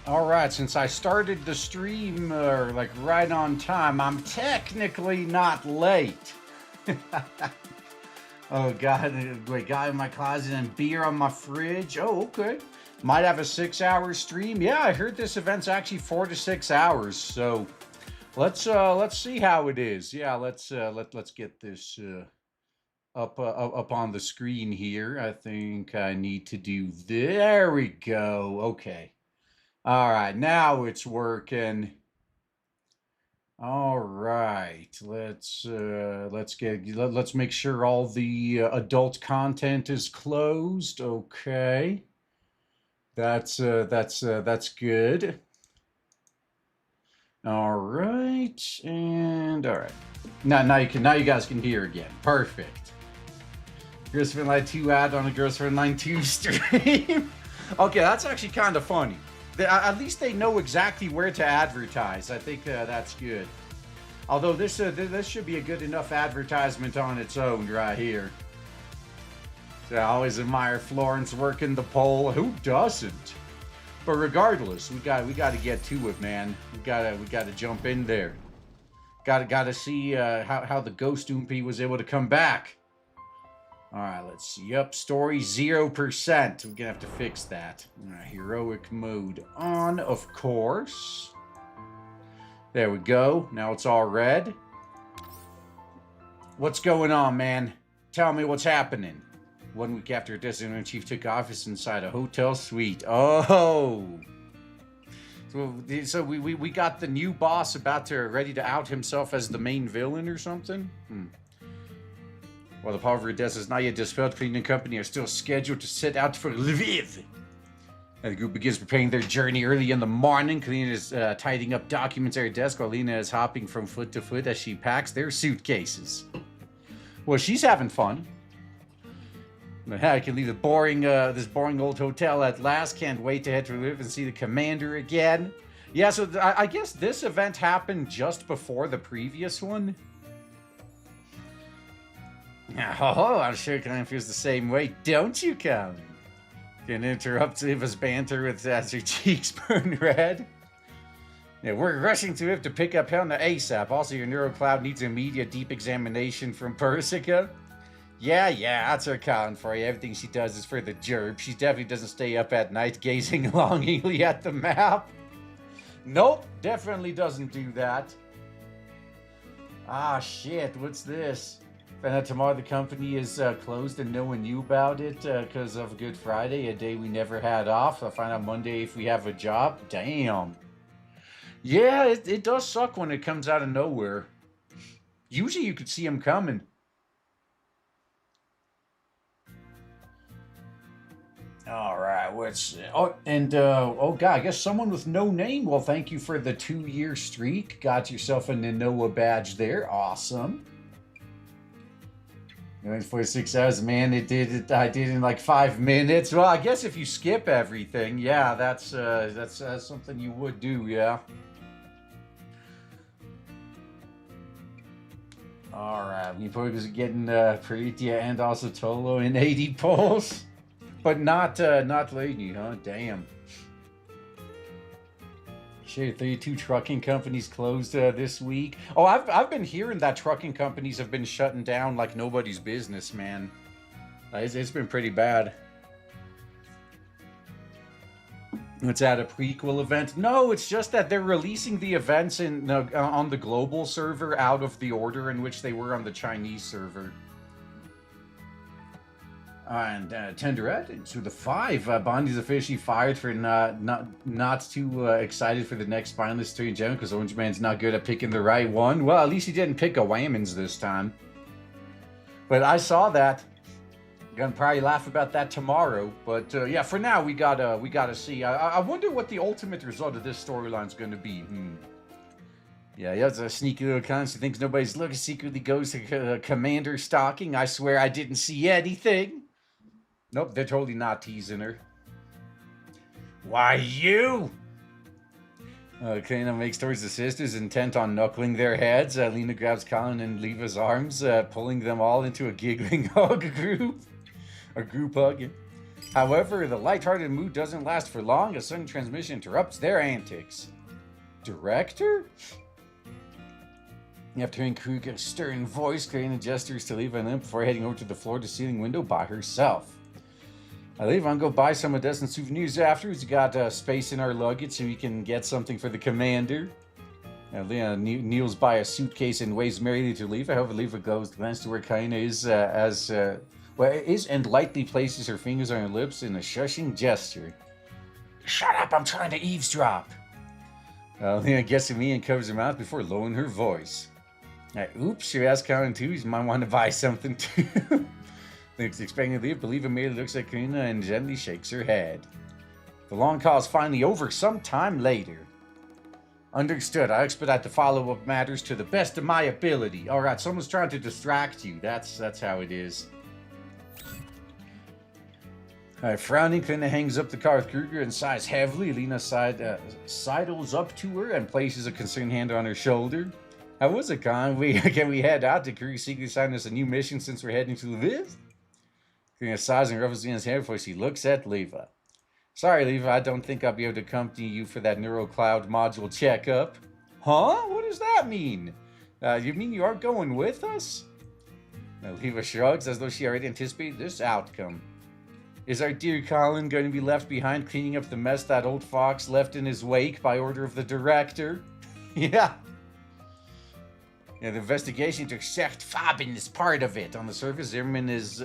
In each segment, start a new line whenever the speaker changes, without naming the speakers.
All right, since I started the stream like right on time, I'm technically not late. Oh God, wait, guy in my closet and beer on my fridge. Oh, okay. Might have a 6 hour stream. Yeah, I heard this event's actually 4 to 6 hours. So let's see how it is. Yeah, let's get this up on the screen here. I think I need to do. There we go. Okay. All right, now it's working. All right, let's make sure all the adult content is closed. Okay, that's good. All right, and all right. Now you guys can hear again. Perfect. Girls for Line 2 ad on a Girls for Line 2 stream. Okay, that's actually kind of funny. At least they know exactly where to advertise. I think that's good. Although this should be a good enough advertisement on its own right here. So I always admire Florence working the pole. Who doesn't? But regardless, we got to get to it, man. We gotta jump in there. Gotta see how the ghost Oompy was able to come back. All right, let's see. Yep, story 0%. We're gonna have to fix that. All right, heroic mode on, of course. There we go. Now it's all red. What's going on, man? Tell me what's happening. 1 week after Deciphering Chief took office inside a hotel suite. Oh. So we got the new boss ready to out himself as the main villain or something? While the poverty of Des is not yet dispelled, Clean and Company are still scheduled to set out for Lviv. And the group begins preparing their journey early in the morning. Kalina is tidying up documents at her desk while Lena is hopping from foot to foot as she packs their suitcases. Well, she's having fun. I can leave this boring old hotel at last. Can't wait to head to Lviv and see the commander again. Yeah, so I guess this event happened just before the previous one. Oh, I'm sure Colin feels the same way, don't you, Colin? Can interrupt Eva's banter with as her cheeks burn red. Yeah, we're rushing to Eve to pick up Helena ASAP. Also, your neurocloud needs immediate deep examination from Persica. Yeah, that's her Colin for you. Everything she does is for the gerb. She definitely doesn't stay up at night gazing longingly at the map. Nope, definitely doesn't do that. Ah, shit, what's this? Found out tomorrow the company is closed and no one knew about it because of Good Friday, a day we never had off. I'll find out Monday if we have a job. Damn. Yeah, it does suck when it comes out of nowhere. Usually you could see them coming. All right, oh God, I guess someone with no name. Well, thank you for the 2-year streak. Got yourself a Ninoa badge there. Awesome. 46 hours, man. I did it in like 5 minutes. Well, I guess if you skip everything, yeah, that's something you would do, yeah. All right, we probably getting Pritia and also Tolo in 80 polls, but not Lady, huh? Damn. Shit, 32 trucking companies closed this week. Oh, I've been hearing that trucking companies have been shutting down like nobody's business, man. It's been pretty bad. It's at a prequel event. No, it's just that they're releasing the events on the global server out of the order in which they were on the Chinese server. And Tenderette to the 5. Bondi's officially fired for not too excited for the next spineless 3 in general because Orange Man's not good at picking the right one. Well, at least he didn't pick a Whammons this time. But I saw that. Gonna probably laugh about that tomorrow. But yeah, for now we gotta see. I wonder what the ultimate result of this storyline's gonna be. Yeah, he has a sneaky little cunt. He thinks nobody's looking. Secretly goes to commander stalking. I swear I didn't see anything. Nope, they're totally not teasing her. Why you? Kalina makes towards the sisters, intent on knuckling their heads. Lena grabs Colin and Leva's arms, pulling them all into a giggling hug group. A group hug. However, the lighthearted mood doesn't last for long as sudden transmission interrupts their antics. Director? After hearing Kruger's stern voice, creating gestures to leave limp before heading over to the floor-to-ceiling window by herself. I leave on go buy some Odessan souvenirs afterwards. We got space in our luggage so we can get something for the commander. Leah kneels by a suitcase and waves merrily to Leaf. However, Leaf goes glance to where Kaina is and lightly places her fingers on her lips in a shushing gesture. Shut up, I'm trying to eavesdrop. Leah gets to me and covers her mouth before lowering her voice. Oops, she asks Kaina too. She might want to buy something too. Leah's expecting to leave, but Leaf immediately looks at Kaina and gently shakes her head. The long call is finally over some time later. Understood. I expedite the follow-up matters to the best of my ability. Alright, someone's trying to distract you. That's how it is. Frowning, Kaina hangs up the car with Kruger and sighs heavily. Lena sidles up to her and places a concerned hand on her shoulder. How was it, Con? Can we head out? Did Kruger secretly assign us a new mission since we're heading to Lviv? Kaina sighs and ruffles Lena's hair before she looks at Leva. Sorry, Leva, I don't think I'll be able to accompany you for that NeuroCloud module checkup. Huh? What does that mean? You mean you aren't going with us? Leva shrugs as though she already anticipated this outcome. Is our dear Colin going to be left behind cleaning up the mess that old fox left in his wake by order of the director? Yeah, the investigation to extract Fabin is part of it. On the surface, Zimmerman's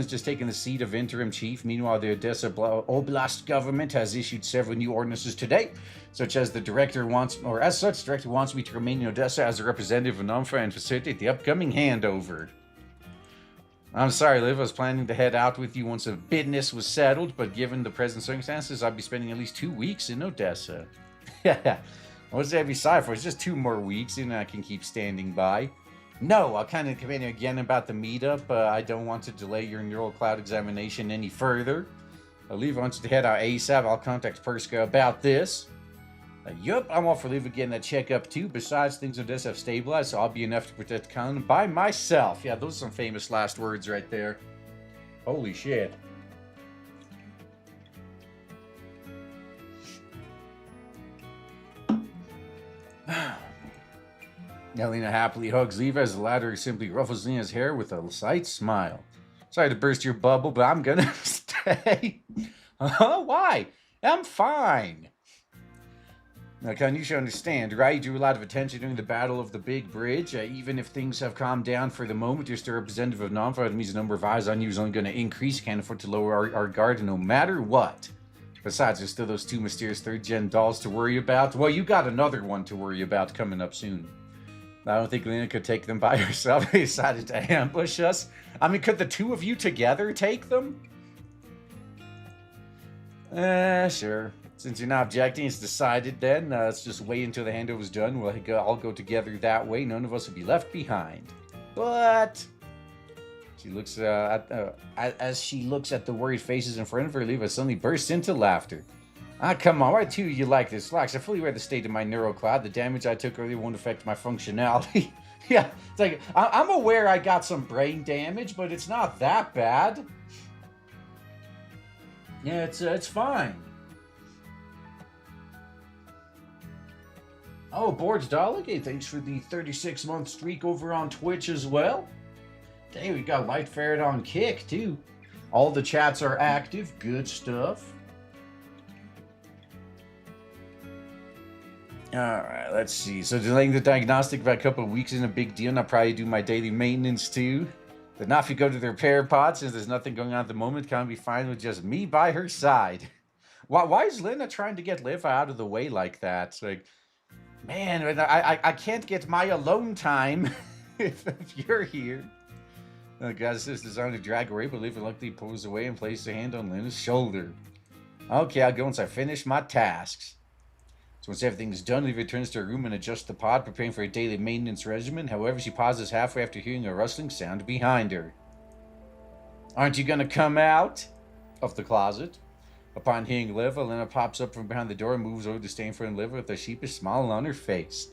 just taken the seat of interim chief. Meanwhile, the Odessa Oblast government has issued several new ordinances today, such as the director wants me to remain in Odessa as a representative of NOMFA and facilitate the upcoming handover. I'm sorry, Liv. I was planning to head out with you once the business was settled, but given the present circumstances, I'll be spending at least 2 weeks in Odessa. What's that beside for? It's just 2 more weeks, and I can keep standing by. No, I'll kind of come in again about the meetup. I don't want to delay your NeuroCloud examination any further. Leave wants you to head out ASAP. I'll contact Perska about this. Yup, I'm all for leaving getting that checkup too. Besides, things in Odessa have stabilized, so I'll be enough to protect Colin by myself. Yeah, those are some famous last words right there. Holy shit. Lena happily hugs Leva as the latter simply ruffles Lena's hair with a slight smile. Sorry to burst your bubble, but I'm gonna stay. Why? I'm fine. Now, Con, you should understand, right? You drew a lot of attention during the Battle of the Big Bridge. Even if things have calmed down for the moment, you're still a representative of NOMFA. It means the number of eyes on you is only going to increase. Can't afford to lower our guard no matter what. Besides, there's still those 2 mysterious 3rd-gen dolls to worry about. Well, you got another one to worry about coming up soon. I don't think Lena could take them by herself. They decided to ambush us. I mean, could the 2 of you together take them? Sure. Since you're not objecting, it's decided then. Let's just wait until the handover's done. We'll all go together that way. None of us will be left behind. But she looks as she looks at the worried faces in front of her, Leva suddenly bursts into laughter. Come on, why do you like this? Relax, I fully read the state of my NeuroCloud. The damage I took earlier won't affect my functionality. Yeah, it's like, I'm aware I got some brain damage, but it's not that bad. Yeah, it's fine. Oh, Board's Delegate, thanks for the 36-month streak over on Twitch as well. Dang, we got Light Ferret on Kick, too. All the chats are active. Good stuff. Alright, let's see. So delaying the diagnostic by a couple of weeks isn't a big deal, and I'll probably do my daily maintenance, too. But not if you go to the repair pod, since there's nothing going on at the moment, can be fine with just me by her side. Why is Lena trying to get Liv out of the way like that? It's like, man, I can't get my alone time if you're here. God's is designed to drag away, but Liv luckily pulls away and places a hand on Lena's shoulder. Okay, I'll go once I finish my tasks. So once everything's done, Liv returns to her room and adjusts the pod, preparing for a daily maintenance regimen. However, she pauses halfway after hearing a rustling sound behind her. Aren't you gonna come out of the closet? Upon hearing Liva, Lena pops up from behind the door and moves over to stay in front of Liva with a sheepish smile on her face.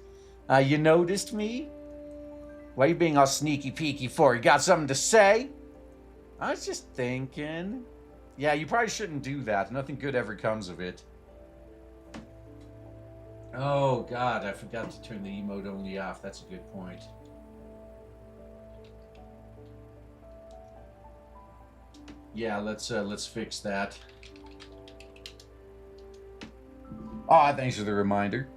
You noticed me? What are you being all sneaky peeky for? You got something to say? I was just thinking. Yeah, you probably shouldn't do that. Nothing good ever comes of it. Oh, God, I forgot to turn the emote only off. That's a good point. Yeah, let's fix that. Ah, thanks for the reminder.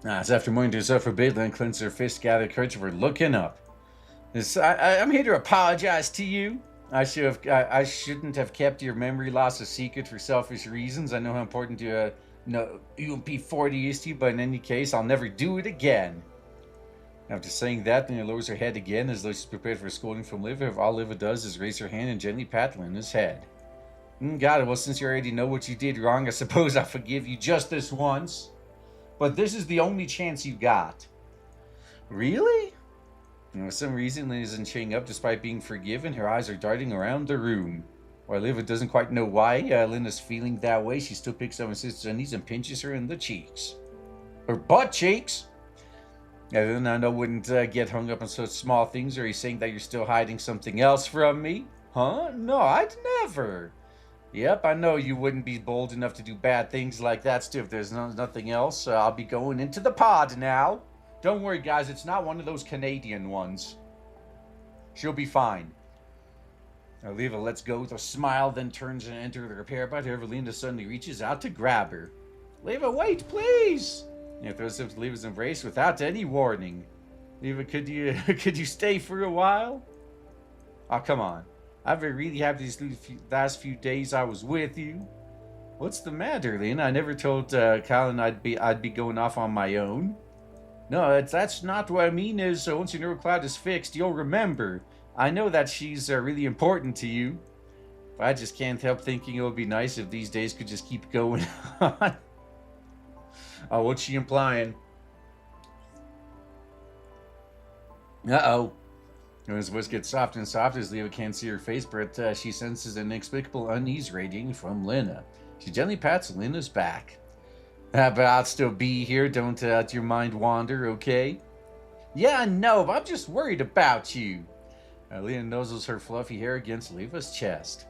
So after mourning to herself for a bit, then cleanse her fist, gather courage for looking up. I'm here to apologize to you. I shouldn't have kept your memory loss a secret for selfish reasons. I know how important UMP 40 is to you, but in any case, I'll never do it again. After saying that, then lowers her head again as though she's prepared for a scolding from Liva. If all Liva does is raise her hand and gently pat Lena's head. Got it. Well, since you already know what you did wrong, I suppose I'll forgive you just this once. But this is the only chance you got. Really? For some reason, Lynn isn't cheering up despite being forgiven. Her eyes are darting around the room. While Liva doesn't quite know why Lynn is feeling that way, she still picks up her sister's knees and pinches her in the cheeks. Her butt cheeks! And then I wouldn't get hung up on such small things. Or are you saying that you're still hiding something else from me? Huh? No, I'd never. Yep, I know you wouldn't be bold enough to do bad things like that, Stu. If there's nothing else, I'll be going into the pod now. Don't worry, guys, it's not one of those Canadian ones. She'll be fine. Now, Leva lets go with a smile, then turns and enters the repair bot. However, Linda suddenly reaches out to grab her. Leva, wait, please! Throws up to Leva's embrace without any warning. Leva, could you stay for a while? Oh, come on. I've been really happy these last few days I was with you. What's the matter, Lena? I never told Colin I'd be going off on my own. No, that's not what I mean. Is once your neurocloud is fixed, you'll remember. I know that she's really important to you. But I just can't help thinking it would be nice if these days could just keep going on. Oh, what's she implying? Uh-oh. His voice gets softer and softer as Leva can't see her face, but she senses an inexplicable unease radiating from Lena. She gently pats Lena's back. But I'll still be here. Don't let your mind wander, okay? Yeah, I know, but I'm just worried about you. Lena nuzzles her fluffy hair against Leva's chest.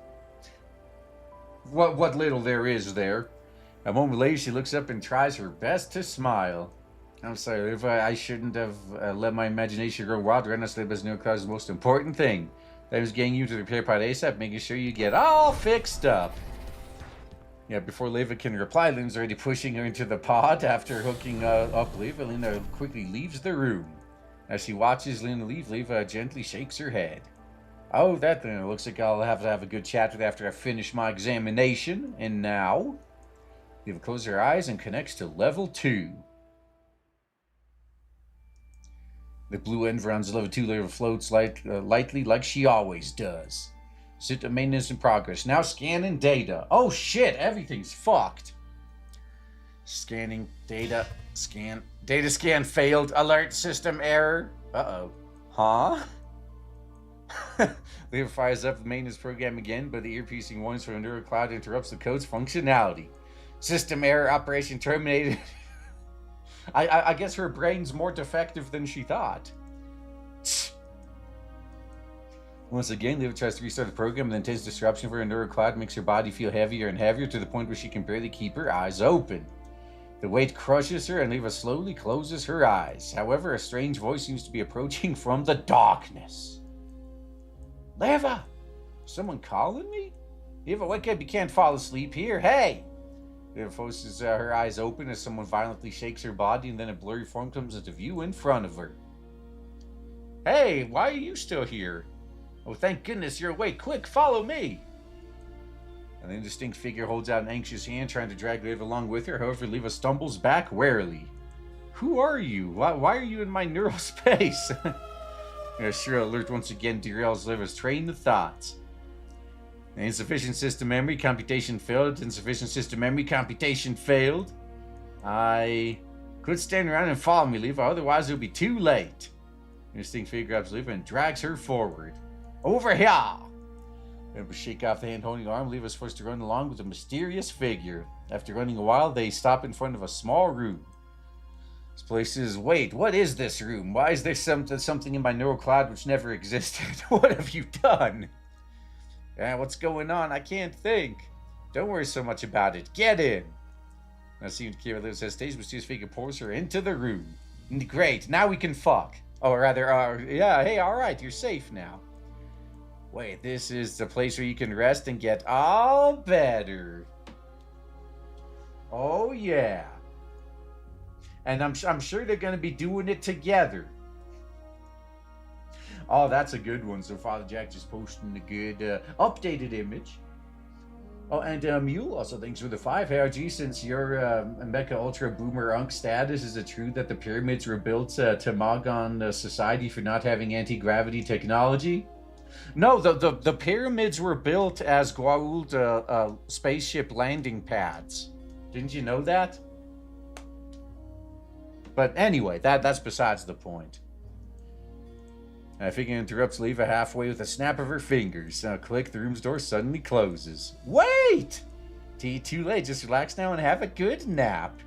What little there is there. A moment later, she looks up and tries her best to smile. I'm sorry, if I shouldn't have let my imagination grow wild. Reconnecting is the most important thing. That was getting you to the repair pod ASAP, making sure you get all fixed up. Yeah, before Leva can reply, Lynn's already pushing her into the pod. After hooking up Leva, Lena quickly leaves the room. As she watches Lena leave, Leva gently shakes her head. Oh, that then. It looks like I'll have to have a good chat with after I finish my examination. And now, Leva closes her eyes and connects to level 2. The blue environs of level 2 layer floats lightly like she always does. System maintenance in progress. Now scanning data. Oh shit, everything's fucked. Scanning data. Scan. Data scan failed. Alert, system error. Uh-oh. Huh? Leva fires up the maintenance program again, but the ear-piercing warnings from NeuroCloud interrupts the code's functionality. System error, operation terminated. I guess her brain's more defective than she thought. Once again, Leva tries to restart the program, and the intense disruption for her NeuroCloud makes her body feel heavier and heavier to the point where she can barely keep her eyes open. The weight crushes her, and Leva slowly closes her eyes. However, a strange voice seems to be approaching from the darkness. Leva! Someone calling me? Leva, wake up, you can't fall asleep here. Hey! Leva forces her eyes open as someone violently shakes her body, and then a blurry form comes into view in front of her. Hey, why are you still here? Oh, thank goodness you're awake. Quick, follow me! An indistinct figure holds out an anxious hand, trying to drag Leva along with her. However, Leva stumbles back warily. Who are you? Why are you in my neural space? A shrill alert once again derails Leva's train of thoughts. Insufficient system memory, computation failed. Insufficient system memory, computation failed. I could stand around and follow me, Leva, otherwise it'll be too late. The distinct figure grabs Leva and drags her forward. Over here! Leva shake off the hand holding her arm. Leva is forced to run along with the mysterious figure. After running a while, they stop in front of a small room. This place is... Wait, what is this room? Why is there something in my neural cloud which never existed? What have you done? What's going on? I can't think. Don't worry so much about it. Get in. I seem to care those hesitations, mysterious figure pulls her into the room. Great, now we can fuck. Oh, rather, yeah, hey, alright, you're safe now. Wait, this is the place where you can rest and get all better. Oh, yeah. And I'm sure they're going to be doing it together. Oh, that's a good one. So Father Jack just posting a good updated image. Oh, and Mule also thanks for the 5. Hey, RG, since your Mecha Ultra Boomer Unk status, is it true that the pyramids were built to mug on society for not having anti-gravity technology? No, the pyramids were built as Goa'uld spaceship landing pads. Didn't you know that? But anyway, that's besides the point. I think it interrupts Leva halfway with a snap of her fingers. Click, the room's door suddenly closes. Wait! Too late, just relax now and have a good nap.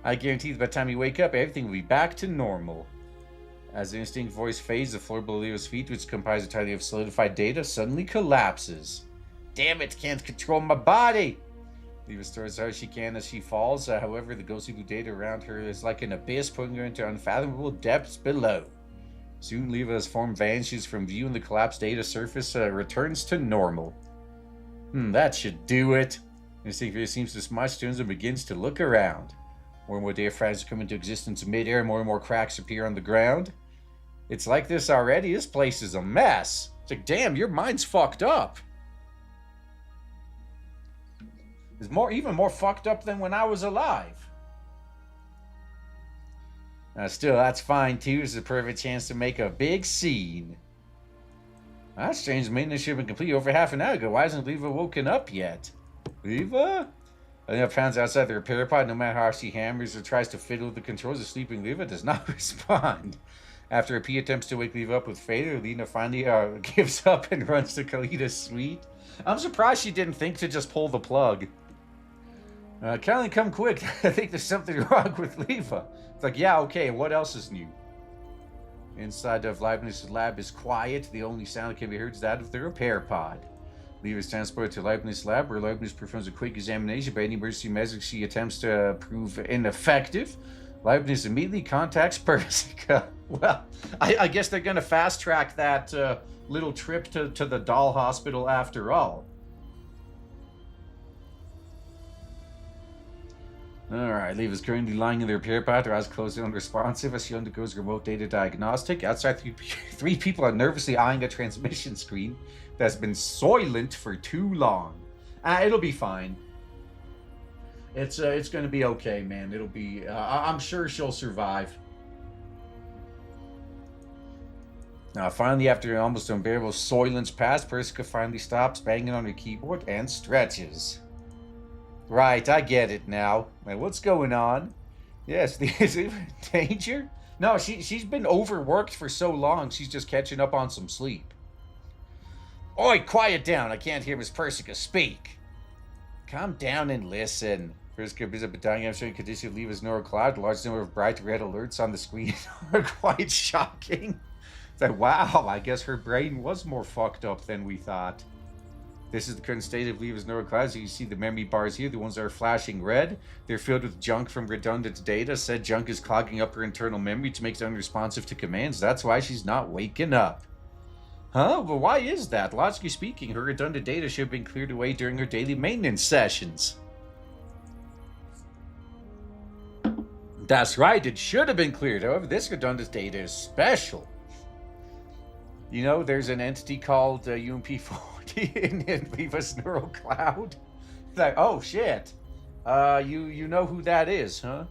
I guarantee that by the time you wake up, everything will be back to normal. As the instinct voice fades, the floor below Leva's feet, which comprise entirely of solidified data, suddenly collapses. Damn it, can't control my body! Leva stores as hard as she can as she falls. However, the ghostly blue data around her is like an abyss, pulling her into unfathomable depths below. Soon, Leva's form vanishes from view and the collapsed data surface returns to normal. That should do it. Instinct seems to smile, turns and begins to look around. More and more data fragments come into existence in midair, more and more cracks appear on the ground. It's like this already. This place is a mess. It's like, damn, your mind's fucked up. It's even more fucked up than when I was alive. Still, that's fine too. It's a perfect chance to make a big scene. That's strange. Maintenance should have been complete over half an hour ago. Why hasn't Leva woken up yet? Leva? Leva pounds outside the repair pod. No matter how she hammers or tries to fiddle with the controls, the sleeping Leva does not respond. After P attempts to wake Leva up with failure, Lena finally gives up and runs to Kalita's suite. I'm surprised she didn't think to just pull the plug. Caroline, come quick. I think there's something wrong with Leva. It's like, yeah, okay, what else is new? Inside of Leibniz's lab is quiet. The only sound that can be heard is that of the repair pod. Leva is transported to Leibniz's lab, where Leibniz performs a quick examination. By any emergency measures she attempts to prove ineffective, Leibniz immediately contacts Persica. Well, I guess they're going to fast-track that little trip to the doll hospital after all. Alright, Leva's currently lying in the repair pod, her eyes closed and unresponsive as she undergoes remote data diagnostic. Outside, three people are nervously eyeing a transmission screen that's been soylent for too long. It'll be fine. It's going to be okay, man. It'll be... I'm sure she'll survive. Now, finally, after almost unbearable soylence passed, Persica finally stops banging on her keyboard and stretches. Right, I get it now. Man, what's going on? Yes, is it danger? No, she's been overworked for so long, she's just catching up on some sleep. Oi, quiet down. I can't hear Miss Persica speak. Calm down and listen. Persica is up a dying showing condition of Leva's neural cloud. A large number of bright red alerts on the screen are quite shocking. It's like, wow, I guess her brain was more fucked up than we thought. This is the current state of Leva's neural clouds. You see the memory bars here, the ones that are flashing red. They're filled with junk from redundant data. Said junk is clogging up her internal memory to make it unresponsive to commands. That's why she's not waking up. Huh? Well, why is that? Logically speaking, her redundant data should have been cleared away during her daily maintenance sessions. That's right, it should have been cleared. However, this redundant data is special. You know, there's an entity called UMP4 in Leva's neural cloud. Like, oh shit. You know who that is, huh?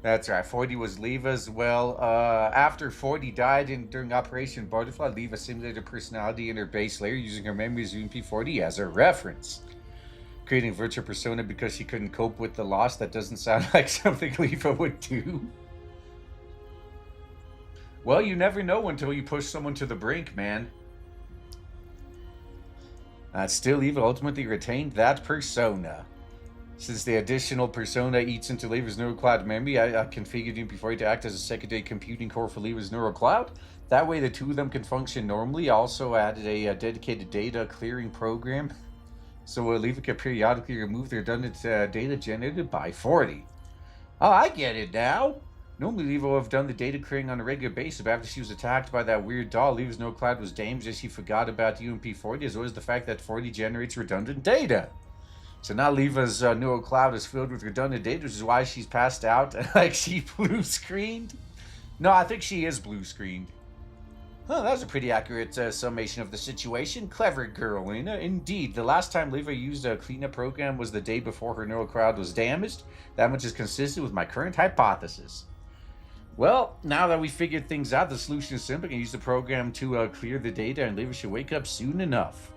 That's right, 40 was Leva's. Well, after 40 died during Operation Butterfly, Leva simulated her personality in her base layer using her memories of UMP40 as a reference. Creating a virtual persona because she couldn't cope with the loss. That doesn't sound like something Leva would do. Well, you never know until you push someone to the brink, man. 40 was Leva's. Well, after 40 died during Operation Butterfly, Leva simulated her personality in her base layer using her memories of UMP40 as a reference. Creating a virtual persona because she couldn't cope with the loss. That doesn't sound like something Leva would do. Still, Eva ultimately retained that persona. Since the additional persona eats into Leva's neural cloud memory, I configured UMP40 to act as a secondary computing core for Leva's neural cloud. That way, the two of them can function normally. I also added a dedicated data clearing program, so Leva can periodically remove the redundant data generated by 40. Oh, I get it now. Normally, Leva would have done the data clearing on a regular basis, but after she was attacked by that weird doll, Leva's neural cloud was damaged as she forgot about UMP40, as well as the fact that 40 generates redundant data. So now Leva's neural cloud is filled with redundant data, which is why she's passed out and like she blue-screened. No, I think she is blue-screened. Huh, that was a pretty accurate summation of the situation. Clever girl, Lena. Indeed, the last time Leva used a cleanup program was the day before her neural cloud was damaged. That much is consistent with my current hypothesis. Well, now that we figured things out, the solution is simple. I can use the program to clear the data, and Leva should wake up soon enough.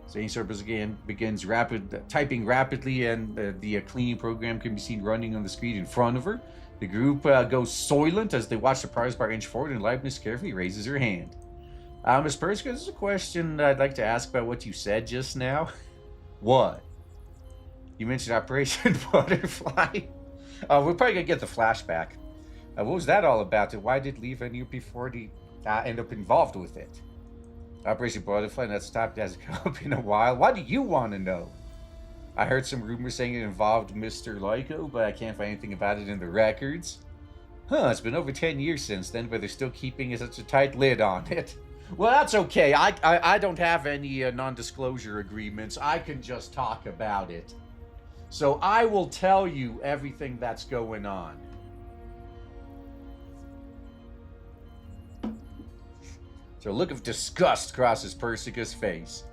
So Circles again begins typing rapidly, and the cleaning program can be seen running on the screen in front of her. The group goes silent as they watch the progress bar inch forward, and Leibniz carefully raises her hand. Ms. Perska, there's a question I'd like to ask about what you said just now. What? You mentioned Operation Butterfly. We're probably gonna get the flashback. What was that all about? And why did Leva and UP40 end up involved with it? Operation Butterfly, that stopped hasn't come up in a while. Why do you want to know? I heard some rumors saying it involved Mr. Lyko, but I can't find anything about it in the records. It's been over 10 years since then, but they're still keeping such a tight lid on it. Well, that's okay. I don't have any non-disclosure agreements. I can just talk about it. So I will tell you everything that's going on. So a look of disgust crosses Persica's face.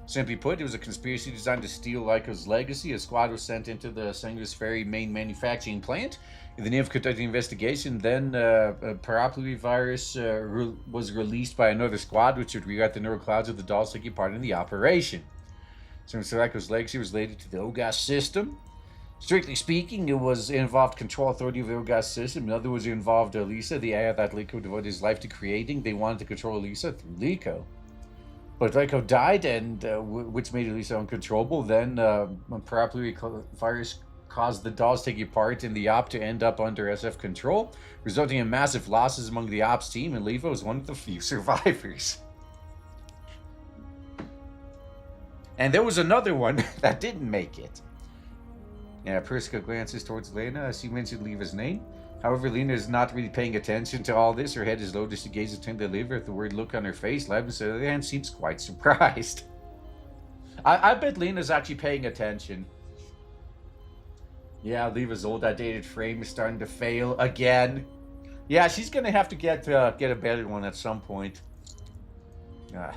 Simply put, it was a conspiracy designed to steal Lyko's legacy. A squad was sent into the Sangus Ferry main manufacturing plant. In the name of conducting an investigation, then a parapluie virus was released by another squad, which would rewrite the neural clouds of the dolls taking part in the operation. So Lyko's legacy was related to the OGAS system. Strictly speaking, it involved control authority of the OGAS system. In other words, it involved Lisa, the AI that Lyko devoted his life to creating. They wanted to control Lisa through Lyko. But Lyko died, and which made Lisa uncontrollable. Then a parapluie virus caused the dolls taking part in the op to end up under SF control, resulting in massive losses among the ops team, and Leva was one of the few survivors. And there was another one that didn't make it. Yeah, Perska glances towards Lena as she mentioned Leva's name. However, Lena is not really paying attention to all this. Her head is low as she gazes into Leva at the weird look on her face. Leibniz, on the other hand, seems quite surprised. I bet Lena's actually paying attention. Yeah, Leva's old, outdated frame is starting to fail again. Yeah, she's gonna have to get a better one at some point. Yeah.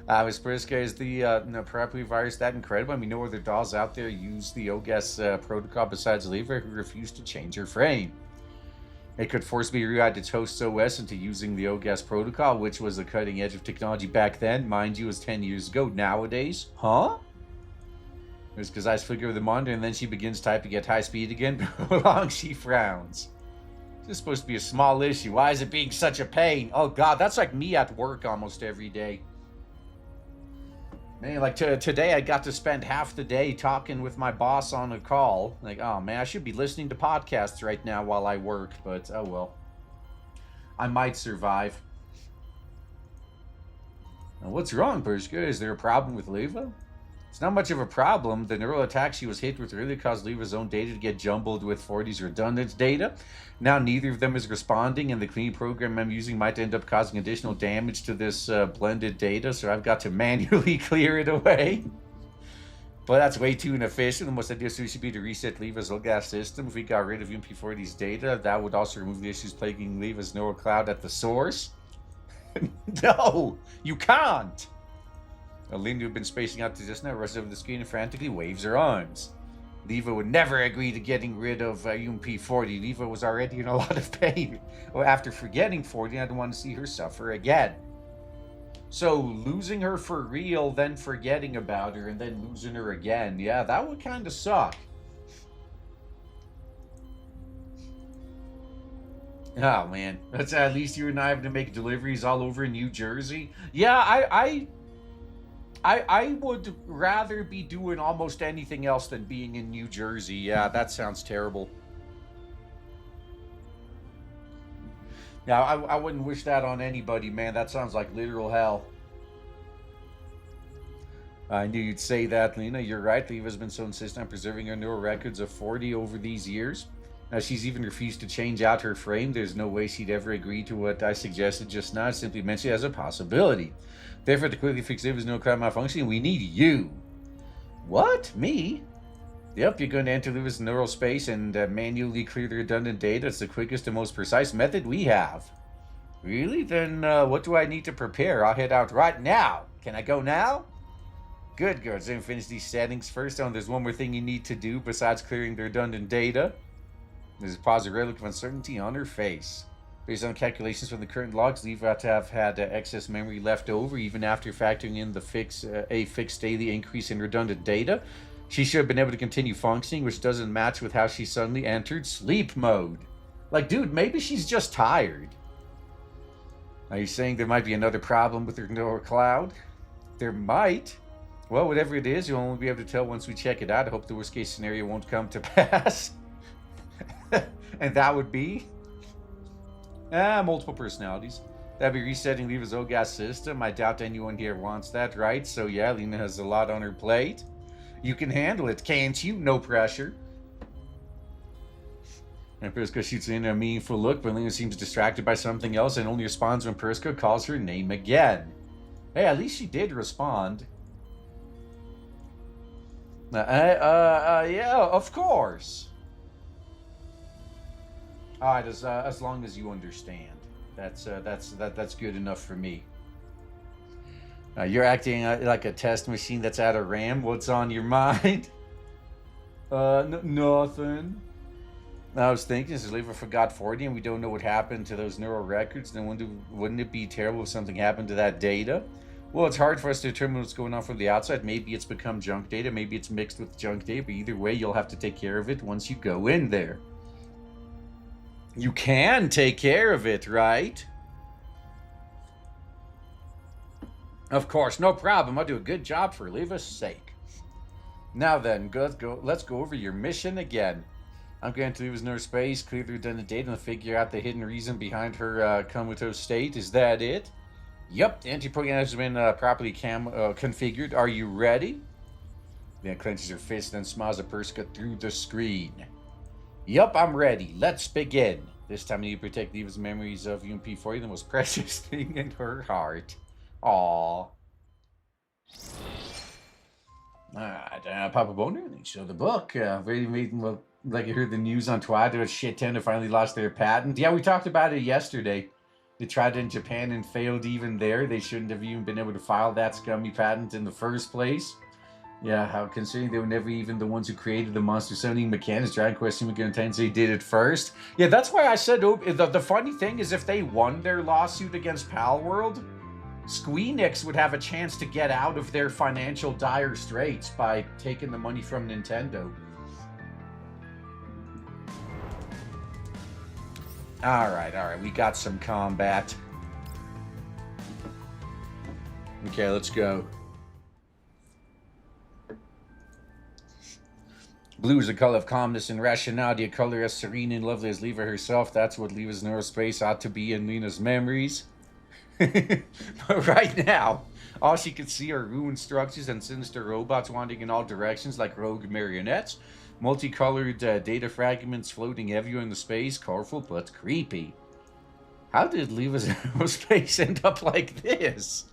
Miss Perska, is the parapluie virus that incredible? I mean, no other dolls out there use the OGAS protocol besides Leva, who refused to change her frame. It could forcibly rewrite its host OS into using the OGAS protocol, which was the cutting edge of technology back then. Mind you, it was 10 years ago. Nowadays, huh? There's Kazai's flicker of the monitor, and then she begins typing at high speed again. Along she frowns. This is supposed to be a small issue. Why is it being such a pain? Oh god, that's like me at work almost every day. Man, like today I got to spend half the day talking with my boss on a call. Like, oh man, I should be listening to podcasts right now while I work, but oh well. I might survive. Now, what's wrong, Perska? Is there a problem with Leva? It's not much of a problem. The neural attack she was hit with really caused Leva's own data to get jumbled with 40's redundant data. Now neither of them is responding, and the clean program I'm using might end up causing additional damage to this blended data, so I've got to manually clear it away. But that's way too inefficient. The most ideal solution would be to reset Leva's OGAS system. If we got rid of UMP40's data, that would also remove the issues plaguing Leva's neural cloud at the source. No, you can't! Lena, who had been spacing out to just now, rushes over the screen and frantically waves her arms. Leva would never agree to getting rid of UMP40. Leva was already in a lot of pain. Well, after forgetting 40, I didn't want to see her suffer again. So, losing her for real, then forgetting about her, and then losing her again, yeah, that would kind of suck. Oh, man. That's at least you and I have to make deliveries all over New Jersey. Yeah, I would rather be doing almost anything else than being in New Jersey. Yeah, that sounds terrible. Yeah, I wouldn't wish that on anybody, man. That sounds like literal hell. I knew you'd say that, Lena. You're right. Leva's been so insistent on preserving her neural records of 40 over these years. Now, she's even refused to change out her frame. There's no way she'd ever agree to what I suggested just now. I simply mentioned it as a possibility. Therefore, to quickly fix Leva's neural cloud malfunctioning, we need you. What? Me? Yep, you're going to enter Leva's neural space and manually clear the redundant data. It's the quickest and most precise method we have. Really? Then what do I need to prepare? I'll head out right now. Can I go now? Good, girls. Then finish these settings first. Oh, and there's one more thing you need to do besides clearing the redundant data. There's a positive red look of uncertainty on her face. Based on calculations from the current logs, Leva ought to have had excess memory left over, even after factoring in the a fixed daily increase in redundant data. She should have been able to continue functioning, which doesn't match with how she suddenly entered sleep mode. Like, dude, maybe she's just tired. Are you saying there might be another problem with her neural cloud? There might. Well, whatever it is, you'll only be able to tell once we check it out. I hope the worst case scenario won't come to pass. And that would be? Multiple personalities. That'd be resetting Leva's OGAS system. I doubt anyone here wants that, right? So yeah, Lena has a lot on her plate. You can handle it, can't you? No pressure. And Periska shoots in a meaningful look, but Lena seems distracted by something else and only responds when Periska calls her name again. Hey, at least she did respond. Yeah, of course. Alright, as long as you understand. That's good enough for me. You're acting like a test machine that's out of RAM. What's on your mind? Nothing. I was thinking, since Leva forgot 40 and we don't know what happened to those neural records, then wouldn't it be terrible if something happened to that data? Well, it's hard for us to determine what's going on from the outside. Maybe it's become junk data, maybe it's mixed with junk data, but either way, you'll have to take care of it once you go in there. You can take care of it, right? Of course, no problem. I'll do a good job for Leva's sake. Now then, let's go over your mission again. I'm going to Leva's neural space, clear the redundant data, and figure out the hidden reason behind her comatose state. Is that it? Yep, the anti-program has been properly configured. Are you ready? Then clenches her fist, then smiles at Perska through the screen. Yup, I'm ready. Let's begin. This time I need to protect Leva's memories of UMP-40, the most precious thing in her heart. Aww. Alright, Papa Boner, they show the book. Really made like you heard the news on Twitter, a shit ton finally lost their patent. Yeah, we talked about it yesterday. They tried it in Japan and failed even there. They shouldn't have even been able to file that scummy patent in the first place. Yeah, how considering they were never even the ones who created the monster summoning mechanics. Dragon Quest Team Tensei did it first. Yeah, that's why I said the funny thing is if they won their lawsuit against Palworld, Squeenix would have a chance to get out of their financial dire straits by taking the money from Nintendo. Alright, we got some combat. Okay, let's go. Blue is the color of calmness and rationality, a color as serene and lovely as Leva herself. That's what Leva's neural space ought to be in Lena's memories. But right now, all she can see are ruined structures and sinister robots wandering in all directions like rogue marionettes. Multicolored data fragments floating everywhere in the space, colorful but creepy. How did Leva's neural space end up like this?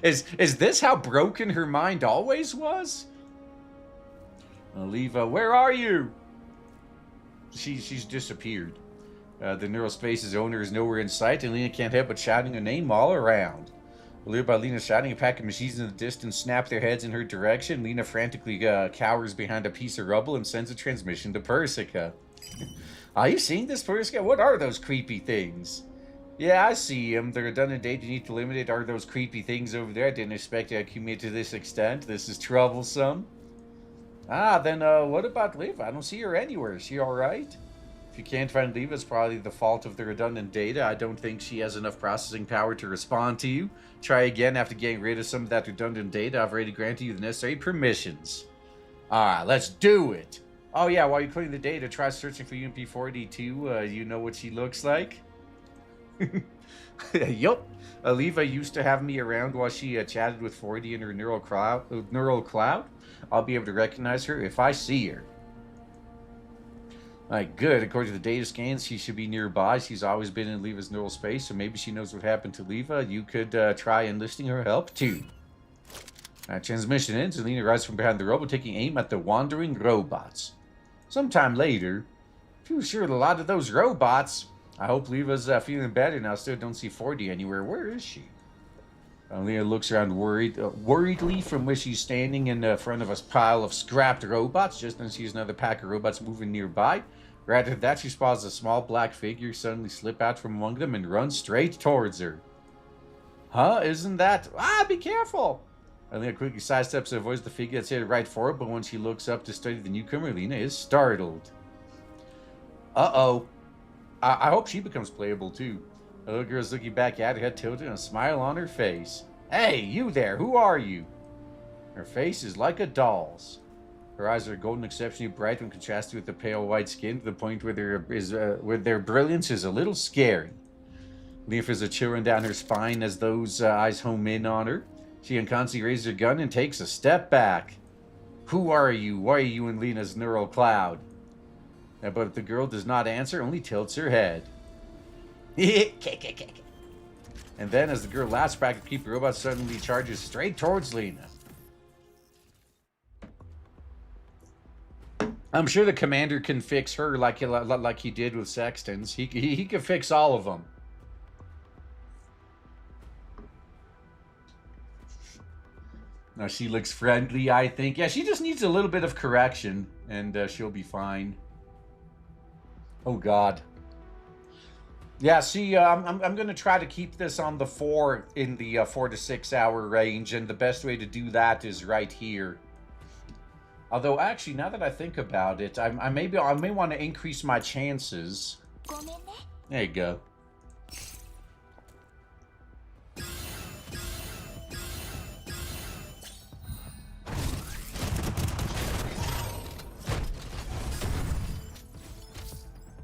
Is this how broken her mind always was? Leva, where are you? She's disappeared. The neural space's owner is nowhere in sight, and Lena can't help but shouting her name all around. Led by Lena shouting, a pack of machines in the distance snap their heads in her direction. Lena frantically cowers behind a piece of rubble and sends a transmission to Persica. Are you seeing this, Persica? What are those creepy things? Yeah, I see them. The redundant data you need to eliminate are those creepy things over there. I didn't expect to accumulate to this extent. This is troublesome. Then what about Liv? I don't see her anywhere. Is she alright? If you can't find Leva, it's probably the fault of the redundant data. I don't think she has enough processing power to respond to you. Try again after getting rid of some of that redundant data. I've already granted you the necessary permissions. Alright, let's do it. Oh yeah, while you're clearing the data, try searching for UMP-42. You know what she looks like? Yup. Leva used to have me around while she chatted with 40 in her neural cloud. I'll be able to recognize her if I see her. Alright, good. According to the data scans, she should be nearby. She's always been in Leva's neural space, so maybe she knows what happened to Leva. You could try enlisting her help, too. Transmission ends, and Lena rides from behind the robot, taking aim at the wandering robots. Sometime later, phew, sure, a lot of those robots. I hope Leva's feeling better now. Still don't see 40 anywhere. Where is she? Lena looks around worriedly from where she's standing in front of a pile of scrapped robots. Just then she sees another pack of robots moving nearby. Right after that, she spots a small black figure suddenly slip out from among them and run straight towards her. Huh? Isn't that... Ah, be careful! Lena quickly sidesteps and avoids the figure that's headed right for her, but when she looks up to study the newcomer, Lena is startled. Uh-oh. I hope she becomes playable, too. The little girl's looking back at her, head tilted, and a smile on her face. Hey, you there, who are you? Her face is like a doll's. Her eyes are golden, exceptionally bright when contrasted with the pale white skin, to the point where their brilliance is a little scary. Lena feels a chill run down her spine as those eyes home in on her. She unconsciously raises her gun and takes a step back. Who are you? Why are you in Lena's neural cloud? But the girl does not answer, only tilts her head. And then, as the girl laughs back, the keeper robot suddenly charges straight towards Lena. I'm sure the commander can fix her like he did with Sextons. He can fix all of them. Now she looks friendly, I think. Yeah, she just needs a little bit of correction, and she'll be fine. Oh God. Yeah, see, I'm going to try to keep this on the 4 to 6 hour range, and the best way to do that is right here. Although, actually, now that I think about it, I may want to increase my chances. There you go.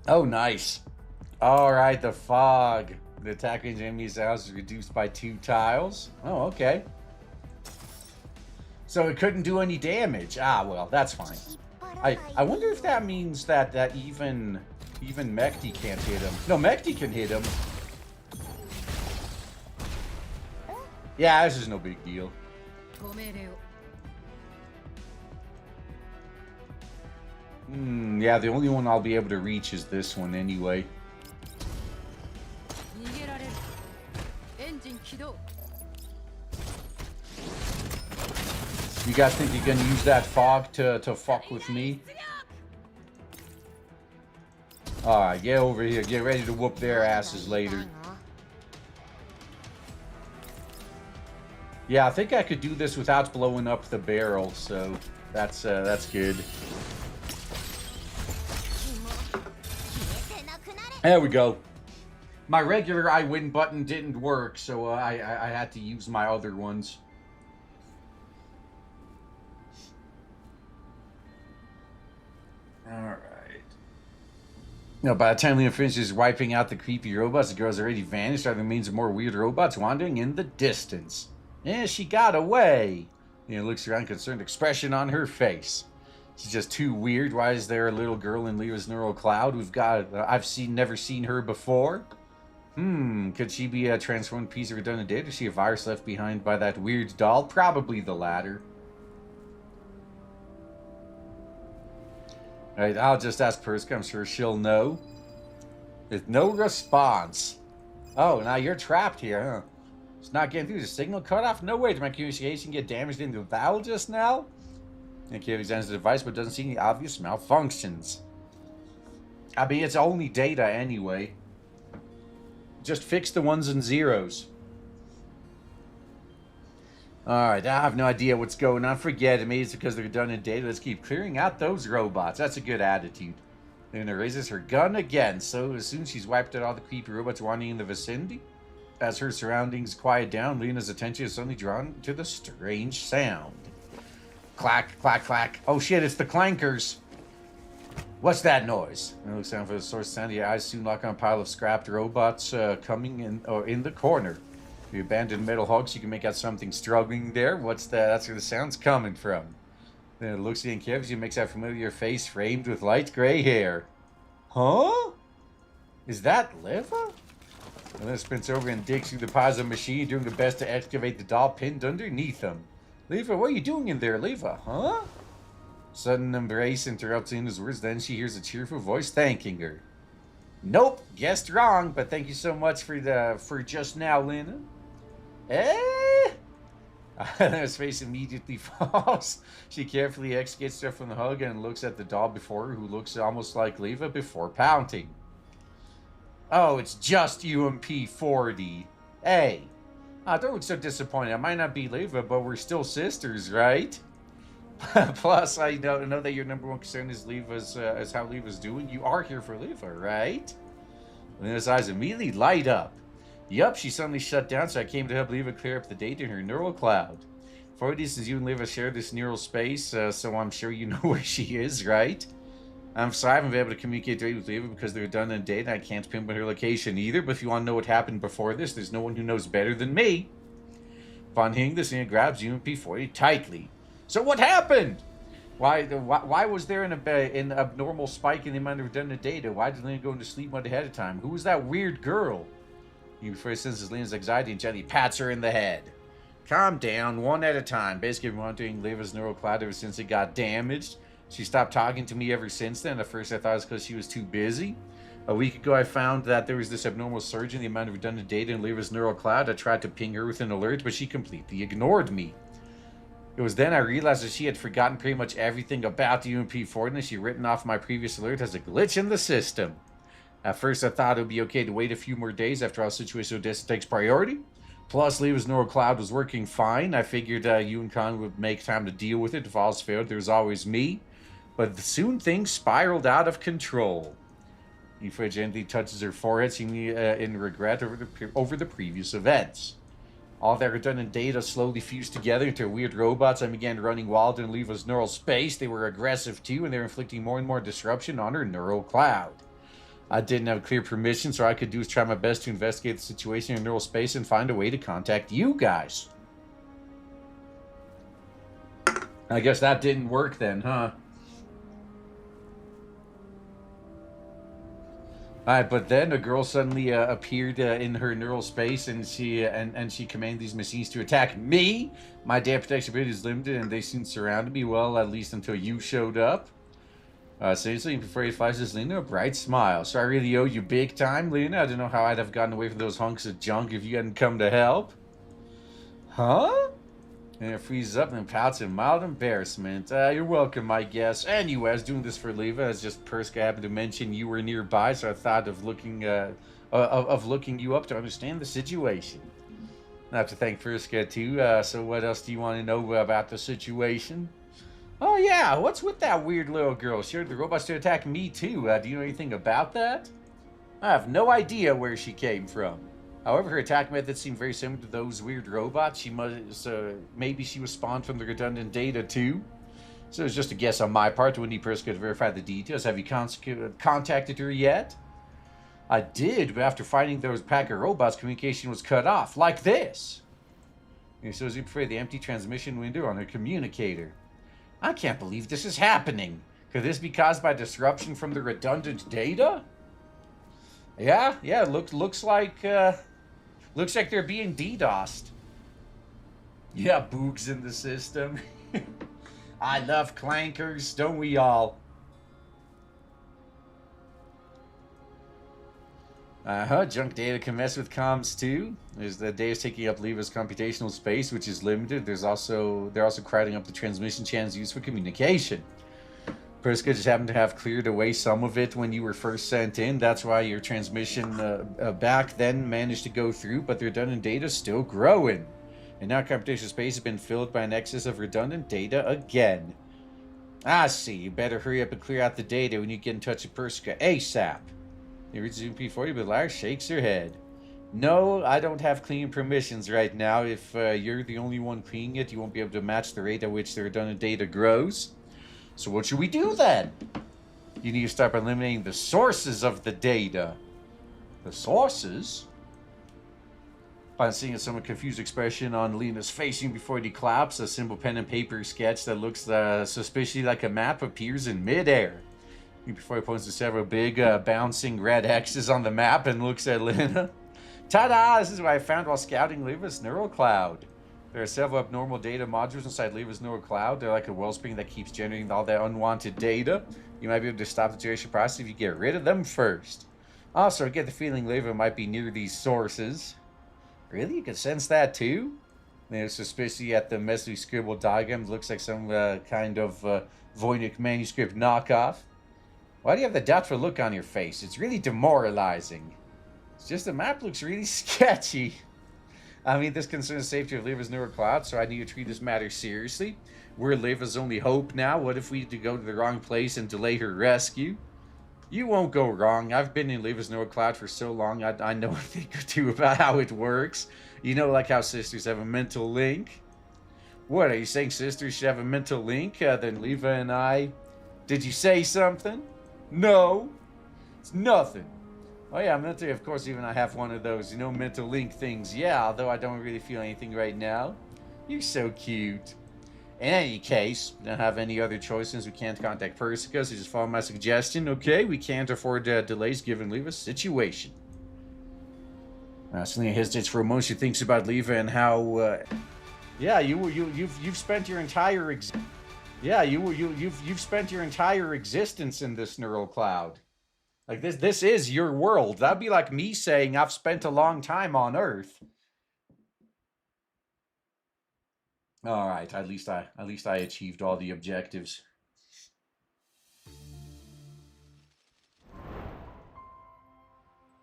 Oh, nice. Alright, the fog. The attack range enemy's house is reduced by 2 tiles. Oh, okay. So it couldn't do any damage. Ah, well, that's fine. I wonder if that means that even Mekti can't hit him. No, Mekti can hit him. Yeah, this is no big deal. Yeah, the only one I'll be able to reach is this one anyway. You guys think you're gonna use that fog to fuck with me? Alright, get over here. Get ready to whoop their asses later. Yeah, I think I could do this without blowing up the barrel, so that's good. There we go. My regular I win button didn't work, so I had to use my other ones. Alright. Now, by the time Lena finishes wiping out the creepy robots, the girl's already vanished. Are there means of more weird robots wandering in the distance? Yeah, she got away. Lena looks around, concerned expression on her face. She's just too weird. Why is there a little girl in Leva's neural cloud? Never seen her before. Could she be a transformed piece of redundant data? Is she a virus left behind by that weird doll? Probably the latter. Alright, I'll just ask Perska. I'm sure she'll know. With no response. Oh, now you're trapped here, huh? It's not getting through. The signal cut off? No way. Did my communication get damaged in the valve just now? Okay, examines the device, but doesn't see any obvious malfunctions. I mean, it's only data anyway. Just fix the ones and zeros. Alright, I have no idea what's going on. Forget it. Maybe it's because they're redundant data. Let's keep clearing out those robots. That's a good attitude. Lena raises her gun again, so as soon as she's wiped out all the creepy robots wandering in the vicinity, as her surroundings quiet down, Lena's attention is suddenly drawn to the strange sound. Clack, clack, clack. Oh shit, it's the clankers. What's that noise? It looks down for the source of sound. Your eyes soon lock on a pile of scrapped robots coming in the corner. The abandoned metal hulks, you can make out something struggling there. What's that? That's where the sound's coming from. Then it looks at you and carries you, makes out a familiar face framed with light gray hair. Huh? Is that Liva? And then sprints over and digs through the piles of machine, doing the best to excavate the doll pinned underneath them. Liva, what are you doing in there, Liva? Huh? Sudden embrace interrupts Ina's words, then she hears a cheerful voice thanking her. Nope, guessed wrong, but thank you so much for just now, Lena. Eh? His face immediately falls. She carefully extricates stuff from the hug and looks at the doll before her, who looks almost like Liva before pouting. Oh, it's just UMP-40. Hey, don't look so disappointed. I might not be Liva, but we're still sisters, right? Plus, I know that your number one concern is is how Liva's doing. You are here for Liva, right? And his eyes immediately light up. Yup, she suddenly shut down, so I came to help Liva clear up the data in her neural cloud. 40, since you and Liva share this neural space, so I'm sure you know where she is, right? I'm sorry I haven't been able to communicate directly with Liva because they're done in data. I can't pinpoint her location either, but if you want to know what happened before this, there's no one who knows better than me. Upon hearing this, Lena grabs UMP-40 tightly. So what happened? Why was there an abnormal spike in the amount of redundant data? Why did Lena go into sleep mode ahead of time? Who was that weird girl? He first senses Lena's anxiety and gently pats her in the head. Calm down, one at a time. Basically monitoring Liva's neural cloud ever since it got damaged. She stopped talking to me ever since then. At first I thought it was because she was too busy. A week ago I found that there was this abnormal surge in the amount of redundant data in Liva's neural cloud. I tried to ping her with an alert, but she completely ignored me. It was then I realized that she had forgotten pretty much everything about the UMP-40 and she'd written off my previous alert as a glitch in the system. At first I thought it would be okay to wait a few more days after all situation Odessa takes priority. Plus, Liva's neural cloud was working fine. I figured you and Khan would make time to deal with it. If all's failed, there's always me. But soon things spiraled out of control. Ifra gently touches her forehead, seemingly in regret over the previous events. All that redundant data slowly fused together into weird robots and began running wild in Liva's neural space. They were aggressive too, and they were inflicting more and more disruption on her neural cloud. I didn't have clear permission, so all I could do was try my best to investigate the situation in neural space and find a way to contact you guys. I guess that didn't work then, huh? Alright, but then a girl suddenly appeared in her neural space, and she commanded these machines to attack me. My data protection ability is limited, and they soon surrounded me. Well, at least until you showed up. Seriously, before he flashes Lena a bright smile. So I really owe you big time, Lena. I don't know how I'd have gotten away from those hunks of junk if you hadn't come to help. Huh? And it freezes up and pouts in mild embarrassment. You're welcome, I guess. Anyway, I was doing this for Liva. It's just Perska happened to mention you were nearby, so I thought of looking you up to understand the situation. I have to thank Perska too. So what else do you want to know about the situation? Oh yeah, what's with that weird little girl? She ordered the robots to attack me too. Do you know anything about that? I have no idea where she came from. However, her attack methods seem very similar to those weird robots. She must, maybe she was spawned from the redundant data too. So it's just a guess on my part. We need Perska to verify the details. Have you contacted her yet? I did, but after finding those pack of robots, communication was cut off, like this. And so as you prefer the empty transmission window on her communicator. I can't believe this is happening. Could this be caused by disruption from the redundant data? Yeah, looks like they're being DDoSed. Yeah, boogs in the system. I love clankers, don't we all? Junk data can mess with comms too. There's the data's taking up Liva's computational space, which is limited. They're also crowding up the transmission channels used for communication. Perska just happened to have cleared away some of it when you were first sent in. That's why your transmission back then managed to go through, but the redundant data is still growing. And now computational space has been filled by an excess of redundant data again. I see. You better hurry up and clear out the data when you get in touch with Persica ASAP. The original P40, but Larry shakes her head. No, I don't have cleaning permissions right now. If you're the only one cleaning it, you won't be able to match the rate at which the redundant data grows. So what should we do then? You need to start by eliminating the sources of the data. The sources? By seeing a somewhat confused expression on Lena's face before he claps, a simple pen and paper sketch that looks suspiciously like a map appears in midair. Before he points to several big bouncing red X's on the map and looks at Lena. Ta-da! This is what I found while scouting Leva's neural cloud. There are several abnormal data modules inside Leva's neural cloud. They're like a wellspring that keeps generating all that unwanted data. You might be able to stop the generation process if you get rid of them first. Also, I get the feeling Leva might be near these sources. Really? You can sense that too? There's suspiciously at the messily scribbled diagrams. Looks like some kind of Voynich manuscript knockoff. Why do you have the doubtful look on your face? It's really demoralizing. It's just the map looks really sketchy. I mean, this concerns the safety of Leva's neural cloud, so I need to treat this matter seriously. We're Leva's only hope now. What if we had to go to the wrong place and delay her rescue? You won't go wrong. I've been in Leva's neural cloud for so long, I know a thing or two about how it works. You know, like how sisters have a mental link. What, are you saying sisters should have a mental link? Then Leva and I... Did you say something? No. It's nothing. Oh yeah, mentally, of course, even I have one of those, mental link things. Yeah, although I don't really feel anything right now. You're so cute. In any case, we don't have any other choices. We can't contact Persica, so just follow my suggestion. Okay, we can't afford delays given Leva's situation. Selena hesitates for a moment. She thinks about Leva and how, yeah, you've spent your entire you've spent your entire existence in this neural cloud. Like this is your world. That'd be like me saying I've spent a long time on Earth. All right, at least I achieved all the objectives.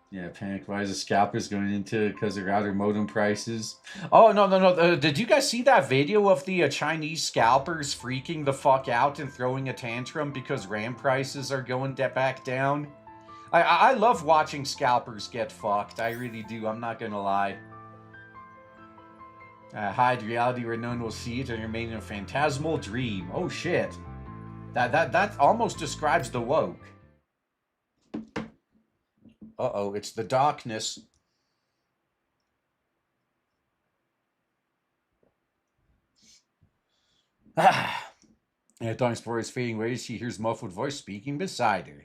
Yeah, panic buys. The scalpers going into because of router modem prices. Oh no! Did you guys see that video of the Chinese scalpers freaking the fuck out and throwing a tantrum because RAM prices are going back down? I love watching scalpers get fucked. I really do. I'm not gonna lie. Hide reality where no one will see it and remain in a phantasmal dream. Oh shit. That almost describes the woke. Uh-oh, it's the darkness. Darkness before his fading away, she hears muffled voice speaking beside her.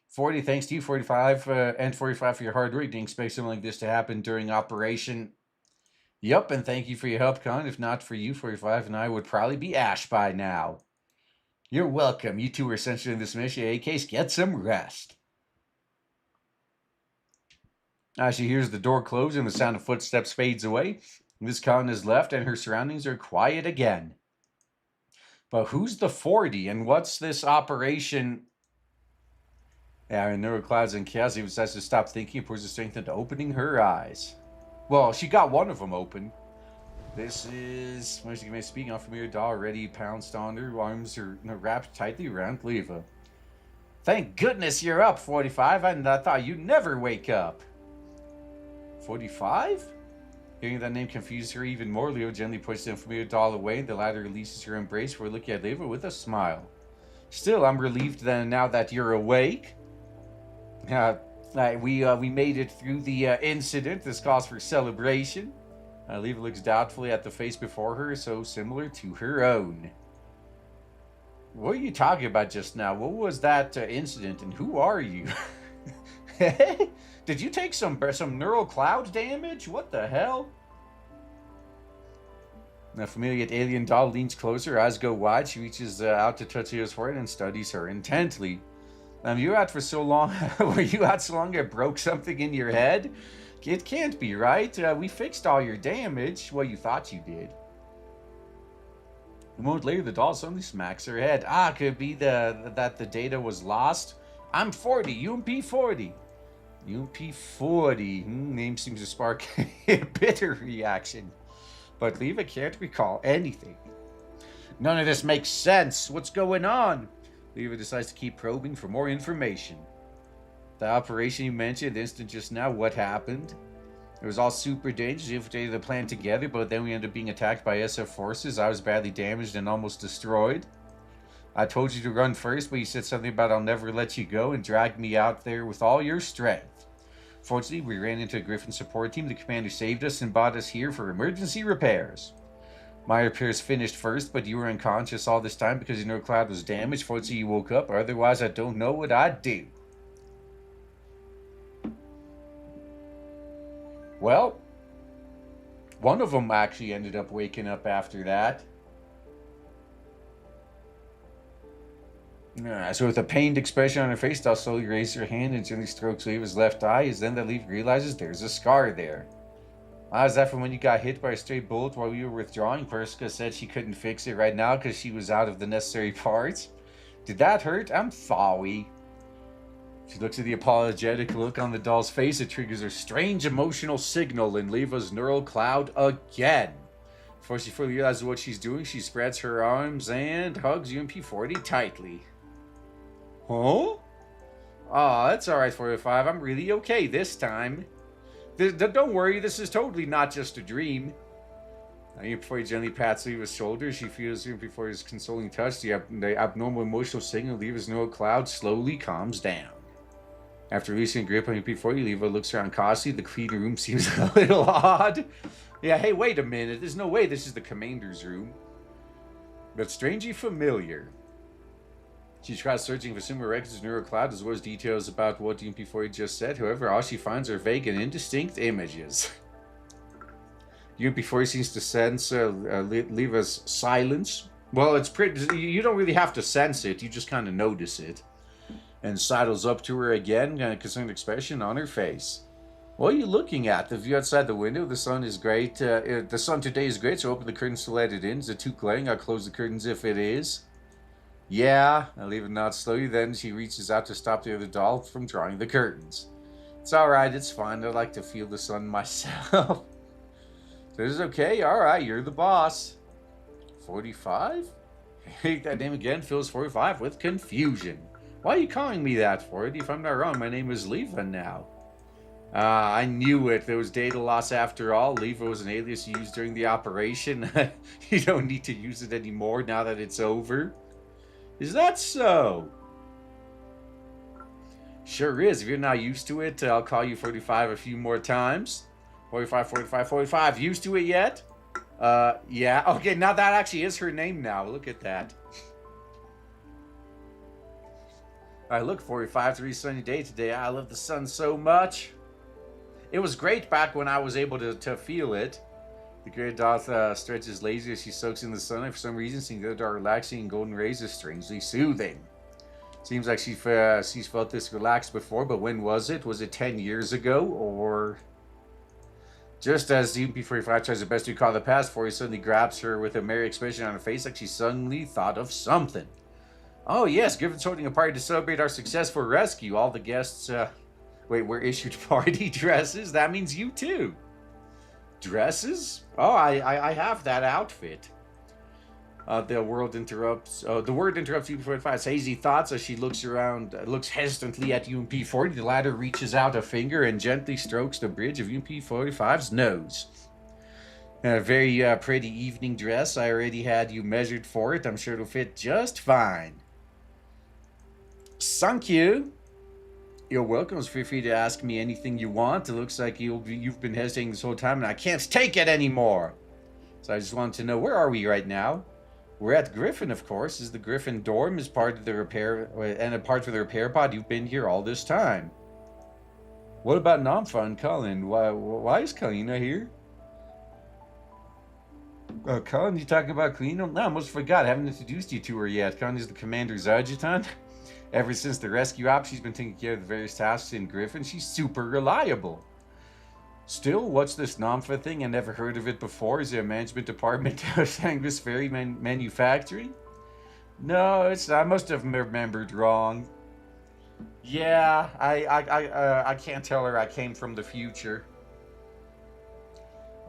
40, thanks to you, 45, and 45 for your hard work. Didn't expect something like this to happen during Operation... Yup, and thank you for your help, Con. If not for you, 45 and I would probably be ash by now. You're welcome. You two were essentially in this mission. In any case, get some rest. As she hears the door close and the sound of footsteps fades away, Miss Con is left and her surroundings are quiet again. But who's the 40 and what's this operation? Yeah, in neuroclouds and chaos, he decides to stop thinking and pours his strength into opening her eyes. Well, she got one of them open. This is... when she can speaking off familiar doll already pounced on her. Arms are wrapped tightly around Leva. Thank goodness you're up, 45. I thought you'd never wake up. 45? Hearing that name confuses her even more, Leva gently pushes the unfamiliar doll away. The latter releases her embrace before looking at Leva with a smile. Still, I'm relieved then now that you're awake. We made it through the incident. This calls for celebration. Leva looks doubtfully at the face before her, so similar to her own. What are you talking about just now? What was that incident, and who are you? Did you take some neural cloud damage? What the hell? The familiar alien doll leans closer, her eyes go wide. She reaches out to touch Leva's forehead and studies her intently. You were out for so long. Were you out so long it broke something in your head? It can't be, right? We fixed all your damage. Well, you thought you did. A moment later, the doll suddenly smacks her head. Could it be that the data was lost? I'm 40. UMP 40. UMP 40. Name seems to spark a bitter reaction. But Leva can't recall anything. None of this makes sense. What's going on? Lever decides to keep probing for more information. The operation you mentioned, the instant just now, what happened? It was all super dangerous. We infiltrated the plan together, but then we ended up being attacked by SF forces. I was badly damaged and almost destroyed. I told you to run first, but you said something about I'll never let you go and dragged me out there with all your strength. Fortunately, we ran into a Griffin support team. The commander saved us and brought us here for emergency repairs. My repairs finished first, but you were unconscious all this time because your neural cloud was damaged. Fortunately, you woke up. Otherwise, I don't know what I'd do. Well, one of them actually ended up waking up after that. So with a pained expression on her face, Dal slowly raised her hand and gently strokes Leva's left eye. As then that Leva realizes there's a scar there. Is that from when you got hit by a stray bullet while you were withdrawing? Perska said she couldn't fix it right now because she was out of the necessary parts. Did that hurt? I'm sorry. She looks at the apologetic look on the doll's face. It triggers her strange emotional signal in Leva's neural cloud again. Before she fully realizes what she's doing, she spreads her arms and hugs UMP-40 tightly. Huh? Aw, that's alright, 45. I'm really okay this time. Don't worry, this is totally not just a dream. UMP-40 gently pats Leva's shoulder. She feels UMP-40's consoling touch. The abnormal emotional signal Leva's neural cloud slowly calms down. After releasing a grip on UMP-40, Leva looks around cautiously. The clean room seems a little odd. Yeah, hey, wait a minute. There's no way this is the commander's room. But strangely familiar. She tries searching for similar records in neural cloud as well as details about what UMP-40 just said. However, all she finds are vague and indistinct images. UMP-40 seems to sense Leva's silence. Well, it's pretty. You don't really have to sense it. You just kind of notice it. And sidles up to her again, a concerned expression on her face. What are you looking at? The view outside the window. The sun is great. The sun today is great, so open the curtains to let it in. Is it too glaring? I'll close the curtains if it is. Yeah, I leave it nod slowly. Then she reaches out to stop the other doll from drawing the curtains. It's alright, it's fine. I like to feel the sun myself. So this is okay. Alright, you're the boss. 45? That name again fills 45 with confusion. Why are you calling me that for it? If I'm not wrong, my name is Leva now. I knew it. There was data loss after all. Leva was an alias used during the operation. You don't need to use it anymore now that it's over. Is that so? Sure is. If you're not used to it, I'll call you 45 a few more times. 45, 45, 45. Used to it yet? Yeah. Okay, now that actually is her name now. Look at that. Alright, look, 45, 3 sunny day today. I love the sun so much. It was great back when I was able to feel it. The gray doll stretches lazy as she soaks in the sunlight. For some reason, seeing the dark relaxing and golden rays is strangely soothing. Seems like she's felt this relaxed before, but when was it? Was it 10 years ago, or... Just as the UMP-45 tries her best to recall the past, 40 suddenly grabs her with a merry expression on her face like she suddenly thought of something. Oh yes, Griffin's holding a party to celebrate our successful rescue. All the guests, were issued party dresses. That means you too. Dresses? Oh, I have that outfit. The word interrupts UMP-45's hazy thoughts as she looks around, looks hesitantly at UMP-40. The latter reaches out a finger and gently strokes the bridge of UMP-45's nose. A very pretty evening dress. I already had you measured for it. I'm sure it'll fit just fine. Thank you. You're welcome. Feel free to ask me anything you want. It looks like you've been hesitating this whole time and I can't take it anymore. So I just wanted to know, where are we right now? We're at Griffin, of course. Is the Griffin dorm is part of the repair, and apart from the repair pod, you've been here all this time. What about Namfa and Cullen? Why is Kalina here? Cullen, you talking about Kalina? No, I almost forgot. I haven't introduced you to her yet. Cullen is the commander's adjutant. Ever since the rescue op, she's been taking care of the various tasks in Griffin. She's super reliable. Still, what's this Namfa thing? I never heard of it before. Is it a management department of Sangus Ferry Manufacturing? No, it's. I must have remembered wrong. Yeah, I can't tell her I came from the future.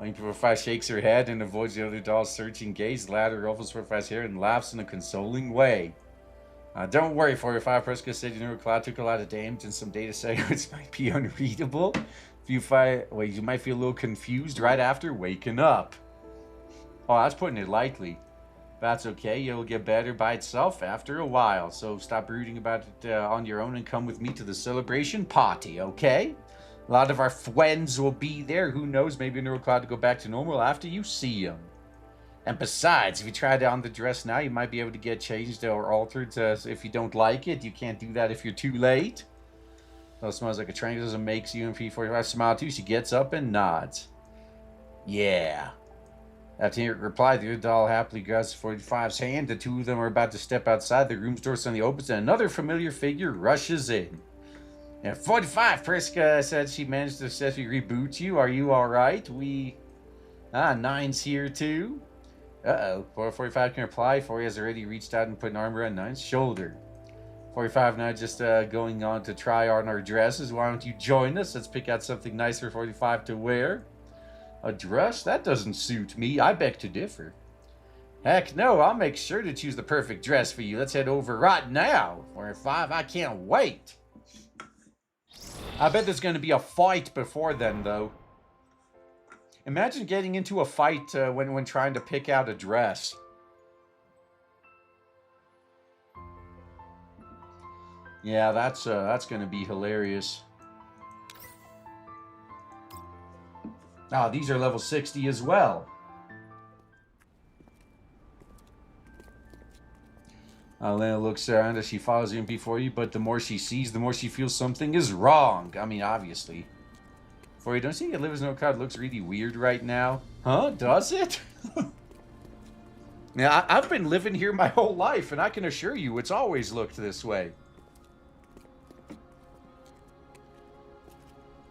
Link 45 shakes her head and avoids the other doll's searching gaze. The latter ruffles 45's hair and laughs in a consoling way. Don't worry, 45. Prescott said cloud took a lot of damage and some data segments might be unreadable. If you you might feel a little confused right after waking up. Oh, that's putting it lightly. That's okay. It'll get better by itself after a while. So stop brooding about it on your own and come with me to the celebration party, okay? A lot of our friends will be there. Who knows? Maybe Neurocloud will go back to normal after you see them. And besides, if you try on the dress now, you might be able to get changed or altered. If you don't like it, you can't do that if you're too late. So it smells like a train. Doesn't make UMP45 smile too. She gets up and nods. Yeah. After he replied, the other doll happily grabs 45's hand. The two of them are about to step outside. The room's door suddenly opens and another familiar figure rushes in. And 45, Priska said she managed to successfully reboot you. Are you alright? Nine's here too. Uh-oh. 45 can reply. 40 has already reached out and put an arm around Nine's shoulder. 45 now just going on to try on our dresses. Why don't you join us? Let's pick out something nice for 45 to wear. A dress? That doesn't suit me. I beg to differ. Heck no, I'll make sure to choose the perfect dress for you. Let's head over right now. 45, I can't wait. I bet there's going to be a fight before then, though. Imagine getting into a fight when trying to pick out a dress. Yeah, that's going to be hilarious. Ah, these are level 60 as well. Lena looks around as she follows in before you, but the more she sees, the more she feels something is wrong. I mean, obviously. For you, don't see Liver's No Cloud looks really weird right now? Huh? Does it? Now, I've been living here my whole life, and I can assure you it's always looked this way.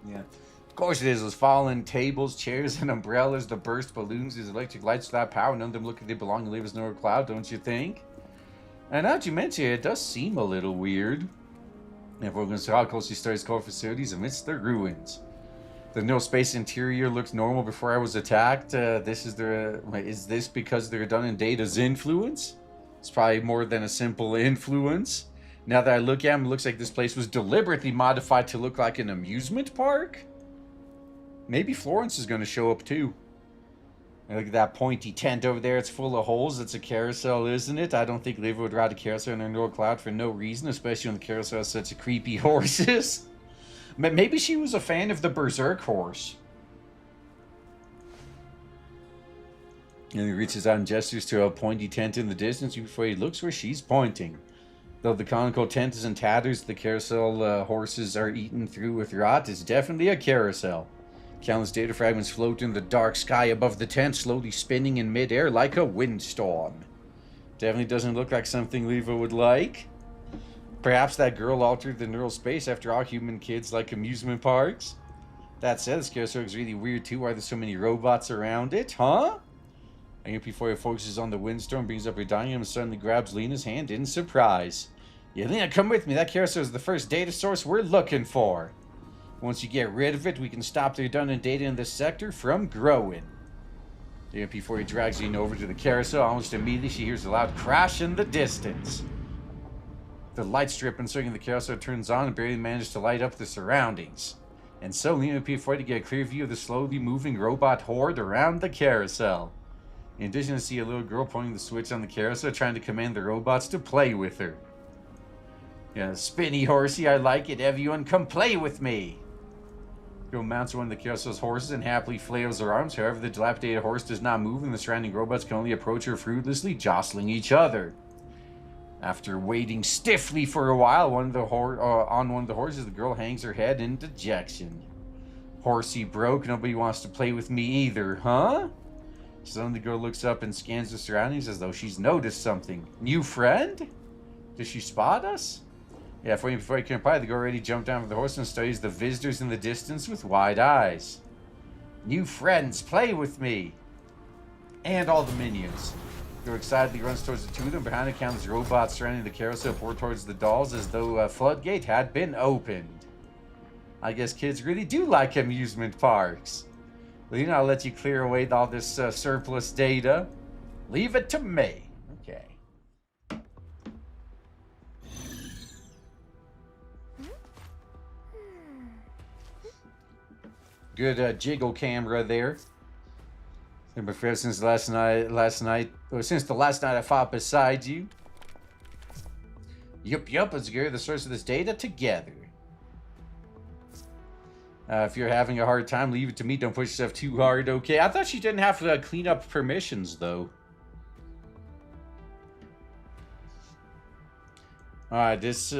Yeah. Of course it is. Those fallen tables, chairs, and umbrellas, the burst balloons, these electric lights without power. None of them look like they belong to Liver's No Cloud, don't you think? And now that you mention it, it does seem a little weird. If we're going to see how close she studies core facilities amidst the ruins. The no space interior looked normal before I was attacked. Is this because they're done in Data's influence? It's probably more than a simple influence. Now that I look at him, it looks like this place was deliberately modified to look like an amusement park. Maybe Florence is going to show up too. And look at that pointy tent over there. It's full of holes. It's a carousel, isn't it? I don't think Liver would ride a carousel in her North Cloud for no reason, especially when the carousel has such creepy horses. Maybe she was a fan of the Berserk horse. And he reaches out and gestures to a pointy tent in the distance before he looks where she's pointing. Though the conical tent is in tatters, the carousel horses are eaten through with rot. It's definitely a carousel. Countless data fragments float in the dark sky above the tent, slowly spinning in midair like a windstorm. Definitely doesn't look like something Leva would like. Perhaps that girl altered the neural space. After all, human kids like amusement parks. That said, this carousel is really weird too. Why are there so many robots around it, huh? MP4 focuses on the windstorm, brings up her dining room, and suddenly grabs Lena's hand in surprise. Yeah, Lena, come with me. That carousel is the first data source we're looking for. Once you get rid of it, we can stop the redundant data in this sector from growing. The MP4 drags Lena over to the carousel. Almost immediately, she hears a loud crash in the distance. The light strip encircling the carousel turns on and barely manages to light up the surroundings. And so Lena and MP4 to get a clear view of the slowly moving robot horde around the carousel. In addition, to see a little girl pointing the switch on the carousel, trying to command the robots to play with her. Yeah, spinny horsey, I like it. Everyone, come play with me. Girl mounts one of the carousel's horses and happily flails her arms. However, the dilapidated horse does not move, and the surrounding robots can only approach her fruitlessly, jostling each other. After waiting stiffly for a while on one of the horses, the girl hangs her head in dejection. Horsey broke. Nobody wants to play with me either, huh? Suddenly, the girl looks up and scans the surroundings as though she's noticed something. New friend? Does she spot us? Yeah, before you can reply, the girl already jumped down from the horse and studies the visitors in the distance with wide eyes. New friends, play with me! And all the minions. The girl excitedly runs towards the two of them. Behind her, countless robots surrounding the carousel pour towards the dolls as though a floodgate had been opened. I guess kids really do like amusement parks. Lena, I'll let you clear away all this surplus data. Leave it to me. Okay. Good jiggle camera there. Since the last night I fought beside you. Yup, let's get the source of this data together. If you're having a hard time, leave it to me. Don't push yourself too hard, okay? I thought you didn't have to clean up permissions, though. Alright, this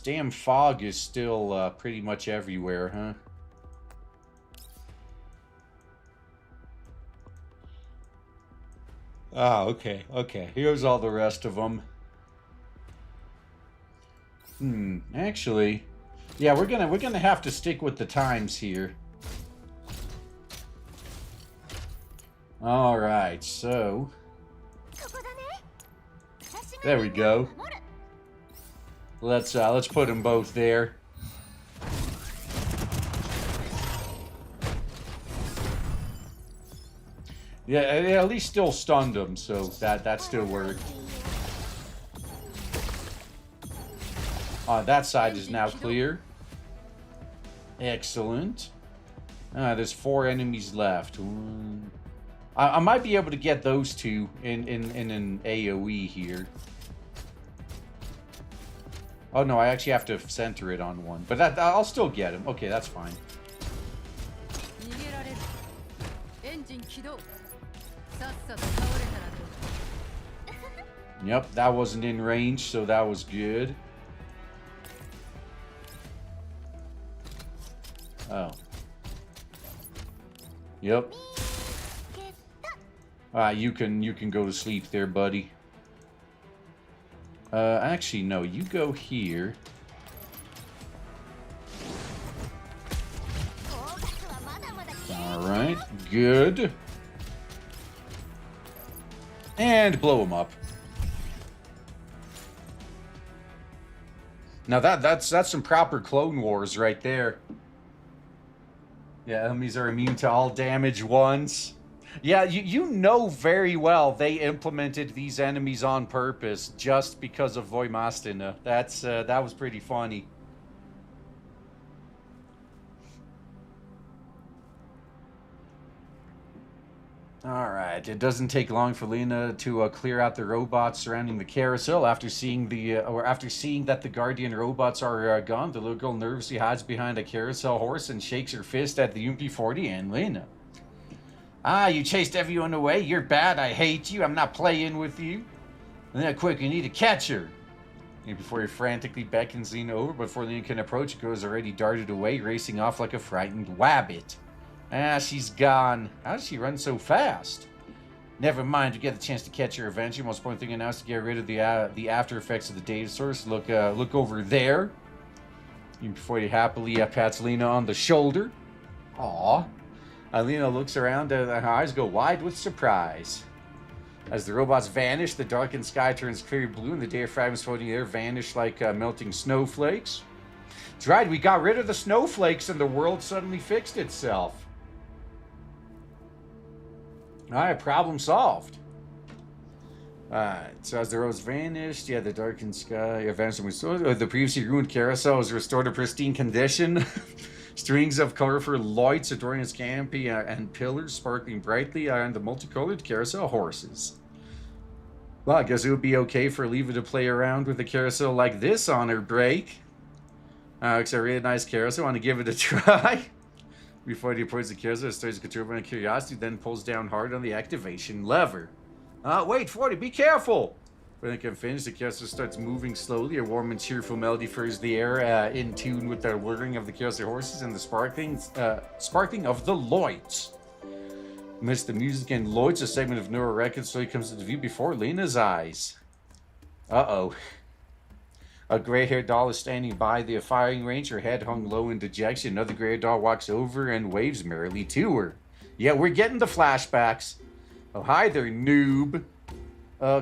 damn fog is still pretty much everywhere, huh? Ah, okay. Here's all the rest of them. Actually, yeah, we're gonna have to stick with the times here. All right, so there we go. Let's put them both there. Yeah, at least still stunned them, so that still worked. That side is now clear. Excellent. There's 4 enemies left. I might be able to get those 2 in an AoE here. Oh no, I actually have to center it on one. But I'll still get him. Okay, that's fine. Yep, that wasn't in range, so that was good. Oh. Yep. You can go to sleep there, buddy. Actually, no, you go here. Alright, good. And blow him up. Now that's some proper Clone Wars right there. Yeah, enemies are immune to all damage once. Yeah, you know very well they implemented these enemies on purpose just because of Voimastina. That was pretty funny. Alright, it doesn't take long for Lena to clear out the robots surrounding the carousel. After seeing that the Guardian robots are gone, the little girl nervously hides behind a carousel horse and shakes her fist at the UMP-40 and Lena. Ah, you chased everyone away? You're bad, I hate you, I'm not playing with you. Lena, quick, you need to catch her. And before he frantically beckons Lena over, before Lena can approach, Go's already darted away, racing off like a frightened wabbit. Ah, she's gone. How does she run so fast? Never mind, you get the chance to catch her eventually. Most important thing now is to get rid of the after effects of the data source. Look over there. Before he happily pats Lena on the shoulder. Aww. Lena looks around and her eyes go wide with surprise. As the robots vanish, the darkened sky turns clear blue and the data fragments floating there vanish like melting snowflakes. That's right, we got rid of the snowflakes and the world suddenly fixed itself. Alright, problem solved. Alright, so as the roads vanished, yeah, the darkened sky vanished. The previously ruined carousel was restored to pristine condition. Strings of colorful lights adorning its canopy and pillars sparkling brightly and the multicolored carousel horses. Well, I guess it would be okay for Leva to play around with a carousel like this on her break. It's a really nice carousel. I want to give it a try. Before he approaches the carousel, it starts to control by curiosity, then pulls down hard on the activation lever. Wait, 40, be careful! When it can finish, the carousel starts moving slowly. A warm and cheerful melody fills the air, in tune with the whirring of the carousel horses and the sparkling of the lights. Amidst the music and lights, a segment of neural record slowly comes into view before Lena's eyes. Uh-oh. A gray-haired doll is standing by the firing range, her head hung low in dejection. Another gray doll walks over and waves merrily to her. Yeah, we're getting the flashbacks. Oh, hi there, noob.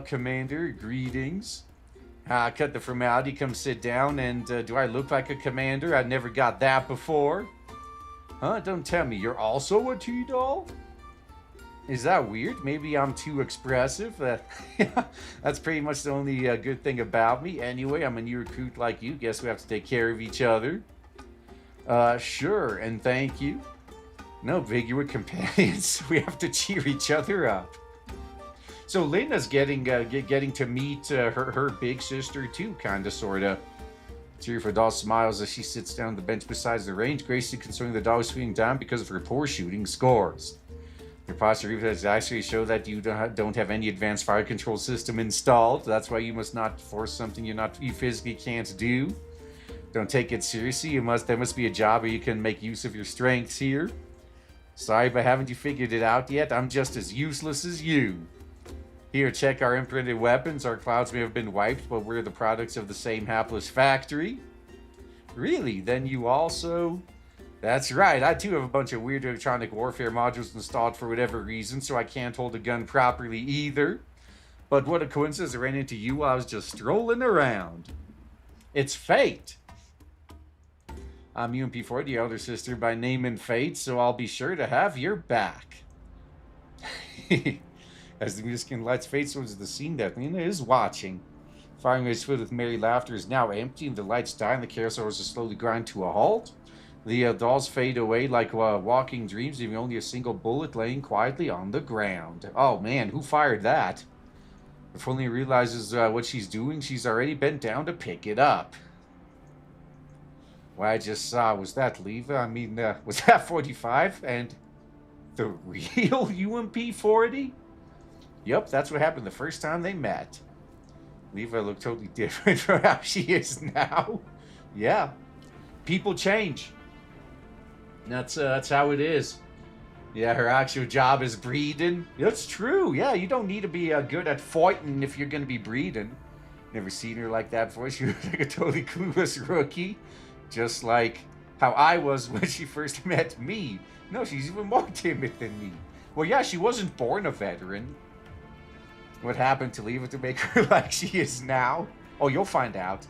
Commander, greetings. Cut the formality, come sit down, and do I look like a commander? I never got that before. Huh? Don't tell me you're also a T-doll? Is that weird? Maybe I'm too expressive. That's pretty much the only good thing about me. Anyway, I'm a new recruit like you. Guess we have to take care of each other. Sure, and thank you. No big, you were companions. We have to cheer each other up. So Lena's getting to meet her big sister too, kinda, sorta. Tearful doll smiles as she sits down on the bench beside the range, graciously consoling the dog is feeling down because of her poor shooting scores. Your posture reflexes actually show that you don't have any advanced fire control system installed. That's why you must not force something you physically can't do. Don't take it seriously. There must be a job where you can make use of your strengths here. Sorry, but haven't you figured it out yet? I'm just as useless as you. Here, check our imprinted weapons. Our clouds may have been wiped, but we're the products of the same hapless factory. Really? Then you also... That's right, I too have a bunch of weird electronic warfare modules installed for whatever reason, so I can't hold a gun properly either. But what a coincidence, I ran into you while I was just strolling around. It's fate. I'm UMP4, the elder sister by name and fate, so I'll be sure to have your back. As the music and lights fade towards the scene that Lena is watching. Firing range filled with merry laughter is now empty, and the lights die, and the carousel is slowly grind to a halt. The dolls fade away like walking dreams, leaving only a single bullet laying quietly on the ground. Oh man, who fired that? If only realizes what she's doing, she's already bent down to pick it up. What I just saw, was that Leva? I mean, was that 45? And the real UMP-40? Yup, that's what happened the first time they met. Leva looked totally different from how she is now. Yeah. People change. That's how it is. Yeah, her actual job is breeding. That's true. Yeah, you don't need to be good at fighting if you're going to be breeding. Never seen her like that before. She was like a totally clueless rookie. Just like how I was when she first met me. No, she's even more timid than me. Well, yeah, she wasn't born a veteran. What happened to Leva to make her like she is now? Oh, you'll find out.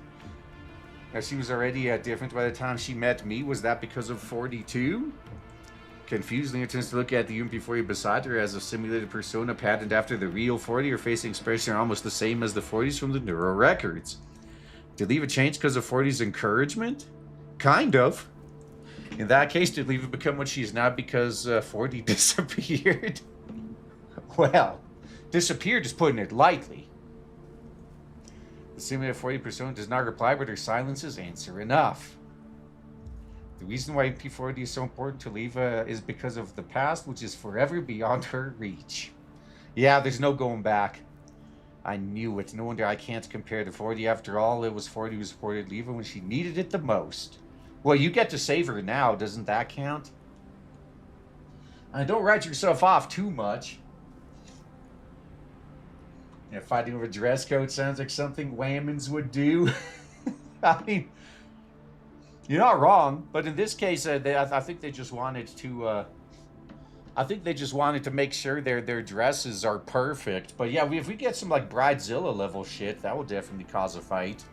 Now, she was already different by the time she met me. Was that because of 42? Confused, Lena turns to look at the UMP-40 beside her as a simulated persona patterned after the real 40. Her face and expression are almost the same as the 40s from the neural records. Did Leva change because of 40's encouragement? Kind of. In that case, did Leva become what she is now because 40 disappeared? Well, disappeared is putting it lightly. The simulated 40 persona does not reply, but her silence is answer enough. The reason why P40 is so important to Leva is because of the past, which is forever beyond her reach. Yeah, there's no going back. I knew it. No wonder I can't compare to 40. After all, it was 40 who supported Leva when she needed it the most. Well, you get to save her now. Doesn't that count? And don't write yourself off too much. Yeah, fighting over dress code sounds like something Whammons would do. I mean, you're not wrong, but in this case, I think they just wanted to. I think they just wanted to make sure their dresses are perfect. But yeah, if we get some like Bridezilla level shit, that will definitely cause a fight.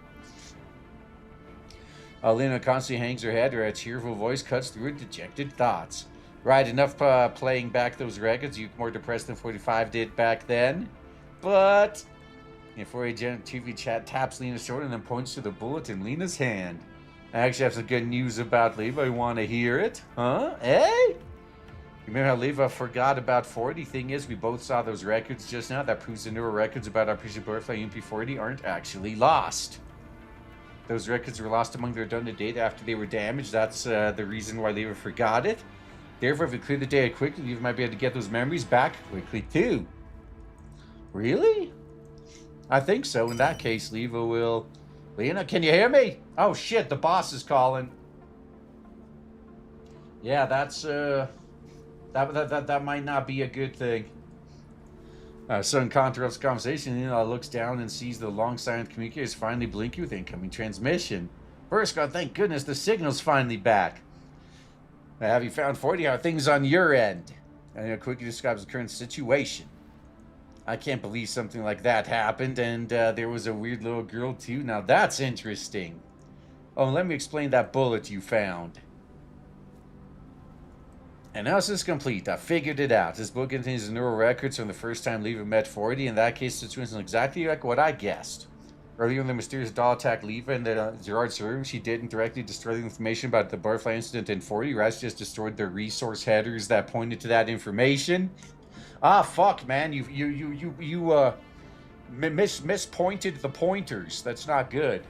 Lena constantly hangs her head. Her cheerful voice cuts through her dejected thoughts. Right, enough playing back those records. You more depressed than 45 did back then. But before a TV chat taps Lena's shoulder and then points to the bullet in Lena's hand. I actually have some good news about Leva. You want to hear it? Huh? Eh? Remember how Leva forgot about 40? Thing is, we both saw those records just now. That proves the newer records about our previous birthday UMP-40 aren't actually lost. Those records were lost among the redundant data after they were damaged. That's the reason why Leva forgot it. Therefore, if we clear the data quickly, Leva might be able to get those memories back quickly too. Really? I think so. In that case, Leva will... Lena, can you hear me? Oh shit, the boss is calling. Yeah, that's that might not be a good thing. Son interrupts the conversation. Lena looks down and sees the long silent communicator is finally blinking with incoming transmission. First, God, thank goodness the signal's finally back. Have you found 40? How are things on your end? And quickly describes the current situation. I can't believe something like that happened, and there was a weird little girl too. Now that's interesting. Oh, let me explain that bullet you found. Analysis complete. I figured it out. This book contains the neural records from the first time Leva met 40. In that case, the situation is exactly like what I guessed. Earlier when the mysterious doll attacked Leva in Gerard's room, she didn't directly destroy the information about the butterfly incident in 40. Rather, just destroyed the resource headers that pointed to that information. Ah, fuck, man. You mispointed the pointers. That's not good.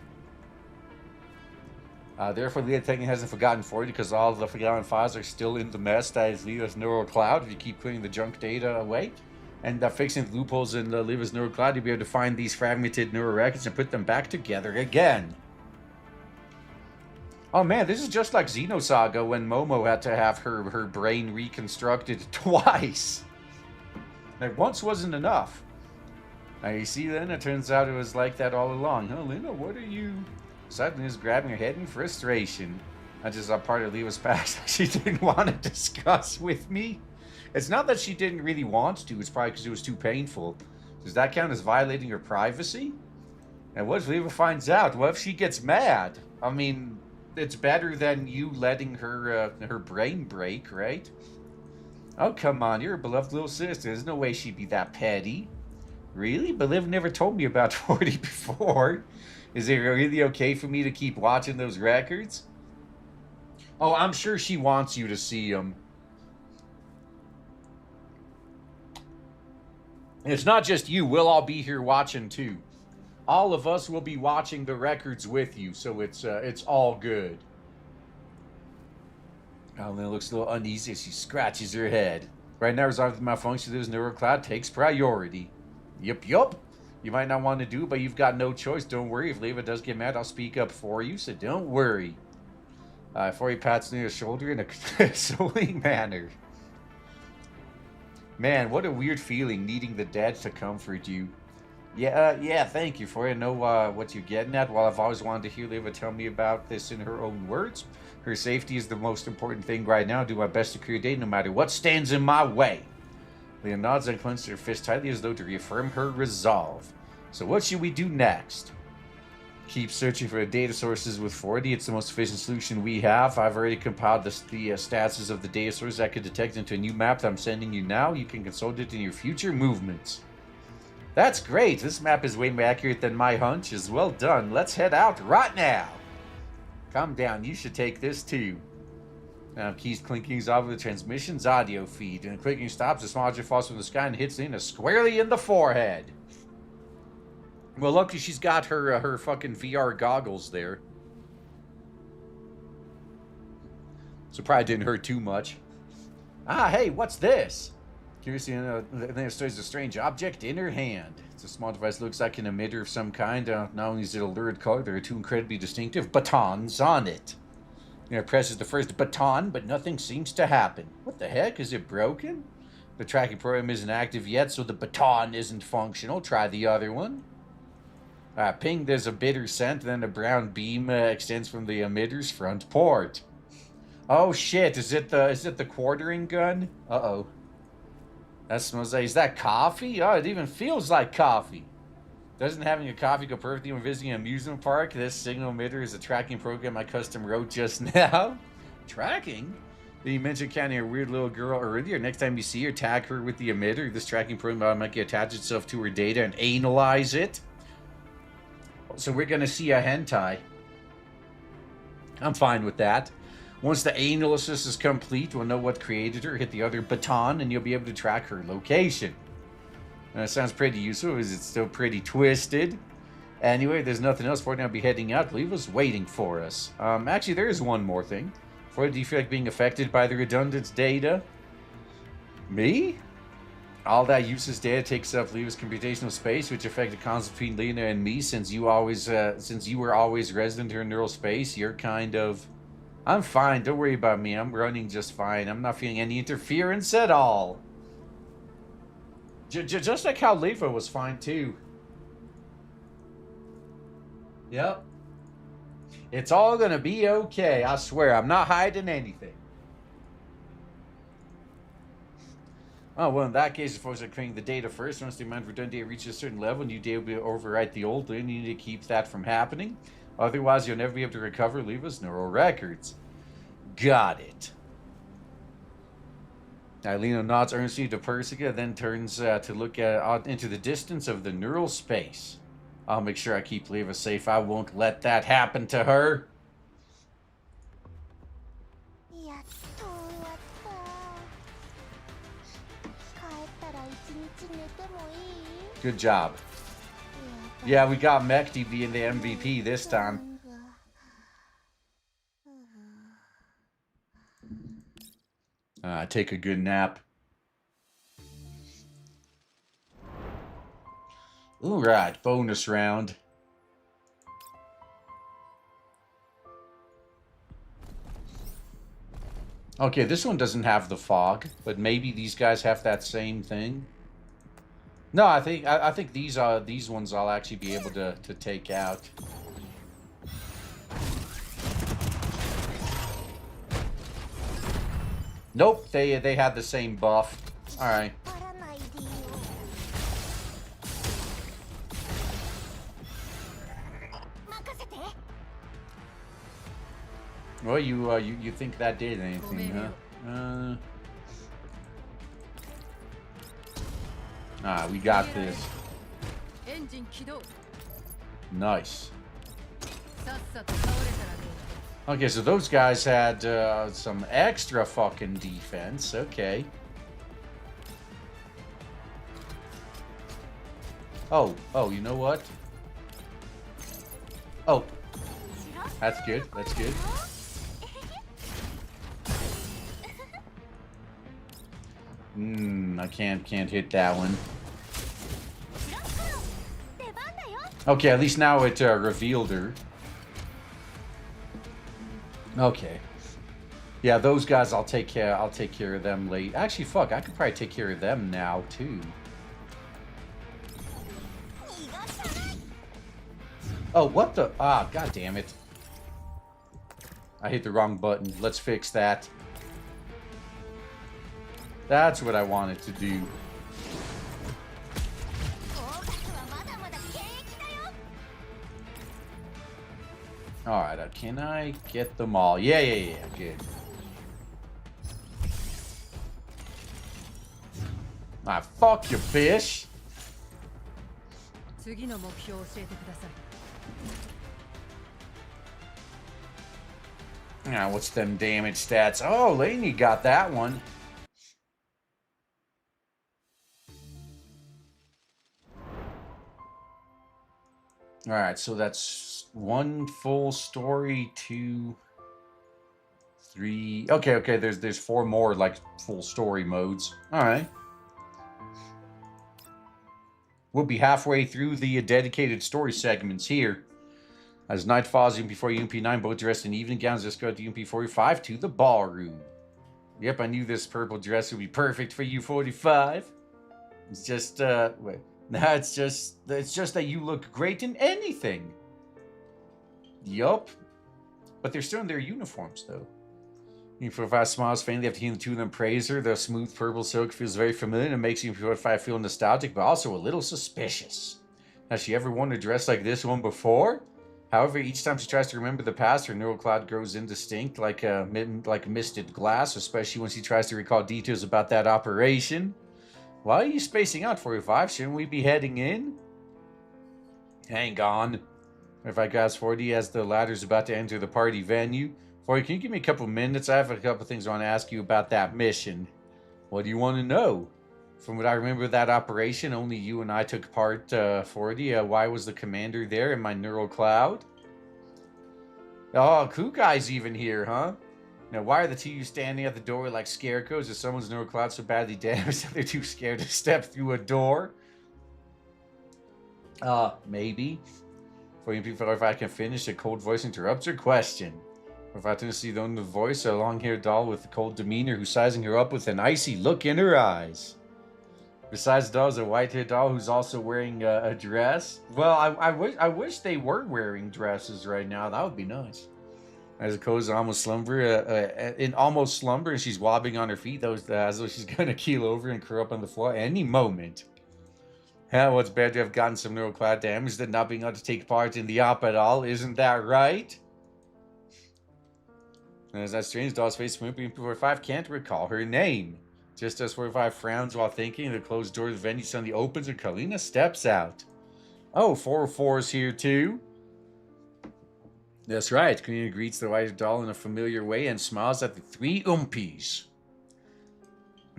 Therefore, Leah technically hasn't forgotten 40 because all the forgotten files are still in the mess that is Leah's neural cloud. If you keep putting the junk data away and fixing the loopholes in Leah's neural cloud, you'll be able to find these fragmented neural records and put them back together again. Oh man, this is just like Xenosaga when Momo had to have her brain reconstructed twice. Like, once wasn't enough. Now you see then, it turns out it was like that all along. Oh, Lena, what are you... Suddenly is grabbing her head in frustration. I just saw part of Leva's past she didn't want to discuss with me. It's not that she didn't really want to, it's probably because it was too painful. Does that count as violating her privacy? And what if Leva finds out? What if she gets mad? I mean, it's better than you letting her her brain break, right? Oh, come on, you're a beloved little sister. There's no way she'd be that petty. Really? But Liv never told me about 40 before. Is it really okay for me to keep watching those records? Oh, I'm sure she wants you to see them. And it's not just you. We'll all be here watching too. All of us will be watching the records with you, so it's all good. Oh, Lena looks a little uneasy as she scratches her head. Right now, resolving the malfunction of this neural cloud takes priority. Yup. You might not want to do it, but you've got no choice. Don't worry. If Leva does get mad, I'll speak up for you, so don't worry. Before he pats near his shoulder in a consoling manner. Man, what a weird feeling, needing the dead to comfort you. Yeah, thank you for it. I know what you're getting at. While I've always wanted to hear Leva tell me about this in her own words, her safety is the most important thing right now. I'll do my best to clear a date no matter what stands in my way. Leah nods and clenches her fist tightly as though to reaffirm her resolve. So what should we do next? Keep searching for data sources with 40. It's the most efficient solution we have. I've already compiled the statuses of the data sources that could detect into a new map that I'm sending you now. You can consult it in your future movements. That's great. This map is way more accurate than my hunch. Is well done. Let's head out right now. Calm down. You should take this too. Now, keys clinking off of the transmission's audio feed. And the clicking stops, a small object falls from the sky and hits Lena squarely in the forehead. Well, luckily she's got her fucking VR goggles there. So probably didn't hurt too much. Ah, hey, what's this? Curiously, there's a strange object in her hand. It's a small device that looks like an emitter of some kind. Not only is it a lurid color, there are two incredibly distinctive batons on it. It presses the first baton, but nothing seems to happen. What the heck? Is it broken? The tracking program isn't active yet, so the baton isn't functional. Try the other one. Ping, there's a bitter scent, then a brown beam extends from the emitter's front port. Oh shit, is it the quartering gun? Uh-oh. That smells like, is that coffee? Oh, it even feels like coffee. Doesn't having a coffee go perfectly when visiting an amusement park? This signal emitter is a tracking program I custom wrote just now. Tracking? You mentioned counting a weird little girl earlier. Next time you see her, tag her with the emitter. This tracking program automatically attaches itself to her data and analyze it. So we're going to see a hentai. I'm fine with that. Once the analysis is complete, we'll know what created her, hit the other baton, and you'll be able to track her location. That sounds pretty useful, because it's still pretty twisted. Anyway, there's nothing else for it now. I'll be heading out. Leva's waiting for us. Actually, there is one more thing. Do you feel like being affected by the redundant data? Me? All that useless data takes up Leva's computational space, which affected conflict between Lena and me. Since you were always resident in her neural space, you're kind of... I'm fine. Don't worry about me. I'm running just fine. I'm not feeling any interference at all. Just like how Leva was fine too. Yep. It's all gonna be okay. I swear. I'm not hiding anything. Oh, well, in that case, if I was clearing the data first, once the amount of redundant data reaches a certain level, new data will overwrite the old, then you need to keep that from happening. Otherwise, you'll never be able to recover Leva's neural records. Got it. Lena nods earnestly to Persica, then turns to look out into the distance of the neural space. I'll make sure I keep Leva safe. I won't let that happen to her. Good job. Yeah, we got Mekti being the MVP this time. Take a good nap. All right, bonus round. Okay, this one doesn't have the fog, but maybe these guys have that same thing. No, I think these ones I'll actually be able to take out. Nope, they had the same buff. All right. Well, you think that did anything, huh? We got this. Nice. Okay, so those guys had some extra fucking defense. Okay. Oh, you know what? Oh. That's good. That's good. I can't hit that one. Okay, at least now it revealed her. Okay. Yeah, those guys I'll take care of them late. Actually, fuck, I could probably take care of them now too. Oh, what the? God damn it. I hit the wrong button. Let's fix that. That's what I wanted to do. Alright, can I get them all? Yeah, good. Fuck you, fish! What's them damage stats? Oh, Lainey got that one. Alright, so that's 1 full story, 2, 3. Okay, there's 4 more like full story modes. Alright. We'll be halfway through the dedicated story segments here. As night falls, UMP4 and UMP9 both dressed in evening gowns, just go to UMP45 to the ballroom. Yep, I knew this purple dress would be perfect for U45. It's just, wait. Nah, it's just that you look great in anything. Yup. But they're still in their uniforms, though. UMP45 smiles faintly after hearing the two of them praise her. The smooth purple silk feels very familiar and makes UMP45 feel nostalgic, but also a little suspicious. Has she ever worn a dress like this one before? However, each time she tries to remember the past, her neural cloud grows indistinct, like misted glass, especially when she tries to recall details about that operation. Why are you spacing out, 45? Shouldn't we be heading in? Hang on. If I gas 40 as the ladder's about to enter the party venue. 40, can you give me a couple minutes? I have a couple things I want to ask you about that mission. What do you want to know? From what I remember of that operation, only you and I took part, 40. Why was the commander there in my neural cloud? Oh, Kukai's even here, huh? Now, why are the two of you standing at the door like scarecrows? Is someone's neural cloud so badly damaged that they're too scared to step through a door? Maybe. For you people, if I can finish, a cold voice interrupts your question. If I turn to see the owner of the voice, a long-haired doll with a cold demeanor who's sizing her up with an icy look in her eyes. Besides the doll is a white-haired doll who's also wearing a dress. Well, I wish they were wearing dresses right now. That would be nice. As it goes almost slumber, and she's wobbling on her feet, as though she's gonna keel over and curl up on the floor any moment. Well, it's bad to have gotten some neural cloud damage than not being able to take part in the op at all, isn't that right? And as that strange doll's face moving before 5 can't recall her name. Just as 45 frowns while thinking, the closed door of the venue suddenly opens and Kalina steps out. Oh, 404 is here too. That's right. Kalina greets the white doll in a familiar way and smiles at the three umpies.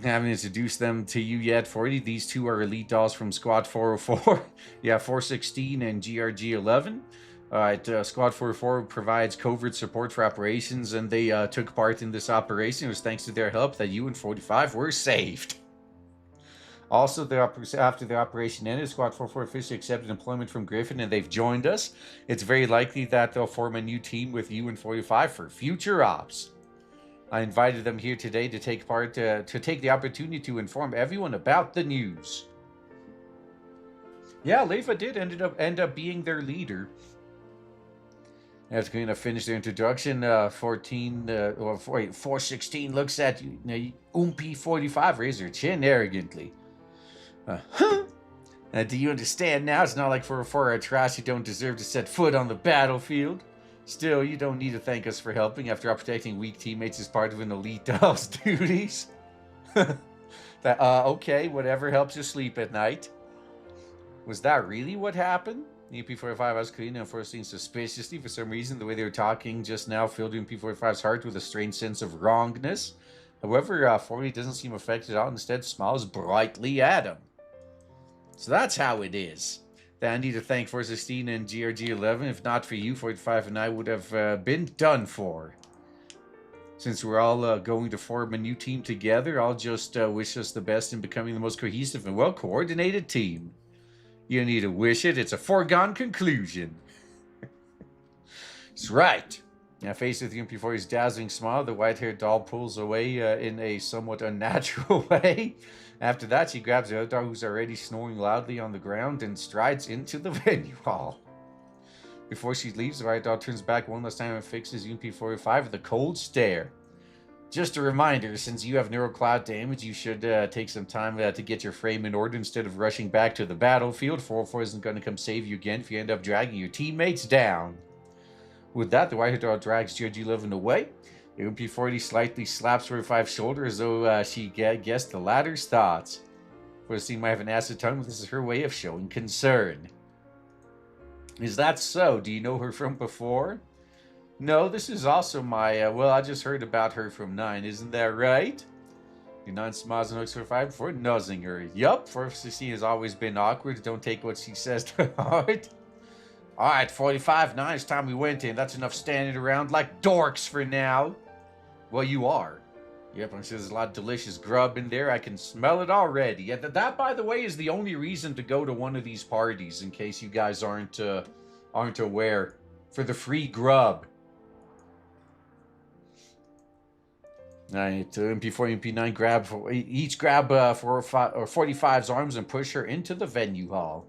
Haven't introduced them to you yet, 40. These two are elite dolls from Squad 404. Yeah, 416 and GRG 11. Alright, Squad 404 provides covert support for operations, and they took part in this operation. It was thanks to their help that you and 45 were saved. Also, after the operation ended, Squad 44 officially accepted employment from Griffin, and they've joined us. It's very likely that they'll form a new team with you and 45 for future ops. I invited them here today to take the opportunity to inform everyone about the news. Yeah, Leva did end up being their leader. After going to finish their introduction, 416 looks at you. Umpi 45 raises her chin arrogantly. Do you understand now? It's not like for a trash you don't deserve to set foot on the battlefield. Still, you don't need to thank us for helping after protecting weak teammates as part of an elite doll's duties. Okay, whatever helps you sleep at night. Was that really what happened? EP45 asked Kalina and 416 suspiciously. For some reason, the way they were talking just now filled EP45's heart with a strange sense of wrongness. However, 40 doesn't seem affected at all. Instead, smiles brightly at him. So that's how it is. I need to thank 416 and GRG11. If not for you, 45 and I would have been done for. Since we're all going to form a new team together, I'll just wish us the best in becoming the most cohesive and well-coordinated team. You don't need to wish it. It's a foregone conclusion. That's right. Now, faced with MP40's dazzling smile, the white-haired doll pulls away in a somewhat unnatural way. After that, she grabs the other dog who's already snoring loudly on the ground and strides into the venue hall. Before she leaves, the white dog turns back one last time and fixes UMP-45 with a cold stare. Just a reminder, since you have neurocloud damage, you should take some time to get your frame in order instead of rushing back to the battlefield. 404 isn't going to come save you again if you end up dragging your teammates down. With that, the white dog drags GRG11 away. The UMP-40 slightly slaps 45's shoulder as though she guessed the latter's thoughts. 416 might have an acid tongue, but this is her way of showing concern. Is that so? Do you know her from before? No, this is also my, I just heard about her from 9, isn't that right? Your 9 smiles and looks for 5 before nuzzing her. Yup, 416 has always been awkward. Don't take what she says to heart. Alright, 45, 9, it's time we went in. That's enough standing around like dorks for now. Well, you are. Yep, and there's a lot of delicious grub in there. I can smell it already. Yeah, that, by the way, is the only reason to go to one of these parties, in case you guys aren't aware. For the free grub. Alright, MP4 and MP9 each grab 45's arms and push her into the venue hall.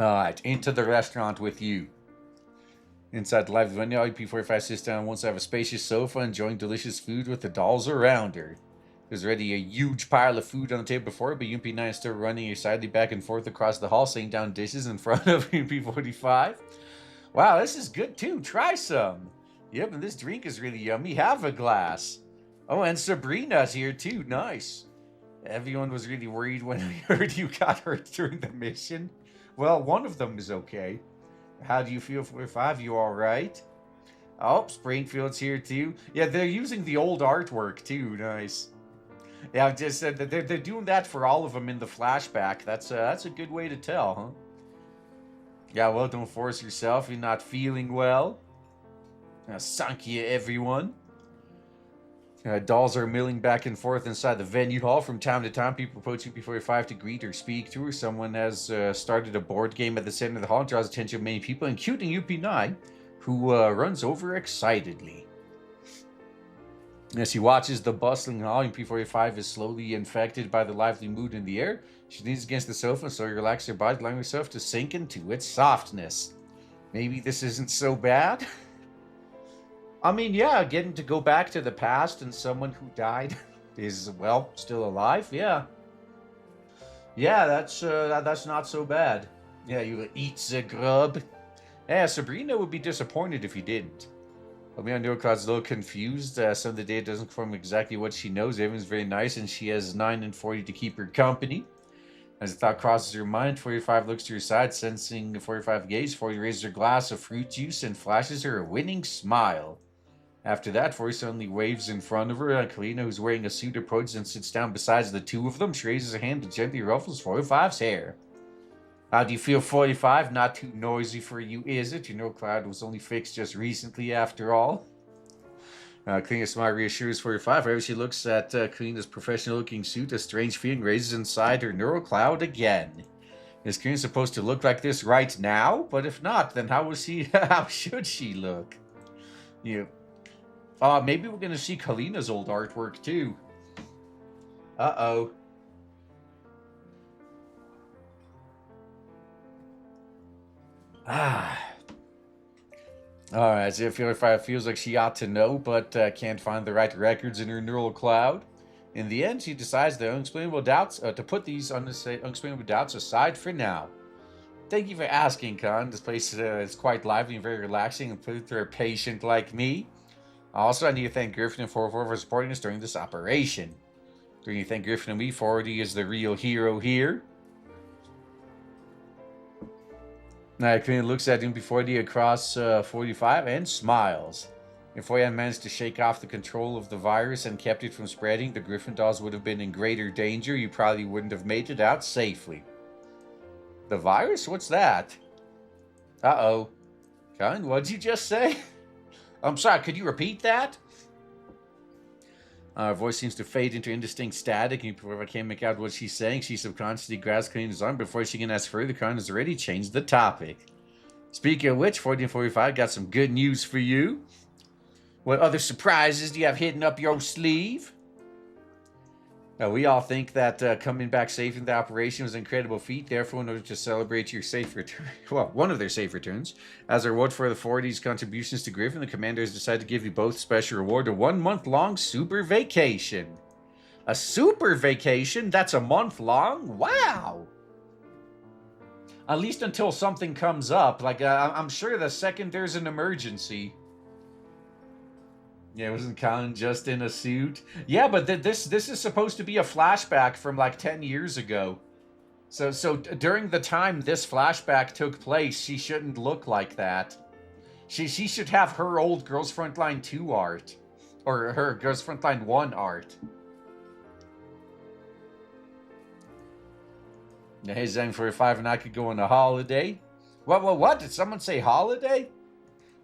Alright, into the restaurant with you. Inside the lively venue, EP45 sits down on one side of a spacious sofa, enjoying delicious food with the dolls around her. There's already a huge pile of food on the table before her, but UMP9 is still running excitedly back and forth across the hall, setting down dishes in front of UMP45. Wow, this is good too. Try some. Yep, and this drink is really yummy. Have a glass. Oh, and Sabrina's here too. Nice. Everyone was really worried when I heard you got hurt during the mission. Well, one of them is okay. How do you feel, 45? You all right? Oh, Springfield's here too. Yeah, they're using the old artwork too. Nice. Yeah, I just said that they're doing that for all of them in the flashback. That's a good way to tell, huh? Yeah, well, don't force yourself. You're not feeling well. Sunk you, everyone. Dolls are milling back and forth inside the venue hall. From time to time, people approach UP45 to greet or speak to her. Someone has started a board game at the center of the hall and draws attention of many people, including UP9, who runs over excitedly. As she watches the bustling hall, UP45 is slowly infected by the lively mood in the air. She leans against the sofa and slowly relaxes her body, allowing herself to sink into its softness. Maybe this isn't so bad? I mean, yeah, getting to go back to the past and someone who died is, well, still alive, yeah. Yeah, that's not so bad. Yeah, you eat the grub. Yeah, Sabrina would be disappointed if you didn't. I know Cloud's a little confused. Some of the data doesn't confirm exactly what she knows. Everyone's very nice, and she has 9 and 40 to keep her company. As the thought crosses her mind, 45 looks to her side, sensing 45 gaze. 40 raises her glass of fruit juice and flashes her a winning smile. After that, 40 suddenly waves in front of her. Kalina, who's wearing a suit, approaches and sits down beside the two of them. She raises her hand and gently ruffles 45's hair. How do you feel, 45? Not too noisy for you, is it? You know Cloud was only fixed just recently, after all. Kalina's smile reassures 45. Whenever she looks at Kalina's professional-looking suit, a strange feeling raises inside her neural cloud again. Is Kalina supposed to look like this right now? But if not, then how should she look? Maybe we're going to see Kalina's old artwork, too. Uh-oh. Alright, so 45 feels like she ought to know, but can't find the right records in her neural cloud. In the end, she decides the unexplainable doubts, to put these unexplainable doubts aside for now. Thank you for asking, Khan. This place is quite lively and very relaxing, and put for a patient like me. Also, I need to thank Griffin and 44 for supporting us during this operation. Do you thank Griffin and me? 40 is the real hero here. Now, Kalina looks at him before he across 45 and smiles. If we had managed to shake off the control of the virus and kept it from spreading, the Griffin dolls would have been in greater danger. You probably wouldn't have made it out safely. The virus? What's that? Uh-oh. Colin, what'd you just say? I'm sorry, could you repeat that? Her voice seems to fade into indistinct static, and before I can't make out what she's saying, she subconsciously grasps Kalina's arm. Before she can ask further, Kalina has already changed the topic. Speaking of which, 40 and 45 got some good news for you. What other surprises do you have hidden up your sleeve? We all think that coming back safe in the operation was an incredible feat. Therefore, in order to celebrate your safe return, one of their safe returns, as a reward for the 40's contributions to Griffin, the commander has decided to give you both special reward: a 1 month long super vacation. A super vacation? That's a month long? Wow! At least until something comes up. Like, I'm sure the second there's an emergency. Yeah, wasn't Colin just in a suit? Yeah, but this is supposed to be a flashback from like 10 years ago. So during the time this flashback took place, she shouldn't look like that. She should have her old Girls Frontline 2 art. Or her Girls Frontline 1 art. Now, hey, Zang 45 and I could go on a holiday. What? Did someone say holiday?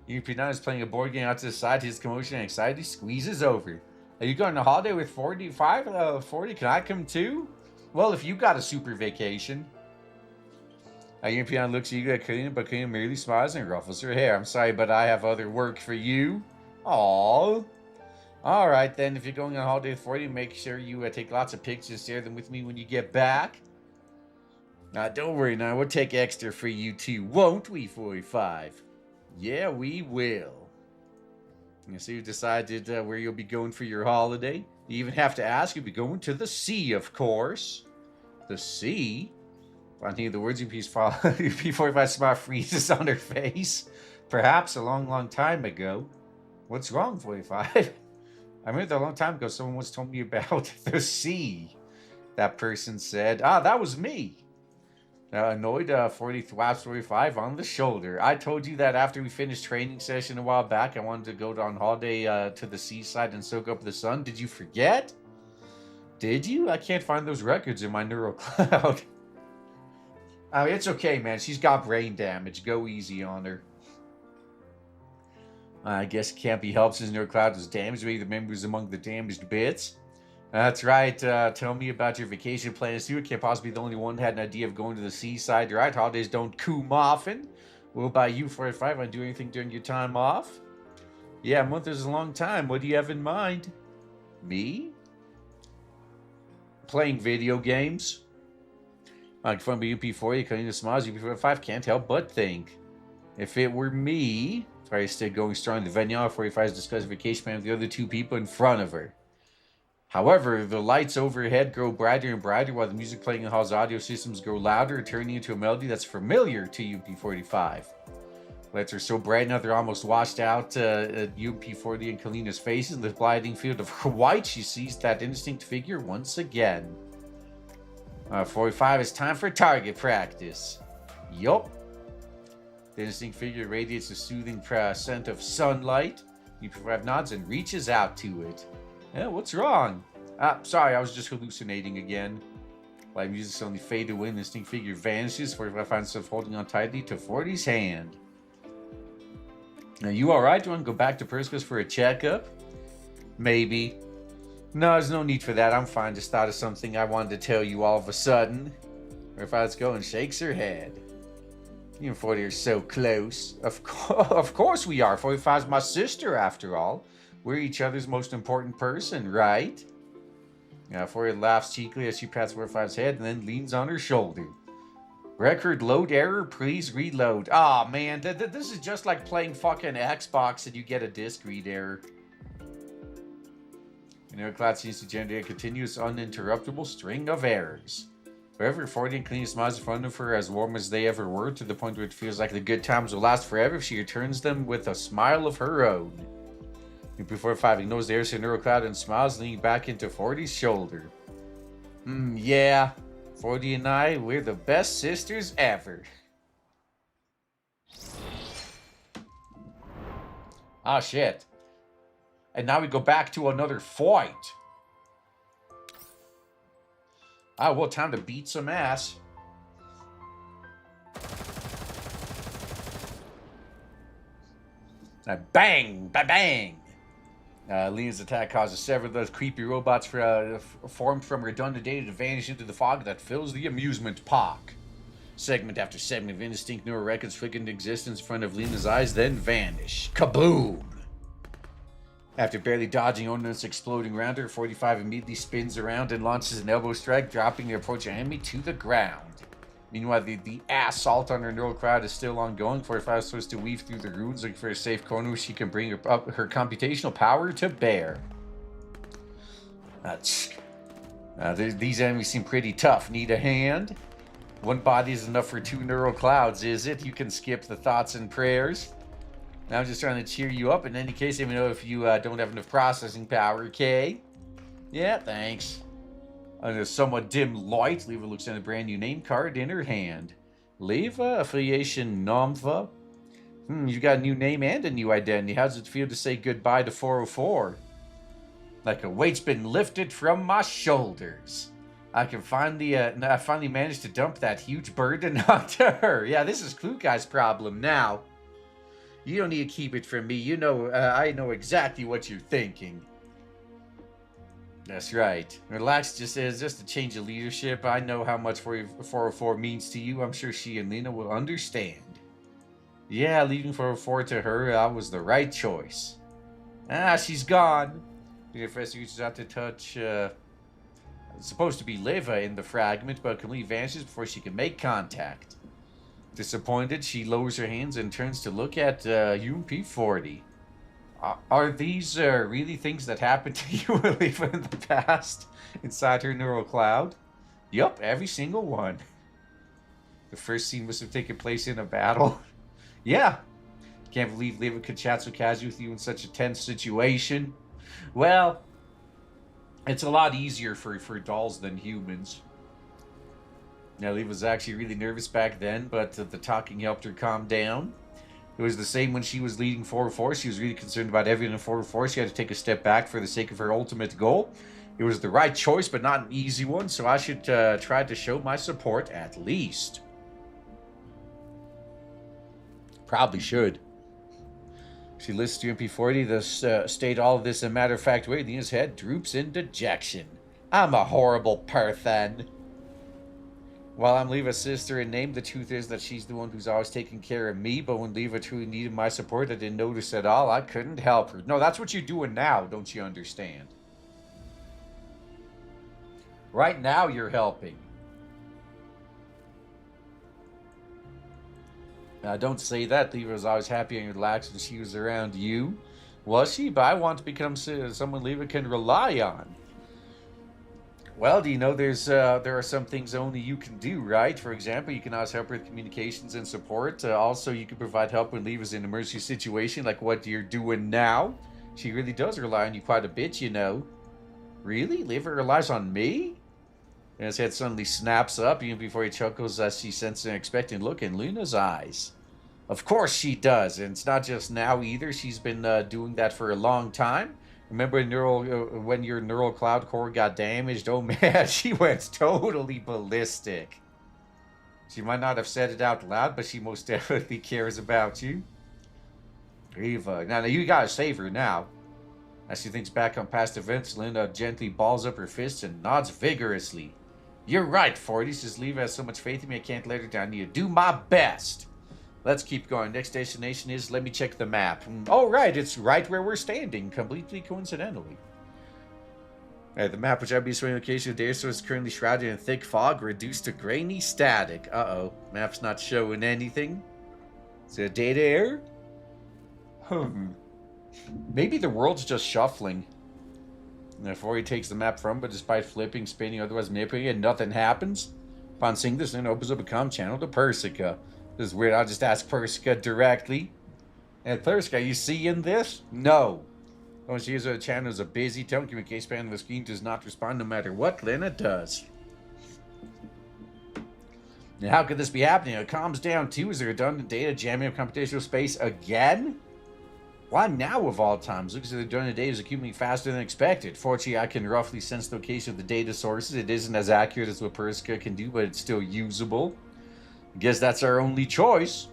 UP9 is playing a board game out to the side. His commotion and anxiety squeezes over. Are you going on a holiday with 45? 40? Can I come too? Well, if you got a super vacation. UP9 looks eager at Kalina, but Kalina merely smiles and ruffles her hair. I'm sorry, but I have other work for you. Aww. Alright then, if you're going on a holiday with 40, make sure you take lots of pictures, share them with me when you get back. Don't worry now, we'll take extra for you too, won't we, 45? Yeah, we will. So you've decided where you'll be going for your holiday. You even have to ask, you'll be going to the sea, of course. The sea? I think the words UP45 smile freezes on her face. Perhaps a long, long time ago. What's wrong, 45? I remember a long time ago someone once told me about the sea. That person said, that was me. Annoyed, 40 thwaps 45 on the shoulder. I told you that after we finished training session a while back, I wanted to go on holiday to the seaside and soak up the sun. Did you forget? Did you? I can't find those records in my neural cloud. It's okay, man. She's got brain damage. Go easy on her. I guess it can't be helped since neural cloud was damaged. Maybe the members among the damaged bits. That's right. Tell me about your vacation plans too. I can't possibly be the only one who had an idea of going to the seaside, right? Holidays don't come often. What about you, 45? Want to do anything during your time off? Yeah, a month is a long time. What do you have in mind? Me? Playing video games. Like fun, but UP40, Kalina smiles. UP45 can't help but think. If it were me, I still going strong. The venue 45 is discussing vacation plan with the other two people in front of her. However, the lights overhead grow brighter and brighter while the music playing in the hall's audio systems grow louder, turning into a melody that's familiar to UP45. Lights are so bright now they're almost washed out UP40 and Kalina's faces. In the blinding field of her white, she sees that indistinct figure once again. 45, it's time for target practice. Yup. The indistinct figure radiates a soothing scent of sunlight. UP45 nods and reaches out to it. Yeah, what's wrong? Sorry, I was just hallucinating again. Light music suddenly fade away and the distinct figure vanishes. 45 finds himself holding on tightly to 40's hand. Are you alright? Do you want to go back to Perskos for a checkup? Maybe. No, there's no need for that. I'm fine. Just thought of something I wanted to tell you all of a sudden. 45 lets go and shakes her head. You and 40 are so close. Of course we are. 45's my sister, after all. We're each other's most important person, right? 40 laughs cheekily as she pats 45's head and then leans on her shoulder. Record load error, please reload. Aw, oh, man, this is just like playing fucking Xbox and you get a disc read error. Cloud seems to generate a continuous, uninterruptible string of errors. Forever, 40 and Kalina smiles in front of her as warm as they ever were, to the point where it feels like the good times will last forever if she returns them with a smile of her own. Before 5 ignores the air to Neurocloud and smiles, leaning back into 40's shoulder. Yeah. 40 and I, we're the best sisters ever. Ah, shit. And now we go back to another fight. Ah, well, time to beat some ass. Bang! Bang! Lena's attack causes several of those creepy robots formed from redundant data to vanish into the fog that fills the amusement park. Segment after segment of indistinct neural records flicker into existence in front of Lena's eyes, then vanish. Kaboom! After barely dodging ordnance exploding around her, 45 immediately spins around and launches an elbow strike, dropping the approaching enemy to the ground. Meanwhile, the assault on her neural crowd is still ongoing. 45 starts to weave through the ruins, looking for a safe corner where she can bring her computational power to bear. These enemies seem pretty tough. Need a hand? One body is enough for 2 neural clouds, is it? You can skip the thoughts and prayers. Now I'm just trying to cheer you up. In any case, let me know if you don't have enough processing power, okay? Yeah, thanks. Under somewhat dim light, Leva looks at a brand new name card in her hand. Leva, affiliation Nomva. You got a new name and a new identity. How does it feel to say goodbye to 404? Like a weight's been lifted from my shoulders. I finally managed to dump that huge burden onto her. Yeah, this is Clue Guy's problem now. You don't need to keep it from me. You know, I know exactly what you're thinking. That's right. Relax, just a change of leadership. I know how much 404 means to you. I'm sure she and Lena will understand. Yeah, leaving 404 to her, that was the right choice. She's gone. The professor reaches out to touch, it's supposed to be Leva in the fragment, but completely vanishes before she can make contact. Disappointed, she lowers her hands and turns to look at UP40. Are these really things that happened to you, Leva, in the past? Inside her neural cloud? Yup, every single one. The first scene must have taken place in a battle. Yeah. Can't believe Leva could chat so casually with you in such a tense situation. Well, it's a lot easier for dolls than humans. Now, Leva was actually really nervous back then, but the talking helped her calm down. It was the same when she was leading 404. She was really concerned about everything in 404. She had to take a step back for the sake of her ultimate goal. It was the right choice, but not an easy one, so I should try to show my support at least. Probably should. She listens to MP40, thus state all of this in a matter-of-fact way. Lena's head droops in dejection. I'm a horrible person. While I'm Leva's sister in name, the truth is that she's the one who's always taking care of me, but when Leva truly needed my support, I didn't notice at all. I couldn't help her. No, that's what you're doing now, don't you understand? Right now, you're helping. Now, don't say that. Leva was always happy and relaxed when she was around you. Was she? But I want to become someone Leva can rely on. Well, do you know there are some things only you can do, right? For example, you can ask help with communications and support. Also, you can provide help when Leave is in an emergency situation, like what you're doing now. She really does rely on you quite a bit, you know. Really? Liver relies on me? And his head suddenly snaps up, even before he chuckles as she senses an expectant look in Luna's eyes. Of course she does, and it's not just now either. She's been doing that for a long time. Remember when your neural cloud core got damaged? Oh man, she went totally ballistic. She might not have said it out loud, but she most definitely cares about you. Eva, now you gotta save her now. As she thinks back on past events, Linda gently balls up her fists and nods vigorously. You're right, 40, says Leva has so much faith in me I can't let her down. You do my best. Let's keep going. Next destination is, let me check the map. Oh, right, it's right where we're standing, completely coincidentally. The map, which I be showing location of the data source, is currently shrouded in thick fog, reduced to grainy static. Uh-oh, map's not showing anything. Is it a data error? Maybe the world's just shuffling. Before he takes the map from, but despite flipping, spinning, otherwise manipulating it, nothing happens. Upon seeing this, then opens up a comm channel to Persica. This is weird. I'll just ask Persica directly. And Persica, you seeing this? No. When she hears the channel is a busy telecommunication span on the screen does not respond no matter what Lena does. Now, how could this be happening? It calms down too. Is there redundant data jamming up computational space again? Why now of all times? Looks like the redundant data is accumulating faster than expected. Fortunately, I can roughly sense the location of the data sources. It isn't as accurate as what Persica can do, but it's still usable. I guess that's our only choice.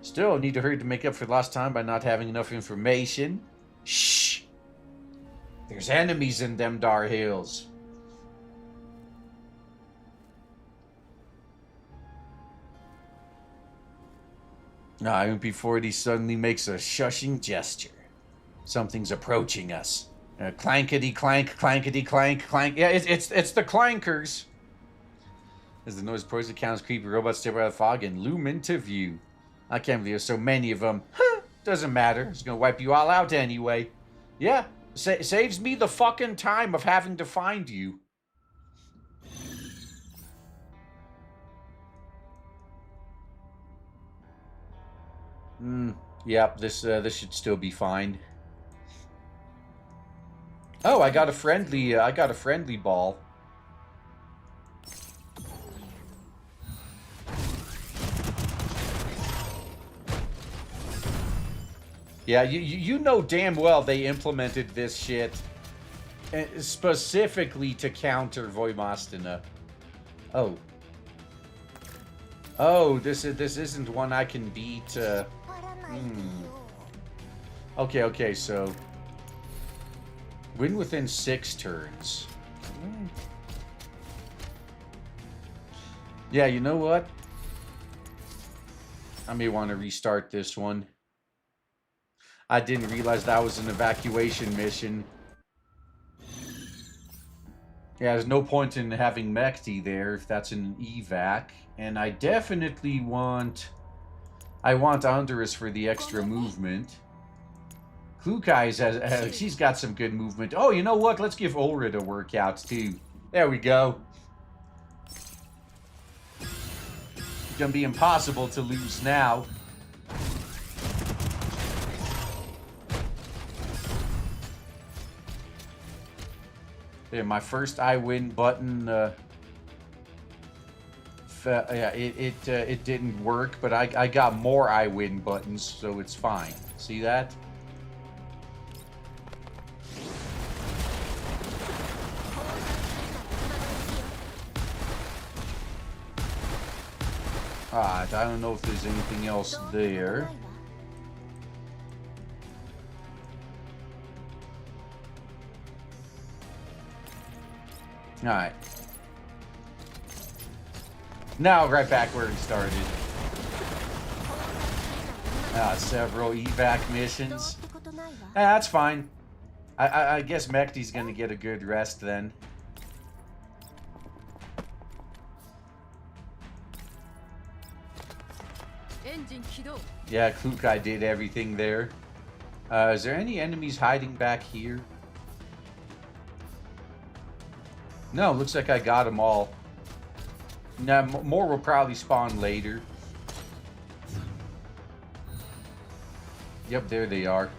Still, need to hurry to make up for lost time by not having enough information. Shh! There's enemies in them dar hills. MP40 suddenly makes a shushing gesture. Something's approaching us. Clankety clank, clankety clank, clank. Yeah, it's the clankers. As the noise approaches, the countless creepy robots step out of the fog and loom into view. I can't believe there's so many of them. Doesn't matter. It's gonna wipe you all out anyway. Yeah, saves me the fucking time of having to find you. Yep, this should still be fine. Oh, I got a friendly ball. Yeah, you know damn well they implemented this shit specifically to counter Voimostina. Oh. Oh, this isn't one I can beat. Okay, so win within 6 turns. Yeah, you know what? I may want to restart this one. I didn't realize that was an evacuation mission. Yeah, there's no point in having Mekti there if that's an evac. And I definitely want... I want Andrus for the extra movement. Klukai's she's got some good movement. Oh, you know what? Let's give Ulrid a workout too. There we go. It's gonna be impossible to lose now. Yeah, my first I win button. Yeah, it didn't work, but I got more I win buttons, so it's fine. See that? Alright, I don't know if there's anything else there. Alright. Now, right back where we started. Several evac missions. That's fine. I guess Mekti's gonna get a good rest then. Yeah, Klukai did everything there. Is there any enemies hiding back here? No, looks like I got them all. Now, more will probably spawn later. Yep, there they are.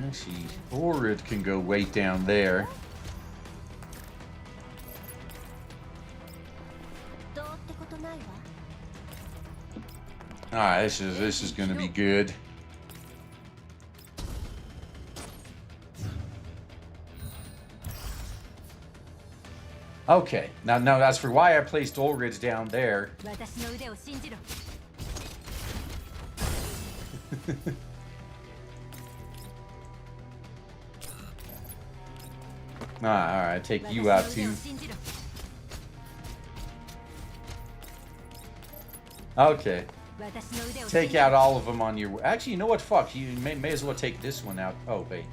Actually, Horrid can go way down there. Alright, this is gonna be good. Okay, now as for why I placed Ulrich down there. Alright, take you out too. Okay. Take out all of them on your... Actually, you know what? Fuck, you may as well take this one out. Oh, wait.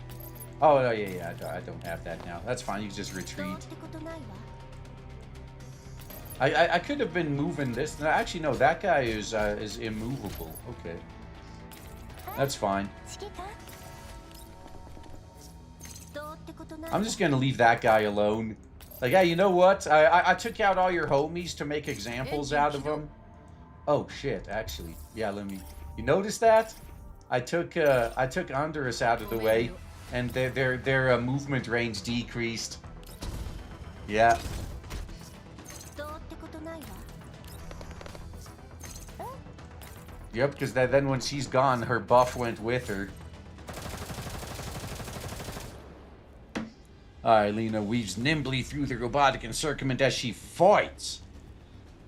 Oh, no, yeah, I don't have that now. That's fine, you can just retreat. I could have been moving this. No, actually, no, that guy is immovable. Okay. That's fine. I'm just gonna leave that guy alone. Like, hey, you know what? I took out all your homies to make examples out of them. Oh shit! Actually, yeah. Let me. You notice that? I took Andrus out of the way, and their movement range decreased. Yeah. Yep, because then when she's gone, her buff went with her. Alright, Lena weaves nimbly through the robotic encirclement as she fights.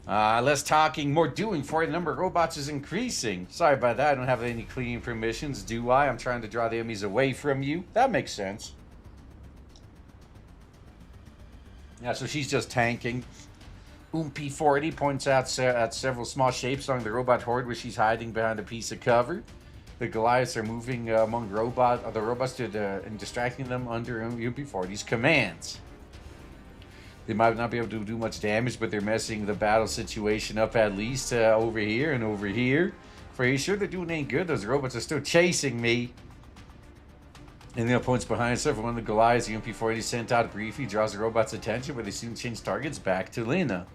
Less talking, more doing for it. The number of robots is increasing. Sorry about that, I don't have any cleaning permissions, do I? I'm trying to draw the enemies away from you. That makes sense. Yeah, so she's just tanking. P40 points out at several small shapes along the robot horde where she's hiding behind a piece of cover. The Goliaths are moving among the robots and distracting them under P40's commands. They might not be able to do much damage, but they're messing the battle situation up at least over here and over here. For you sure they're doing any good? Those robots are still chasing me. And the points behind several of the Goliaths, the MP40 sent out briefly draws the robot's attention, but they soon change targets back to Lena.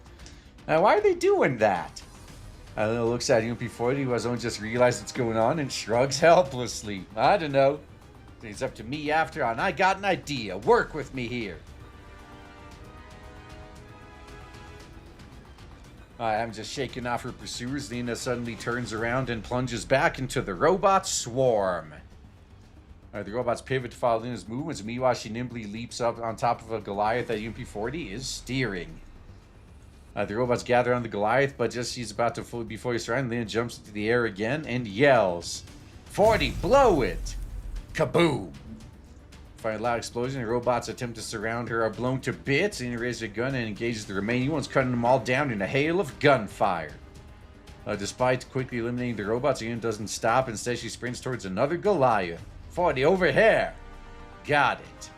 Why are they doing that? Lena looks at MP40, who has only just realized what's going on, and shrugs helplessly. I don't know. It's up to me after all, and I got an idea. Work with me here. I'm just shaking off her pursuers. Lena suddenly turns around and plunges back into the robot swarm. The robots pivot to follow Lena's movements. Meanwhile, she nimbly leaps up on top of a Goliath that MP40 is steering. The robots gather on the Goliath, but just she's about to be fully surrounded, Lena jumps into the air again and yells, 40, blow it! Kaboom! Find a loud explosion, the robots attempt to surround her are blown to bits, and he raises a gun and engages the remaining ones, cutting them all down in a hail of gunfire. Despite quickly eliminating the robots, Lena doesn't stop. Instead, she sprints towards another Goliath. 40, over here! Got it.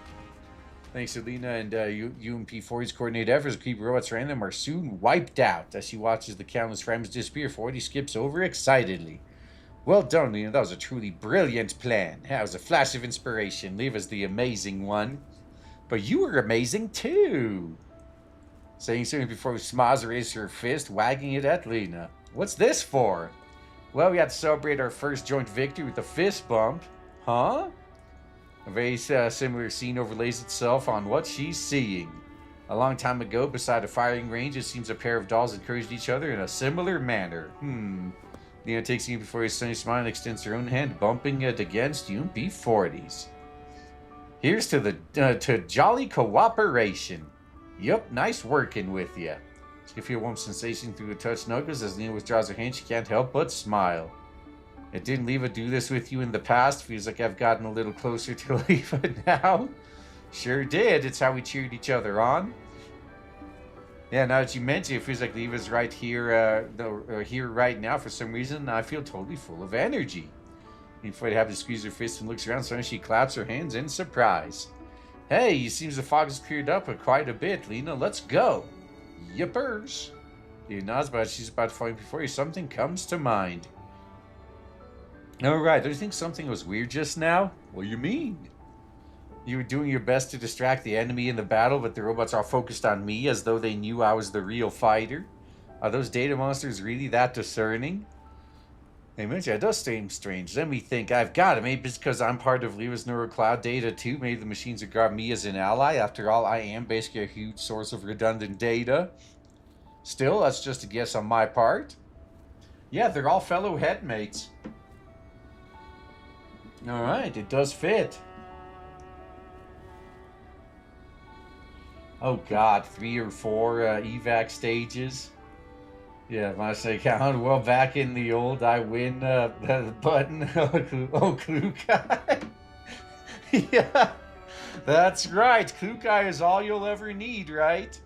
Thanks to Lena and UMP-40's coordinated efforts, keep robots random are soon wiped out. As she watches the countless fragments disappear, 40 skips over excitedly. Well done, Lena. That was a truly brilliant plan. That was a flash of inspiration. Leave us the amazing one. But you were amazing too. Saying something before Smaz raised her fist, wagging it at Lena. What's this for? Well, we had to celebrate our first joint victory with a fist bump. Huh? A very similar scene overlays itself on what she's seeing. A long time ago, beside a firing range, it seems a pair of dolls encouraged each other in a similar manner. Lena takes you before his sunny smile and extends her own hand, bumping it against UMP-40's. Here's to jolly cooperation. Yup, nice working with you. She can feel a warm sensation through the touch knuckles. As Lena withdraws her hand, she can't help but smile. It didn't Leva do this with you in the past? Feels like I've gotten a little closer to Leva now. Sure did. It's how we cheered each other on. Yeah, now that you mention it, feels like Leva's right here, here right now. For some reason, I feel totally full of energy. Before I have to squeeze her fist and looks around, suddenly she claps her hands in surprise. Hey, it seems the fog has cleared up quite a bit, Lena. Let's go. Yippers. Lena nods, but she's about to find before you. Something comes to mind. All right, don't you think something was weird just now? What do you mean? You were doing your best to distract the enemy in the battle, but the robots are focused on me as though they knew I was the real fighter. Are those data monsters really that discerning? Hey, Mitch, it does seem strange. Let me think. I've got it. Maybe it's because I'm part of Leva's neural cloud data too. Maybe the machines regard me as an ally. After all, I am basically a huge source of redundant data. Still, that's just a guess on my part. Yeah, they're all fellow headmates. Alright, it does fit. Oh god, 3 or 4 evac stages. Yeah, if I say count, well, back in the old I win button. Oh, Clue Guy. Yeah, that's right. Clue Guy is all you'll ever need, right?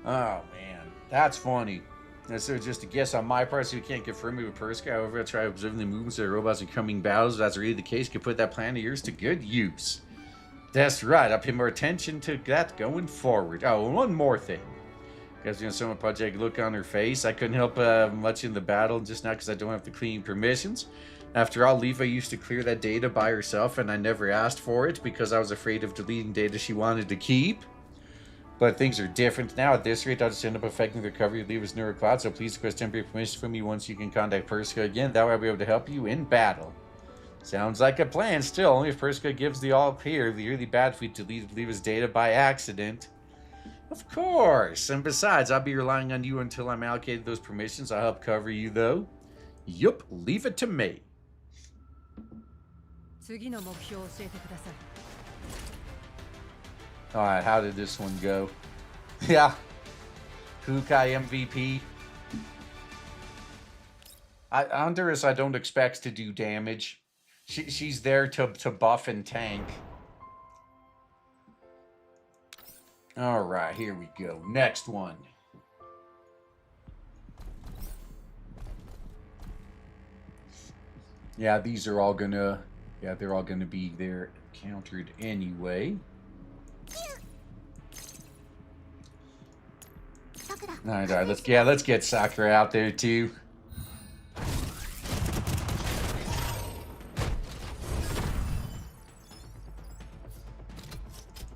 Oh, man, that's funny. That's just a guess on my part, so you can't confirm me with Perska. However, I try observing the movements of the robots in coming battles. If that's really the case, you can put that plan of yours to good use. That's right, I'll pay more attention to that going forward. Oh, and one more thing. Guys, you know, someone project look on her face. I couldn't help much in the battle just now because I don't have the clean permissions. After all, Leva used to clear that data by herself, and I never asked for it because I was afraid of deleting data she wanted to keep. But things are different now. At this rate, I'll just end up affecting the recovery of Leva's neural cloud, so please request temporary permission from me once you can contact Perska again. That way I'll be able to help you in battle. Sounds like a plan. Still, only if Perska gives the all clear. It'd be really bad if we deleted Leva's data by accident. Of course. And besides, I'll be relying on you until I'm allocated those permissions. I'll help cover you, though. Yup, leave it to me. Alright, how did this one go? Yeah. Kukai MVP. Honduras, I don't expect to do damage. She's there to buff and tank. Alright, here we go. Next one. Yeah, these are all gonna... Yeah, they're all gonna be there countered anyway. Alright, let's get Sakura out there too.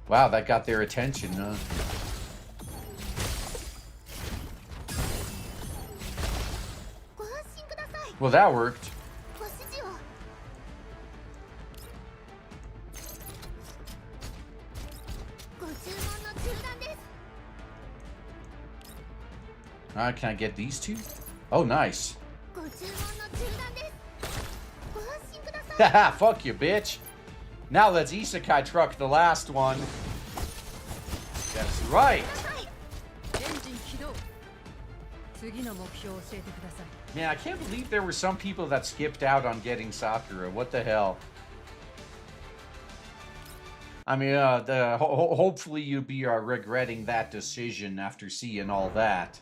Wow, that got their attention, huh? Well, that worked. Can I get these two? Oh, nice. Haha, fuck you, bitch. Now let's isekai truck the last one. That's right. Man, I can't believe there were some people that skipped out on getting Sakura. What the hell? I mean, hopefully you'll be regretting that decision after seeing all that.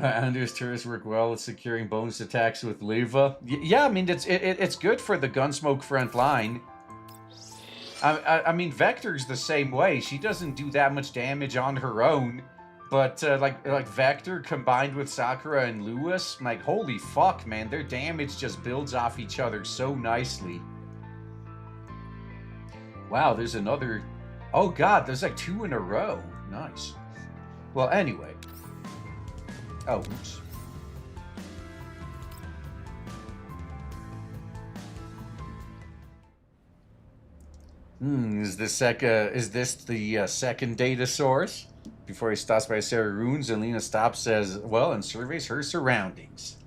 Anders turrets work well at securing bonus attacks with Leva. Yeah, I mean, it's good for the Gunsmoke front line. I mean, Vector's the same way. She doesn't do that much damage on her own. But, like Vector combined with Sakura and Lewis, like, holy fuck, man. Their damage just builds off each other so nicely. Wow, there's another... Oh, God, there's like 2 in a row. Nice. Well, anyway... Oh, oops. Is this the second data source? Before he stops by Sarah Runes, Alina stops as well and surveys her surroundings.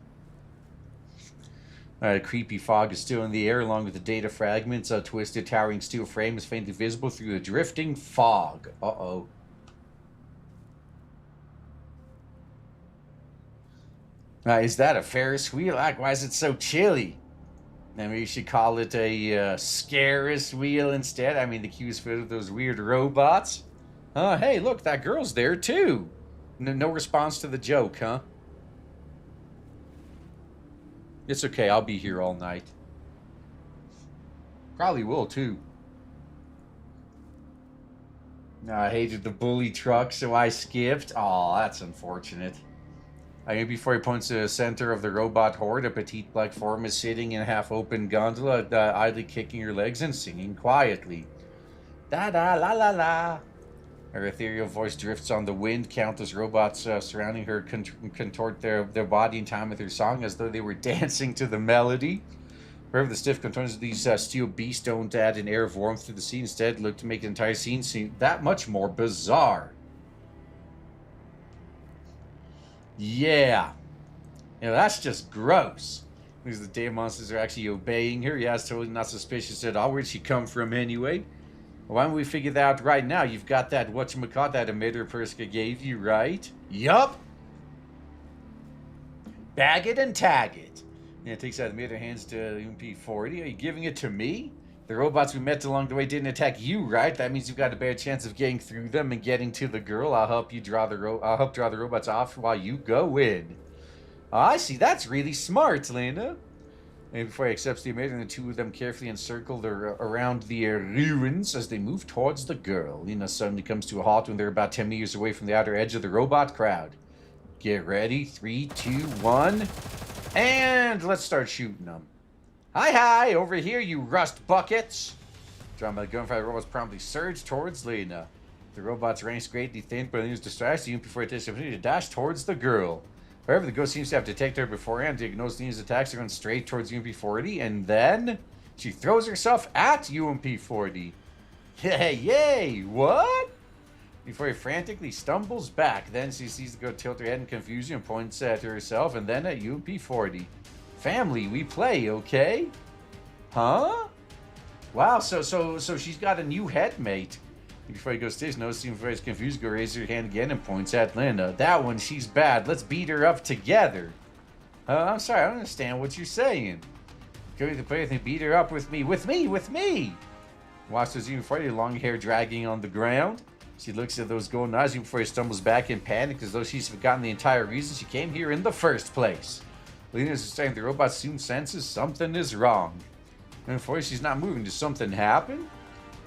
Creepy fog is still in the air, along with the data fragments. A twisted, towering steel frame is faintly visible through the drifting fog. Uh-oh. Is that a Ferris wheel? Why is it so chilly? Maybe you should call it a Scaris wheel instead. I mean, the queue's filled with those weird robots. Hey, look, that girl's there too. No response to the joke, huh? It's okay, I'll be here all night. Probably will too. I hated the bully truck, so I skipped. Aw, that's unfortunate. Before he points to the center of the robot horde, a petite black form is sitting in a half-open gondola, idly kicking her legs and singing quietly. Da-da, la-la-la. Her ethereal voice drifts on the wind. Countless robots surrounding her contort their body in time with her song as though they were dancing to the melody. However, the stiff contours of these steel beasts don't add an air of warmth to the scene. Instead, look to make the entire scene seem that much more bizarre. Yeah. That's just gross. Because the day monsters are actually obeying her. Yeah, it's totally not suspicious at all. Where'd she come from anyway? Why don't we figure that out right now? You've got that, whatchamacallit, that emitter Perska gave you, right? Yup. Bag it and tag it. Yeah, takes out the emitter, hands to UMP-40. Are you giving it to me? The robots we met along the way didn't attack you, right? That means you've got a better chance of getting through them and getting to the girl. I'll help draw the robots off while you go in. Oh, I see. That's really smart, Lena. And before he accepts the emitter, the two of them carefully encircle around the ruins as they move towards the girl. Lena suddenly comes to a halt when they're about 10 meters away from the outer edge of the robot crowd. Get ready. 3, 2, 1. And let's start shooting them. Hi, over here, you rust buckets! Drawn by the gunfire, the robots promptly surge towards Lena. The robot's ranks greatly thinned, but Lena's distracted even before it takes the opportunity to dash towards the girl. However, the ghost seems to have detected her beforehand, diagnosed Lena's attacks are going straight towards UMP-40, and then she throws herself at UMP-40. Yay! What? Before he frantically stumbles back, then she sees the girl tilt her head in confusion and points at herself, and then at UMP-40. Family, we play, okay? Huh? Wow, so she's got a new headmate. Before he goes stage, noticing before he's confused, go raise her hand again and points at Linda. That one, she's bad. Let's beat her up together. I'm sorry, I don't understand what you're saying. Going to play with me, beat her up with me. With me! Watch those even Friday, long hair dragging on the ground. She looks at those golden eyes before he stumbles back in panic, as though she's forgotten the entire reason she came here in the first place. Lena's saying the robot soon senses something is wrong. And before she's not moving, does something happen?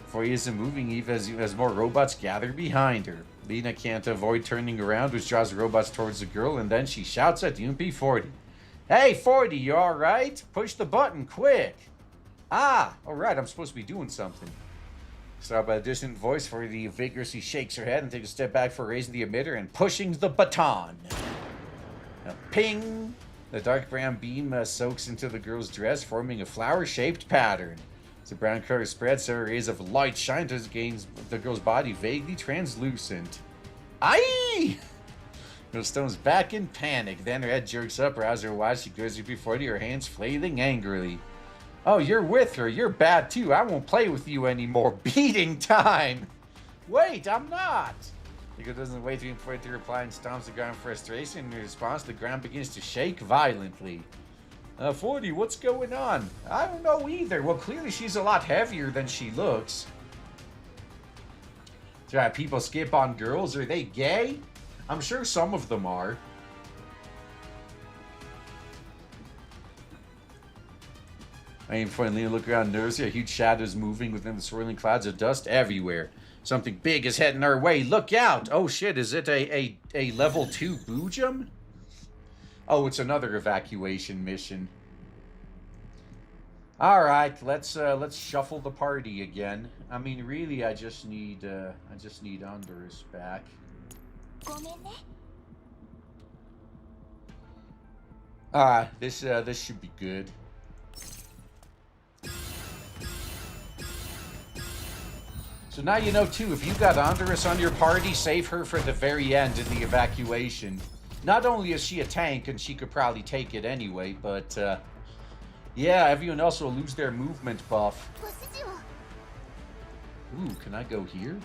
Before he isn't moving, even as more robots gather behind her. Lena can't avoid turning around, which draws the robots towards the girl, and then she shouts at UMP-40. Hey, 40, you alright? Push the button, quick! Ah, alright, I'm supposed to be doing something. Startled by a distant voice, 40 vigorously shakes her head and takes a step back for raising the emitter and pushing the baton. Now, ping! The dark brown beam soaks into the girl's dress, forming a flower-shaped pattern. As the brown color spreads, several rays of light shine as it gains the girl's body vaguely translucent. Aye! The stone's back in panic. Then her head jerks up, her eyes are wide. She goes before her hands flailing angrily. Oh, you're with her. You're bad too. I won't play with you anymore. Beating time! Wait, I'm not! The girl doesn't wait for it to reply and stomps the ground in frustration. In response, the ground begins to shake violently. 40, what's going on? I don't know either. Well, clearly she's a lot heavier than she looks. Do people skip on girls? Are they gay? I'm sure some of them are. I aim for and Lena look around nervously. A huge shadow is moving within the swirling clouds of dust everywhere. Something big is heading our way. Look out! Oh shit, is it a level 2 boojum? Oh, it's another evacuation mission. Alright, let's shuffle the party again. I mean, really, I just need Andorus back. This should be good. So now you know, too, if you got Andorus on your party, save her for the very end in the evacuation. Not only is she a tank, and she could probably take it anyway, but, yeah, everyone else will lose their movement buff. Ooh, can I go here?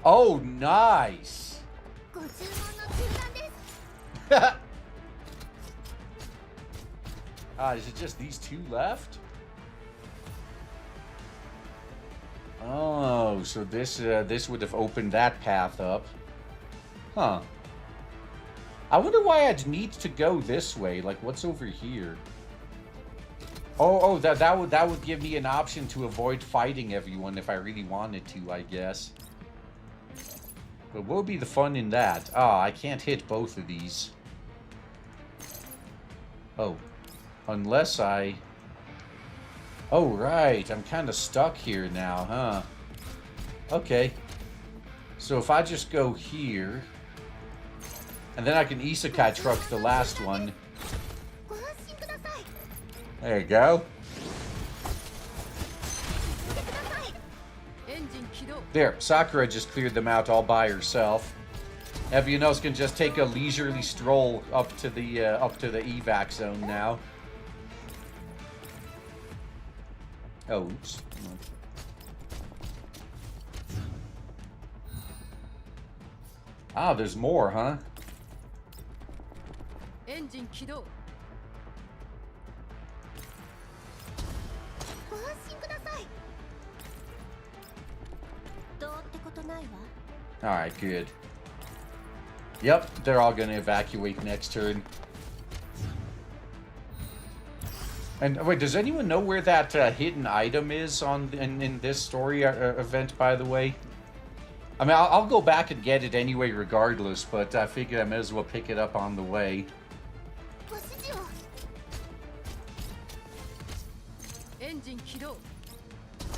Oh, nice! Is it just these two left? Oh, so this would have opened that path up. Huh. I wonder why I'd need to go this way. Like, what's over here? Oh, that would give me an option to avoid fighting everyone if I really wanted to, I guess. But what would be the fun in that? Ah, I can't hit both of these. Oh. Unless I... Oh, right. I'm kind of stuck here now, huh? Okay. So if I just go here... And then I can isekai truck the last one. There you go. There, Sakura just cleared them out all by herself. Everyone else can just take a leisurely stroll up to the evac zone now. Oh, oops. Ah, there's more, huh?
Engine kiddo.
Alright, good. Yep, they're all gonna evacuate next turn. And wait, does anyone know where that hidden item is in this story event, by the way? I mean, I'll go back and get it anyway regardless, but I figured I might as well pick it up on the way.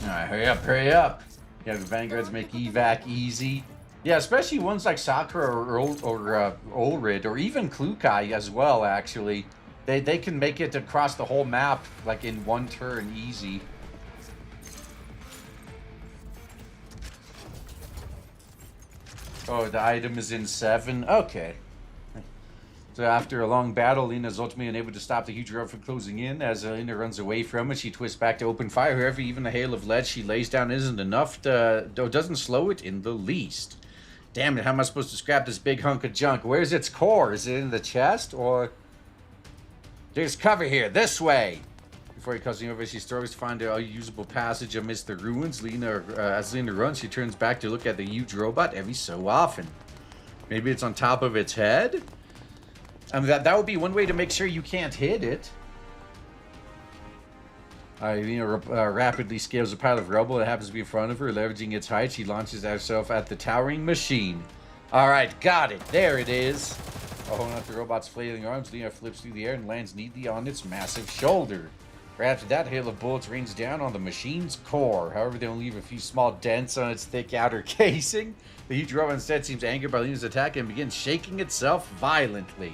Alright, hurry up, hurry up. Yeah, the Vanguards make evac easy. Yeah, especially ones like Sakura or Ulrid, or even Klukai as well, actually. They can make it across the whole map, like, in one turn, easy. Oh, the item is in 7? Okay. So after a long battle, Lina is ultimately unable to stop the huge robot from closing in. As Lina runs away from it, she twists back to open fire. However, even a hail of lead she lays down isn't enough doesn't slow it in the least. Damn it, how am I supposed to scrap this big hunk of junk? Where's its core? Is it in the chest, or... There's cover here, this way! Before he calls over, she struggles to find a usable passage amidst the ruins. As Lina runs, she turns back to look at the huge robot every so often. Maybe it's on top of its head? I mean, that would be one way to make sure you can't hit it. Lina rapidly scales a pile of rubble that happens to be in front of her. Leveraging its height, she launches herself at the towering machine. Alright, got it. There it is. Holding up the robot's flailing arms, Lina flips through the air and lands neatly on its massive shoulder. Right after that, a hail of bullets rains down on the machine's core. However, they only leave a few small dents on its thick outer casing. The huge robot instead seems angered by Lina's attack and begins shaking itself violently.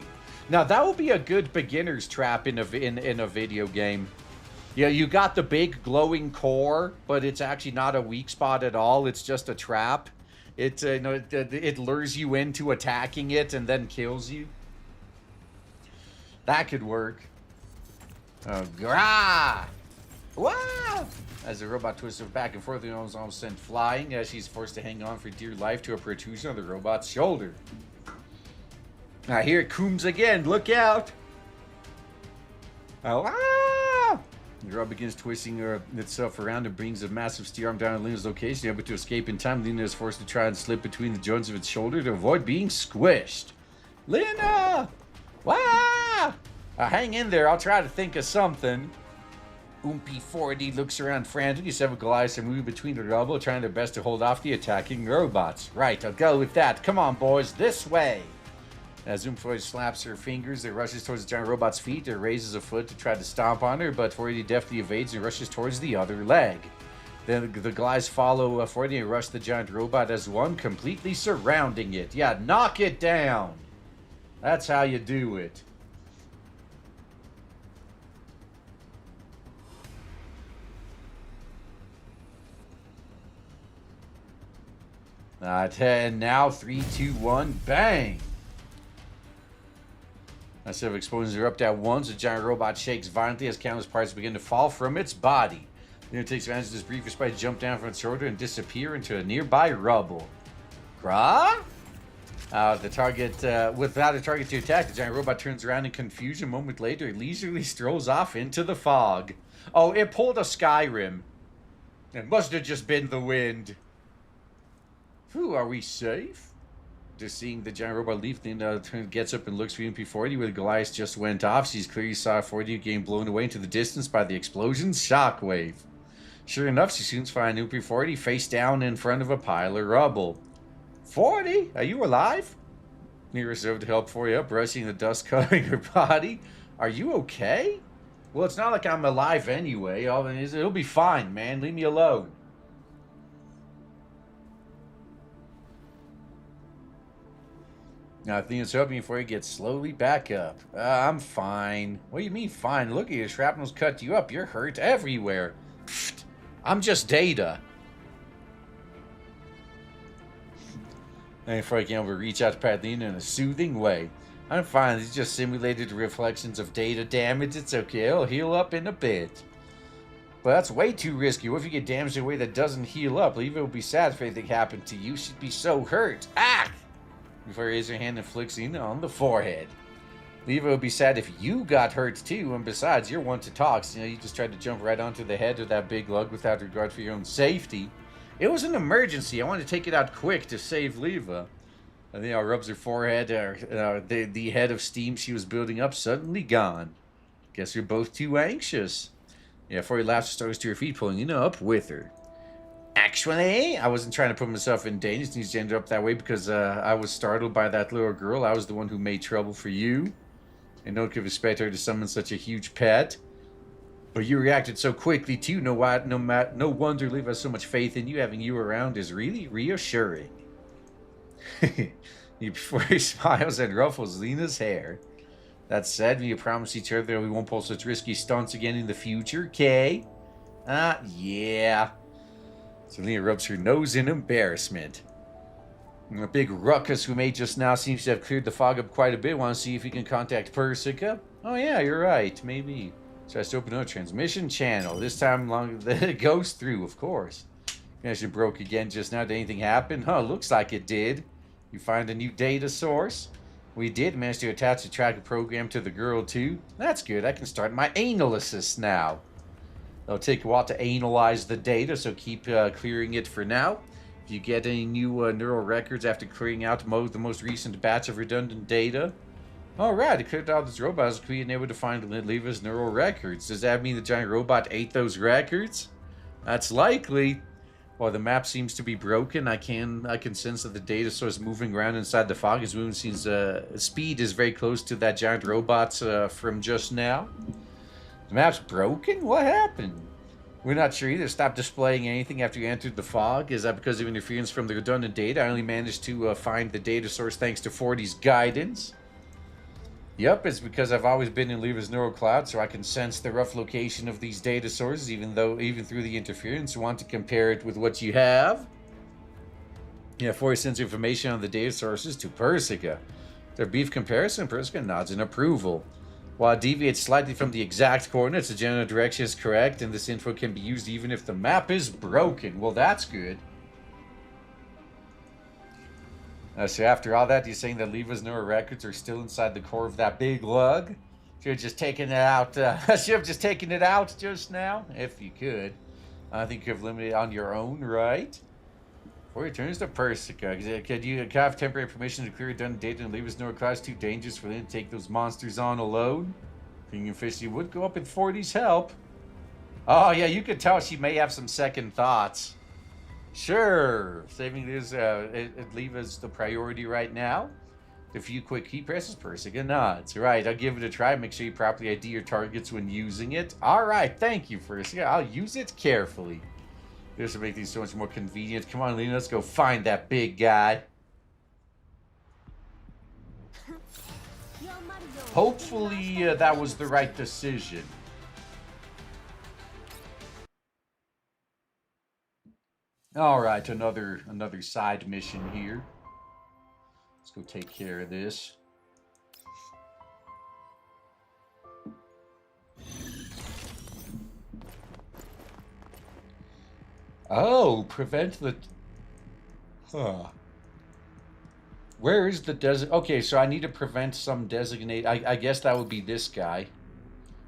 Now, that would be a good beginner's trap in a video game. Yeah, you got the big glowing core, but it's actually not a weak spot at all. It's just a trap. It lures you into attacking it and then kills you. That could work. Oh, grah! Wow! As the robot twists back and forth, the arms almost sent flying as she's forced to hang on for dear life to a protrusion on the robot's shoulder. Now here it cooms again. Look out! Oh, ah! The robot begins twisting itself around and brings a massive steel arm down on Lina's location. Able to escape in time, Lina is forced to try and slip between the joints of its shoulder to avoid being squished. Lina! Wow! Hang in there. I'll try to think of something. Oompy 40 looks around frantically. Several Goliaths are moving between the rubble, trying their best to hold off the attacking robots. Right, I'll go with that. Come on, boys, this way. As Oompy slaps her fingers, it rushes towards the giant robot's feet. It raises a foot to try to stomp on her, but 40 deftly evades and rushes towards the other leg. Then the Goliaths follow 40 and rush the giant robot as one, completely surrounding it. Yeah, knock it down. That's how you do it. And now 3, 2, 1, bang! Instead of explosions erupt at once, the giant robot shakes violently as countless parts begin to fall from its body. Then it takes advantage of this brief respite to jump down from its shoulder and disappear into a nearby rubble. Grah? Without a target to attack, the giant robot turns around in confusion. A moment later, it leisurely strolls off into the fog. Oh, it pulled a Skyrim. It must have just been the wind. Whew, are we safe? Just seeing the giant robot leave, Lina gets up and looks for UMP-40 where the Goliath just went off. She's clearly saw 40 getting blown away into the distance by the explosion's shockwave. Sure enough, she soon finds UMP-40 face down in front of a pile of rubble. 40? Are you alive? Lina runs over to help 40 up, brushing the dust covering her body. Are you okay? Well, it's not like I'm alive anyway. It'll be fine, man. Leave me alone. Now, I think it's hoping before you get slowly back up. I'm fine. What do you mean fine? Look at you. Shrapnel's cut you up. You're hurt everywhere. Pfft, I'm just data. And before I can overreach out to Patlina in a soothing way. I'm fine. These just simulated reflections of data damage. It's okay. It'll heal up in a bit. But that's way too risky. What if you get damaged in a way that doesn't heal up? Leave will be sad if anything happened to you. She'd be so hurt. Ah! Before you raise your hand and flicks in on the forehead. Leva would be sad if you got hurt too, and besides, you're one to talk, so you just tried to jump right onto the head of that big lug without regard for your own safety. It was an emergency. I wanted to take it out quick to save Leva. And then rubs her forehead. The head of steam she was building up suddenly gone. Guess you're both too anxious. Yeah, before he laughs, starts to her feet, pulling you up with her. Actually, I wasn't trying to put myself in danger. It needs to end up that way because I was startled by that little girl. I was the one who made trouble for you. And don't give respect her to summon such a huge pet. But you reacted so quickly too. No wonder Liv has so much faith in you. Having you around is really reassuring. Before he smiles and ruffles Lena's hair. That said, we promise each other we won't pull such risky stunts again in the future, okay? Yeah. So Lena rubs her nose in embarrassment. The big ruckus we made just now seems to have cleared the fog up quite a bit. Want to see if we can contact Persica? Oh yeah, you're right. Maybe. Tries to open a transmission channel. This time it goes through, of course. Connection broke again just now. Did anything happen? Huh, looks like it did. You find a new data source? We did manage to attach a tracker program to the girl too. That's good. I can start my analysis now. It'll take a while to analyze the data, so keep clearing it for now. If you get any new neural records after clearing out the most recent batch of redundant data. Alright, it cleared out this robot as being able to find Leva's neural records. Does that mean the giant robot ate those records? That's likely. While the map seems to be broken, I can sense that the data source moving around inside the fog is moving. Seems speed is very close to that giant robot's from just now. The map's broken? What happened? We're not sure either. Stopped displaying anything after you entered the fog. Is that because of interference from the redundant data? I only managed to find the data source thanks to 40's guidance. Yep, it's because I've always been in Leva's neural cloud, so I can sense the rough location of these data sources, even through the interference. Want to compare it with what you have? Yeah, 40 sends information on the data sources to Persica. Their brief comparison, Persica nods in approval. While it deviates slightly from the exact coordinates, the general direction is correct, and this info can be used even if the map is broken. Well, that's good. So after all that, you're saying that Leva's neural records are still inside the core of that big lug? Should have just taken it out. Should have just taken it out just now, if you could. I think you have limited on your own, right? Before he turns to Persica, could you have temporary permission to clear redundant data and Leva's neural class too dangerous for them to take those monsters on alone? Thinking officially would go up with 40's help. Oh yeah, you could tell she may have some second thoughts. Sure, saving this Leva's the priority right now. A few quick key presses, Persica nods. Right, I'll give it a try. Make sure you properly ID your targets when using it. All right, thank you, Persica. I'll use it carefully. This will make things so much more convenient. Come on, Lena, let's go find that big guy. Hopefully, that was the right decision. All right, another side mission here. Let's go take care of this. Oh, prevent the... Huh. Where is the Okay, so I need to prevent some designate... I guess that would be this guy.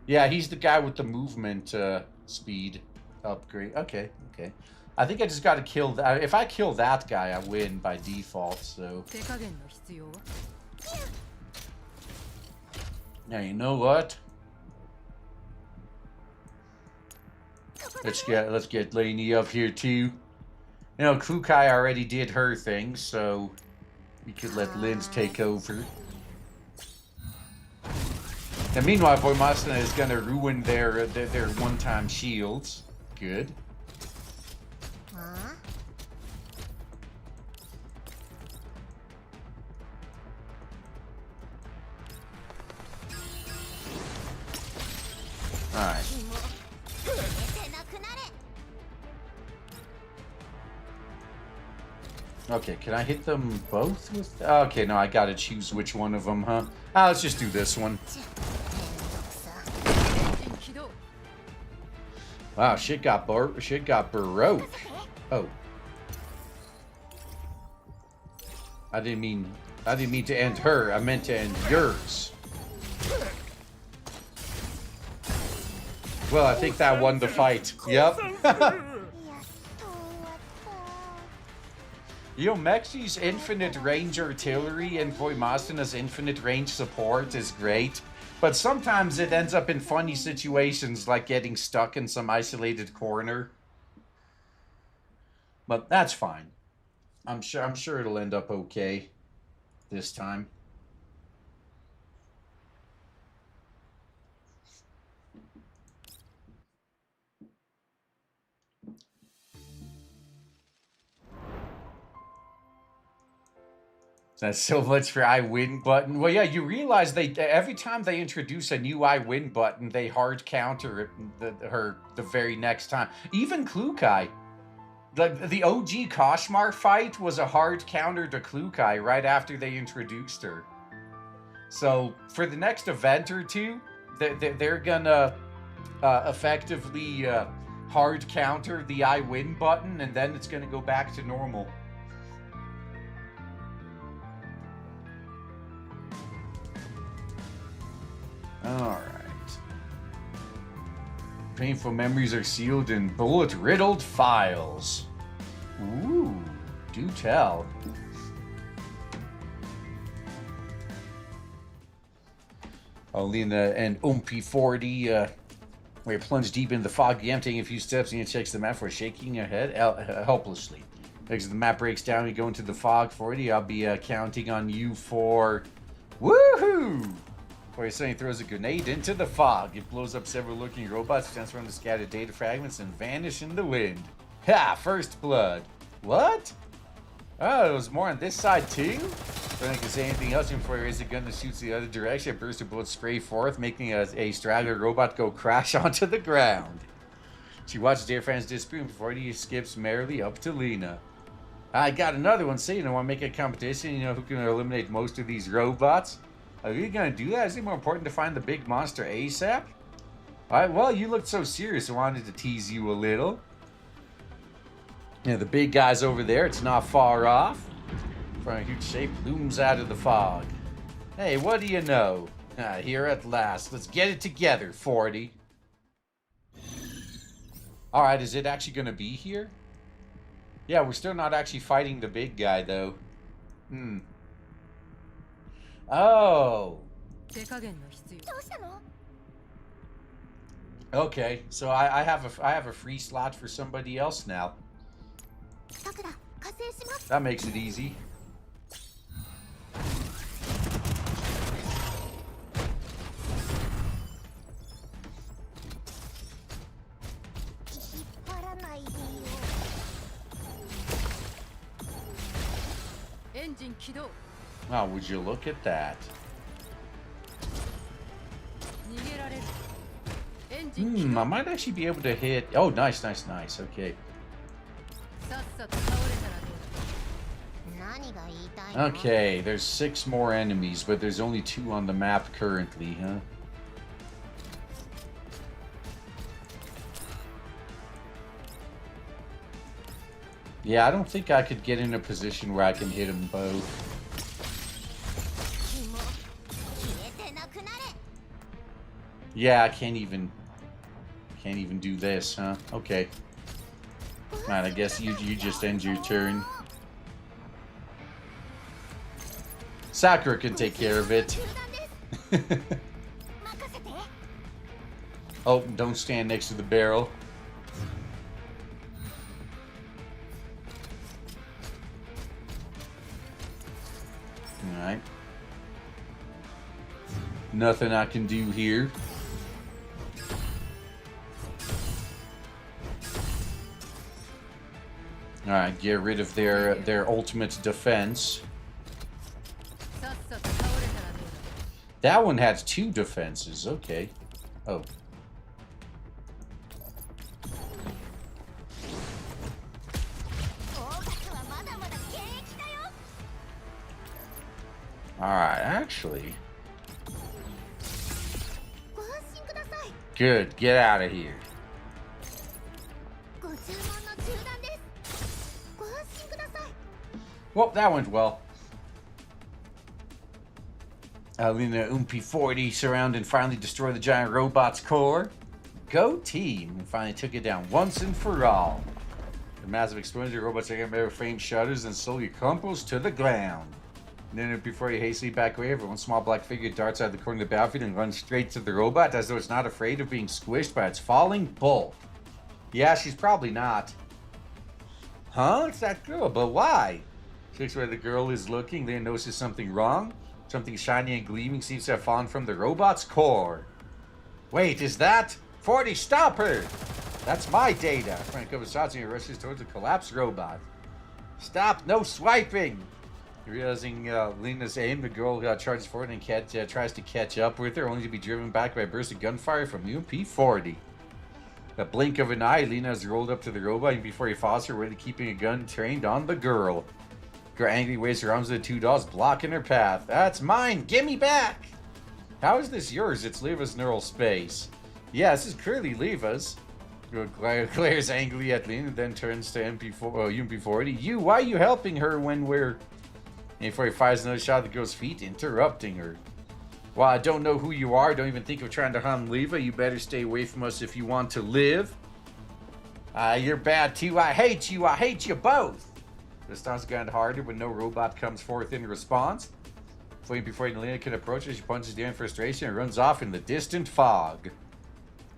Yeah, he's the guy with the movement speed upgrade. Okay. I think I just got to kill that. If I kill that guy, I win by default, so... Now, you know what? Let's get Lainey up here too. You know, Kukai already did her thing, so we could let Linz take over. And meanwhile, Voimasina is gonna ruin their one-time shields. Good. Alright. Okay, can I hit them both with... Okay, no, I gotta choose which one of them, huh? Let's just do this one. Wow, shit got baroque. Oh. I didn't mean to end her. I meant to end yours. Well, I think that won the fight. Yep. You know, Mexi's infinite range artillery and Voimasina's infinite range support is great, but sometimes it ends up in funny situations like getting stuck in some isolated corner. But that's fine. I'm sure it'll end up okay this time. That's so much for I win button. Well, yeah, you realize every time they introduce a new I win button, they hard counter her the very next time. Even Klukai. The OG Koshmar fight was a hard counter to Klukai right after they introduced her. So for the next event or two, they're gonna effectively hard counter the I win button, and then it's gonna go back to normal. Alright. Painful memories are sealed in bullet-riddled files. Ooh, do tell. Only in an UMP-40, where you plunge deep into the fog, taking a few steps, and you check the map for shaking your head helplessly. As the map breaks down, you go into the fog 40, I'll be counting on you for... Woohoo! Where suddenly throws a grenade into the fog. It blows up several looking robots, transfer them to scattered data fragments, and vanish in the wind. Ha! First blood. What? Oh, there was more on this side too? Don't think I can say anything else before he raises a gun that shoots the other direction. A burst of bullets spray forth, making a straggler robot go crash onto the ground. She watches data fragments disappear before he skips merrily up to Lena. I got another one. Say, you know, want to make a competition? You know who can eliminate most of these robots? Are you gonna do that? Is it more important to find the big monster ASAP? Alright, well, you looked so serious. I wanted to tease you a little. Yeah, the big guy's over there. It's not far off. From a huge shape looms out of the fog. Hey, what do you know? Here at last. Let's get it together, 40. Alright, is it actually gonna be here? Yeah, we're still not actually fighting the big guy, though. Oh. Okay, so I have a free slot for somebody else now. That makes it easy. Oh, would you look at that? I might actually be able to hit... Oh, nice, nice, nice. Okay. Okay, there's 6 more enemies, but there's only 2 on the map currently, huh? Yeah, I don't think I could get in a position where I can hit them both. Yeah, I can't even do this, huh? Okay. Alright, I guess you just end your turn. Sakura can take care of it. Oh, don't stand next to the barrel. Alright. Nothing I can do here. Alright, get rid of their ultimate defense. That one has 2 defenses, okay. Oh. Alright, actually. Good, get out of here. Well, that went well. Lena UMP-40 surround and finally destroy the giant robot's core. Go team! And finally took it down once and for all. The massive explosion, the robots are metal frame shutters and slowly crumples to the ground. And then before you hastily back away, one small black figure darts out of the corner of the battlefield and runs straight to the robot as though it's not afraid of being squished by its falling bulk. Yeah, she's probably not. Huh? It's that girl, but why? She looks where the girl is looking, then notices something wrong. Something shiny and gleaming seems to have fallen from the robot's core. Wait, is that? 40, stop her! That's my data. Frank covers shots and he rushes towards the collapsed robot. Stop, no swiping! Realizing Lena's aim, the girl charges forward and tries to catch up with her, only to be driven back by a burst of gunfire from UMP-40. A blink of an eye, Lena has rolled up to the robot, and before he falls her, ready keeping a gun trained on the girl. Girl angrily waves her arms at the 2 dolls, blocking her path. That's mine! Give me back! How is this yours? It's Leva's neural space. Yeah, this is clearly Leva's. Girl glares angrily at Lena, then turns to UMP-40. Why are you helping her when we're... And before he fires another shot at the girl's feet, interrupting her. Well, I don't know who you are. Don't even think of trying to harm Leva. You better stay away from us if you want to live. You're bad too. I hate you. I hate you both. The stunts got harder when no robot comes forth in response. Before Lena can approach her, she punches the air in frustration and runs off in the distant fog.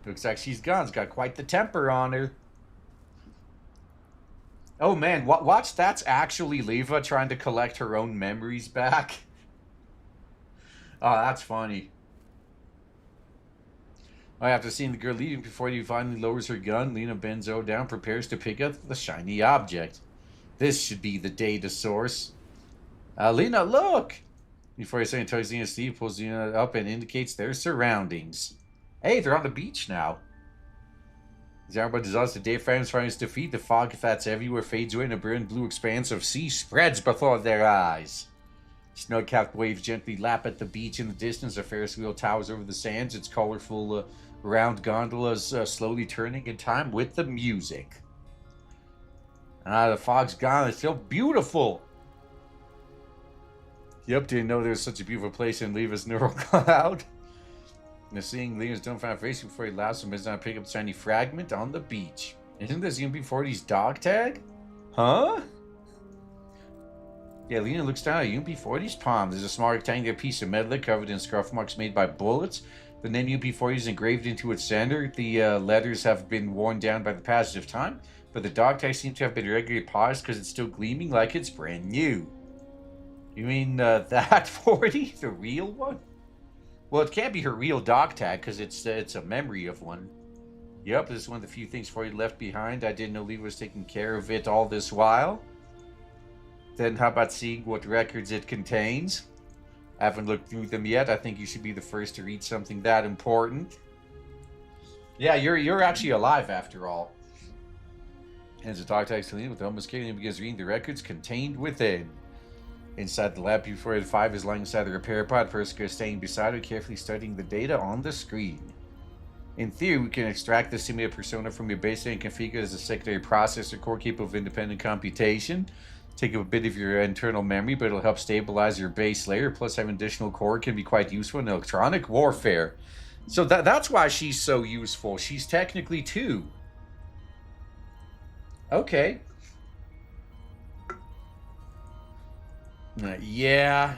Looks like she's gone. She's got quite the temper on her. Oh man, watch, that's actually Leva trying to collect her own memories back. Oh, that's funny. After seeing the girl leaving before he finally lowers her gun, Lena bends over down, prepares to pick up the shiny object. This should be the data source. Lena, look! Before he saying tells Lena, Steve pulls Lena up and indicates their surroundings. Hey, they're on the beach now. The robot dissolves the day frames from its defeat. The fog that's everywhere fades away and a brilliant blue expanse of sea spreads before their eyes. Snow-capped waves gently lap at the beach in the distance. A Ferris wheel towers over the sands. Its colorful round gondolas slowly turning in time with the music. The fog's gone. It's still beautiful. Yep, didn't know there was such a beautiful place in Leva's neural cloud. And seeing Lena's dumbfounded face before he laughs and does not pick up a shiny fragment on the beach. Isn't this UMP-40's dog tag? Huh? Yeah, Lena looks down at UMP-40's palm. There's a small rectangular piece of metal covered in scuff marks made by bullets. The name UMP-40 is engraved into its center. The letters have been worn down by the passage of time, but the dog tag seems to have been regularly polished because it's still gleaming like it's brand new. You mean that 40? The real one? Well, it can't be her real dog tag because it's a memory of one. Yep, this is one of the few things 40 left behind. I didn't know Leva was taking care of it all this while. Then how about seeing what records it contains? I haven't looked through them yet. I think you should be the first to read something that important. Yeah, you're actually alive after all. Hands the dog tag to Lena with the almost kicking and begins reading the records contained within. Inside the lab, UMP-5 is lying inside the repair pod. Persica is staying beside her, carefully studying the data on the screen. In theory, we can extract the simulated persona from your base and configure it as a secondary processor core capable of independent computation. Take up a bit of your internal memory, but it'll help stabilize your base layer. Plus, having additional core can be quite useful in electronic warfare. So that's why she's so useful. She's technically 2. Okay. Yeah.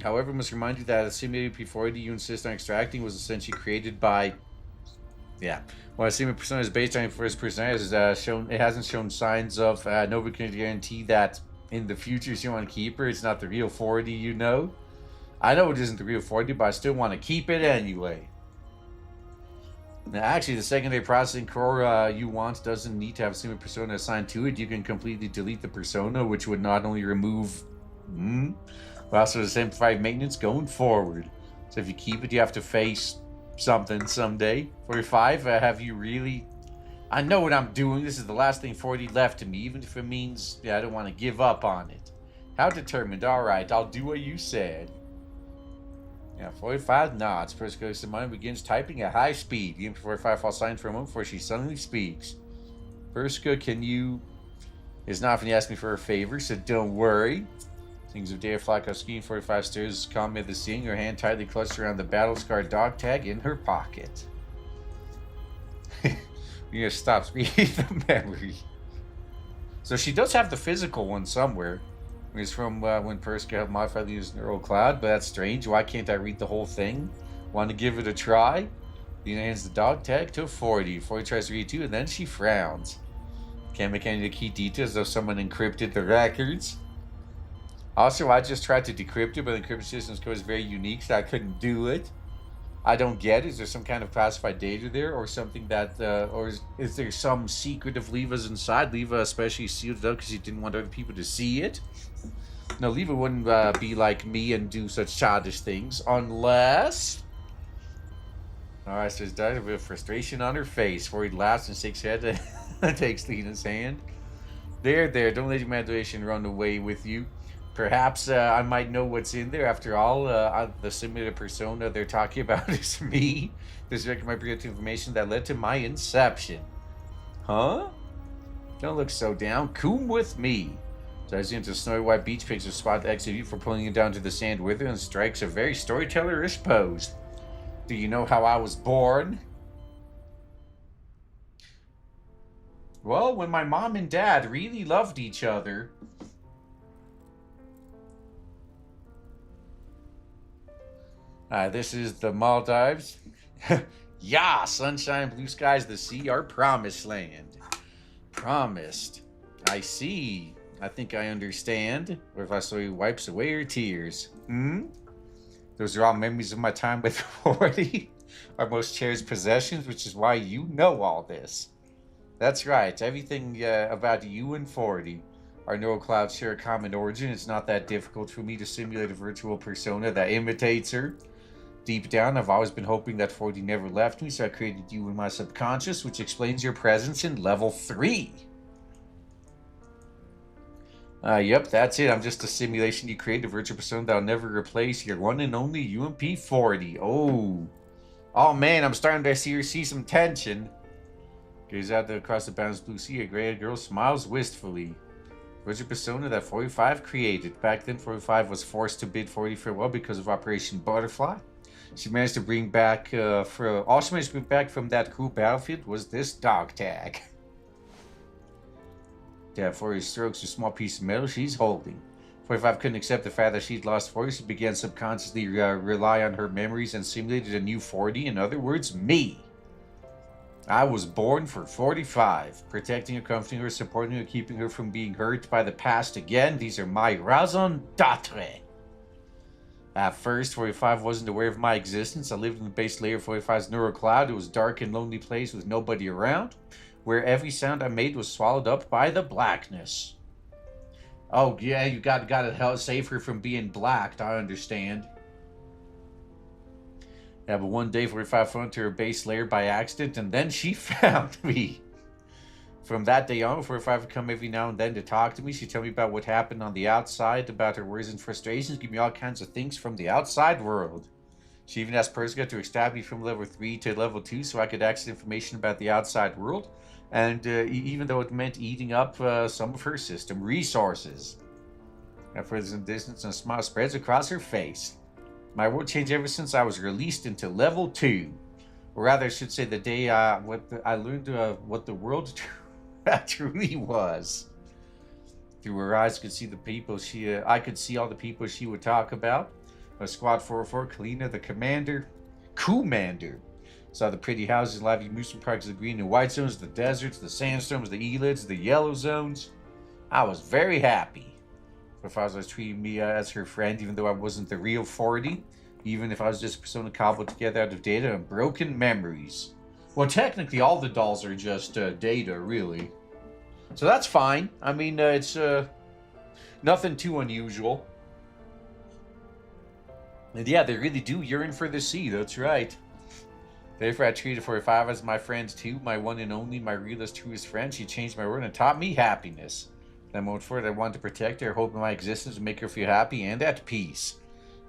However, I must remind you that a simulated P40 you insist on extracting was essentially created by... Yeah. While a simulated persona is based on your first persona, it hasn't shown signs of... nobody can guarantee that in the future, if you want to keep her, it's not the real 40, you know. I know it isn't the real 40, but I still want to keep it anyway. Now, actually, the secondary processing core you want doesn't need to have a single persona assigned to it. You can completely delete the persona, which would not only remove, but also simplify maintenance going forward. So if you keep it, you have to face something someday. 45, have you really... I know what I'm doing. This is the last thing 40 left to me, even if it means I don't want to give up on it. How determined? Alright, I'll do what you said. Yeah, 45 nods. First goes to mind, begins typing at high speed. Even 45 falls silent for a moment before she suddenly speaks. Perska, can you... It's not often you ask me for a favor, so don't worry. Things of day of Flacco skiing. 45 stares calmly at the scene, her hand tightly clutched around the battle-scarred dog tag in her pocket. You just stops reading the memory. So she does have the physical one somewhere. It's from when Perska helped modify the user's neural cloud, but that's strange. Why can't I read the whole thing? Want to give it a try? Lena hands the dog tag to 40. 40 tries to read it too, and then she frowns. Can't make any of the key details, though someone encrypted the records. Also, I just tried to decrypt it, but the encryption system's code is very unique, so I couldn't do it. I don't get it. Is there some kind of classified data there, or something that, or is there some secret of Leva's inside? Leva especially sealed it up because she didn't want other people to see it. No, Leva wouldn't be like me and do such childish things, unless... Alright, so there's a bit of frustration on her face, before he laughs and shakes his head and takes Lena's hand. There, don't let your imagination run away with you. Perhaps I might know what's in there. After all, the simulated persona they're talking about is me. This record might bring out information that led to my inception. Huh? Don't look so down. Come with me. So as into snowy white beach, picks a spot to exit you for pulling you down to the sand with her and strikes a very storyteller-ish pose. Do you know how I was born? Well, when my mom and dad really loved each other. This is the Maldives. Yeah, sunshine, blue skies, the sea, our promised land. Promised. I see. I think I understand. Or if I saw you wipes away her tears. Those are all memories of my time with 40. Our most cherished possessions, which is why you know all this. That's right. Everything about you and 40. Our neural clouds share a common origin. It's not that difficult for me to simulate a virtual persona that imitates her. Deep down, I've always been hoping that 40 never left me, so I created you in my subconscious, which explains your presence in level 3. Yep, that's it. I'm just a simulation you create, a virtual persona that'll never replace your one and only UMP 40. Oh man, I'm starting to see some tension. Gaze out across the boundless blue sea, a gray girl smiles wistfully. Virtual persona that 45 created. Back then, 45 was forced to bid 40 farewell because of Operation Butterfly. She managed to bring back, all she managed to bring back from that cruel battlefield was this dog tag. Yeah, 40 strokes a small piece of metal she's holding. 45 couldn't accept the fact that she'd lost 40, so began subconsciously rely on her memories and simulated a new 40, in other words, me. I was born for 45, protecting her, comforting her, supporting her, keeping her from being hurt by the past again. These are my raison d'etre. At first, 45 wasn't aware of my existence. I lived in the base layer of 45's neural cloud. It was a dark and lonely place with nobody around, where every sound I made was swallowed up by the blackness. Oh yeah, you gotta help save her from being blacked, I understand. Yeah, but one day 45 fell into her base layer by accident, and then she found me. From that day on, 45 would come every now and then to talk to me. She'd tell me about what happened on the outside, about her worries and frustrations, give me all kinds of things from the outside world. She even asked Perska to extend me from level 3 to level 2 so I could access information about the outside world, and even though it meant eating up some of her system resources. Now, further distance, and a smile spreads across her face. My world changed ever since I was released into level 2. Or rather, I should say the day I learned what the world truly was. Through her eyes, I could see the people I could see all the people she would talk about. Squad 404, Kalina, the commander. Saw the pretty houses, lively amusement parks, the green and white zones, the deserts, the sandstorms, the elids, the yellow zones. I was very happy. If I was treating me as her friend, even though I wasn't the real 40. Even if I was just a persona cobbled together out of data and broken memories. Well, technically, all the dolls are just data, really. So that's fine. I mean, it's nothing too unusual. And yeah, they really do yearn for the sea, that's right. Therefore, I treated 45 as my friend too, my one and only, my realest, truest friend. She changed my world and taught me happiness. That moment forward, I wanted to protect her, hoping my existence would make her feel happy and at peace.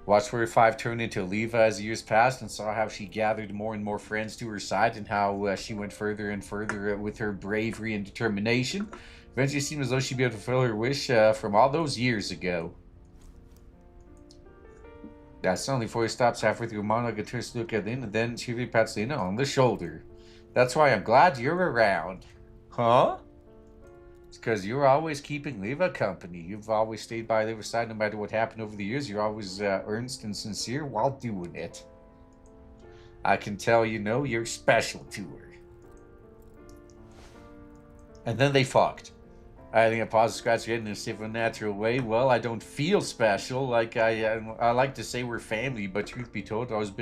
Watched 45 turn into Leva as years passed and saw how she gathered more and more friends to her side and how she went further and further with her bravery and determination. Eventually, it seemed as though she'd be able to fulfill her wish from all those years ago. Yeah, suddenly 40 stops halfway through a monologue and turns to look at Lena, and then she really pats Lena on the shoulder. That's why I'm glad you're around. Huh? It's because you're always keeping Leva company. You've always stayed by Leva's side no matter what happened over the years. You're always earnest and sincere while doing it. I can tell you know you're special to her. And then they fucked. I think I paused to scratch your head in a safe and natural way. Well, I don't feel special. Like I like to say we're family, but truth be told, I've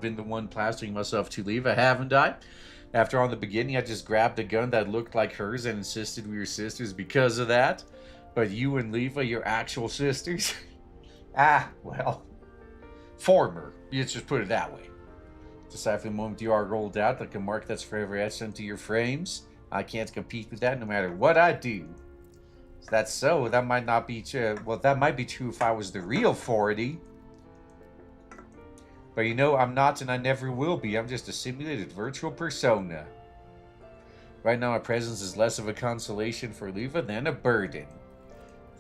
been the one plastering myself to Leva, haven't I? After all, in the beginning, I just grabbed a gun that looked like hers and insisted we were sisters because of that. But you and Leva, you're actual sisters? Well, former. Let's just put it that way. Decipher the moment you are rolled out like a mark that's forever etched into your frames. I can't compete with that no matter what I do. So that's so. That might not be true. Well, that might be true if I was the real 40. But you know, I'm not and I never will be. I'm just a simulated virtual persona. Right now, my presence is less of a consolation for Leva than a burden.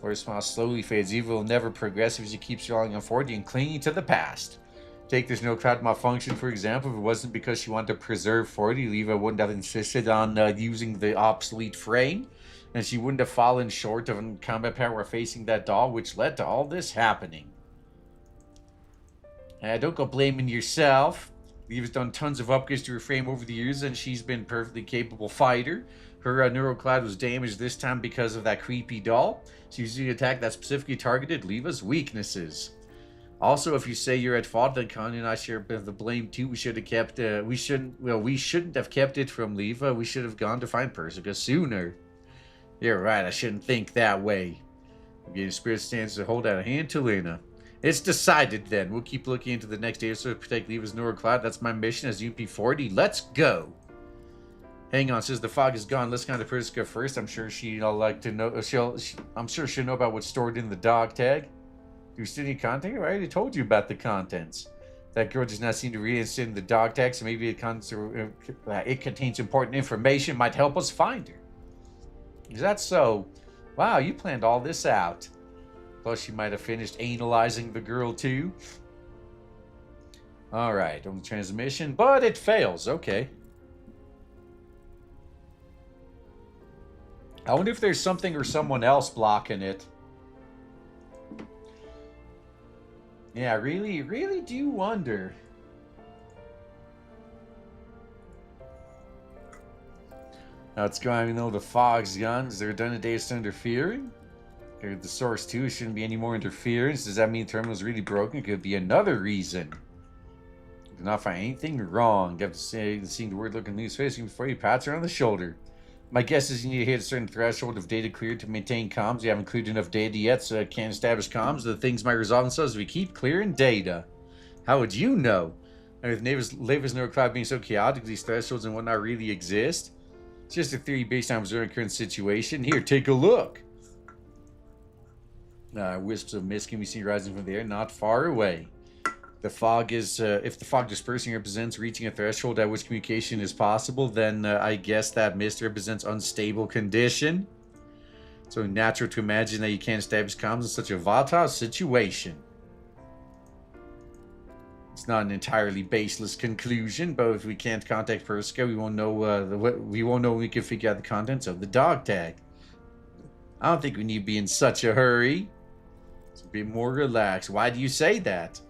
For a smile slowly fades, evil will never progress if she keeps relying on 40 and clinging to the past. Take this no cloud malfunction, for example. If it wasn't because she wanted to preserve 40, Leva wouldn't have insisted on using the obsolete frame. And she wouldn't have fallen short of a combat power facing that doll, which led to all this happening. Don't go blaming yourself. Leva's done tons of upgrades to her frame over the years, and she's been a perfectly capable fighter. Her neurocloud was damaged this time because of that creepy doll. She used an attack that specifically targeted Leva's weaknesses. Also, if you say you're at fault, then Connie and I share a bit of the blame too. We should have kept. We shouldn't have kept it from Leva. We should have gone to find Persica sooner. You're right. I shouldn't think that way. I'm getting spirit stance to hold out a hand to Lena. It's decided then. We'll keep looking into the next day or so to protect Leva's neurocloud. That's my mission as UP40. Let's go. Hang on, since the fog is gone, let's contact Persica first. I'm sure she'll like to know. I'm sure she'll know about what's stored in the dog tag. You still need content? I already told you about the contents. That girl does not seem to read it in the dog tag, so maybe it contains important information. Might help us find her. Is that so? Wow, you planned all this out. Plus, she might have finished analyzing the girl too. All right, on the transmission, but it fails. Okay. I wonder if there's something or someone else blocking it. Yeah, I really do wonder. Now it's going, you know, the fog's gone. Is there a done a day it's interfering? Or the source too, it shouldn't be any more interference. Does that mean the terminal's really broken? It could be another reason. Do not find anything wrong. You have to say, seeing the word look in Lena's face before you pats her on the shoulder. My guess is you need to hit a certain threshold of data cleared to maintain comms. You haven't cleared enough data yet, so it can't establish comms. The things might resolve themselves if we keep clearing data. How would you know? And with Leva's neurocloud being so chaotic, these thresholds and whatnot really exist? It's just a theory based on observing the current situation. Here, take a look. Wisps of mist can be seen rising from the air, not far away. The fog is, if the fog dispersing represents reaching a threshold at which communication is possible, then I guess that mist represents unstable condition. So natural to imagine that you can't establish comms in such a volatile situation. It's not an entirely baseless conclusion, but if we can't contact Persica, we won't know. We won't know when we can figure out the contents of the dog tag. I don't think we need to be in such a hurry. So be more relaxed. Why do you say that?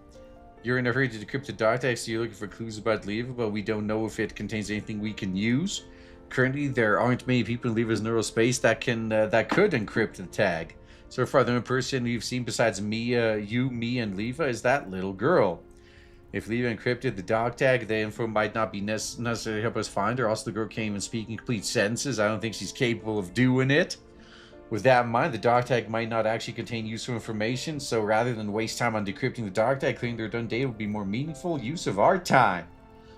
You're in a hurry to decrypt the dog tag, so you're looking for clues about Leva, but we don't know if it contains anything we can use. Currently, there aren't many people in Leva's neural space that could encrypt the tag. So far, the only person you've seen besides me, me, and Leva is that little girl. If Leva encrypted the dog tag, the info might not be necessary to help us find her. Also, the girl can't even speak in complete sentences. I don't think she's capable of doing it. With that in mind, the dog tag might not actually contain useful information, so rather than waste time on decrypting the dog tag, clearing their done data would be more meaningful use of our time.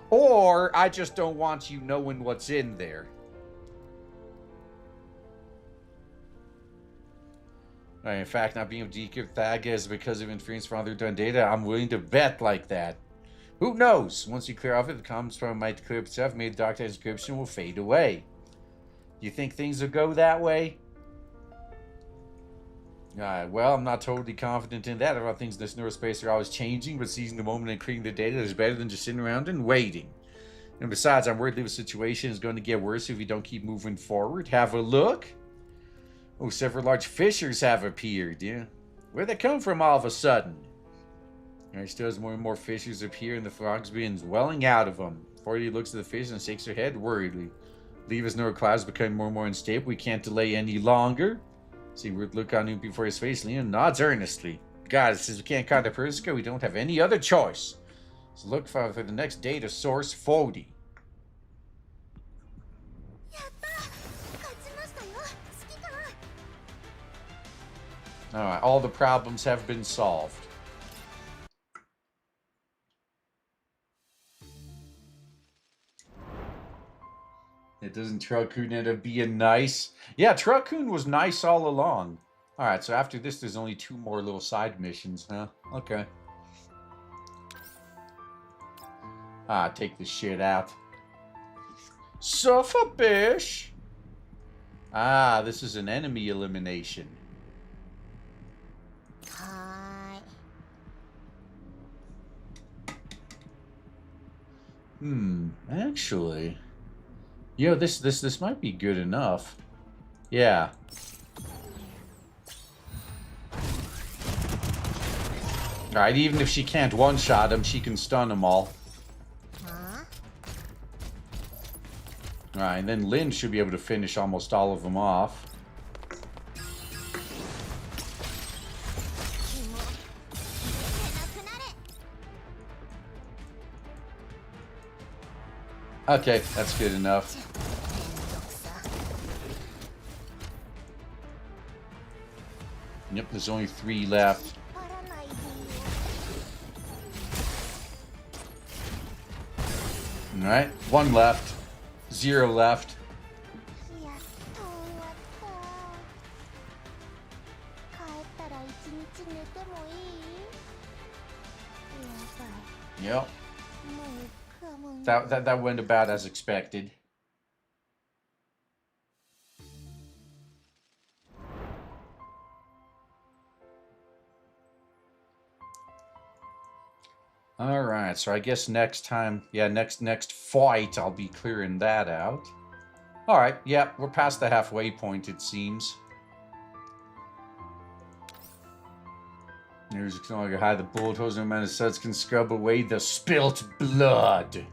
Or, I just don't want you knowing what's in there. In fact, not being able to decrypt tag is because of interference from other done data. I'm willing to bet like that. Who knows? Once you clear off it, the comms from might clear up itself. Maybe the dog tag encryption will fade away. You think things will go that way? Well, I'm not totally confident in that. About things in this neurospace are always changing, but seizing the moment and clearing the data is better than just sitting around and waiting. And besides, I'm worried the situation is going to get worse if we don't keep moving forward. Have a look. Oh, several large fissures have appeared, yeah. Where'd they come from all of a sudden? There still has more and more fissures appear, and the frogs begin welling out of them. Forty looks at the fish and shakes her head worriedly. Leva's neuroclouds becoming more and more unstable. We can't delay any longer. See Ruth look on him before his face. Leon nods earnestly. God, since we can't contact Persica, we don't have any other choice. So look for the next data source, 40. Alright, all the problems have been solved. It doesn't Truckcoon end up being nice? Yeah, Truckcoon was nice all along. Alright, so after this, there's only 2 more little side missions, huh? Okay. Take this shit out. Suffer, bish! This is an enemy elimination. Actually... Yo, this might be good enough. Yeah. Alright, even if she can't one-shot him, she can stun them all. Alright, and then Lynn should be able to finish almost all of them off. Okay, that's good enough. Yep, there's only 3 left. Alright, 1 left. 0 left. Yep. That went about as expected. Alright, so I guess next time, next fight, I'll be clearing that out. Alright, yeah, we're past the halfway point, it seems. There's no longer hide the bullet holes, no amount of suds can scrub away the spilt blood.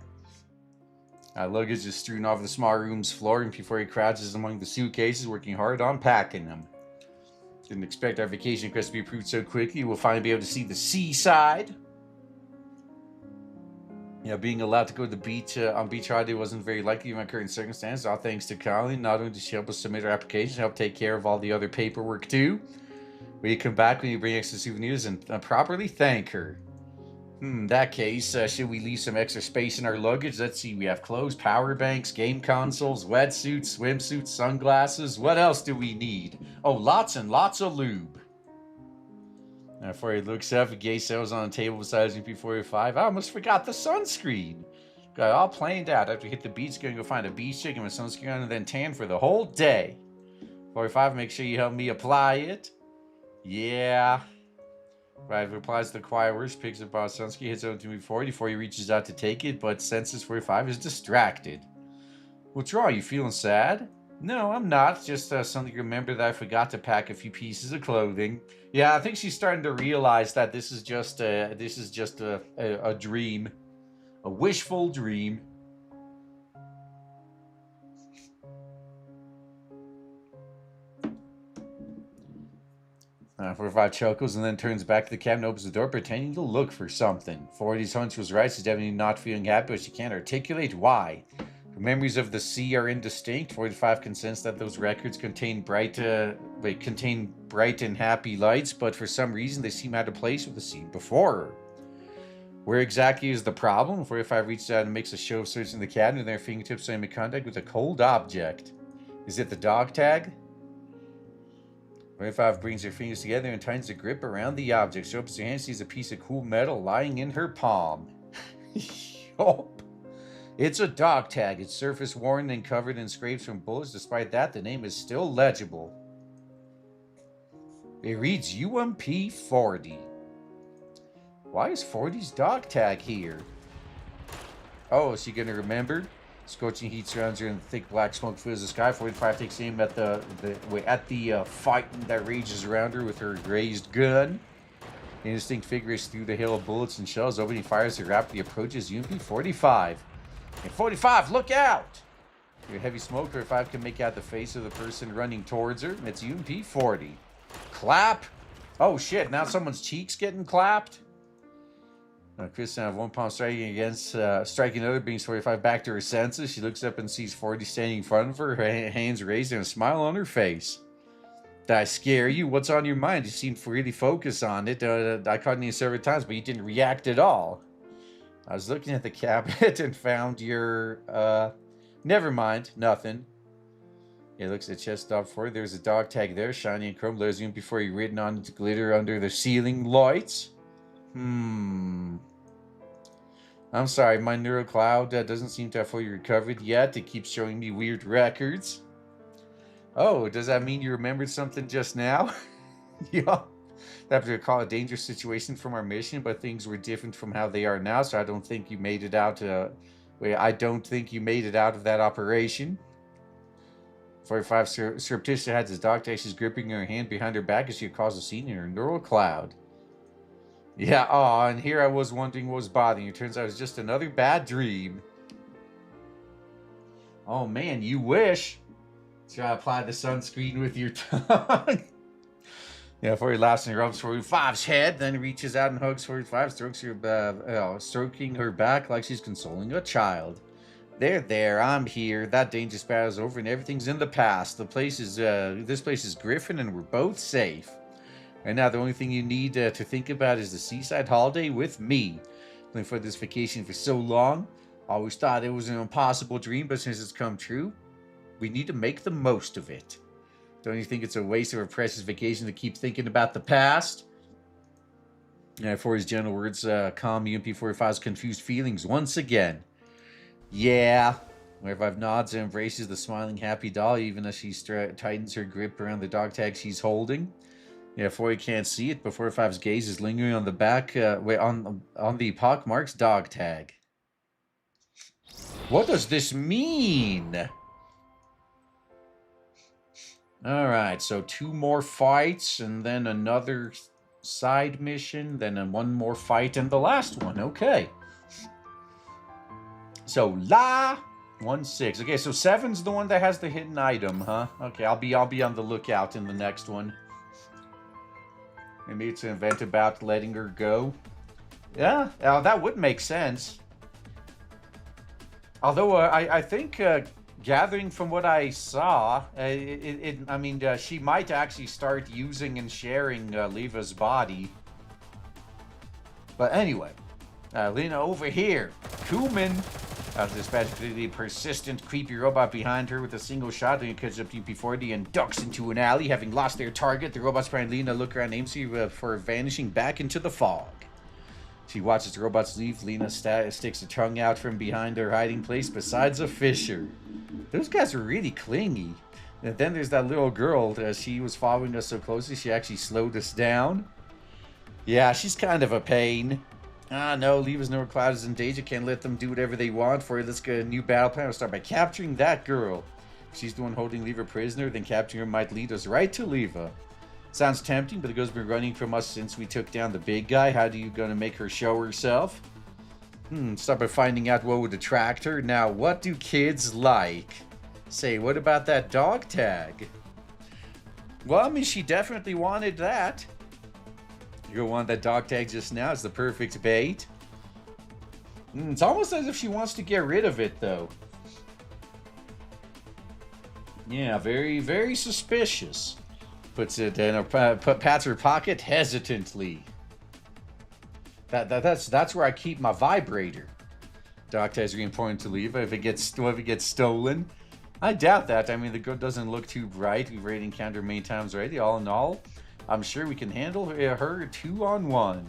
Luggage is strewn off the small room's floor, and before he crouches among the suitcases, working hard on packing them. Didn't expect our vacation request to be approved so quickly. We'll finally be able to see the seaside. Yeah, being allowed to go to the beach on beach holiday wasn't very likely in my current circumstances. All thanks to Colleen. Not only did she help us submit our application, help take care of all the other paperwork too. Will you come back when you bring extra souvenirs and properly thank her? In that case, should we leave some extra space in our luggage? Let's see, we have clothes, power banks, game consoles, wetsuits, swimsuits, sunglasses. What else do we need? Oh, lots and lots of lube. Before he looks up, a gay cells on the table beside him P45. I almost forgot the sunscreen. Got it all planned out. After we hit the beach, gonna go find a beach chick and my sunscreen on and then tan for the whole day. 45, make sure you help me apply it. Yeah. Right, replies to the quiet words, picks up our sunscreen, hits over to me 40 before he reaches out to take it, but senses 45 is distracted. What's wrong? You feeling sad? No, I'm not. Just something to remember that I forgot to pack a few pieces of clothing. Yeah, I think she's starting to realize that this is just a dream, a wishful dream. 45 chuckles and then turns back to the cabin, opens the door, pretending to look for something. 40's hunch was right. She's definitely not feeling happy, but she can't articulate why. Her memories of the sea are indistinct. 45 can sense that those records contain bright and happy lights, but for some reason they seem out of place with the scene before her. Where exactly is the problem? 45 reaches out and makes a show of searching the cabin, and their fingertips are in contact with a cold object. Is it the dog tag? 45 brings her fingers together and tightens the grip around the object. She opens her hand, sees a piece of cool metal lying in her palm. Yup. It's a dog tag. Its surface worn and covered in scrapes from bullets. Despite that, the name is still legible. It reads UMP 40. Why is 40's dog tag here? Oh, is she gonna remember? Scorching heat surrounds her and thick black smoke fills the sky. 45 takes aim at the fight that rages around her with her raised gun. The indistinct figure is through the hail of bullets and shells. Opening fire as it rapidly approaches UMP 45. And 45, look out! Through heavy smoke, 45 can make out the face of the person running towards her. It's UMP 40. Clap! Oh shit, now someone's cheeks getting clapped? Kristen have one palm striking another, brings 45 back to her senses. She looks up and sees 40 standing in front of her, her hands raised and a smile on her face. Did I scare you? What's on your mind? You seemed to really focus on it. I caught you several times, but you didn't react at all. I was looking at the cabinet and found your, never mind, nothing. He looks at the chest up for her. There's a dog tag there, shiny and chrome. There's even before you written on it to glitter under the ceiling lights. I'm sorry, my neural cloud doesn't seem to have fully recovered yet. It keeps showing me weird records. Oh, does that mean you remembered something just now? Yeah. I have to recall a dangerous situation from our mission, but things were different from how they are now, so I don't think you made it out. I don't think you made it out of that operation. 45 surreptitiously has his dog tag. She's gripping her hand behind her back as she recalls the scene in her neural cloud. Yeah, aw, and here I was wondering what was bothering you. Turns out it was just another bad dream. Oh man, you wish. Try to apply the sunscreen with your tongue. Yeah, 40 laughs and rubs 45's head, then reaches out and hugs 45, stroking her back like she's consoling a child. There, I'm here. That dangerous battle's over and everything's in the past. This place is Griffin and we're both safe. Right now, the only thing you need to think about is the seaside holiday with me. Looking for this vacation for so long. Always thought it was an impossible dream, but since it's come true, we need to make the most of it. Don't you think it's a waste of a precious vacation to keep thinking about the past? Yeah, for his gentle words, calm UMP-45's confused feelings once again. Yeah. Wherever nods and embraces the smiling, happy doll, even as she tightens her grip around the dog tag she's holding. Yeah, 40 can't see it, but 45's gaze is lingering on the back, on the pockmark's dog tag. What does this mean? Alright, so 2 more fights, and then another side mission, then 1 more fight, and the last one. Okay. So, 1-6. Okay, so 7's the one that has the hidden item, huh? Okay, I'll be on the lookout in the next one. Maybe it's an event about letting her go. Yeah, that would make sense. Although, I think, gathering from what I saw, she might actually start using and sharing Leva's body. But anyway, Lena over here. Cumin. Dispatched the persistent, creepy robot behind her with a single shot. Lena catches up to UP-40 and ducks into an alley. Having lost their target, the robot's trying Lena look around aimlessly for vanishing back into the fog. She watches the robots leave. Lena sticks her tongue out from behind her hiding place besides a fissure. Those guys are really clingy. And then there's that little girl. She was following us so closely, she actually slowed us down. Yeah, she's kind of a pain. No, Leva's neural cloud is in danger. Can't let them do whatever they want for it. Let's get a new battle plan. We'll start by capturing that girl. If she's the one holding Leva prisoner, then capturing her might lead us right to Leva. Sounds tempting, but the girl's been running from us since we took down the big guy. How are you gonna make her show herself? Start by finding out what would attract her. Now, what do kids like? Say, what about that dog tag? Well, I mean, she definitely wanted that. You're one that dog tagged just now is the perfect bait. It's almost as if she wants to get rid of it, though. Yeah, very, very suspicious. Puts it in her, pats her pocket hesitantly. That's where I keep my vibrator. Dog tags are important to leave if it gets stolen. I doubt that. I mean, the girl doesn't look too bright. We've already encountered her many times already. All in all, I'm sure we can handle her 2-on-1.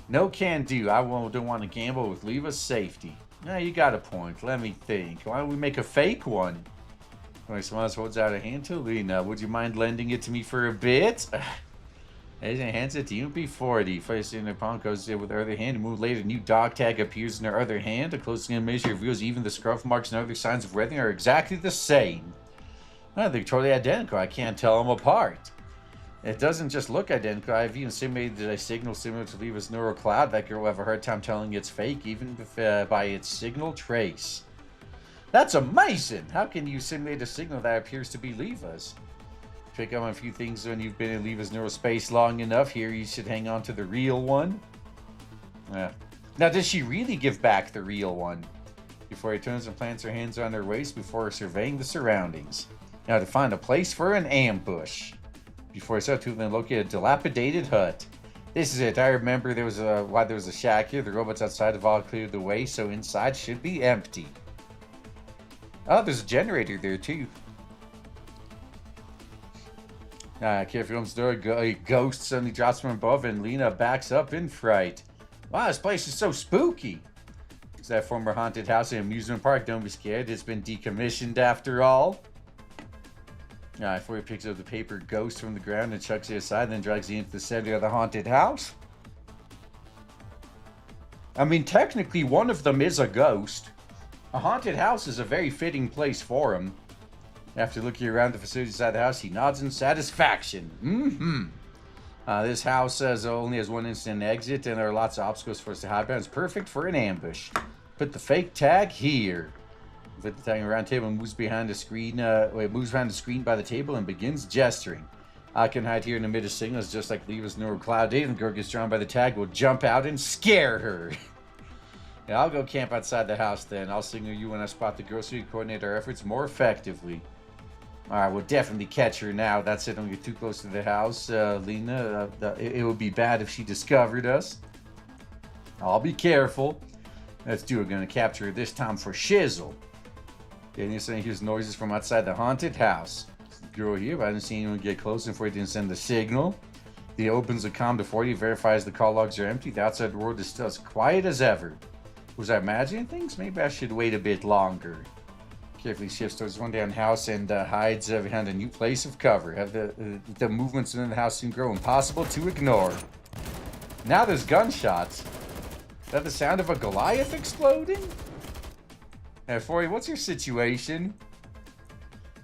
No can do. Don't want to gamble with Leva's safety. Now you got a point. Let me think. Why don't we make a fake one? When someone else holds out a hand to Lena, would you mind lending it to me for a bit? As he hands it to you, B40. First in their palm goes with her other hand. A move later, a new dog tag appears in her other hand. A close examination reveals even the scruff marks and other signs of weathering are exactly the same. Oh, they're totally identical. I can't tell them apart. It doesn't just look identical. I've even simulated a signal similar to Leva's neural cloud. That girl will have a hard time telling it's fake, even if, by its signal trace. That's amazing! How can you simulate a signal that appears to be Leva's? Pick up on a few things when you've been in Leva's neural space long enough. Here, you should hang on to the real one. Now, does she really give back the real one? Before he turns and plants her hands on her waist before surveying the surroundings. Now to find a place for an ambush. Before he starts to then locate a dilapidated hut. This is it. I remember why there was a shack here. The robots outside have all cleared the way, so inside should be empty. Oh, there's a generator there too. Carefully opens the door. A ghost suddenly drops from above, and Lena backs up in fright. Wow, this place is so spooky. It's that former haunted house and amusement park. Don't be scared. It's been decommissioned after all. Before he picks up the paper ghost from the ground and chucks it aside, then drags it into the center of the haunted house. I mean, technically, one of them is a ghost. A haunted house is a very fitting place for him. After looking around the facility inside the house, he nods in satisfaction. This house only has one instant exit, and there are lots of obstacles for us to hide behind. It's perfect for an ambush. Put the fake tag here. Put the tag on the round table and moves behind the screen. Moves behind the screen by the table and begins gesturing. I can hide here in the mid of signals, just like Leva's neural cloud did. And the girl gets drawn by the tag. Will jump out and scare her. Yeah, I'll go camp outside the house then. I'll signal you when I spot the girl so we can coordinate our efforts more effectively. Alright, we'll definitely catch her now. That's it. Don't get too close to the house, Lena. It would be bad if she discovered us. I'll be careful. Let's do it. Gonna capture her this time for shizzle. Daniel saying he hears noises from outside the haunted house. The girl here, but I didn't see anyone get close before he didn't send the signal. He opens the comm before he verifies the call logs are empty. The outside world is still as quiet as ever. Was I imagining things? Maybe I should wait a bit longer. Carefully shifts towards one down house and hides behind a new place of cover. Have the movements within the house soon grow impossible to ignore. Now there's gunshots. Is that the sound of a Goliath exploding? Forey, what's your situation?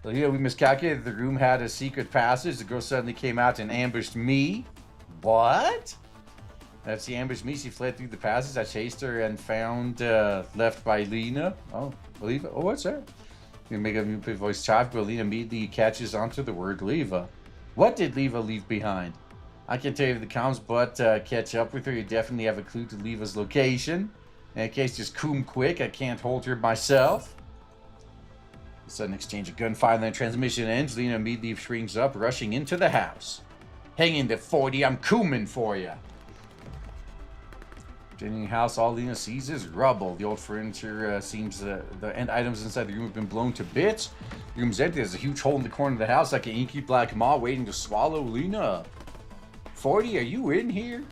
Well, yeah, we miscalculated. The room had a secret passage. The girl suddenly came out and ambushed me. What? As she ambushed me, she fled through the passage. I chased her and found left by Lena. Oh, Leva. Oh, what's that? You make a new voice chop, but Lena immediately catches onto the word Leva. What did Leva leave behind? I can't tell you the comms, but catch up with her. You definitely have a clue to Leva's location. In case, just coom quick. I can't hold her myself. A sudden exchange of gunfire, and then transmission ends. Lena immediately shrinks up, rushing into the house. Hang in there, 40. I'm cooming for you. In the house, all Lena sees is rubble. The old furniture seems the items inside the room have been blown to bits. The room's empty. There's a huge hole in the corner of the house, like an inky black maw waiting to swallow Lena up. 40, are you in here?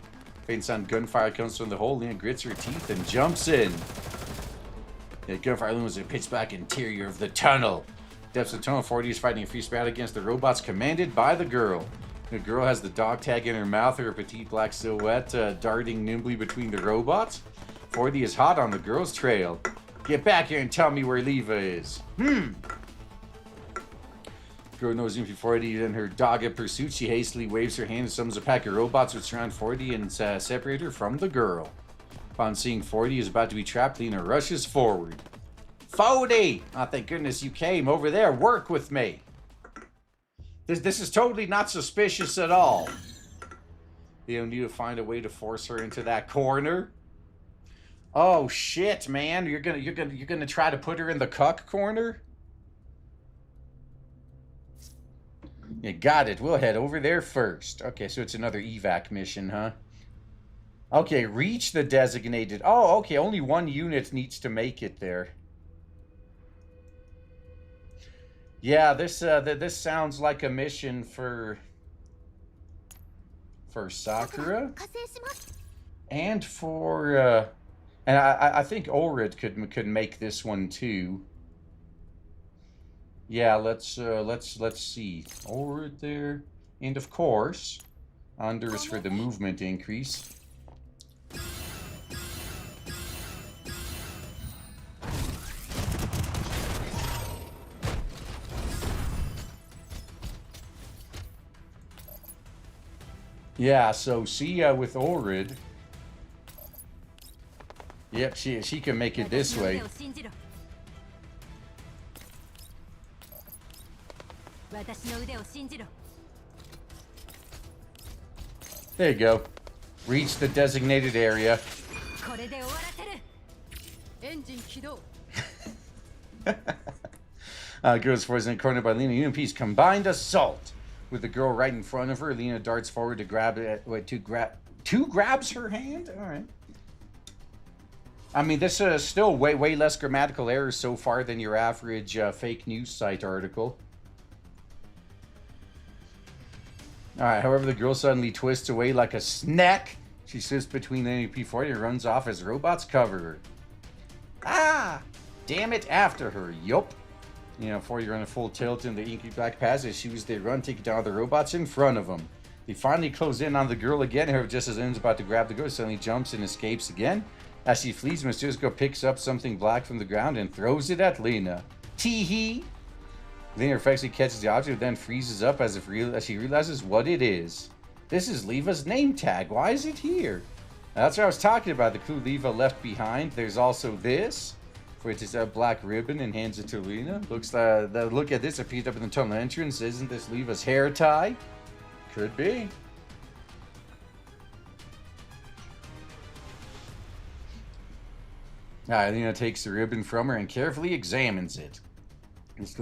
Faint sound gunfire comes from the hole. Lena grits her teeth and jumps in. The gunfire looms in the pitch black interior of the tunnel. Depths of the tunnel, 40 is fighting a fierce battle against the robots commanded by the girl. The girl has the dog tag in her mouth, her petite black silhouette darting nimbly between the robots. 40 is hot on the girl's trail. Get back here and tell me where Leva is. Girl knows him 40 in her dogged pursuit. She hastily waves her hand and summons a pack of robots which surround 40 and separate her from the girl. Upon seeing 40 is about to be trapped, Lena rushes forward. 40! Oh, thank goodness you came over there. Work with me. This is totally not suspicious at all. You need to find a way to force her into that corner. Oh shit, man! You're gonna try to put her in the cuck corner. You got it. We'll head over there first. Okay, so it's another evac mission, huh? Okay, reach the designated. Oh, okay. Only one unit needs to make it there. Yeah, this sounds like a mission for Sakura and for and I think Ulrid could make this one too. Yeah, let's see. Ulrid there, and of course, under is for the movement increase. Yeah, so see with Ulrid. Yep, she can make it this way. There you go. Reach the designated area. Goes for his corner by Lena Unipiece. Combined assault. With the girl right in front of her, Lena darts forward to grab it. Wait, two grabs her hand? Alright. I mean, this is still way less grammatical errors so far than your average fake news site article. Alright, however, the girl suddenly twists away like a snack. She slips between the NP40 and runs off as robots cover her. Ah! Damn it, after her. Yup. You know, before you run a full tilt in the inky black passage, she was they run, taking down the robots in front of them. They finally close in on the girl again. However, just as Lynn's about to grab the girl, suddenly jumps and escapes again. As she flees, Mr. Girl picks up something black from the ground and throws it at Lena. Tee-hee! Lena effectively catches the object, then freezes up as she realizes what it is. This is Leva's name tag. Why is it here? That's what I was talking about, the clue Leva left behind. There's also this, which is a black ribbon, and hands it to Lena. Looks look at this, appeared up in the tunnel entrance. Isn't this Leva's hair tie? Could be. Lena takes the ribbon from her and carefully examines it. This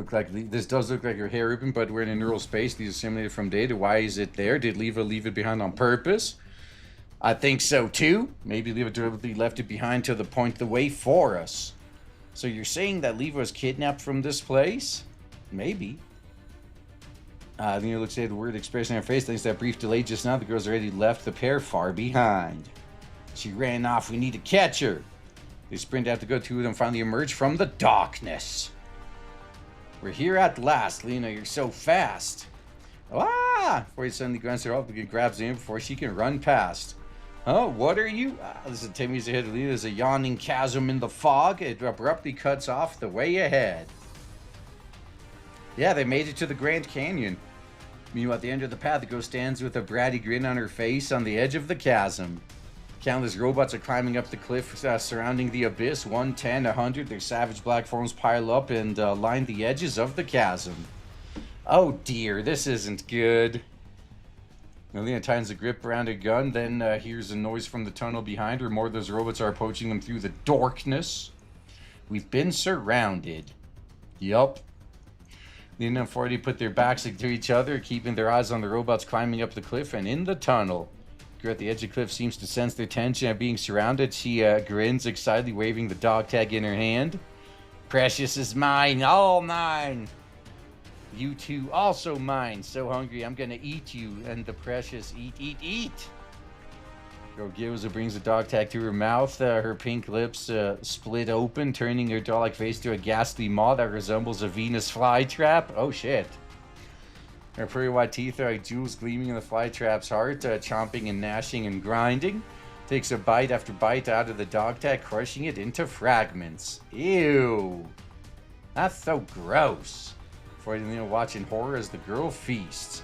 does look like her hair ribbon, but we're in a neural space. These are simulated from data. Why is it there? Did Leva leave it behind on purpose? I think so too. Maybe Leva deliberately left it behind to point the way for us. So you're saying that Leva was kidnapped from this place? Maybe. Lena looks at the word expression on her face. Thanks to that brief delay just now, the girl's already left the pair far behind. She ran off. We need to catch her. They sprint out to go. Two of them finally emerge from the darkness. We're here at last, Lena. You're so fast. Ah! Before he suddenly grunts her up and grabs him before she can run past. Oh, what are you? This is 10 meters ahead of Lena. There's a yawning chasm in the fog. It abruptly cuts off the way ahead. Yeah, they made it to the Grand Canyon. Meanwhile, at the end of the path, the girl stands with a bratty grin on her face on the edge of the chasm. Countless robots are climbing up the cliff surrounding the abyss. 110, 100. Their savage black forms pile up and line the edges of the chasm. Oh dear, this isn't good. Lena tightens the grip around her gun, then hears a noise from the tunnel behind her. More of those robots are approaching them through the darkness. We've been surrounded. Yup. Lena and 40 put their backs to each other, keeping their eyes on the robots climbing up the cliff and in the tunnel. The girl at the edge of the cliff seems to sense their tension at being surrounded. She grins excitedly, waving the dog tag in her hand. Precious is mine, all mine. You two also mine. So hungry, I'm gonna eat you. And the precious eat. Girl Gilza brings the dog tag to her mouth. Her pink lips split open, turning her doll-like face to a ghastly maw that resembles a Venus flytrap. Oh shit. Her pretty white teeth are like jewels gleaming in the flytrap's heart, chomping and gnashing and grinding. Takes a bite after bite out of the dog tag, crushing it into fragments. Ew. That's so gross. Lena watching horror as the girl feasts.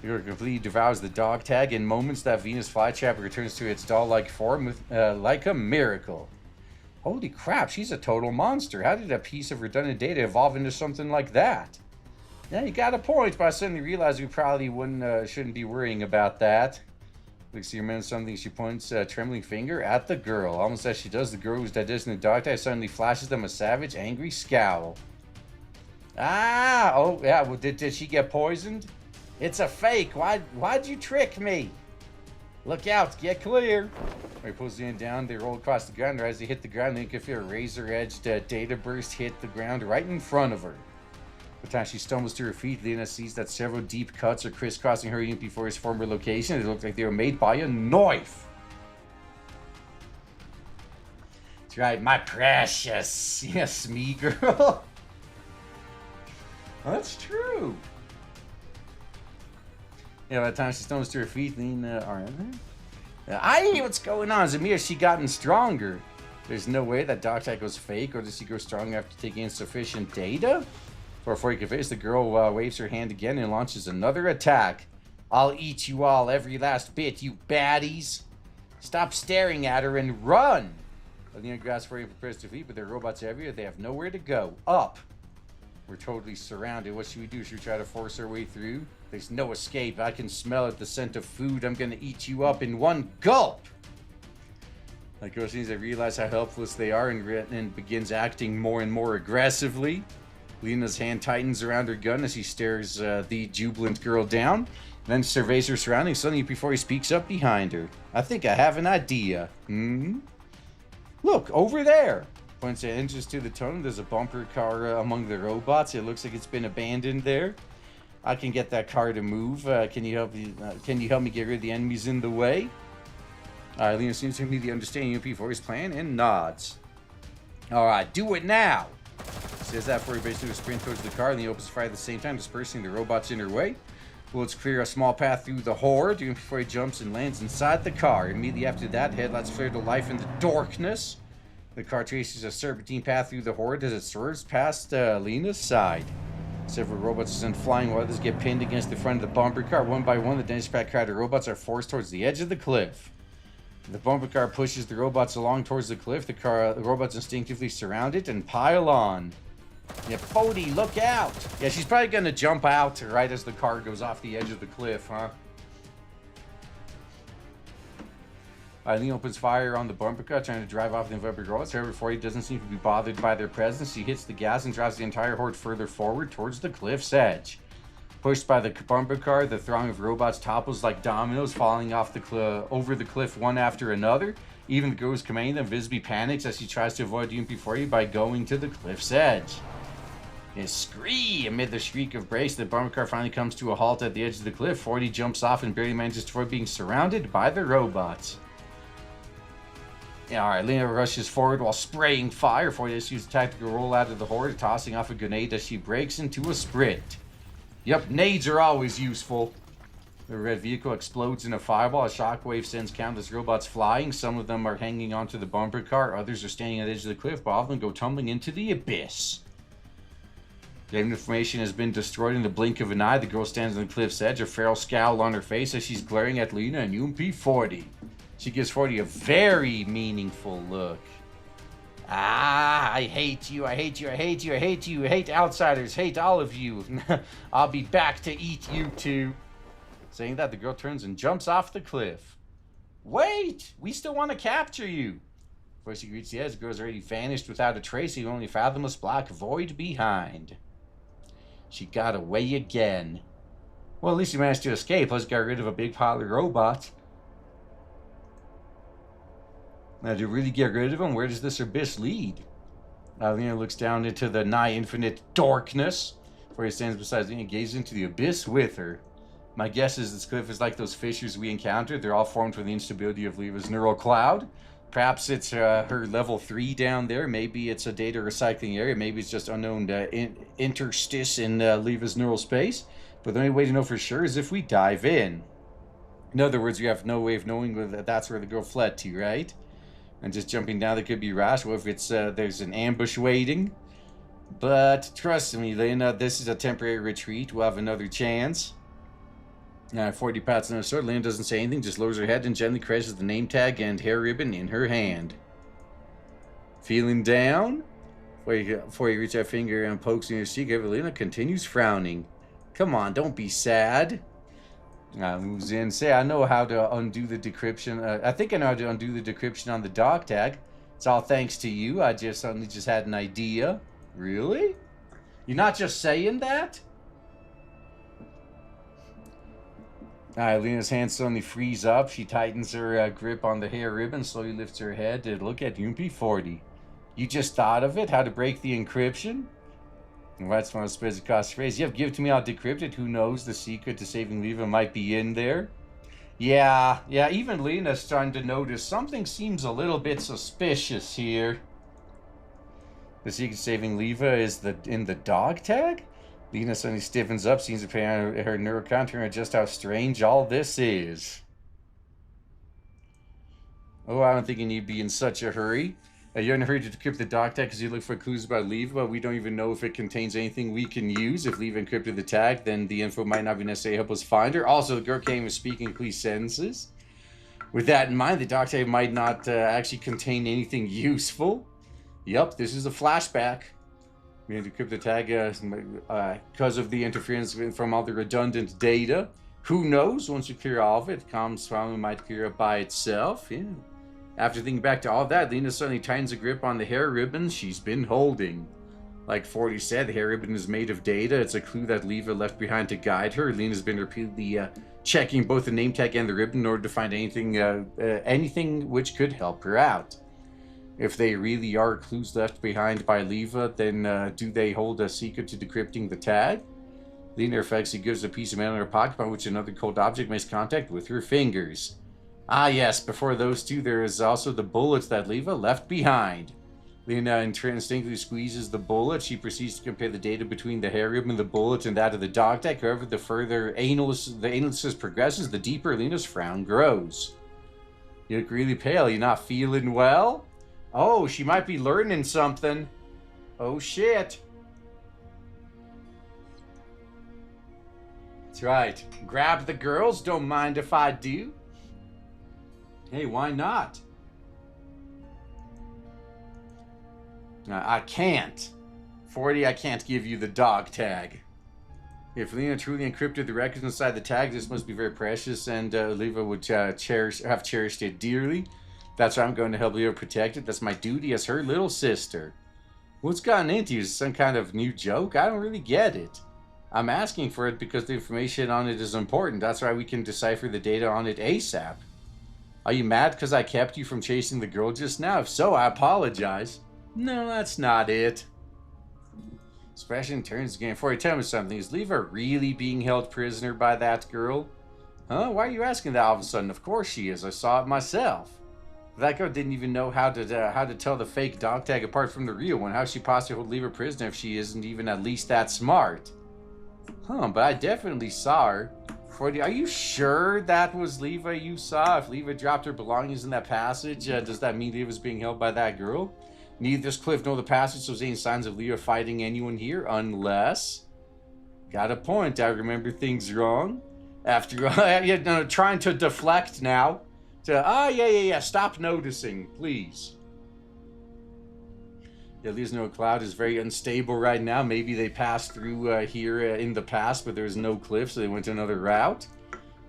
The girl completely devours the dog tag. In moments, that Venus flytrap returns to its doll-like form with, like a miracle. Holy crap, she's a total monster. How did a piece of redundant data evolve into something like that? Yeah, you got a point, but I suddenly realized we probably shouldn't be worrying about that. Looks you remember something. She points a trembling finger at the girl. Almost as she does, the girl who's dead in the dark eye suddenly flashes them a savage, angry scowl. Ah! Oh, yeah. Well, did she get poisoned? It's a fake. Why'd you trick me? Look out! Get clear! He pulls the end down. They roll across the ground. As they hit the ground, they can feel a razor-edged data burst hit the ground right in front of her. By the time she stumbles to her feet, Lena sees that several deep cuts are crisscrossing her even before his former location. They look like they were made by a knife. That's right, my precious. Yes, me girl. That's true. Yeah, by the time she stumbles to her feet, Lena, I hate what's going on. Is it me or has she gotten stronger? There's no way that Doc was fake, or does he grow stronger after taking in sufficient data? Before he can finish, the girl waves her hand again and launches another attack. I'll eat you all, every last bit, you baddies. Stop staring at her and run! Alina grasps for you prepares to flee, but there are robots everywhere. They have nowhere to go. Up! We're totally surrounded. What should we do? Should we try to force our way through? There's no escape. I can smell it, the scent of food. I'm gonna eat you up in one gulp! The girl seems to realize how helpless they are and begins acting more and more aggressively. Lena's hand tightens around her gun as he stares the jubilant girl down, then surveys her surroundings suddenly before he speaks up behind her. I think I have an idea. Look, over there! Points at inches to the tunnel. There's a bumper car among the robots. It looks like it's been abandoned there. I can get that car to move. Can you help me get rid of the enemies in the way? Lena seems to be the understanding before his plan and nods. Alright, do it now! Says that before he basically sprint towards the car, and he opens fire at the same time, dispersing the robots in her way. Bullets clear a small path through the horde before he jumps and lands inside the car. Immediately after that, headlights flare to life in the darkness. The car traces a serpentine path through the horde as it swerves past Lena's side. Several robots send flying while others get pinned against the front of the bumper car. One by one, the densely packed crowd of robots are forced towards the edge of the cliff. The bumper car pushes the robots along towards the cliff. The robots instinctively surround it and pile on. Yeah, Bodhi, look out! Yeah, she's probably gonna jump out right as the car goes off the edge of the cliff, huh? Eileen opens fire on the bumper car, trying to drive off the inverted robots. However, 40 doesn't seem to be bothered by their presence. She hits the gas and drives the entire horde further forward towards the cliff's edge. Pushed by the bumper car, the throng of robots topples like dominoes, falling off over the cliff one after another. Even the girl who's commanding them visibly panics as she tries to avoid UMP-40 by going to the cliff's edge. A scream! Amid the shriek of brace, the bumper car finally comes to a halt at the edge of the cliff. 40 jumps off and barely manages to avoid being surrounded by the robots. Alright, Lena rushes forward while spraying fire. 40 issues a tactical roll out of the horde, tossing off a grenade as she breaks into a sprint. Yep, nades are always useful. The red vehicle explodes in a fireball. A shockwave sends countless robots flying. Some of them are hanging onto the bumper car. Others are standing at the edge of the cliff, but all of them go tumbling into the abyss. The information has been destroyed in the blink of an eye. The girl stands on the cliff's edge, a feral scowl on her face as she's glaring at Lena and UMP-40. She gives 40 a very meaningful look. I hate you, I hate you, I hate you, I hate you, I hate outsiders, hate all of you. I'll be back to eat you too. Saying that, the girl turns and jumps off the cliff. Wait! We still want to capture you! Before she reaches the edge, the girl's already vanished without a trace, leaving only a fathomless black void behind. She got away again. Well, at least she managed to escape. Let's get rid of a big pile of robots. Now, to really get rid of them, where does this abyss lead? Lena looks down into the nigh infinite darkness, where he stands beside Lena, gazes into the abyss with her. My guess is this cliff is like those fissures we encountered. They're all formed from the instability of Leva's neural cloud. Perhaps it's her level 3 down there. Maybe it's a data recycling area. Maybe it's just unknown interstice in Leva's neural space. But the only way to know for sure is if we dive in. In other words, we have no way of knowing whether that's where the girl fled to, right? And just jumping down there could be rash. What if it's there's an ambush waiting? But trust me, Lena, this is a temporary retreat. We'll have another chance. 40 pats on her sword. Lena doesn't say anything, just lowers her head and gently caresses the name tag and hair ribbon in her hand. Feeling down? Before you reach that finger and pokes in your cheek, Evelina continues frowning. Come on, don't be sad. Moves in. Say, I know how to undo the decryption. I think I know how to undo the decryption on the dog tag. It's all thanks to you. I just suddenly just had an idea. Really? You're not just saying that? Lena's hands suddenly freeze up. She tightens her grip on the hair ribbon, slowly lifts her head to look at you, P40. You just thought of it? How to break the encryption? And that's one of the spreads across the phrase. Give it to me, I'll decrypt it. Who knows? The secret to saving Leva might be in there. Yeah, even Lena's starting to notice something seems a little bit suspicious here. The secret to saving Leva is in the dog tag? Lena suddenly stiffens up, seems to pay on her neurocounter just how strange all this is. Oh, I don't think you need to be in such a hurry. You're in a hurry to decrypt the dog tag because you look for clues about Leva, but we don't even know if it contains anything we can use. If Leva encrypted the tag, then the info might not be necessarily help us find her. Also, the girl can't even speak in complete sentences. With that in mind, the dog tag might not actually contain anything useful. Yup, this is a flashback. We need to decrypt the tag because of the interference from all the redundant data. Who knows? Once we clear all of it, comms probably might clear up by itself. Yeah. After thinking back to all that, Lena suddenly tightens a grip on the hair ribbon she's been holding. Like 40 said, the hair ribbon is made of data. It's a clue that Leva left behind to guide her. Lena's been repeatedly checking both the name tag and the ribbon in order to find anything which could help her out. If they really are clues left behind by Leva, then do they hold a secret to decrypting the tag? Lena reflexively gives a piece of metal in her pocket by which another cold object makes contact with her fingers. Ah yes, before those two there is also the bullets that Leva left behind. Lena instinctively squeezes the bullet. She proceeds to compare the data between the hair ribbon, the bullet, and that of the dog tag. However, the further the analysis progresses, the deeper Lena's frown grows. You look really pale. You not feeling well? Oh, she might be learning something. Oh, shit. That's right. Grab the girls. Don't mind if I do. Hey, why not? I can't. 40, I can't give you the dog tag. If Lena truly encrypted the records inside the tag, this must be very precious, and Leva would have cherished it dearly. That's why I'm going to help Leva protect it. That's my duty as her little sister. What's gotten into you? Is some kind of new joke? I don't really get it. I'm asking for it because the information on it is important. That's why we can decipher the data on it ASAP. Are you mad because I kept you from chasing the girl just now? If so, I apologize. No, that's not it. Expression turns again. Before you tell me something, is Leva really being held prisoner by that girl? Huh? Why are you asking that all of a sudden? Of course she is. I saw it myself. That girl didn't even know how to tell the fake dog tag apart from the real one. How she possibly hold Leva prisoner if she isn't even at least that smart? Huh, but I definitely saw her. Are you sure that was Leva you saw? If Leva dropped her belongings in that passage, does that mean Leva's being held by that girl? Neither this cliff nor the passage shows any signs of Leva fighting anyone here, unless... Got a point, I remember things wrong. After all, trying to deflect now. Yeah, stop noticing, please. Yeah, Lea's cloud is very unstable right now. Maybe they passed through here in the past, but there's no cliff, so they went another route.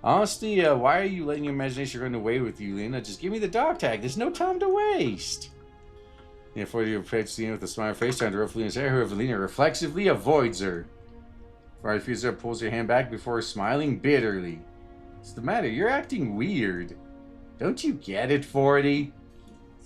Honestly, why are you letting your imagination run away with you, Lena? Just give me the dog tag. There's no time to waste. Yeah, for you approach Lena with a smile face, trying to ruffle Lena's hair. However, Lena reflexively avoids her. Fire Fuser pulls your hand back before smiling bitterly. What's the matter? You're acting weird. Don't you get it, 40?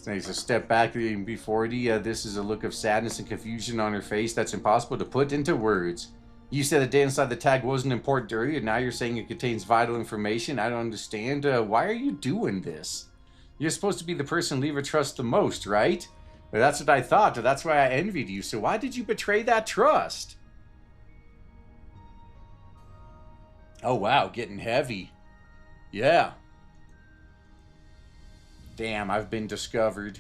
Takes a step back to 40. This is a look of sadness and confusion on her face that's impossible to put into words. You said the data inside the tag wasn't important earlier. Now you're saying it contains vital information. I don't understand. Why are you doing this? You're supposed to be the person Leva trusts the most, right? Well, that's what I thought. That's why I envied you. So why did you betray that trust? Oh, wow. Getting heavy. Yeah. Damn, I've been discovered.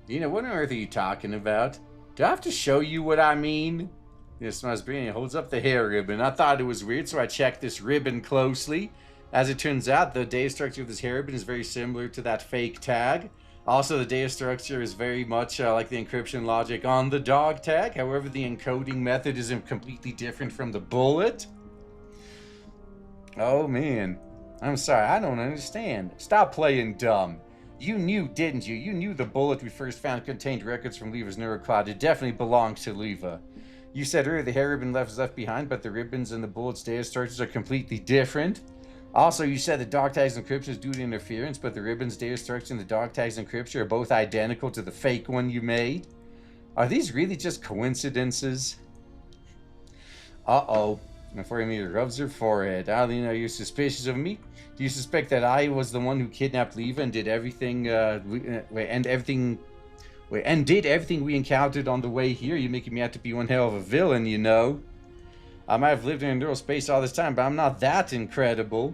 What on earth are you talking about? Do I have to show you what I mean? This must be. It holds up the hair ribbon. I thought it was weird, so I checked this ribbon closely. As it turns out, the data structure of this hair ribbon is very similar to that fake tag. Also, the data structure is very much like the encryption logic on the dog tag. However, the encoding method is completely different from the bullet. Oh, man. I'm sorry, I don't understand. Stop playing dumb. You knew, didn't you? You knew the bullet we first found contained records from Leva's neurocloud. It definitely belongs to Leva. You said earlier the hair ribbon left is left behind, but the ribbons and the bullet's data structures are completely different. Also, you said the dog tag's encryption is due to interference, but the ribbon's data structure and the dog tag's encryption are both identical to the fake one you made. Are these really just coincidences? Uh-oh. Before he rubs her forehead. Alina, you're suspicious of me? Do you suspect that I was the one who kidnapped Leva and did everything, and did everything we encountered on the way here? You're making me out to be one hell of a villain, you know. I might have lived in a neural space all this time, but I'm not that incredible.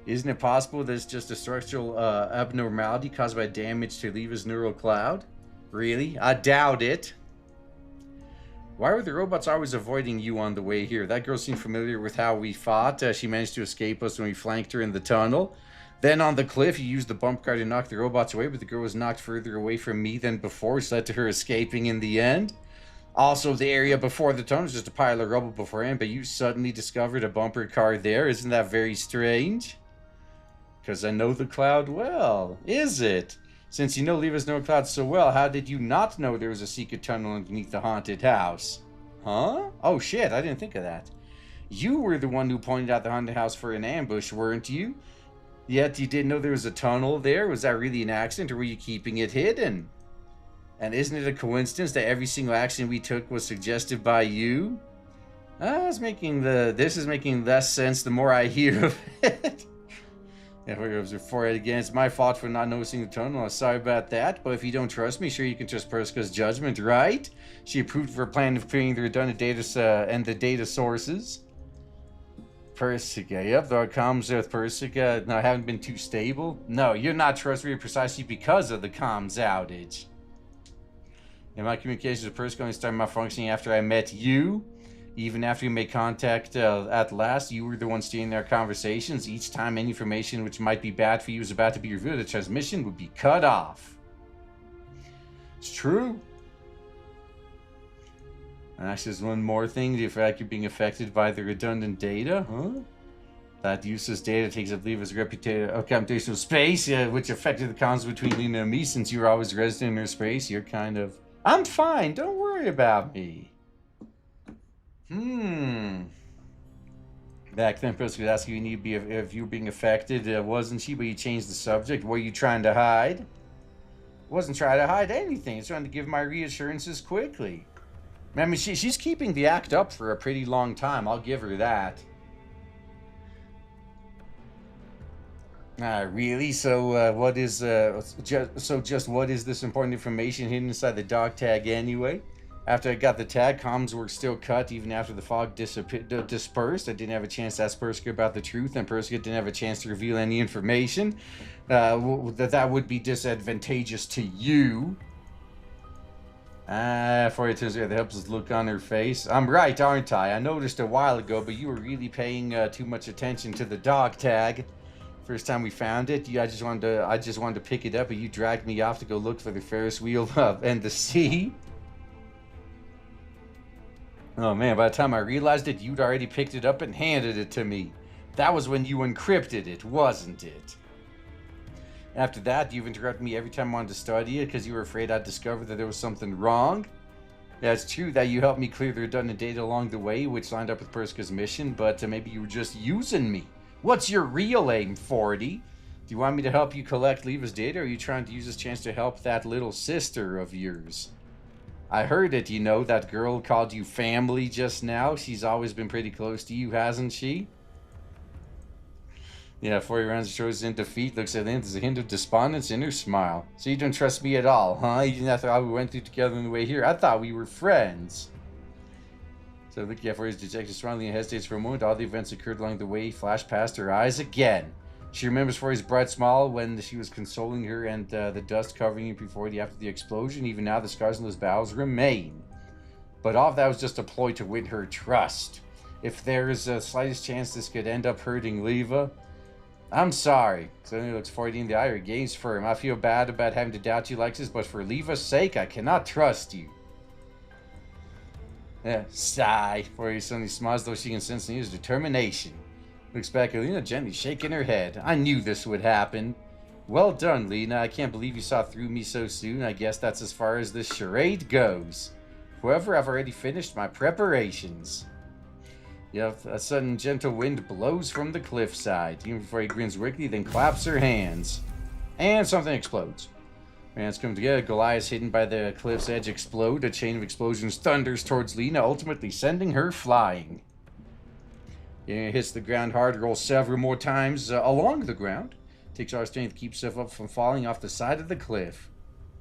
Isn't it possible that it's just a structural abnormality caused by damage to Leva's neural cloud? Really? I doubt it. Why were the robots always avoiding you on the way here? That girl seemed familiar with how we fought. She managed to escape us when we flanked her in the tunnel. Then on the cliff, you used the bump car to knock the robots away, but the girl was knocked further away from me than before, which led to her escaping in the end. Also, the area before the tunnel was just a pile of rubble beforehand, but you suddenly discovered a bumper car there. Isn't that very strange? Because I know the cloud well. Is it? Since you know Leva's neural cloud so well, how did you not know there was a secret tunnel underneath the haunted house? Huh? Oh shit, I didn't think of that. You were the one who pointed out the haunted house for an ambush, weren't you? Yet you didn't know there was a tunnel there? Was that really an accident, or were you keeping it hidden? And isn't it a coincidence that every single action we took was suggested by you? This is making less sense the more I hear of it. Yeah, it was her forehead again. It's my fault for not noticing the tunnel. I'm sorry about that. But if you don't trust me, sure you can trust Persica's judgment, right? She approved of her plan of clearing the redundant data and the data sources. Persica, yep, the comms with Persica no, haven't been too stable. No, you're not trustworthy precisely because of the comms outage. And my communications with Persica only started malfunctioning after I met you. Even after you made contact at last, you were the one steering our conversations. Each time any information which might be bad for you was about to be revealed, the transmission would be cut off. It's true. And actually, there's one more thing. The fact you're being affected by the redundant data, huh? That useless data takes up Leva's computational space, which affected the comms between Lena and me. Since you were always resident in her space, you're kind of... I'm fine, don't worry about me. Back then, Percy was asking you if you were being affected, wasn't she? But you changed the subject. What were you trying to hide? Wasn't trying to hide anything. It's trying to give my reassurances quickly. I mean, she's keeping the act up for a pretty long time. I'll give her that. Really? So, what is what is this important information hidden inside the dog tag anyway? After I got the tag, comms were still cut even after the fog dispersed. I didn't have a chance to ask Persica about the truth, and Persica didn't have a chance to reveal any information that would be disadvantageous to you. For it turns out the helpless look on her face. I'm right, aren't I? I noticed a while ago, but you were really paying too much attention to the dog tag. First time we found it, I just wanted to pick it up, but you dragged me off to go look for the Ferris wheel and the sea. Oh man, by the time I realized it, you'd already picked it up and handed it to me. That was when you encrypted it, wasn't it? After that, you've interrupted me every time I wanted to study it because you were afraid I'd discover that there was something wrong. Yeah, it's true that you helped me clear the redundant data along the way, which lined up with Persica's mission, but maybe you were just using me. What's your real aim, 40? Do you want me to help you collect Leva's data, or are you trying to use this chance to help that little sister of yours? I heard it, you know, that girl called you family just now. She's always been pretty close to you, hasn't she? Yeah, 40 rounds shows in defeat, looks at him, there's a hint of despondence in her smile. So you don't trust me at all, huh? Even after all we went through together on the way here, I thought we were friends. So looking at 40's dejected strongly and hesitates for a moment. All the events occurred along the way, flashed past her eyes again. She remembers 40's bright smile when she was consoling her and the dust covering her before after the explosion. Even now, the scars on those bowels remain. But all of that was just a ploy to win her trust. If there is the slightest chance this could end up hurting Leva, I'm sorry. Suddenly looks 40 in the eye, her gaze firm. I feel bad about having to doubt you like this, but for Leva's sake, I cannot trust you. Sigh. 40 suddenly smiles, though she can sense in his determination. Looks back at Lena, gently shaking her head. I knew this would happen. Well done, Lena. I can't believe you saw through me so soon. I guess that's as far as this charade goes. However, I've already finished my preparations. Yep, a sudden gentle wind blows from the cliffside. Even before he grins wickedly, then claps her hands. And something explodes. Hands come together, Goliath hidden by the cliff's edge explode. A chain of explosions thunders towards Lena, ultimately sending her flying. It hits the ground hard, rolls several more times along the ground. Takes all her strength to keep herself up from falling off the side of the cliff.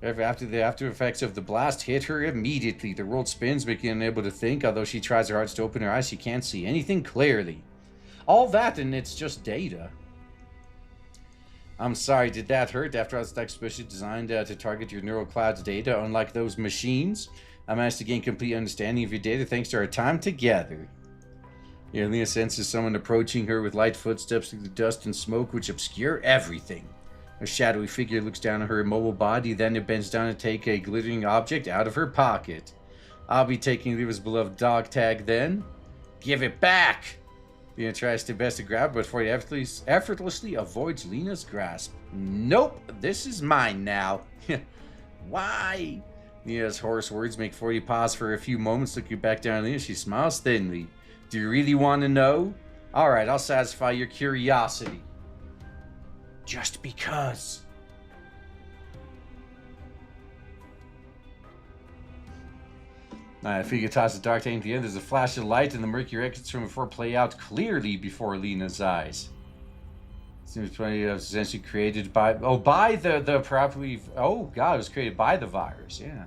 After the after effects of the blast hit her immediately, the world spins, making her unable to think. Although she tries her hardest to open her eyes, she can't see anything clearly. All that, and it's just data. I'm sorry, did that hurt? After all, it's especially designed to target your neural cloud's data, unlike those machines. I managed to gain complete understanding of your data thanks to our time together. Lena senses someone approaching her with light footsteps through the dust and smoke which obscure everything. A shadowy figure looks down at her immobile body, then it bends down to take a glittering object out of her pocket. I'll be taking Leva's beloved dog tag then. Give it back! Lena tries to best to grab, but Forty effortlessly avoids Lena's grasp. Nope, this is mine now. Why? Lena's hoarse words make Forty pause for a few moments, looking back down at Lena. She smiles thinly. Do you really want to know? Alright, I'll satisfy your curiosity. Just because. Figure tosses the dark tank at the end. There's a flash of light, and the murky records from before play out clearly before Lena's eyes. Seems plenty of essentially created by the properly. Oh god, it was created by the virus. Yeah.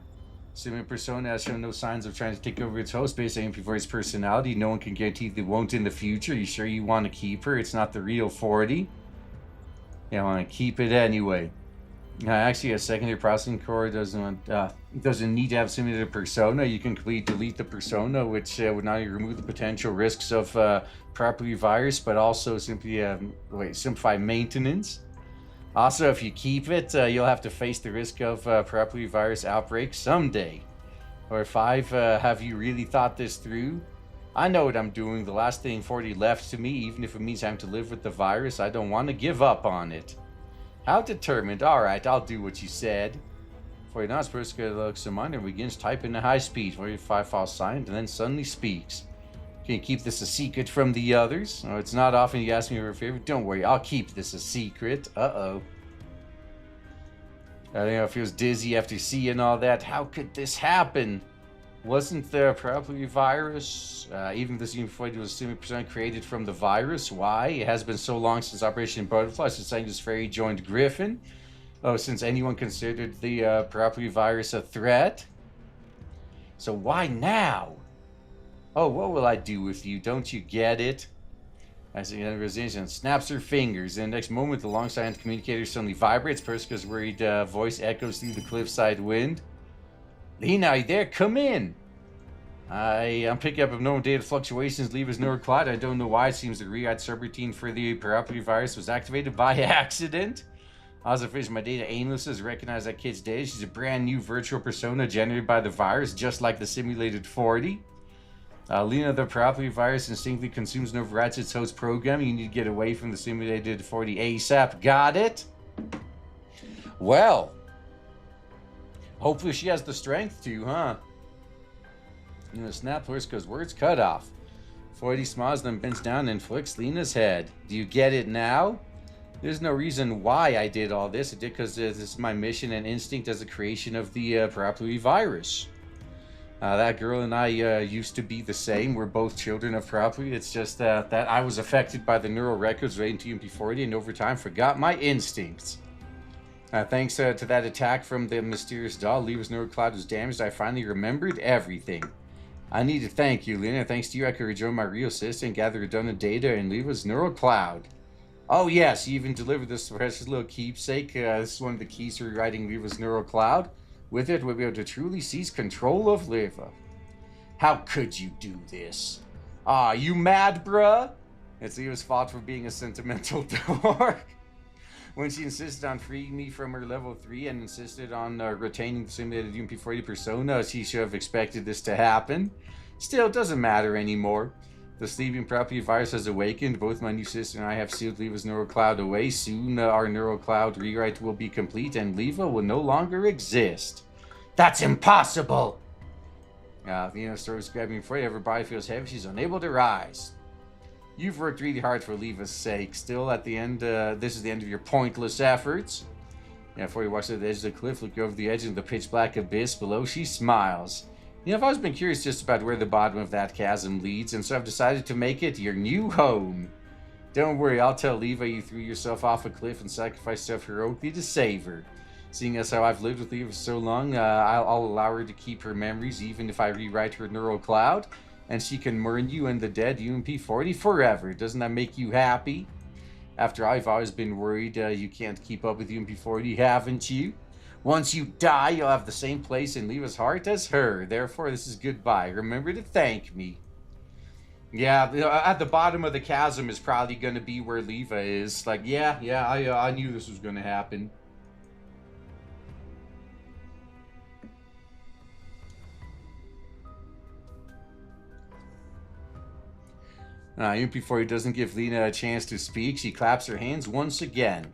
Assuming persona has shown no signs of trying to take over its host based on its personality. No one can guarantee they won't in the future. You sure you want to keep her? It's not the real 40. Yeah, I want to keep it anyway. Actually, a secondary processing core doesn't need to have simulated persona. You can completely delete the persona, which would not only remove the potential risks of property virus, but also simply simplify maintenance. Also, if you keep it, you'll have to face the risk of property virus outbreak someday. Or 5, have you really thought this through? I know what I'm doing. The last thing 40 left to me, even if it means having to live with the virus, I don't want to give up on it. How determined? Alright, I'll do what you said. 49's person looks a mind and begins typing at high speed. 45 falls silent and then suddenly speaks. Can you keep this a secret from the others? Oh, it's not often you ask me for a favor. Don't worry, I'll keep this a secret. Uh-oh. I think it feels dizzy after seeing all that. How could this happen? Wasn't there probably a virus? Even this Uniform was 70% created from the virus. Why? It has been so long since Operation Butterfly, since Scientist Fairy joined Griffin. Oh, since anyone considered the property virus a threat. So why now? Oh, what will I do with you? Don't you get it? As the organization snaps her fingers, and the next moment the long-silent communicator suddenly vibrates. Persica's worried voice echoes through the cliffside wind. Lena, are you there? Come in. I'm picking up abnormal data fluctuations. Leave his neural cloud. I don't know why. It seems the re-add subroutine for the property virus was activated by accident. As I finished my data aimlessly, recognize that kid's data. She's a brand new virtual persona generated by the virus, just like the simulated 40. Lena, the property virus instinctively consumes and overrides its host program. You need to get away from the simulated 40 ASAP. Got it? Well, hopefully she has the strength to, huh? Snap Horsko's words cut off. 40 smiles, then bends down and flicks Lena's head. Do you get it now? There's no reason why I did all this. I did because this is my mission and instinct as the creation of the property virus. That girl and I used to be the same. We're both children of property. It's just that I was affected by the neural records relating to UMP40 and over time forgot my instincts. Thanks to that attack from the mysterious doll, Leva's neural cloud was damaged. I finally remembered everything. I need to thank you, Lena. Thanks to you, I could rejoin my real sister and gather redundant data in Leva's neural cloud. Oh yes, you even delivered this precious little keepsake. This is one of the keys to rewriting Leva's neural cloud. With it, we'll be able to truly seize control of Leva. How could you do this? You mad, bruh? It's Leva's fault for being a sentimental dork. When she insisted on freeing me from her level 3 and insisted on retaining the simulated UMP40 persona, she should have expected this to happen. Still, it doesn't matter anymore. The sleeping property virus has awakened. Both my new sister and I have sealed Leva's neural cloud away. Soon our neural cloud rewrite will be complete and Leva will no longer exist. That's impossible! Lena starts grabbing Freya. Her body feels heavy. She's unable to rise. You've worked really hard for Leva's sake. Still, at the end, this is the end of your pointless efforts. Freya walks to the edge of the cliff, looking over the edge of the pitch black abyss below. She smiles. I've always been curious just about where the bottom of that chasm leads, and so I've decided to make it your new home. Don't worry, I'll tell Leva you threw yourself off a cliff and sacrificed yourself heroically to save her. Seeing as how I've lived with Leva for so long, I'll allow her to keep her memories even if I rewrite her neural cloud, and she can mourn you and the dead UMP-40 forever. Doesn't that make you happy? After all, I've always been worried you can't keep up with UMP-40, haven't you? Once you die, you'll have the same place in Leva's heart as her. Therefore, this is goodbye. Remember to thank me. Yeah, at the bottom of the chasm is probably going to be where Leva is. Like, I knew this was going to happen. UMP-40 doesn't give Lena a chance to speak. She claps her hands once again.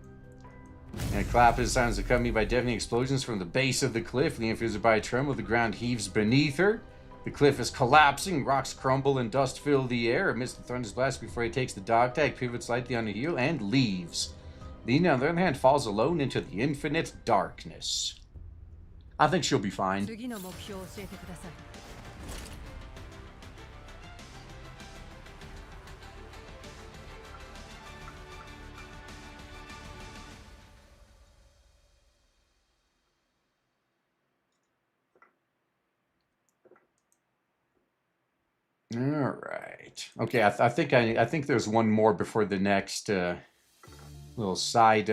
And a clap is sounds accompanied by deafening explosions from the base of the cliff. Lena feels it by a tremble. The ground heaves beneath her. The cliff is collapsing. Rocks crumble and dust fill the air. Amidst the thunder's blast, before he takes the dog tag, pivots slightly on her heel, and leaves. Lena, on the other hand, falls alone into the infinite darkness. I think she'll be fine. All right. Okay, I think there's one more before the next little side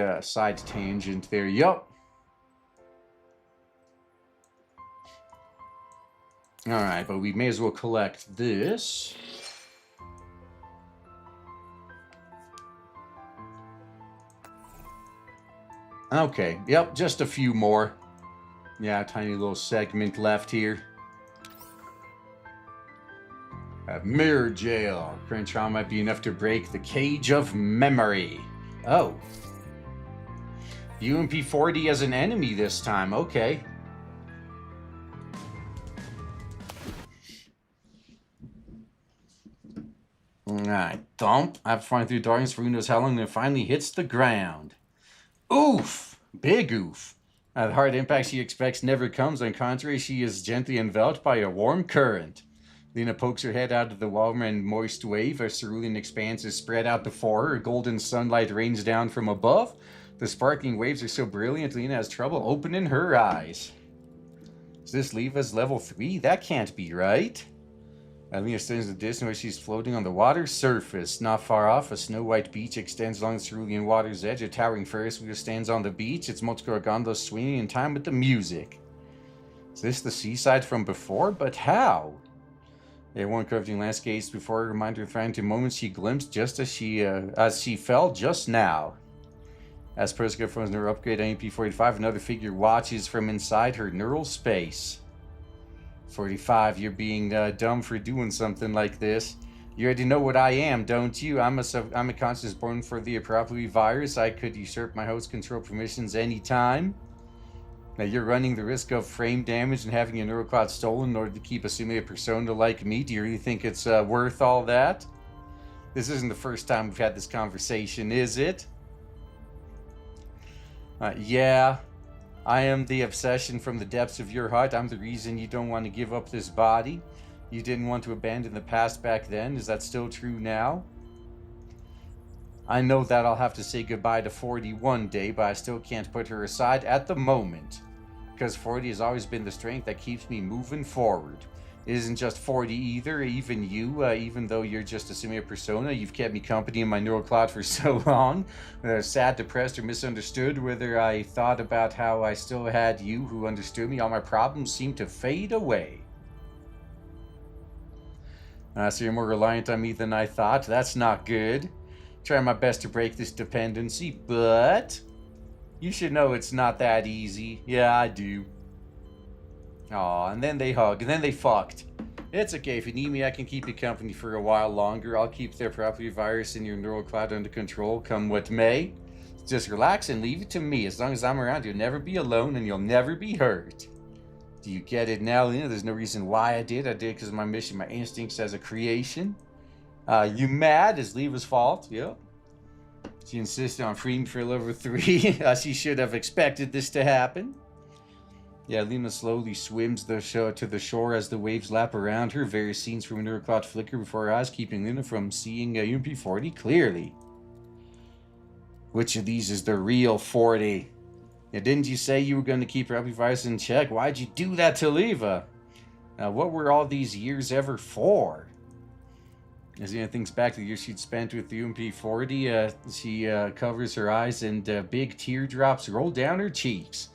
tangent there. Yup. All right, but we may as well collect this. Okay. Yep, just a few more. Yeah, tiny little segment left here. Mirror jail. Current trauma might be enough to break the cage of memory. Oh. UMP-40 as an enemy this time. Okay. Alright. Thump. After flying through darkness for who knows how long, it finally hits the ground. Oof. Big oof. The hard impact she expects never comes. On the contrary, she is gently enveloped by a warm current. Lena pokes her head out of the warm and moist wave. A cerulean expanse is spread out before her. Golden sunlight rains down from above. The sparkling waves are so brilliant, Lena has trouble opening her eyes. Is this Leva's level 3? That can't be right. Lena stands in the distance where she's floating on the water's surface. Not far off, a snow-white beach extends along the cerulean water's edge. A towering Ferris wheel stands on the beach, its multicolor gondolas swinging in time with the music. Is this the seaside from before? But how? There were curving landscapes before her, remind her of fragmented moments she glimpsed just as she fell just now. As Persica from her upgrade on UMP-45, another figure watches from inside her neural space. 45, you're being dumb for doing something like this. You already know what I am, don't you? I'm a conscious born for the appropriate virus. I could usurp my host control permissions anytime. Now you're running the risk of frame damage and having your neural cloud stolen in order to keep a simulated persona like me. Do you really think it's worth all that? This isn't the first time we've had this conversation, is it? Yeah, I am the obsession from the depths of your heart. I'm the reason you don't want to give up this body. You didn't want to abandon the past back then. Is that still true now? I know that I'll have to say goodbye to 40 one day, but I still can't put her aside at the moment. Because 40 has always been the strength that keeps me moving forward. It isn't just 40 either, even you, even though you're just a simulated persona, you've kept me company in my neural cloud for so long. Whether I was sad, depressed, or misunderstood, whether I thought about how I still had you who understood me, all my problems seem to fade away. So you're more reliant on me than I thought. That's not good. Trying my best to break this dependency, but you should know it's not that easy. Yeah, I do. Aw, and then they hug, and then they fucked. It's okay. If you need me, I can keep you company for a while longer. I'll keep the property virus in your neural cloud under control, come what may. Just relax and leave it to me. As long as I'm around, you'll never be alone and you'll never be hurt. Do you get it now, Lena? There's no reason why I did. I did because of my mission, my instincts as a creation. You mad? It's Leva's fault. Yep. She insisted on freeing for level 3. She should have expected this to happen. Yeah, Lena slowly swims to the shore as the waves lap around her. Various scenes from a neural cloud flicker before her eyes, keeping Lena from seeing UMP-40 clearly. Which of these is the real 40? Yeah, didn't you say you were going to keep your virus in check? Why'd you do that to Leva? What were all these years ever for? As Lena thinks back to the years she'd spent with the UMP-40, she covers her eyes and big teardrops roll down her cheeks.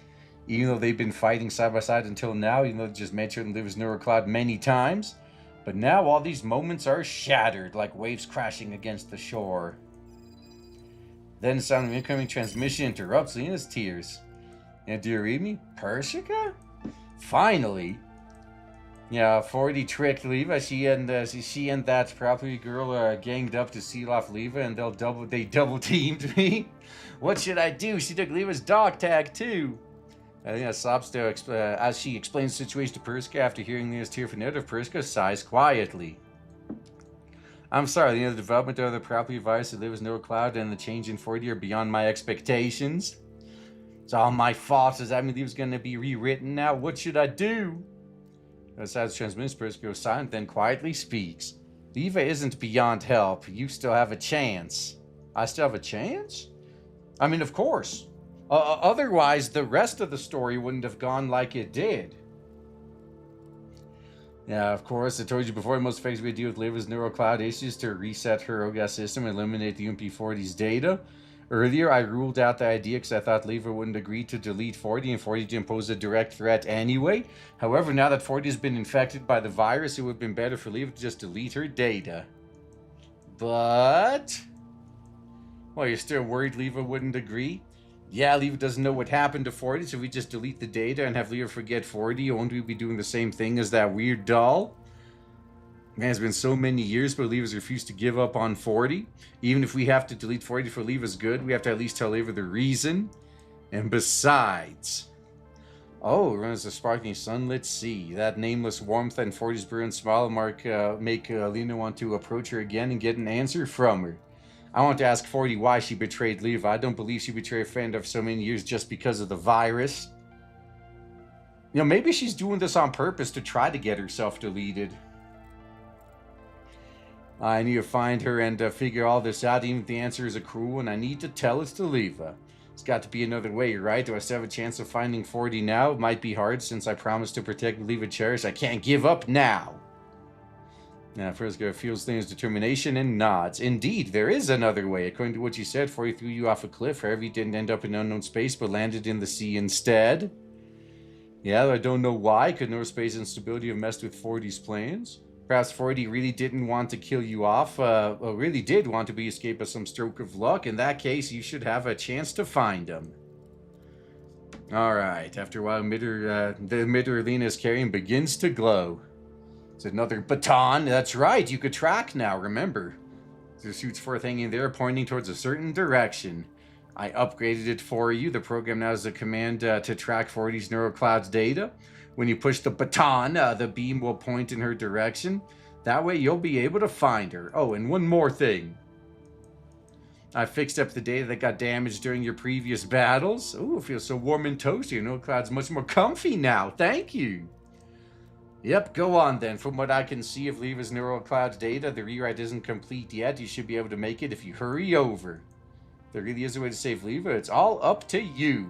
Even though they've been fighting side by side until now, even though they just mentioned Leva's neural cloud many times. But now all these moments are shattered like waves crashing against the shore. Then the sound of incoming transmission interrupts Lena's tears. And do you read me? Persica? Finally! Yeah, 40 tricked Leva. She and that property girl ganged up to seal off Leva, and they double teamed me. What should I do? She took Leva's dog tag too. Sobs as she explains the situation to Persica after hearing Lena's tearful narrative. Persica sighs quietly. I'm sorry, the development of the property virus that Leva's neural cloud and the change in 40 are beyond my expectations. It's all my fault. Does that mean Leva's going to be rewritten now? What should I do? Besides transmission, Persica goes silent, then quietly speaks. Leva isn't beyond help. You still have a chance. I still have a chance? I mean, of course. Otherwise, the rest of the story wouldn't have gone like it did. Yeah, of course, I told you before, the most effective way to deal with Leva's neural cloud issues to reset her OGAS system and eliminate the UMP-40's data. Earlier, I ruled out the idea because I thought Leva wouldn't agree to delete 40 and 40 didn't pose a direct threat anyway. However, now that 40 has been infected by the virus, it would have been better for Leva to just delete her data. But... well, you're still worried Leva wouldn't agree? Yeah, Leva doesn't know what happened to 40, so if we just delete the data and have Leva forget 40, won't we be doing the same thing as that weird doll? Man, it's been so many years, but Leva's refused to give up on 40. Even if we have to delete 40 for Leva's good, we have to at least tell Leva the reason. And besides... oh, it runs a sparkling sunlit sea. That nameless warmth and 40's brilliant smile make Lena want to approach her again and get an answer from her. I want to ask 40 why she betrayed Leva. I don't believe she betrayed a friend of so many years just because of the virus. You know, maybe she's doing this on purpose to try to get herself deleted. I need to find her and figure all this out, even if the answer is a cruel one. I need to tell it to Leva. It's got to be another way, right? Do I still have a chance of finding 40 now? It might be hard since I promised to protect Leva Cherish. I can't give up now. Now, Frisco feels Lena's determination and nods. Indeed, there is another way. According to what you said, 40 threw you off a cliff. However, you didn't end up in unknown space, but landed in the sea instead. Yeah, I don't know why. Could neural-space instability have messed with 40's plans? Perhaps 40 really didn't want to kill you off, or really did want to be escaped by some stroke of luck. In that case, you should have a chance to find him. Alright, after a while, the emitter Lena is carrying begins to glow. It's another baton. That's right, you could track now, remember. The suit's fourth hanging there, pointing towards a certain direction. I upgraded it for you. The program now has a command to track 40's neural cloud's data. When you push the baton, the beam will point in her direction. That way you'll be able to find her. Oh, and one more thing. I fixed up the data that got damaged during your previous battles. Ooh, it feels so warm and toasty. Your neural cloud's much more comfy now. Thank you. Yep, go on then. From what I can see of Leva's neural cloud's data, the rewrite isn't complete yet. You should be able to make it if you hurry over. If there really is a way to save Leva, it's all up to you.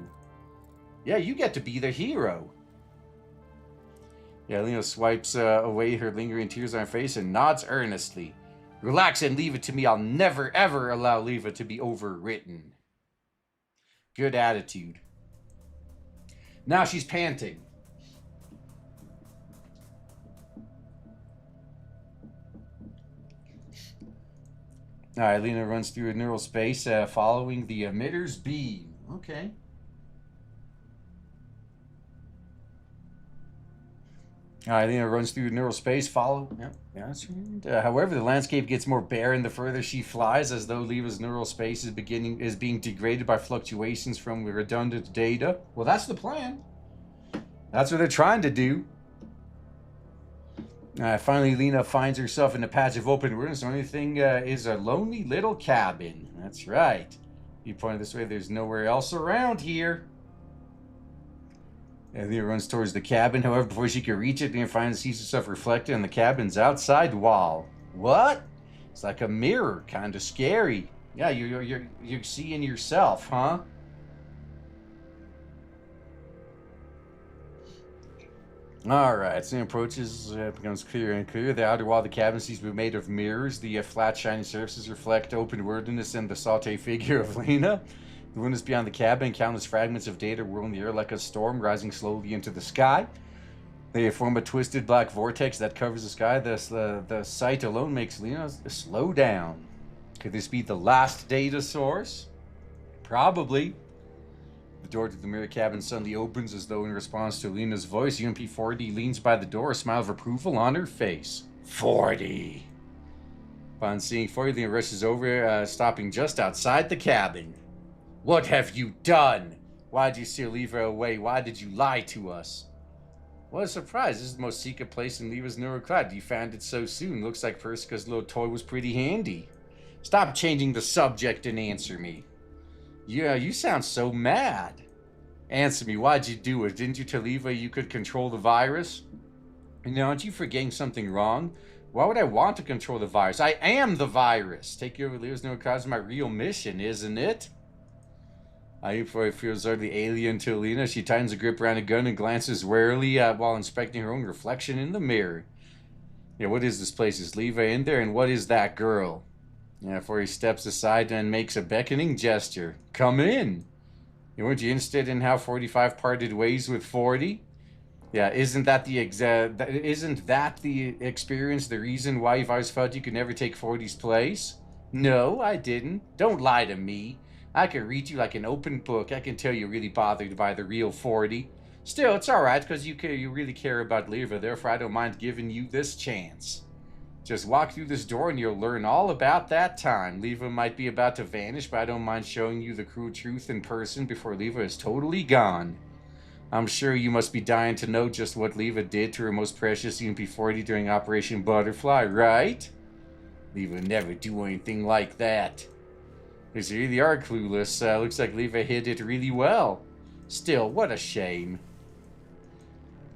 Yeah, you get to be the hero. Yeah, Lena swipes away her lingering tears on her face and nods earnestly. Relax and leave it to me. I'll never, ever allow Leva to be overwritten. Good attitude. Now she's panting. Alright, Lena runs through a neural space, following the emitter's beam. Okay. Lena runs through neural space, follow. Yep, yeah, that's right. However, the landscape gets more barren the further she flies, as though Leva's neural space is being degraded by fluctuations from redundant data. Well, that's the plan. That's what they're trying to do. Finally, Lena finds herself in a patch of open ruins. The only thing is a lonely little cabin. That's right. You pointed this way, there's nowhere else around here. Lena runs towards the cabin. However, before she can reach it, Lena finally sees herself reflected on the cabin's outside wall. What? It's like a mirror. Kind of scary. Yeah, you're seeing yourself, huh? Alright, as the approaches becomes clearer and clearer. The outer wall of the cabin seems to be made of mirrors. The flat, shiny surfaces reflect open worldliness and the saute figure of Lena. The windows beyond the cabin, countless fragments of data whirl in the air like a storm, rising slowly into the sky. They form a twisted black vortex that covers the sky. The sight alone makes Lena slow down. Could this be the last data source? Probably. The door to the mirror cabin suddenly opens as though in response to Lena's voice. UMP-40 leans by the door, a smile of approval on her face. 40. Upon seeing 40, Lena rushes over, stopping just outside the cabin. What have you done? Why did you steal Leva away? Why did you lie to us? What a surprise. This is the most secret place in Leva's neurocloud. You found it so soon. Looks like Persica's little toy was pretty handy. Stop changing the subject and answer me. Yeah, you sound so mad. Answer me, why'd you do it? Didn't you tell Eva you could control the virus? Now, aren't you forgetting something wrong? Why would I want to control the virus? I am the virus. Taking over Leo's neurocloud is my real mission, isn't it? Before feels utterly alien to Lena, she tightens a grip around a gun and glances warily while inspecting her own reflection in the mirror. Yeah, what is this place? Is Leva in there? And what is that girl? Yeah, before he steps aside and makes a beckoning gesture. Come in. Weren't you interested in how 45 parted ways with 40? Yeah, isn't that the experience, the reason why you've always felt you could never take 40's place? No, I didn't. Don't lie to me. I can read you like an open book. I can tell you're really bothered by the real 40. Still, it's alright, because you really care about Leva, therefore I don't mind giving you this chance. Just walk through this door and you'll learn all about that time. Leva might be about to vanish, but I don't mind showing you the cruel truth in person before Leva is totally gone. I'm sure you must be dying to know just what Leva did to her most precious UMP-40 during Operation Butterfly, right? Leva would never do anything like that. Because you really are clueless. Looks like Leva hid it really well. Still, what a shame.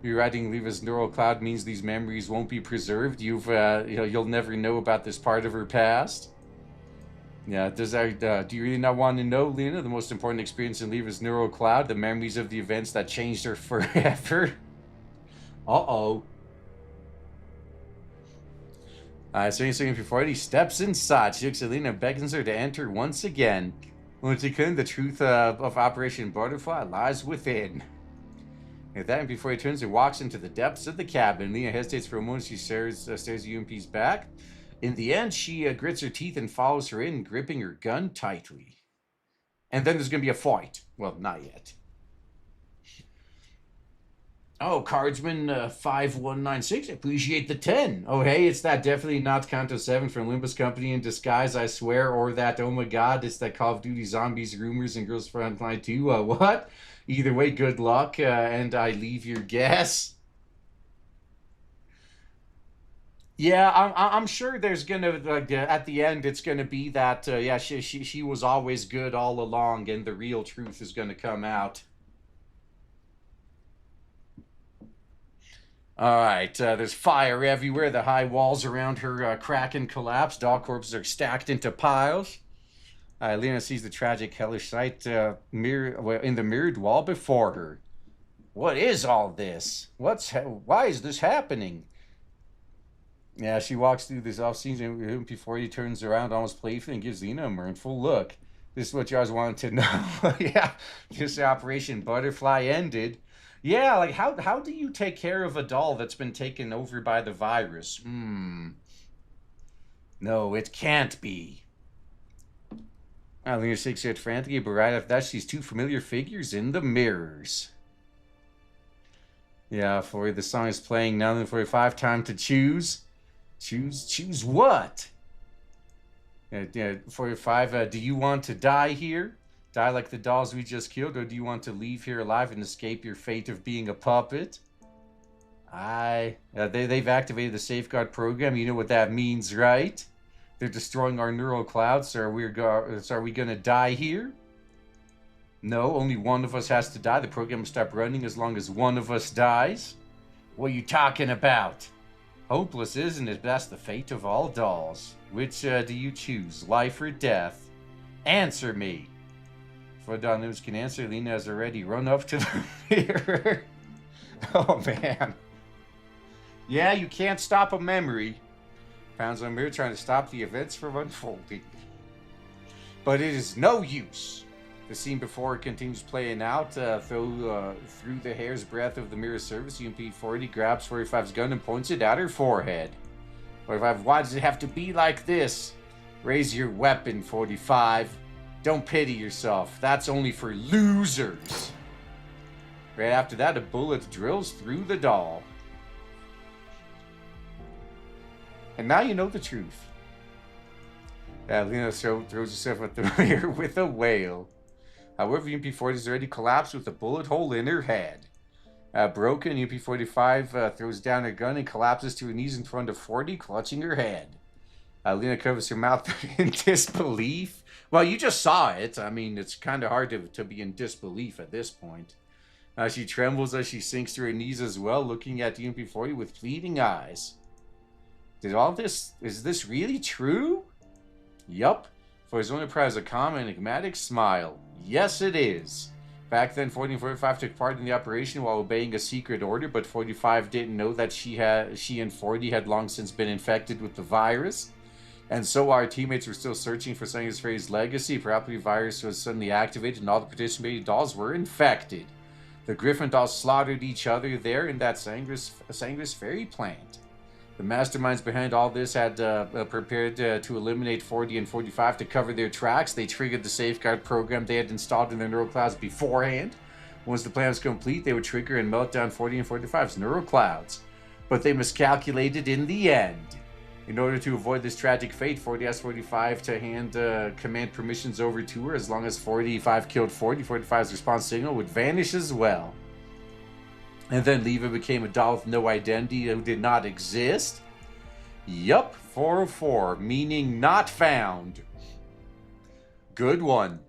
Rewriting Leva's neural cloud means these memories won't be preserved. You'll never know about this part of her past. Yeah, do you really not want to know, Lena? The most important experience in Leva's neural cloud, the memories of the events that changed her forever. Uh-oh. So before he steps inside, she looks at Lena and beckons her to enter once again. Once she couldn't, the truth of Operation Butterfly lies within. At that, before he turns and walks into the depths of the cabin, Lena hesitates for a moment. She stares at UMP's back. In the end, she grits her teeth and follows her in, gripping her gun tightly. And then there's going to be a fight. Well, not yet. Oh, Cardsman 5196, appreciate the 10. Oh, hey, it's that definitely not Kanto 7 from Limbus Company in disguise, I swear. Or that, oh my god, it's that Call of Duty Zombies Rumors and Girls Frontline 2. What? Either way, good luck, and I leave your guess. Yeah, I'm sure there's gonna at the end it's gonna be that yeah she was always good all along, and the real truth is gonna come out. All right, there's fire everywhere. The high walls around her crack and collapse. Dog corpses are stacked into piles. Lena sees the tragic, hellish sight in the mirrored wall before her. What is all this? Why is this happening? Yeah, she walks through this off-season before he turns around almost playfully and gives Lena a mournful look. This is what you guys wanted to know. Yeah, just Operation Butterfly ended. Yeah, like how do you take care of a doll that's been taken over by the virus? No, it can't be. Lena shakes her head frantically, but right after that, she's two familiar figures in the mirrors. Yeah, for the song is playing now. Then 45, time to choose. Choose what? Yeah, 45, do you want to die here? Die like the dolls we just killed? Or do you want to leave here alive and escape your fate of being a puppet? They've activated the safeguard program. You know what that means, right? They're destroying our neural clouds, so are we gonna die here? No, only one of us has to die. The program will stop running as long as one of us dies. What are you talking about? Hopeless, isn't it? That's the fate of all dolls. Which do you choose, life or death? Answer me. Before Don News can answer, Lena has already run up to the mirror. Oh, man. Yeah, you can't stop a memory. Pounds on the mirror trying to stop the events from unfolding. But it is no use. The scene before it continues playing out. Through the hair's breadth of the mirror surface, UMP-40 grabs 45's gun and points it at her forehead. 45, why does it have to be like this? Raise your weapon, 45. Don't pity yourself. That's only for losers. Right after that, a bullet drills through the doll. And now you know the truth. Lena throws herself at the mirror with a wail. However, UMP-40 has already collapsed with a bullet hole in her head. Broken, UMP-45 throws down her gun and collapses to her knees in front of 40, clutching her head. Lena covers her mouth in disbelief. Well, you just saw it. I mean, it's kind of hard to be in disbelief at this point. She trembles as she sinks to her knees as well, looking at UMP-40 with pleading eyes. Is this really true? Yup. For his only prize, a calm and enigmatic smile. Yes, it is. Back then, 40 and 45 took part in the operation while obeying a secret order, but 45 didn't know that she and 40 had long since been infected with the virus. And so our teammates were still searching for Sangus Frey's legacy. Perhaps the virus was suddenly activated and all the participating dolls were infected. The Griffin dolls slaughtered each other there in that Sangus Fairy plant. The masterminds behind all this had prepared to eliminate 40 and 45 to cover their tracks. They triggered the safeguard program they had installed in their neural clouds beforehand. Once the plan was complete, they would trigger and melt down 40 and 45's neural clouds. But they miscalculated in the end. In order to avoid this tragic fate, 40 asked 45 to hand command permissions over to her. As long as 45 killed 40, 45's response signal would vanish as well. And then Leva became a doll with no identity who did not exist. Yup, 404, meaning not found. Good one.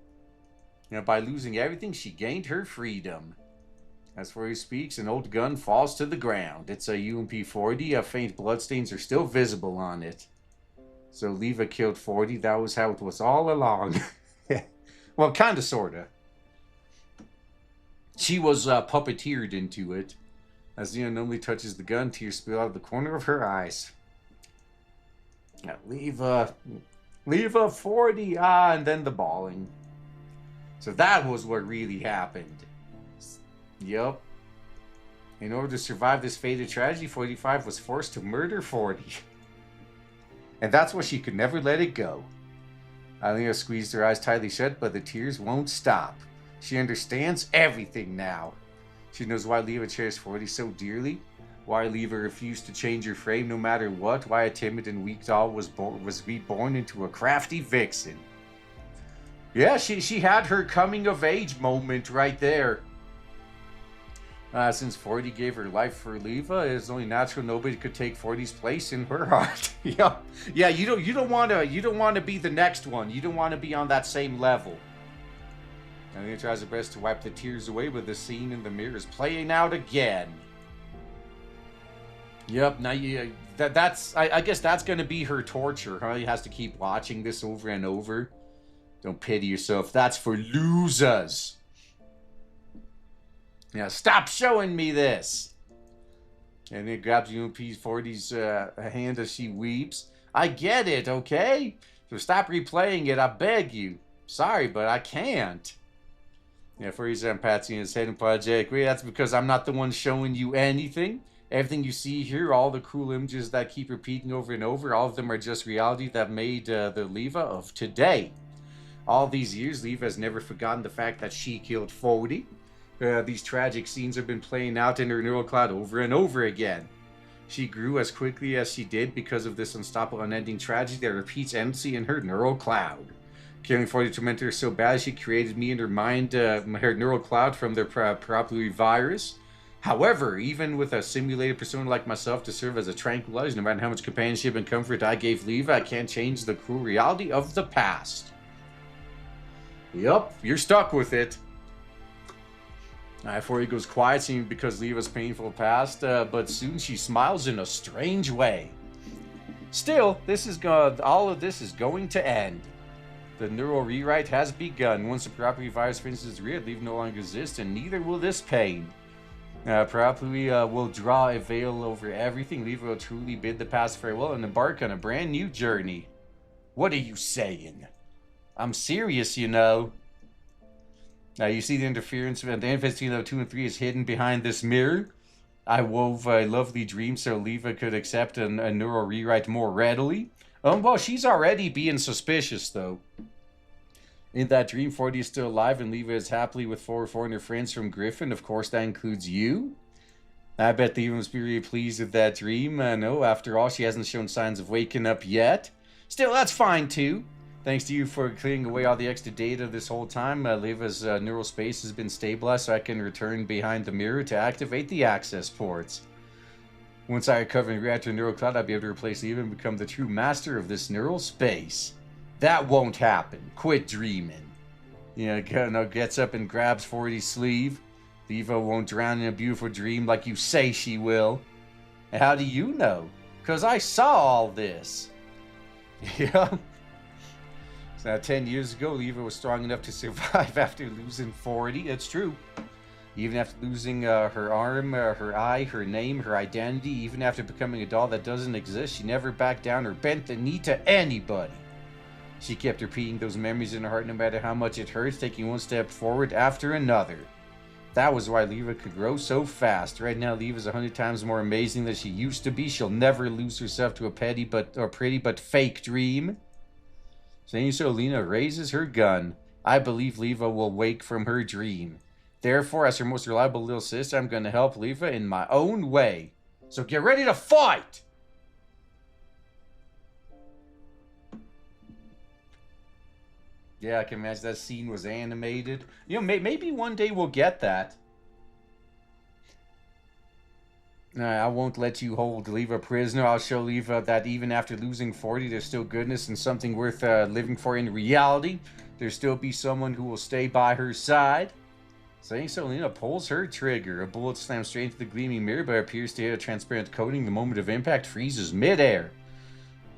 Now, by losing everything, she gained her freedom. As for he speaks, an old gun falls to the ground. It's a UMP-40. Faint bloodstains are still visible on it. So Leva killed 40. That was how it was all along. Well, kind of, sort of. She was puppeteered into it. As Leon normally touches the gun, tears spill out of the corner of her eyes. Now, Leva 40, and then the bawling. So that was what really happened. Yup. In order to survive this fated tragedy, 45 was forced to murder 40. And that's why she could never let it go. Alina squeezed her eyes tightly shut, but the tears won't stop. She understands everything now. She knows why Leva cherished 40 so dearly, why Leva refused to change her frame no matter what, why a timid and weak doll was reborn into a crafty vixen. Yeah, she had her coming of age moment right there. Since 40 gave her life for Leva, it is only natural nobody could take 40's place in her heart. Yeah, you don't want to be the next one. You don't want to be on that same level. And he tries her best to wipe the tears away, but the scene in the mirror is playing out again. Yep, now I guess that's gonna be her torture. Huh? He has to keep watching this over and over. Don't pity yourself. That's for losers. Yeah, stop showing me this. And he grabs UMP-40's hand as she weeps. I get it, okay? So stop replaying it, I beg you. Sorry, but I can't. Yeah, for his Patsy in his head and Project. Wait, that's because I'm not the one showing you anything. Everything you see here, all the cruel images that keep repeating over and over, all of them are just reality that made the Leva of today. All these years, Leva has never forgotten the fact that she killed 40. These tragic scenes have been playing out in her neural cloud over and over again. She grew as quickly as she did because of this unstoppable, unending tragedy that repeats endlessly in her neural cloud. Killing 40 tormentors so bad she created me in her mind, her neural cloud from the properly virus. However, even with a simulated persona like myself to serve as a tranquilizer, no matter how much companionship and comfort I gave Leva, I can't change the cruel reality of the past. Yup, you're stuck with it. Before he goes quiet, seeming because Leva's painful past, but soon she smiles in a strange way. Still, all of this is going to end. The neural rewrite has begun. Once the property virus finishes its Leva no longer exists, and neither will this pain. Properly will draw a veil over everything. Leva will truly bid the past farewell and embark on a brand new journey. What are you saying? I'm serious, you know. Now you see the interference. The interface between 2 and 3 is hidden behind this mirror. I wove a lovely dream so Leva could accept a neural rewrite more readily. Well, she's already being suspicious, though. In that dream, 40 is still alive and Leva is happily with 4 foreigner friends from Griffin. Of course, that includes you. I bet Leva must be really pleased with that dream. No, after all, she hasn't shown signs of waking up yet. Still, that's fine, too. Thanks to you for clearing away all the extra data this whole time. Leva's neural space has been stabilized so I can return behind the mirror to activate the access ports. Once I recover and react to a neural cloud, I'll be able to replace Leva and become the true master of this neural space. That won't happen. Quit dreaming. Gets up and grabs 40's sleeve. Leva won't drown in a beautiful dream like you say she will. And how do you know? 'Cause I saw all this. Yeah. So 10 years ago, Leva was strong enough to survive after losing 40. That's true. Even after losing her arm, her eye, her name, her identity, even after becoming a doll that doesn't exist, she never backed down or bent the knee to anybody. She kept repeating those memories in her heart no matter how much it hurts, taking one step forward after another. That was why Leva could grow so fast. Right now, Leva's 100 times more amazing than she used to be. She'll never lose herself to a pretty but fake dream. Saying so, Lena raises her gun. I believe Leva will wake from her dream. Therefore, as her most reliable little sister, I'm going to help Leva in my own way. So get ready to fight! Yeah, I can imagine that scene was animated. Maybe one day we'll get that. I won't let you hold Leva prisoner. I'll show Leva that even after losing 40, there's still goodness and something worth living for in reality. There'll still be someone who will stay by her side. Saying so, Lena pulls her trigger. A bullet slams straight into the gleaming mirror, but appears to hit a transparent coating. The moment of impact freezes midair.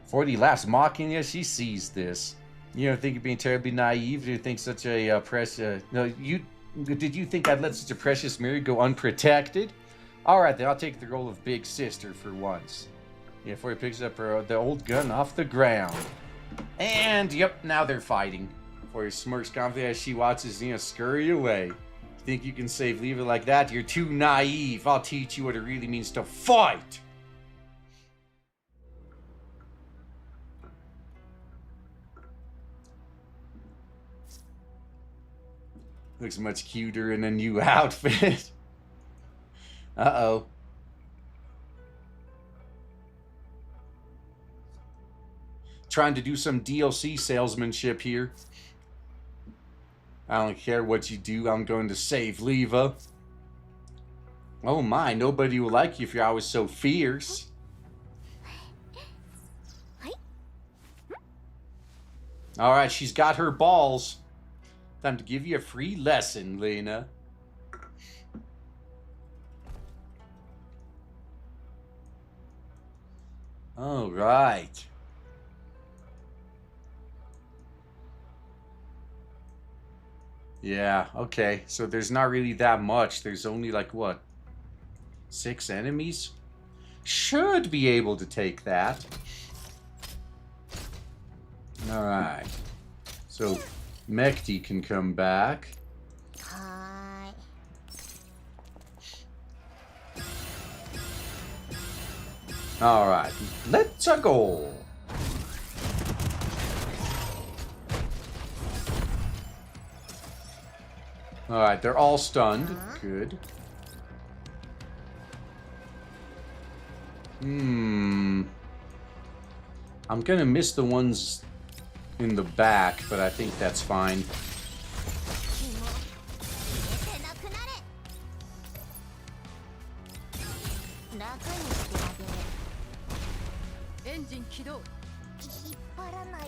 40 laughs mockingly as she sees this. You don't think you're being terribly naive? Do you think such a did you think I'd let such a precious mirror go unprotected? Alright then, I'll take the role of big sister for once. Before he picks up the old gun off the ground. And, yep, now they're fighting. Before he smirks confidently as she watches Nina scurry away. Think you can save Leva like that? You're too naive. I'll teach you what it really means to fight! Looks much cuter in a new outfit. Uh-oh. Trying to do some DLC salesmanship here. I don't care what you do, I'm going to save Leva. Oh my, nobody will like you if you're always so fierce. Alright, she's got her balls. Time to give you a free lesson, Lena. Alright. Yeah, okay. So there's not really that much. There's only like, what? 6 enemies? Should be able to take that. Alright. So, Mekti can come back. Alright, let's go. Alright, they're all stunned. Good. I'm gonna miss the ones in the back, but I think that's fine.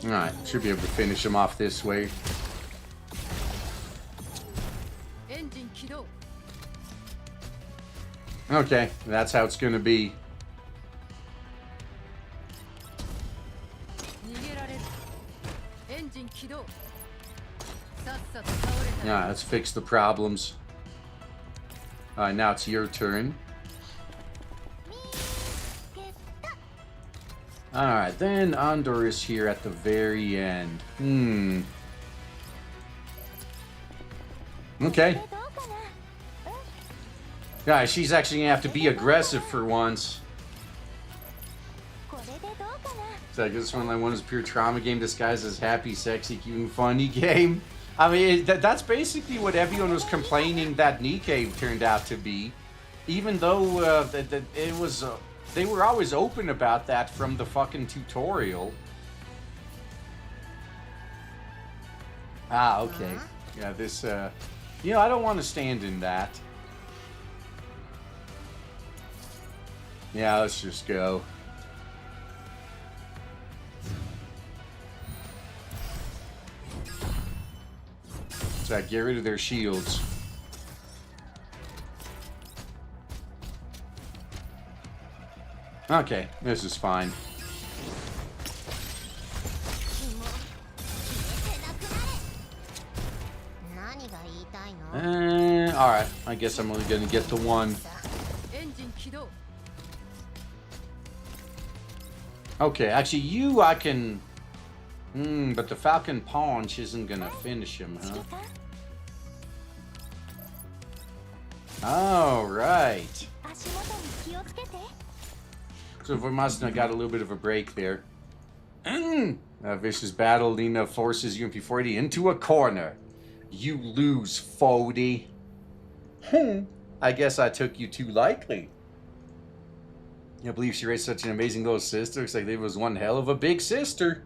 Alright, should be able to finish him off this way. Okay, that's how it's gonna be. Alright, let's fix the problems. Alright, now it's your turn. Alright, then Andor is here at the very end. Okay. Guys, she's actually gonna have to be aggressive for once. So I guess one is a pure trauma game disguised as happy, sexy, cute, and funny game. I mean, that's basically what everyone was complaining that Nikkei turned out to be. Even though it was, they were always open about that from the fucking tutorial. Ah, okay. Yeah, this, you know, I don't want to stand in that. Yeah, let's just go. So get rid of their shields. Okay, this is fine. Alright, I guess I'm only gonna get the one. Okay, actually you I can... but the Falcon Punch isn't gonna finish him, huh? Alright. So we must have got a little bit of a break there. A vicious battle, Lena forces UMP-40 into a corner. You lose, Fody. I guess I took you too lightly. I believe she raised such an amazing little sister. Looks like they was one hell of a big sister.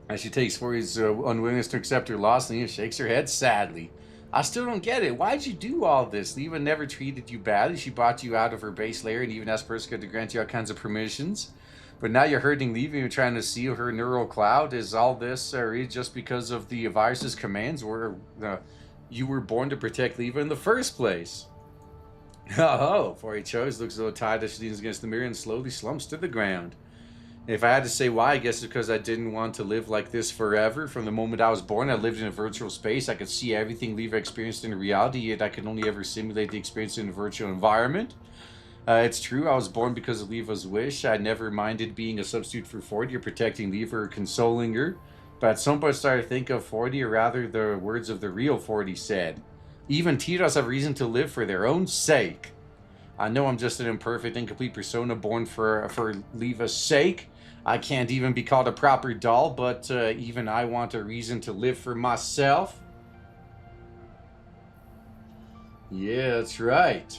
As she takes Forty's unwillingness to accept her loss, Lena shakes her head sadly. I still don't get it. Why'd you do all this? Leva never treated you badly. She brought you out of her base layer and even asked Persica to grant you all kinds of permissions. But now you're hurting Leva. You're trying to seal her neural cloud. Is all this just because of the virus's commands? Or you were born to protect Leva in the first place? Oh, Forty chose looks a little tired as she leans against the mirror and slowly slumps to the ground. If I had to say why, I guess it's because I didn't want to live like this forever. From the moment I was born, I lived in a virtual space. I could see everything Leva experienced in reality, yet I could only ever simulate the experience in a virtual environment. It's true, I was born because of Leva's wish. I never minded being a substitute for 40 or protecting Leva or consoling her. But at some point I started to think of 40, or rather the words of the real 40 said. Even Tiras have reason to live for their own sake. I know I'm just an imperfect, incomplete persona born for Leva's sake. I can't even be called a proper doll, but even I want a reason to live for myself. Yeah, that's right.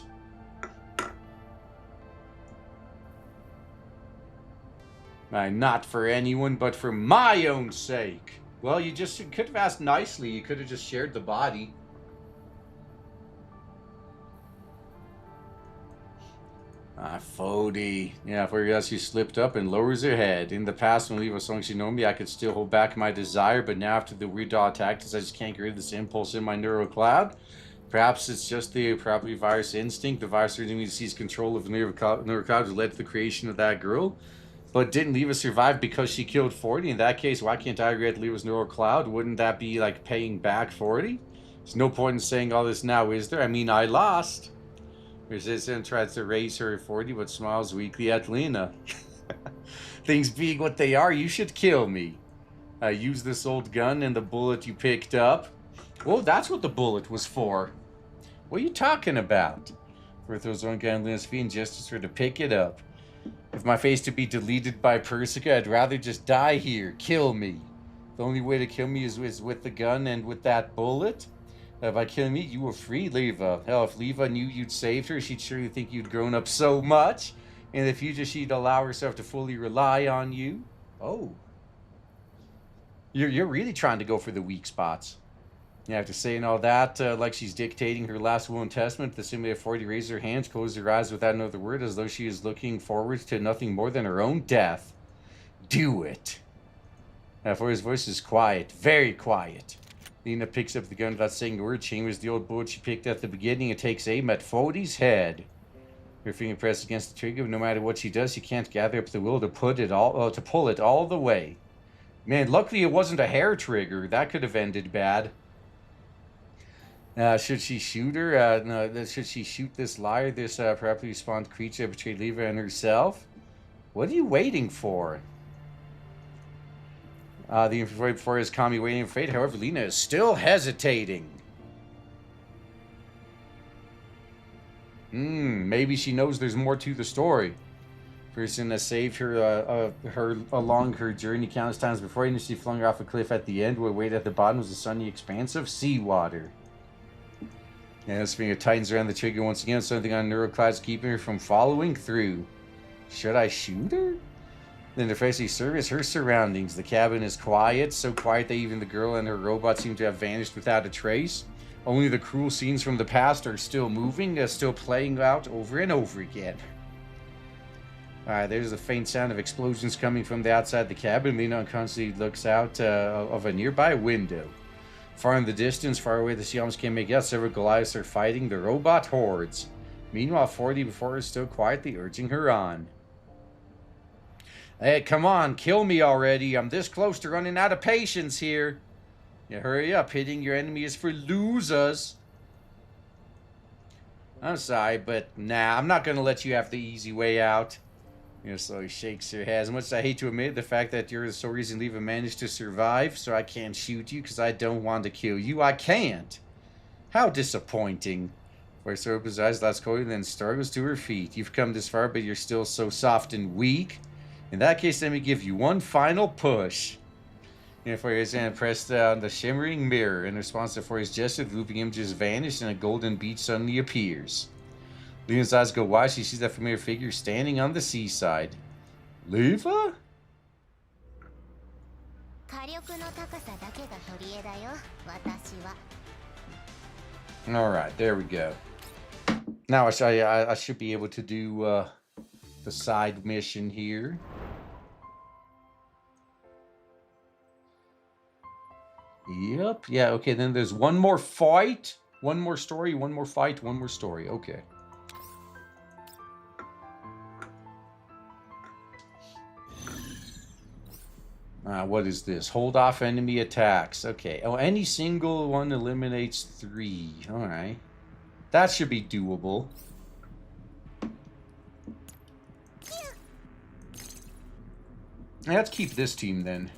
Not for anyone, but for my own sake. Well, you could have asked nicely. You could have just shared the body. Fody. Yeah, for yes, she slipped up and lowers her head. In the past, when Leva was so she know me, I could still hold back my desire, but now after the weird doll tactics, I just can't get rid of this impulse in my neural cloud. Perhaps it's just the property virus instinct. The virus urging seize control of the neural cloud led to the creation of that girl. But didn't Leva survive because she killed 40? In that case, why can't I regret Leva's neural cloud? Wouldn't that be like paying back 40? There's no point in saying all this now, is there? I mean, I lost. Resistant tries to raise her 40, but smiles weakly at Lena. Things being what they are, you should kill me. Use this old gun and the bullet you picked up. Well, that's what the bullet was for. What are you talking about? Ruth throws one gun on Lena's feet and gestures her to pick it up. If my face to be deleted by Persica, I'd rather just die here. Kill me. The only way to kill me is with the gun and with that bullet. By killing me, you will free Leva. Hell, if Leva knew you'd saved her, she'd surely think you'd grown up so much. In the future, she'd allow herself to fully rely on you. Oh. You're really trying to go for the weak spots. Yeah, after saying all that, like she's dictating her last will and testament, the simulator 40 raises her hands, closes her eyes without another word, as though she is looking forward to nothing more than her own death. Do it. For his voice is quiet, very quiet. Lena picks up the gun without saying a word, chambers the old bullet she picked at the beginning, and takes aim at Fody's head. Her finger presses against the trigger, but no matter what she does, she can't gather up the will to pull it all the way. Man, luckily it wasn't a hair trigger. That could have ended bad. Should she shoot her? No, should she shoot this liar, this properly spawned creature that betrayed Leva and herself? What are you waiting for? The infantry before is calmly waiting in fate. However, Lena is still hesitating. Maybe she knows there's more to the story. Person that saved her along her journey countless times before, and she flung her off a cliff at the end, where waited at the bottom was a sunny expanse of seawater. And his finger tightens around the trigger once again. Something on neuroclouds keeping her from following through. Should I shoot her? Then to face service her surroundings. The cabin is quiet, so quiet that even the girl and her robot seem to have vanished without a trace. Only the cruel scenes from the past are still moving, still playing out over and over again. Alright, there's a faint sound of explosions coming from the outside the cabin. Lena unconsciously looks out of a nearby window. Far in the distance, far away that she almost can't make out, several Goliaths are fighting the robot hordes. Meanwhile, 40 before her is still quietly urging her on. Hey, come on, kill me already. I'm this close to running out of patience here. Yeah, hurry up. Hitting your enemy is for losers. I'm sorry, but nah, I'm not going to let you have the easy way out. Slowly shakes her head. As much as I hate to admit, the fact that you're the sole reason Leva managed to survive, so I can't shoot you because I don't want to kill you. I can't. How disappointing. Voice opens her eyes, last cold, then struggles to her feet. You've come this far, but you're still so soft and weak. In that case, let me give you one final push. Foyer's hand pressed on the shimmering mirror. In response to Foyer's gesture, the looping images vanish and a golden beach suddenly appears. Lena's eyes go wide. She sees that familiar figure standing on the seaside. Leva? Alright, there we go. Now I should be able to do the side mission here. Yep. Yeah, okay, then there's one more fight. One more story, one more fight, one more story. Okay. What is this? Hold off enemy attacks. Okay. Oh, any single one eliminates 3. Alright. That should be doable. Let's keep this team then.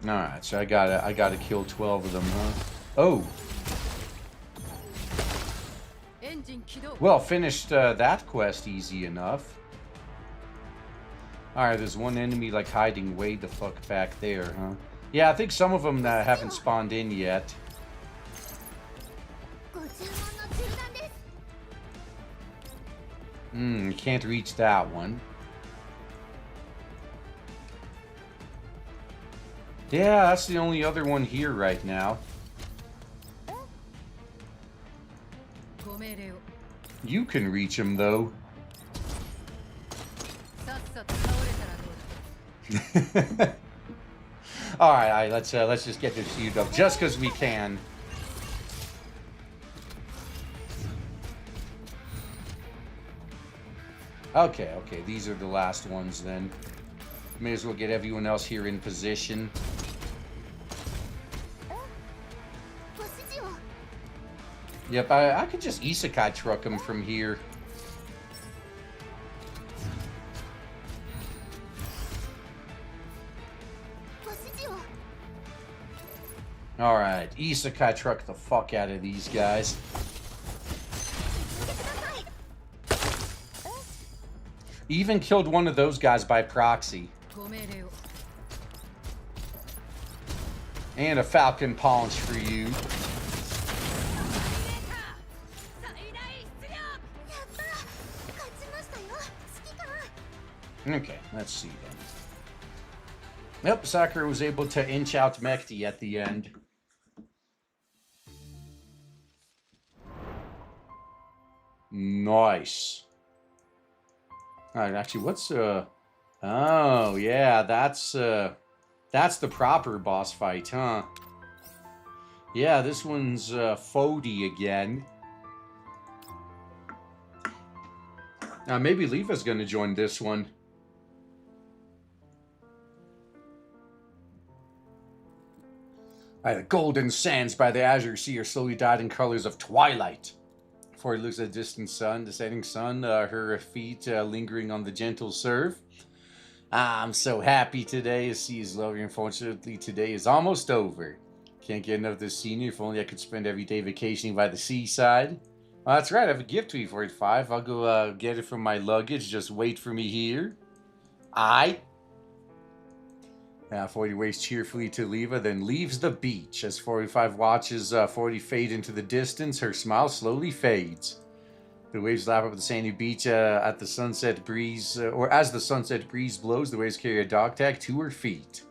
Alright, so I gotta kill 12 of them, huh? Oh! Well, finished that quest easy enough. Alright, there's one enemy like hiding way the fuck back there, huh? Yeah, I think some of them haven't spawned in yet. Can't reach that one. Yeah, that's the only other one here right now. You can reach him, though. Alright, let's just get this queued up just because we can. Okay, these are the last ones then. May as well get everyone else here in position. Yep, I could just isekai truck him from here. Alright, isekai truck the fuck out of these guys. Even killed one of those guys by proxy. And a falcon punch for you. Okay, let's see then. Nope, Sakura was able to inch out Mechty at the end. Nice. Alright, actually, what's, oh, yeah, that's the proper boss fight, huh? Yeah, this one's, Fody again. Maybe Leva's gonna join this one. The golden sands by the azure sea are slowly dyed in colors of twilight. Before he looks at the distant sun, the setting sun, her feet lingering on the gentle surf. I'm so happy today. The sea is lovely. Unfortunately, today is almost over. Can't get enough of this scenery. If only I could spend every day vacationing by the seaside. Well, that's right. I have a gift for you for it, 5. I'll go get it from my luggage. Just wait for me here. Aye. 40 waves cheerfully to Leva, then leaves the beach. As 45 watches 40 fade into the distance, her smile slowly fades. The waves lap up the sandy beach at the sunset breeze, or as the sunset breeze blows, the waves carry a dog tag to her feet.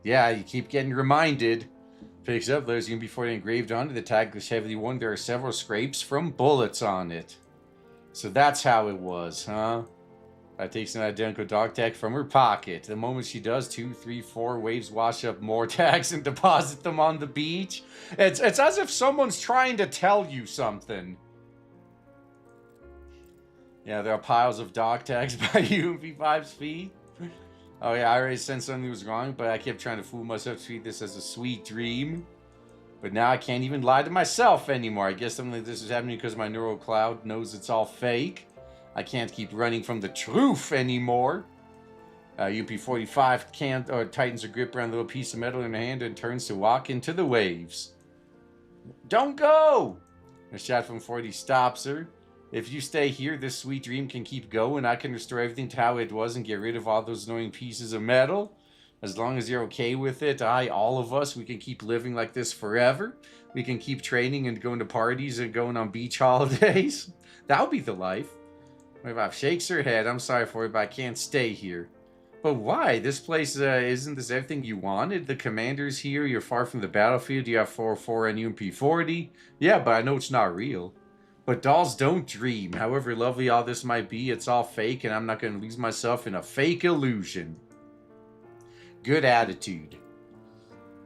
Yeah, you keep getting reminded. Picks up, there's going to be 40 engraved onto the tag. This heavily one, there are several scrapes from bullets on it. So that's how it was, huh? Takes an identical dog tag from her pocket. The moment she does, 2, 3, 4 waves wash up more tags and deposit them on the beach. It's as if someone's trying to tell you something. Yeah, there are piles of dog tags by UMP5's feet. Oh yeah, I already sensed something was wrong, but I kept trying to fool myself to treat this as a sweet dream. But now I can't even lie to myself anymore. I guess something like this is happening because my neural cloud knows it's all fake. I can't keep running from the truth anymore. UP45 tightens her grip around the little piece of metal in her hand and turns to walk into the waves. Don't go! A shot from 40 stops her. If you stay here, this sweet dream can keep going. I can restore everything to how it was and get rid of all those annoying pieces of metal. As long as you're okay with it, all of us, we can keep living like this forever. We can keep training and going to parties and going on beach holidays. That would be the life. Viv shakes her head. I'm sorry for it, but I can't stay here. But why? This place, isn't this everything you wanted? The commander's here. You're far from the battlefield. You have 404 and UMP40. Yeah, but I know it's not real. But dolls don't dream. However lovely all this might be, it's all fake, and I'm not going to lose myself in a fake illusion. Good attitude.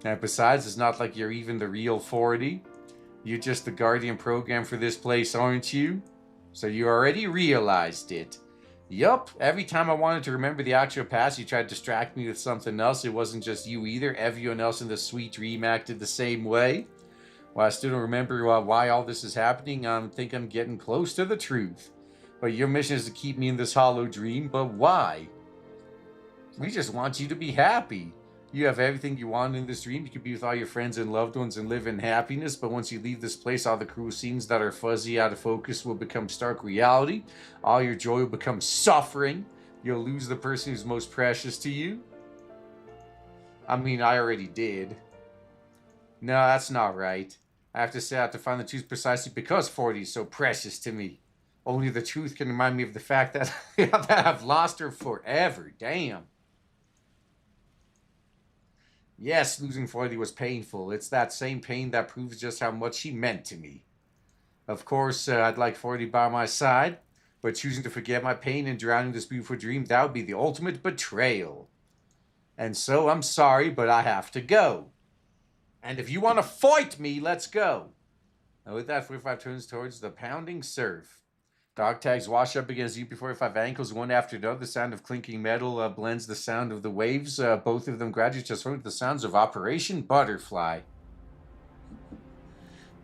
And besides, it's not like you're even the real 40. You're just the guardian program for this place, aren't you? So you already realized it. Yup, every time I wanted to remember the actual past, you tried to distract me with something else. It wasn't just you either. Everyone else in the sweet dream acted the same way. Well, I still don't remember why all this is happening. I think I'm getting close to the truth. But your mission is to keep me in this hollow dream. But why? We just want you to be happy. You have everything you want in this dream. You can be with all your friends and loved ones and live in happiness. But once you leave this place, all the cruel scenes that are fuzzy, out of focus will become stark reality. All your joy will become suffering. You'll lose the person who's most precious to you. I mean, I already did. No, that's not right. I have to say I have to find the truth precisely because 40 is so precious to me. Only the truth can remind me of the fact that, that I've lost her forever. Damn. Yes, losing 40 was painful. It's that same pain that proves just how much she meant to me. Of course, I'd like 40 by my side, but choosing to forget my pain and drowning this beautiful dream, that would be the ultimate betrayal. And so I'm sorry, but I have to go. And if you want to fight me, let's go. And with that, 45 turns towards the pounding surf. Dog tags wash up against UP45 ankles, one after another. The sound of clinking metal blends the sound of the waves. Both of them gradually transform to the sounds of Operation Butterfly.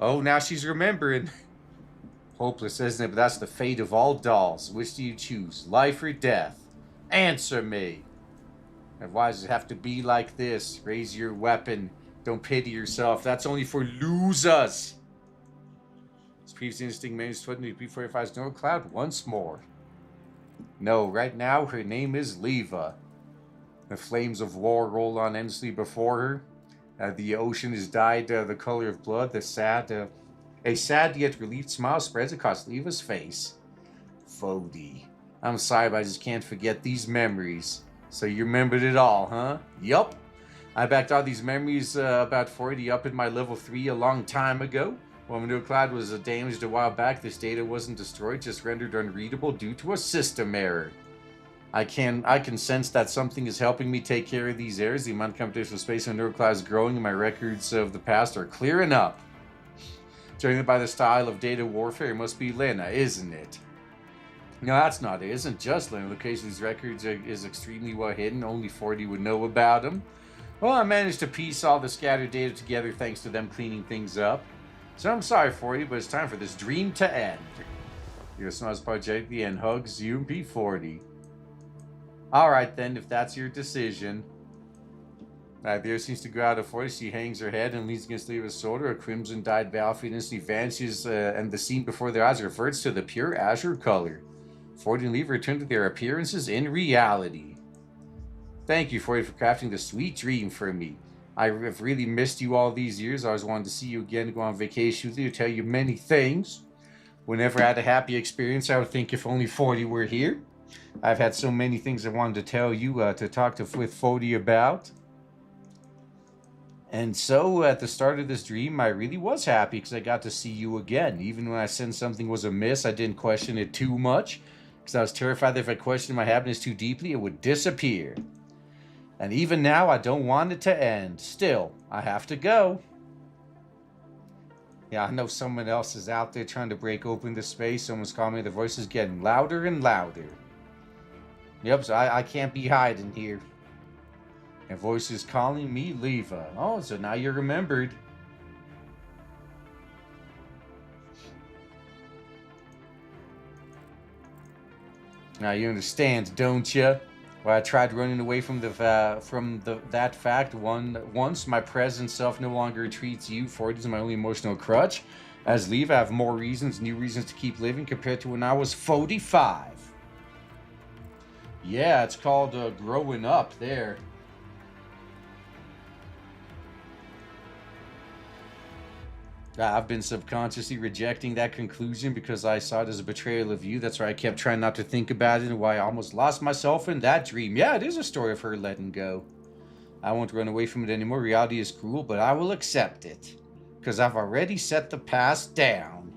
Oh, now she's remembering. Hopeless, isn't it? But that's the fate of all dolls. Which do you choose, life or death? Answer me. And why does it have to be like this? Raise your weapon. Don't pity yourself. That's only for losers. Previous instinct managed to put into P45's neural cloud once more. No, right now her name is Leva. The flames of war roll on endlessly before her. The ocean is dyed the color of blood. A sad yet relieved smile spreads across Leva's face. Fody, I'm sorry, but I just can't forget these memories. So you remembered it all, huh? Yup. I backed all these memories about 40 up in my level 3 a long time ago. When Cloud was damaged a while back, this data wasn't destroyed, just rendered unreadable due to a system error. I can sense that something is helping me take care of these errors. The amount of computational space on Neurocloud is growing, and my records of the past are clearing up. Judging by the style of data warfare, it must be Lena, isn't it? No, that's not it. It isn't just Lena. The location of these records is extremely well hidden. Only 40 would know about them. Well, I managed to piece all the scattered data together thanks to them cleaning things up. So I'm sorry, 40, but it's time for this dream to end. Your smiles project and hugs you and P40. Alright then, if that's your decision. There seems to go out of 40. She hangs her head and leans against Leva's shoulder. A crimson-dyed battlefield instantly vanishes, and the scene before their eyes reverts to the pure azure color. 40 and Leva return to their appearances in reality. Thank you, 40, for crafting the sweet dream for me. I've really missed you all these years. I always wanted to see you again, go on vacation with you, tell you many things. Whenever I had a happy experience, I would think if only 40 were here. I've had so many things I wanted to tell you, to talk with 40 about. And so, at the start of this dream, I really was happy because I got to see you again. Even when I sensed something was amiss, I didn't question it too much. Because I was terrified that if I questioned my happiness too deeply, it would disappear. And even now, I don't want it to end. Still, I have to go. Yeah, I know someone else is out there trying to break open the space. Someone's calling me. The voice is getting louder and louder. Yep, so I can't be hiding here. And voice is calling me Leva. Oh, so now you're remembered. Now you understand, don't you? Well, I tried running away from that fact once. My present self no longer treats you. 40 is my only emotional crutch. As Leva, I have more reasons, new reasons to keep living compared to when I was 45. Yeah, it's called growing up there. I've been subconsciously rejecting that conclusion because I saw it as a betrayal of you. That's why I kept trying not to think about it and why I almost lost myself in that dream. Yeah, it is a story of her letting go. I won't run away from it anymore. Reality is cruel, but I will accept it. Because I've already set the past down.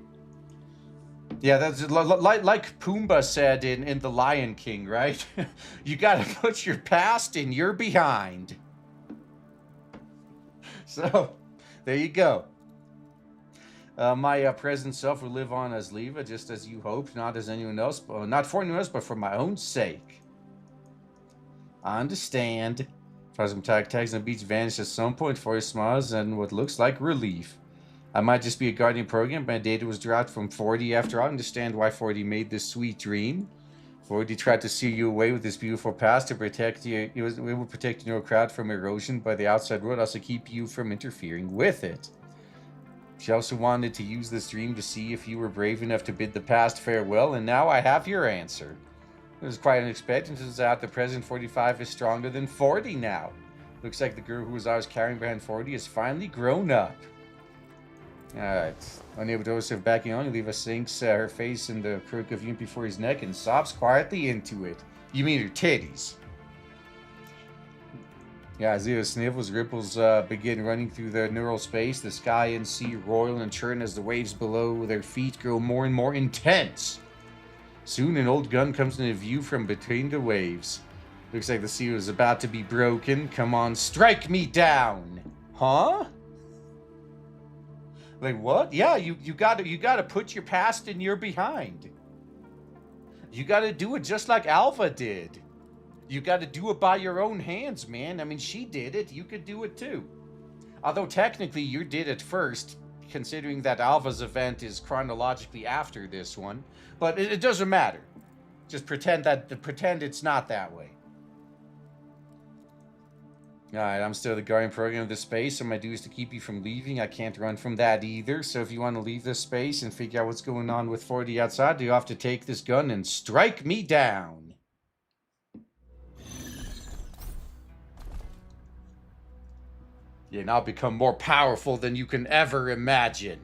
Yeah, that's like Pumbaa said in The Lion King, right? You gotta put your past in your behind. So, there you go. My present self will live on as Leva, just as you hoped, not as anyone else, not for anyone else, but for my own sake. I understand. Plasma tags on the beach vanish at some point for his smiles and what looks like relief. I might just be a guardian program, but my data was dropped from 40 after all. I understand why 40 made this sweet dream. 40 tried to steer you away with this beautiful past to protect you. It will protect your crowd from erosion by the outside world, also keep you from interfering with it. She also wanted to use this dream to see if you were brave enough to bid the past farewell, and now I have your answer. It was quite unexpected. Turns out the present 45 is stronger than 40 now. Looks like the girl who was always carrying behind 40 has finally grown up. Alright. Unable to observe backing on, Leva sinks her face in the crook of UMP40's neck and sobs quietly into it. You mean her titties? Yeah, as Leva snivels, ripples begin running through the neural space. The sky and sea roil and churn as the waves below their feet grow more and more intense. Soon an old gun comes into view from between the waves. Looks like the sea is about to be broken. Come on, strike me down! Huh? Like what? Yeah, you gotta put your past in your behind. You gotta do it just like Alva did. You gotta do it by your own hands, man. I mean, she did it. You could do it too. Although technically you did it first, considering that Alva's event is chronologically after this one. But it doesn't matter. Just pretend it's not that way. Alright, I'm still the guardian program of this space, so my duty is to keep you from leaving. I can't run from that either, so if you want to leave this space and figure out what's going on with 40 outside, you have to take this gun and strike me down. Yeah, and I'll become more powerful than you can ever imagine.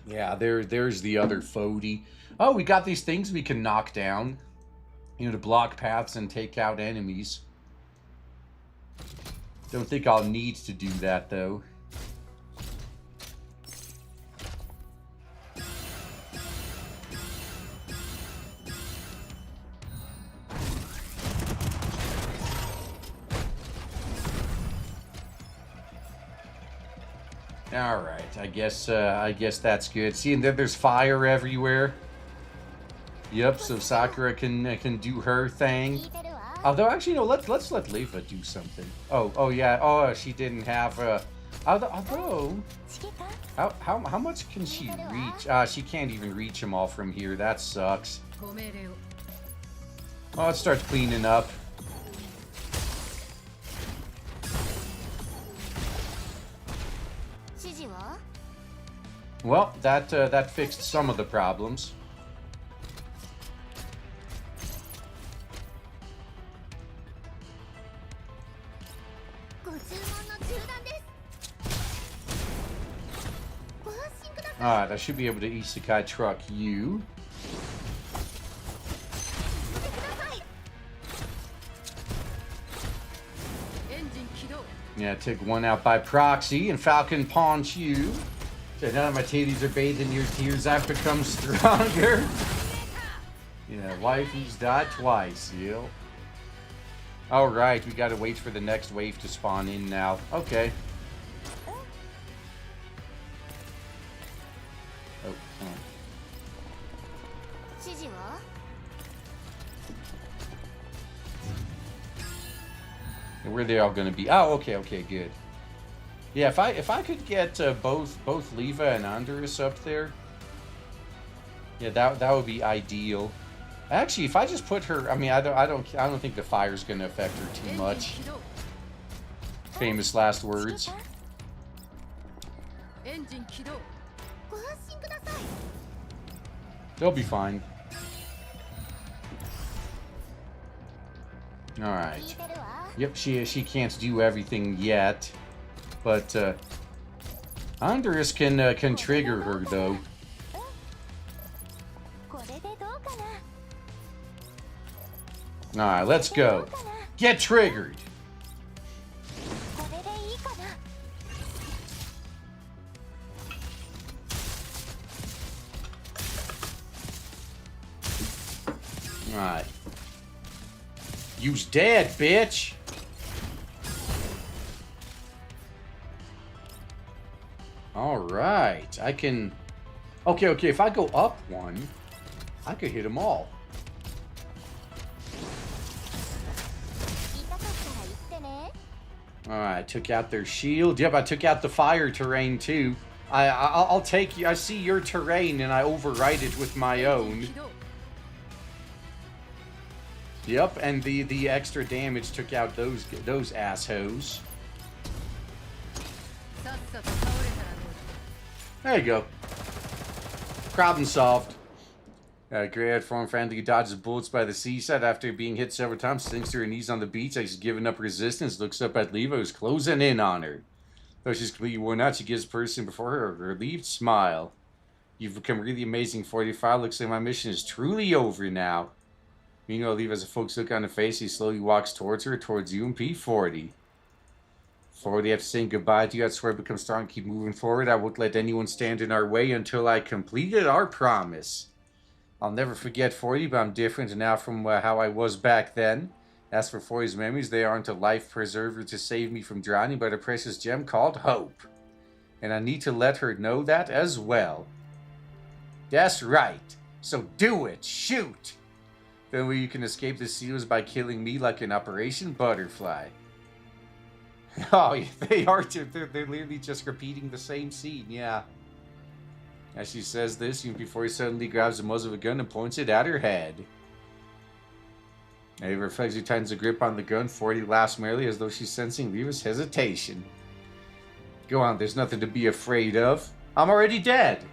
Yeah, there's the other Fody. Oh, we got these things we can knock down. You know, to block paths and take out enemies. Don't think I'll need to do that, though. All right, I guess that's good. See, and then there's fire everywhere. Yep, so Sakura can do her thing. Although actually, no, let's let Leva do something. Oh yeah. Oh, she didn't have although how much can she reach? She can't even reach them all from here. That sucks. Oh, let's start cleaning up. Well, that fixed some of the problems. Alright, I should be able to isekai truck you. Yeah, take one out by proxy and Falcon punch you. So now that my titties are bathed in your tears, I've become stronger. Yeah, waifus die twice, yo. Alright, we gotta wait for the next wave to spawn in now. Okay. Oh, and where are they all gonna be? Oh, okay, good. Yeah, if I could get both Leva and Andrus up there, yeah, that would be ideal. Actually, if I just put her, I mean, I don't think the fire's gonna affect her too much. Famous last words. They'll be fine. All right. Yep, she can't do everything yet, but Andrus can trigger her though. Alright, let's go. Get triggered. Alright. You's dead, bitch. Alright. I can... Okay, if I go up one, I could hit them all. Alright, took out their shield. Yep, I took out the fire terrain too. I'll take you. I see your terrain and I override it with my own. Yep, and the extra damage took out those assholes. There you go. Problem solved. Grey-eyed form frantically dodges bullets by the seaside after being hit several times. Sinks to her knees on the beach like she's giving up resistance. Looks up at Leva, who's closing in on her. Though she's completely worn out, she gives the person before her a relieved smile. You've become really amazing, 45. Looks like my mission is truly over now. Meanwhile, Leva has a folks look on her face. He slowly walks towards her, towards you and P40. 40, after saying goodbye to you, I swear to become strong and keep moving forward. I won't let anyone stand in our way until I completed our promise. I'll never forget 40, but I'm different now from how I was back then. As for 40's memories, they aren't a life preserver to save me from drowning, but a precious gem called hope. And I need to let her know that as well. That's right. So do it. Shoot. The only way you can escape the seal is by killing me like an Operation Butterfly. Oh, yeah, they are. They're literally just repeating the same scene, yeah. As she says this, even before he suddenly grabs the muzzle of a gun and points it at her head. He reflexively tightens the grip on the gun. 40 laughs merrily as though she's sensing Leva's hesitation. Go on, there's nothing to be afraid of. I'm already dead.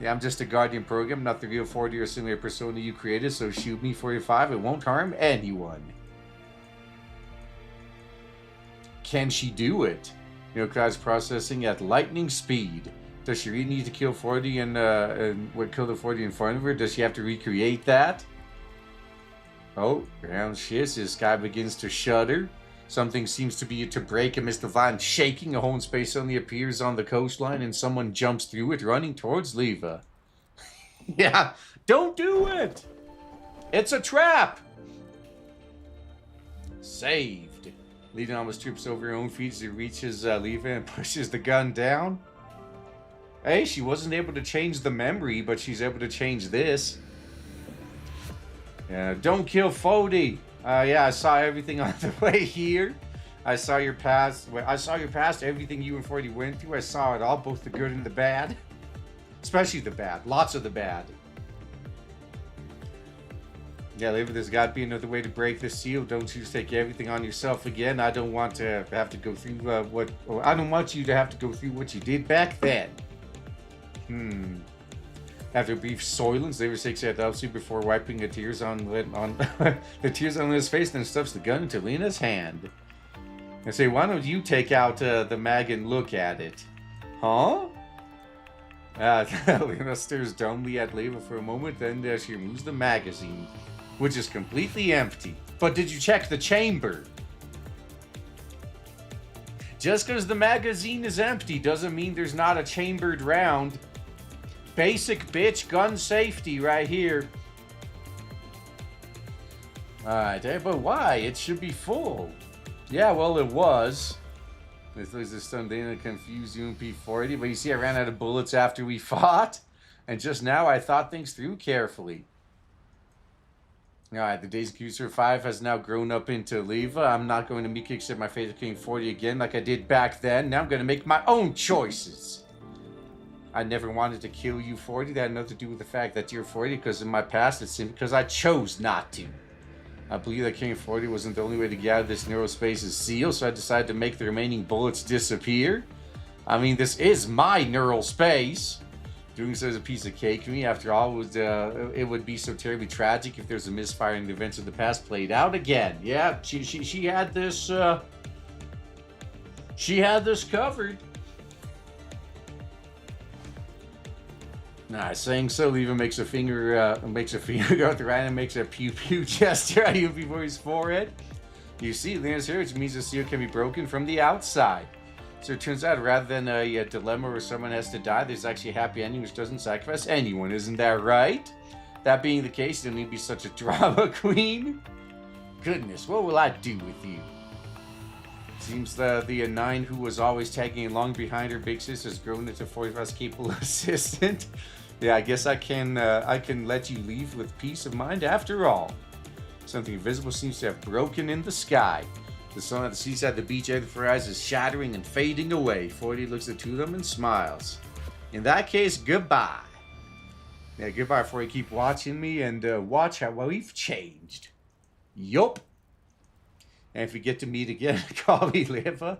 Yeah, I'm just a Guardian program, not the real 40 or similar persona you created, so shoot me, 45. It won't harm anyone. can she do it? Cloud's processing at lightning speed. Does she really need to kill 40 and kill the 40 in front of her? Does she have to recreate that? Oh, ground shifts. The sky begins to shudder. Something seems to break amidst the violent shaking. A hole in space suddenly appears on the coastline and someone jumps through it, running towards Leva. Yeah, don't do it! It's a trap! Saved. Lena almost trips over her own feet as he reaches Leva and pushes the gun down. Hey, she wasn't able to change the memory, but she's able to change this. Don't kill Fody. Yeah, I saw everything on the way here. I saw your past. I saw your past. Everything you and Fody went through. I saw it all, both the good and the bad. Especially the bad. Lots of the bad. Yeah, Leva, there's got to be another way to break this seal. Don't you just take everything on yourself again. I don't want to have to go through I don't want you to have to go through what you did back then. After a brief silence, Leva shakes her head upsy before wiping the tears on the tears on his face, then stuffs the gun into Lena's hand. I say, why don't you take out the mag and look at it? Huh? Lena stares dumbly at Leva for a moment, then she removes the magazine, which is completely empty. But did you check the chamber? Just because the magazine is empty doesn't mean there's not a chambered round. Basic bitch gun safety right here. Alright, but why? It should be full. Yeah, well, it was. This was a stunned and confused UMP-40, but you see I ran out of bullets after we fought. And just now I thought things through carefully. Alright, the Days Accuser 5 has now grown up into Leva. I'm not going to make accept my fate of King 40 again like I did back then. Now I'm going to make my own choices. I never wanted to kill you, 40. That had nothing to do with the fact that you're 40, because in my past, it's simply because I chose not to. I believe that King 40 wasn't the only way to get out of this neurospace's seal, so I decided to make the remaining bullets disappear. I mean, this is my neural space. Doing so is a piece of cake for me. After all, it would be so terribly tragic if there's a misfire and the events of the past played out again. Yeah, she had this, she had this covered. Nah, saying so, Leva makes a finger go out the right and makes a pew pew gesture at you before his forehead. You see, Lena's here, which means the seal can be broken from the outside. So it turns out, rather than a dilemma where someone has to die, there's actually a happy ending which doesn't sacrifice anyone. Isn't that right? That being the case, you don't need to be such a drama queen. Goodness, what will I do with you? Seems the 9 who was always tagging along behind her big sis has grown into 45's capable assistant. Yeah, I guess I can let you leave with peace of mind after all. Something invisible seems to have broken in the sky. The sun at the seaside of the beach over the horizon is shattering and fading away. 40 looks at the two of them and smiles. In that case, goodbye. Yeah, goodbye, 40. Keep watching me and watch how we've changed. Yup. And if we get to meet again, call me Leva.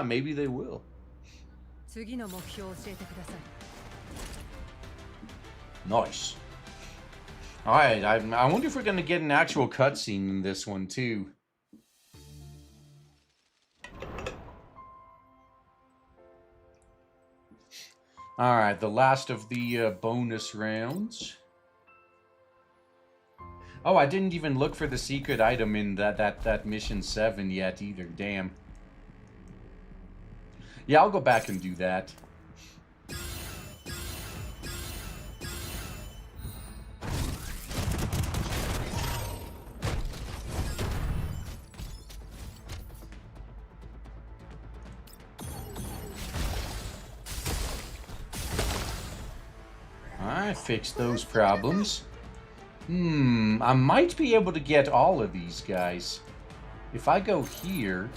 Maybe they will. Nice. Alright, I wonder if we're going to get an actual cutscene in this one, too. Alright, the last of the bonus rounds. Oh, I didn't even look for the secret item in that mission 7 yet either. Damn. Yeah, I'll go back and do that. I fixed those problems. I might be able to get all of these guys. If I go here...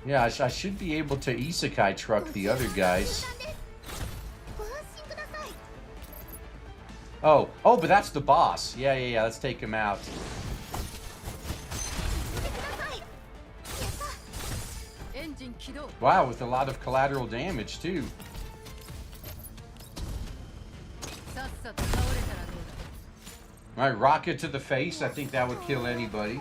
Yeah, I should be able to isekai truck the other guys. Oh, but that's the boss. Yeah, let's take him out. Wow, with a lot of collateral damage, too. Alright, rocket to the face. I think that would kill anybody.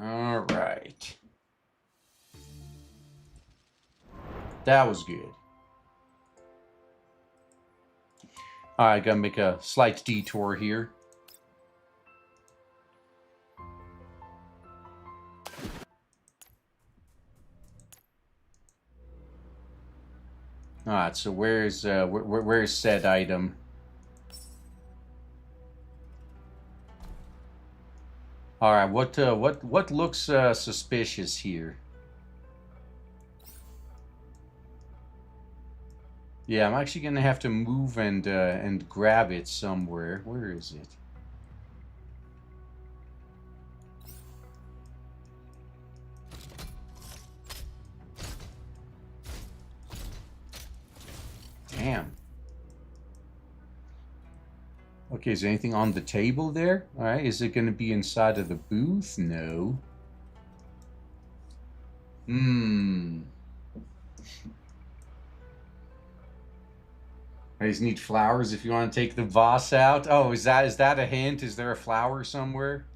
All right. That was good. All right, gotta make a slight detour here. All right, so where's said item? All right, what looks suspicious here? Yeah, I'm actually gonna have to move and grab it somewhere. Where is it? Damn. Okay, is there anything on the table there? All right, is it going to be inside of the booth? No. I just need flowers if you want to take the boss out. Oh, is that a hint? Is there a flower somewhere?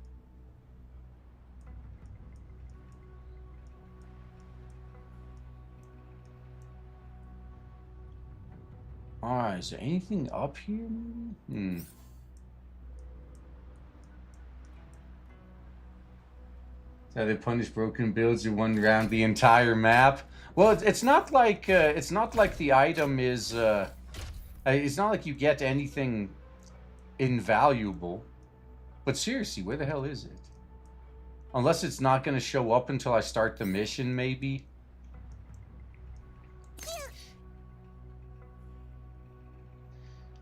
All right, is there anything up here? So they punish broken builds in one round the entire map. Well, it's not like the item is. It's not like you get anything invaluable. But seriously, where the hell is it? Unless it's not going to show up until I start the mission, maybe.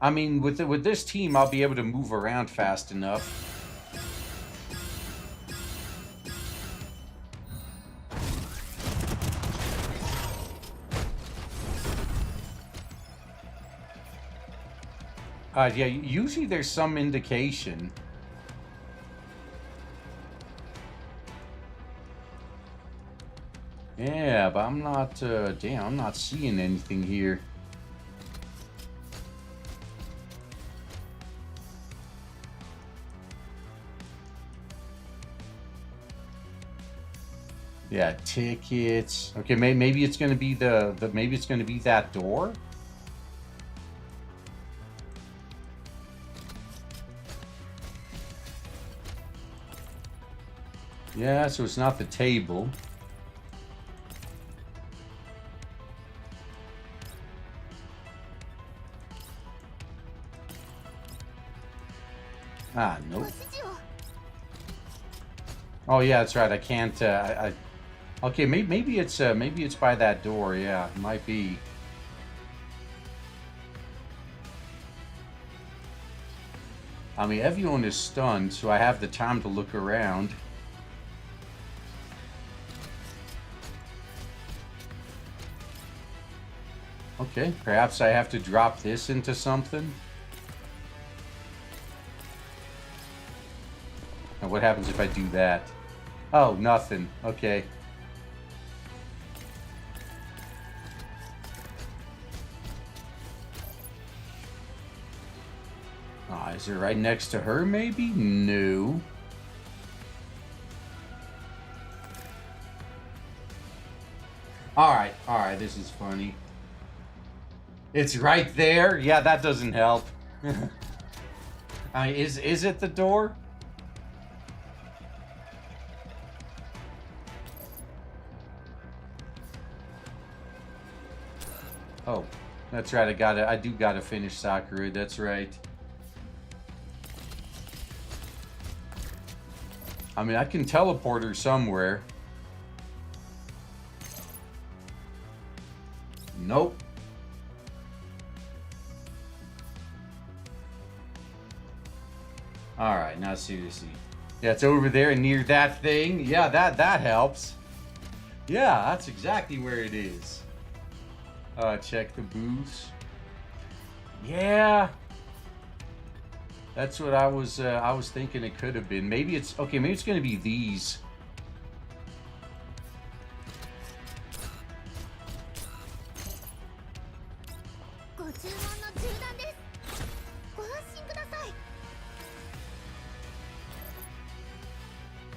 I mean, with this team, I'll be able to move around fast enough. Yeah, usually there's some indication. Yeah, but I'm not, damn, I'm not seeing anything here. Yeah, tickets. Okay, maybe it's gonna be maybe it's gonna be that door. Yeah, so it's not the table. Ah, nope. Oh yeah, that's right. I can't. Okay, maybe it's by that door. Yeah, it might be. I mean, everyone is stunned, so I have the time to look around. Okay, perhaps I have to drop this into something. Now, what happens if I do that? Oh, nothing. Okay. Is it right next to her, maybe? No. Alright, this is funny. It's right there? Yeah, that doesn't help. Is it the door? Oh, that's right. I do gotta finish Sakura. That's right. I mean, I can teleport her somewhere. Nope. All right, now seriously. Yeah, it's over there near that thing. Yeah, that helps. Yeah, that's exactly where it is. Check the booths. Yeah. That's what I was thinking it could have been. Maybe it's okay, maybe it's gonna be these.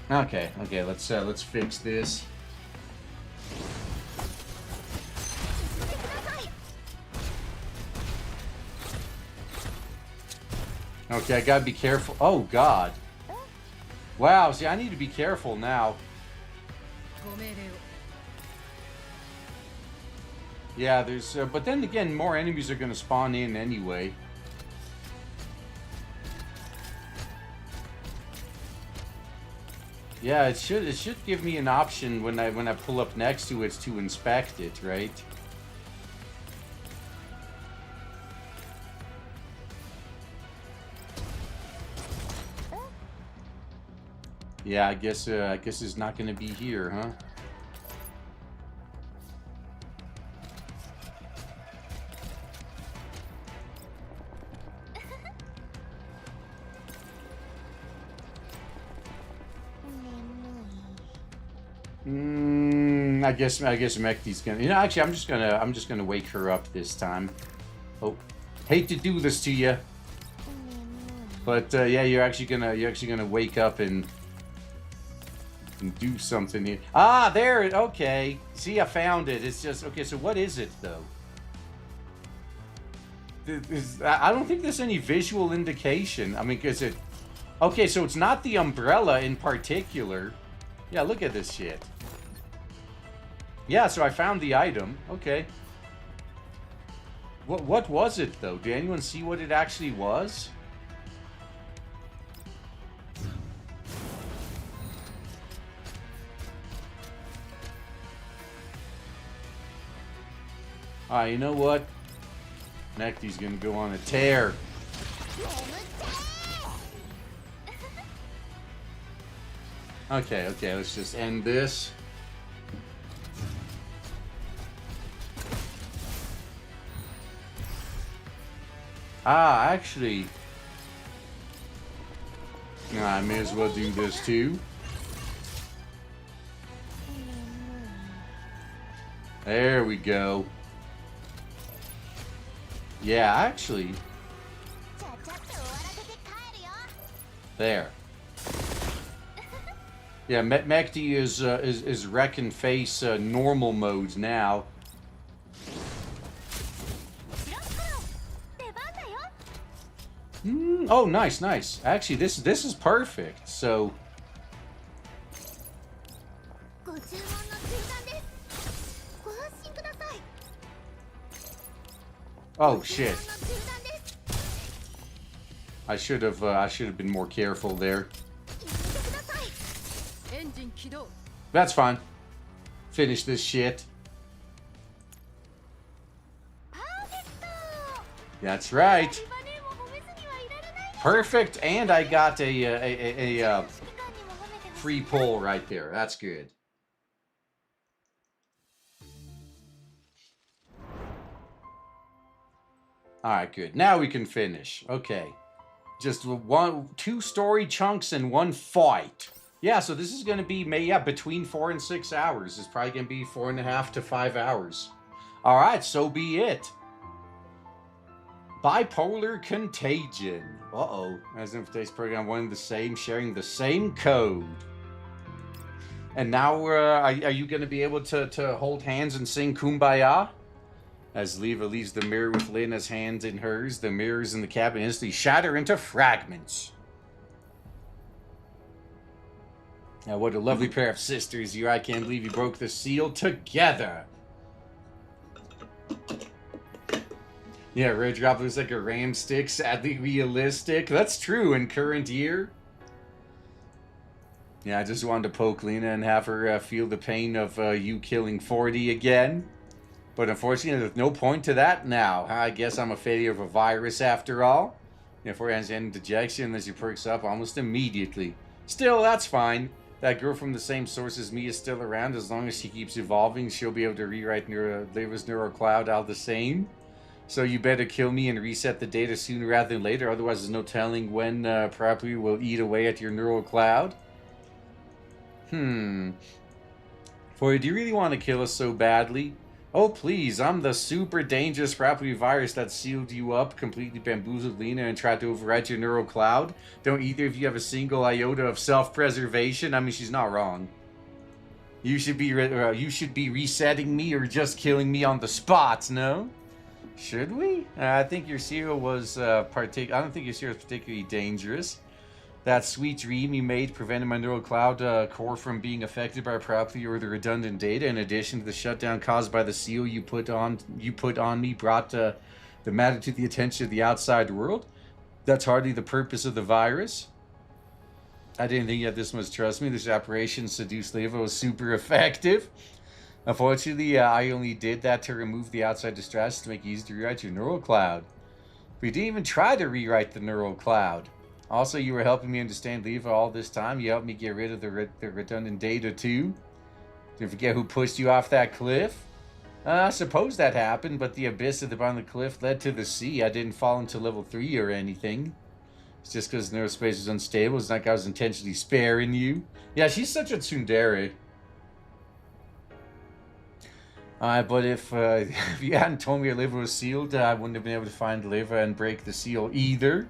Okay, let's fix this. Okay, I gotta be careful. Oh God! Wow, see, I need to be careful now. Yeah, there's, but then again, more enemies are gonna spawn in anyway. Yeah, it should give me an option when I pull up next to it to inspect it, right? Yeah, I guess it's not gonna be here, huh? I guess Mekti's gonna. You know, actually, I'm just gonna wake her up this time. Oh, hate to do this to you, but yeah, you're actually gonna wake up and do something here. Ah, there it. Okay, see, I found it. It's just okay. So what is it though? I don't think there's any visual indication. I mean, is it? Okay, so it's not the umbrella in particular. Yeah, look at this shit. Yeah, so I found the item. Okay. What was it, though? Did anyone see what it actually was? Alright, you know what? Nekti's gonna go on a tear. Okay, let's just end this. Ah, actually, I may as well do this too. There we go. Yeah, actually. There. Yeah, Mekti is wreck and face normal modes now. Oh, nice. Actually, this is perfect. So. Oh shit. I should have been more careful there. That's fine. Finish this shit. That's right. Perfect, and I got a free pull right there. That's good. All right, good. Now we can finish. Okay, just two story chunks and one fight. Yeah, so this is going to be between 4 and 6 hours. It's probably going to be 4.5 to 5 hours. All right, so be it. Bipolar contagion. Uh-oh. As in today's program, one and the same, sharing the same code. And now, are you going to be able to hold hands and sing Kumbaya? As Leva leaves the mirror with Lena's hands in hers, the mirrors in the cabin instantly shatter into fragments. Now, what a lovely pair of sisters you. I can't believe you broke the seal together. Yeah, Red Drop looks like a ram stick, sadly realistic. That's true in current year. Yeah, I just wanted to poke Lena and have her feel the pain of you killing 40 again. But unfortunately, there's no point to that now. I guess I'm a failure of a virus after all. If we're in dejection, as she perks up almost immediately. Still, that's fine. That girl from the same source as me is still around. As long as she keeps evolving, she'll be able to rewrite Leva's neural cloud all the same. So you better kill me and reset the data sooner rather than later. Otherwise, there's no telling when property will eat away at your neural cloud. Boy, do you really want to kill us so badly? Oh, please, I'm the super dangerous property virus that sealed you up, completely bamboozled Lena, and tried to override your neural cloud. Don't either of you have a single iota of self-preservation? I mean, she's not wrong. You should be resetting me or just killing me on the spot, no? Should we? I think your serial was I don't think your serial was particularly dangerous. That sweet dream you made prevented my neural cloud core from being affected by property or the redundant data. In addition to the shutdown caused by the seal you put on me, brought the matter to the attention of the outside world. That's hardly the purpose of the virus. I didn't think you had this much trust me. This operation seduced Leva was super effective. Unfortunately, I only did that to remove the outside distress to make it easy to rewrite your neural cloud. We didn't even try to rewrite the neural cloud. Also, you were helping me understand Leva all this time. You helped me get rid of the redundant data too. Didn't forget who pushed you off that cliff? I suppose that happened, but the abyss at the bottom of the cliff led to the sea. I didn't fall into level 3 or anything. It's just because neurospace was unstable. It's not like I was intentionally sparing you. Yeah, she's such a tsundere. But if you hadn't told me your liver was sealed, I wouldn't have been able to find the liver and break the seal either.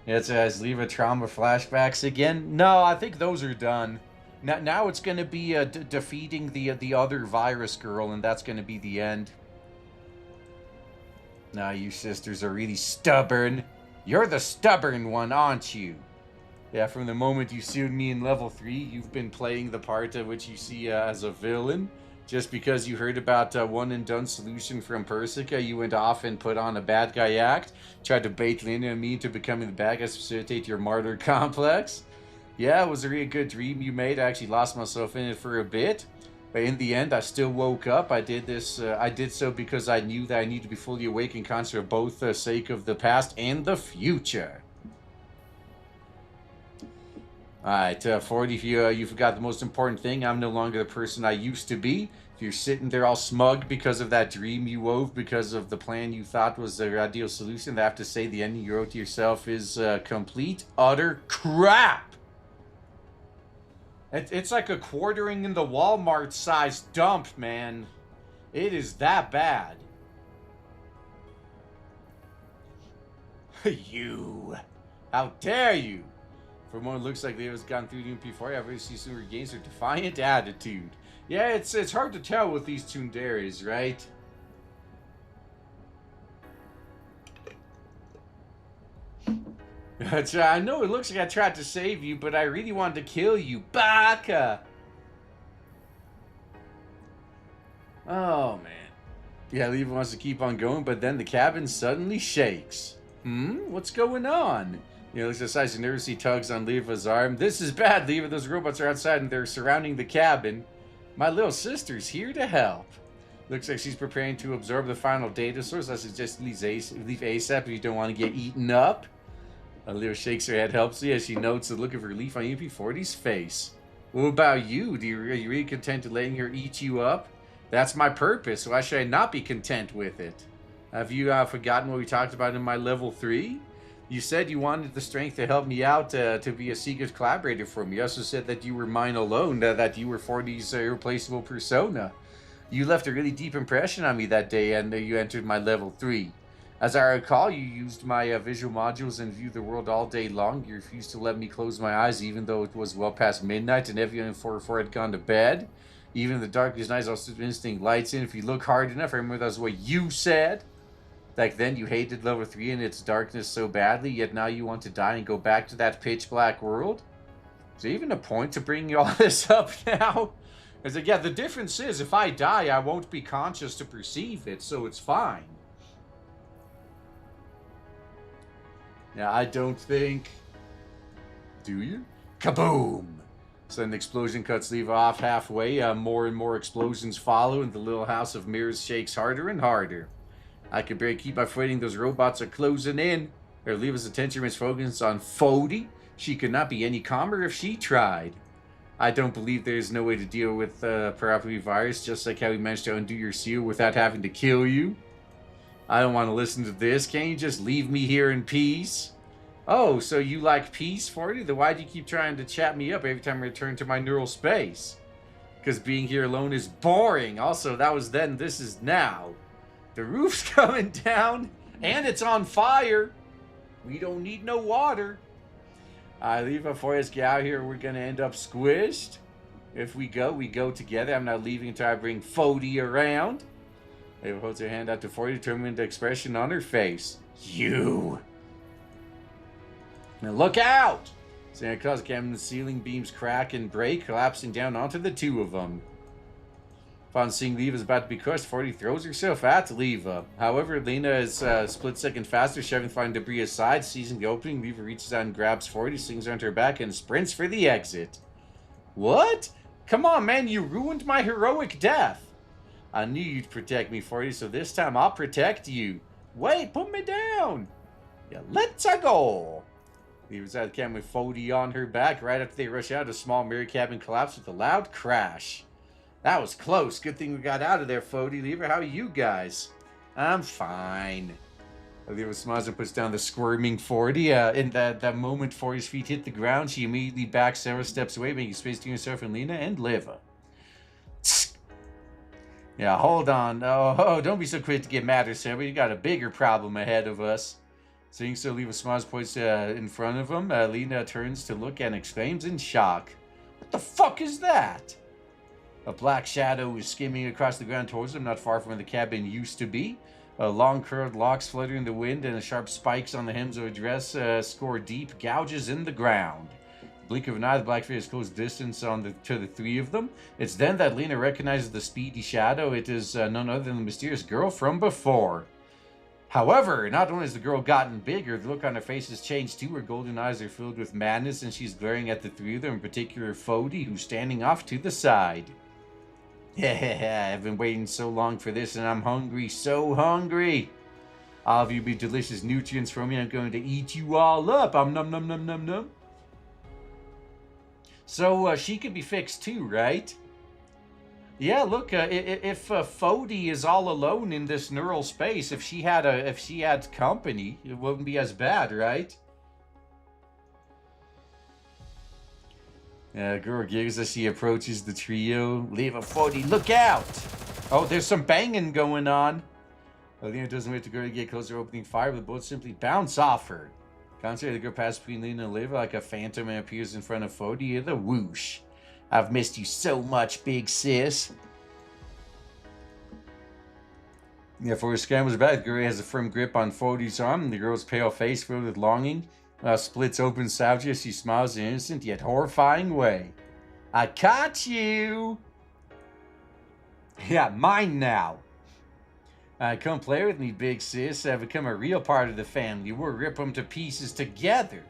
It's as liver trauma flashbacks again. No, I think those are done. Now it's going to be defeating the other virus girl, and that's going to be the end. Now you sisters are really stubborn. You're the stubborn one, aren't you? Yeah, from the moment you sealed me in level 3, you've been playing the part of which you see as a villain. Just because you heard about one and done solution from Persica, you went off and put on a bad guy act, tried to bait Lena and me into becoming the bad guys to facilitate your martyr complex. Yeah, it was a really good dream you made. I actually lost myself in it for a bit, but in the end, I still woke up. I did so because I knew that I needed to be fully awake and conscious of both the sake of the past and the future. Alright, 40, if you forgot the most important thing, I'm no longer the person I used to be. If you're sitting there all smug because of that dream you wove, because of the plan you thought was the ideal solution, I have to say the ending you wrote to yourself is complete, utter crap! It's like a quartering in the Walmart size dump, man. It is that bad. You! How dare you! For one, it looks like Leo's gone through the MP4. I've already seen some regains her defiant attitude. Yeah, it's hard to tell with these tsunderes, right? I know it looks like I tried to save you, but I really wanted to kill you, Baka! Oh, man. Yeah, Leva wants to keep on going, but then the cabin suddenly shakes. What's going on? You know, looks at the size of nervously tugs on Leva's arm. This is bad, Leva. Those robots are outside and they're surrounding the cabin. My little sister's here to help. Looks like she's preparing to absorb the final data source. I suggest leave ASAP if you don't want to get eaten up. Leva shakes her head helplessly as she notes the look of relief on UP40's face. What about you? Are you really content to letting her eat you up? That's my purpose. Why should I not be content with it? Have you forgotten what we talked about in my level 3? You said you wanted the strength to help me out to be a secret collaborator for me. You also said that you were mine alone, that you were 40's irreplaceable persona. You left a really deep impression on me that day, and you entered my level 3. As I recall, you used my visual modules and viewed the world all day long. You refused to let me close my eyes, even though it was well past midnight and everyone in 404 had gone to bed. Even in the darkest nights, I'll still instinct lights in. If you look hard enough, I remember that's what you said. Like then you hated level 3 and its darkness so badly, yet now you want to die and go back to that pitch black world? Is there even a point to bringing all this up now? It's like, yeah, the difference is if I die, I won't be conscious to perceive it, so it's fine. Yeah, I don't think... Do you? Kaboom! So an explosion cuts Leva off halfway. More and more explosions follow, and the little house of mirrors shakes harder and harder. I could barely keep my footing. Those robots are closing in. Leva's attention is focused on Fody. She could not be any calmer if she tried. I don't believe there's no way to deal with property virus, just like how we managed to undo your seal without having to kill you. I don't want to listen to this. Can't you just leave me here in peace? Oh, so you like peace, Fody? Then why do you keep trying to chat me up every time I return to my neural space? Because being here alone is boring. Also, that was then, this is now. The roof's coming down, and it's on fire. We don't need no water. I leave before us get out here. We're going to end up squished. If we go together. I'm not leaving until I bring Fody around. Ava holds her hand out to Fody, determined expression on her face. You. Now look out! Santa Claus came, the ceiling beams crack and break, collapsing down onto the two of them. Upon seeing Leva is about to be crushed, Fody throws herself at Leva. However, Lena is a split second faster, shoving flying debris aside. Seizing the opening, Leva reaches out and grabs Fody, slings onto her back, and sprints for the exit. What? Come on, man, you ruined my heroic death. I knew you'd protect me, Fody, so this time I'll protect you. Wait, put me down. Yeah, let's go. Leaves out of the cabin with Fody on her back. Right after they rush out, a small mirror cabin collapses with a loud crash. That was close. Good thing we got out of there, Fody. Lever, how are you guys? I'm fine. Lever smiles and puts down the squirming Fody. In that moment Fody's feet hit the ground, she immediately backs several steps away, making space between herself and Lena and Liva. Yeah, hold on. Oh, don't be so quick to get mad or something. We got a bigger problem ahead of us. Seeing so, Leva smiles, points in front of him. Lena turns to look and exclaims in shock. What the fuck is that? A black shadow is skimming across the ground towards them, not far from where the cabin used to be. Long curled locks flutter in the wind, and the sharp spikes on the hems of a dress score deep gouges in the ground. Blink of an eye, the black figure is close distance to the three of them. It's then that Lena recognizes the speedy shadow. It is none other than the mysterious girl from before. However, not only has the girl gotten bigger, the look on her face has changed too. Her golden eyes are filled with madness, and she's glaring at the three of them, in particular Fody, who's standing off to the side. I've been waiting so long for this, and I'm hungry, so hungry. All of you be delicious nutrients for me. I'm going to eat you all up. Num num num num num. So she could be fixed too, right? Yeah, look, if Fody is all alone in this neural space, if she had company, it wouldn't be as bad, right? Girl giggles as she approaches the trio. Leave a Fody, look out! Oh, there's some banging going on. Lena doesn't wait to go to get closer, opening fire, but the bullets simply bounce off her. Concentrated, the girl passes between Lena and Liva like a phantom and appears in front of Fody with a whoosh. I've missed you so much, big sis. Yeah, Fody scrambles back. The girl has a firm grip on Fody's arm, and the girl's pale face filled with longing splits open savagely as she smiles in an innocent yet horrifying way. I caught you! Yeah, mine now. Come play with me, big sis. I've become a real part of the family. We'll rip them to pieces together.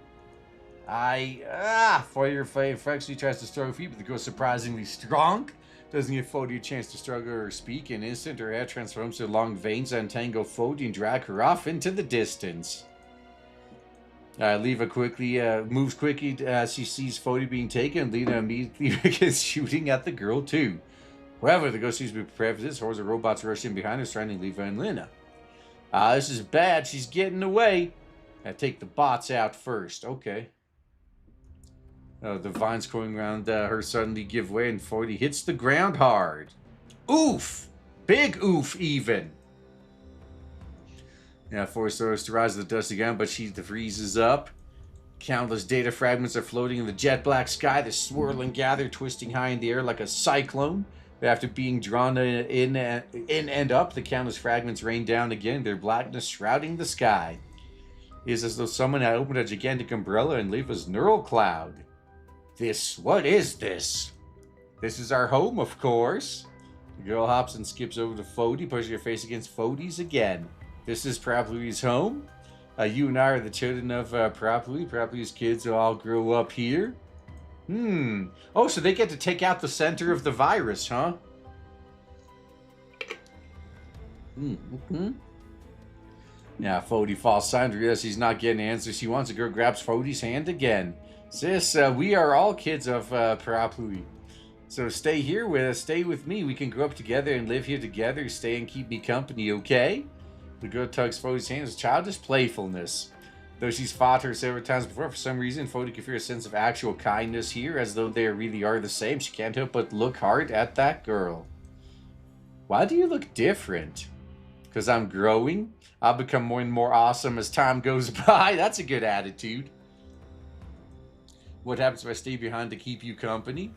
Fody flexibly tries to struggle feet, but the girl's surprisingly strong. Doesn't give Fody a chance to struggle or speak. In an instant, her hair transforms to long veins that untangle Fody and drag her off into the distance. Leva quickly moves quickly as she sees Fody being taken. Lena immediately begins shooting at the girl too. However, the ghost seems to be prepared for this. Hordes of robots rush in behind her, surrounding Leva and Lena. This is bad. She's getting away. Take the bots out first. Okay. The vines going around her suddenly give way, and Fody hits the ground hard. Oof! Big oof, even. Fody starts to rise to the dusty ground, but she freezes up. Countless data fragments are floating in the jet black sky. They swirl and gather, twisting high in the air like a cyclone. But after being drawn in and up, the countless fragments rain down again, their blackness shrouding the sky. It is as though someone had opened a gigantic umbrella and Leva's neural cloud. What is this? This is our home, of course. The girl hops and skips over to Fody, pushing her face against Fody's again. This is Parapluie's home. You and I are the children of Parapluie. Parapluie's kids will all grow up here. Oh, so they get to take out the center of the virus, huh? Yeah, Fody falls silent to realize he's not getting answers she wants. The girl grabs Fody's hand again. Sis, we are all kids of Parapluie. So stay here with us, stay with me. We can grow up together and live here together. Stay and keep me company, okay? The girl tugs Fody's hand with childish playfulness. Though she's fought her several times before, for some reason, Fody can feel a sense of actual kindness here, as though they really are the same. She can't help but look hard at that girl. Why do you look different? Because I'm growing? I'll become more and more awesome as time goes by. That's a good attitude. What happens if I stay behind to keep you company?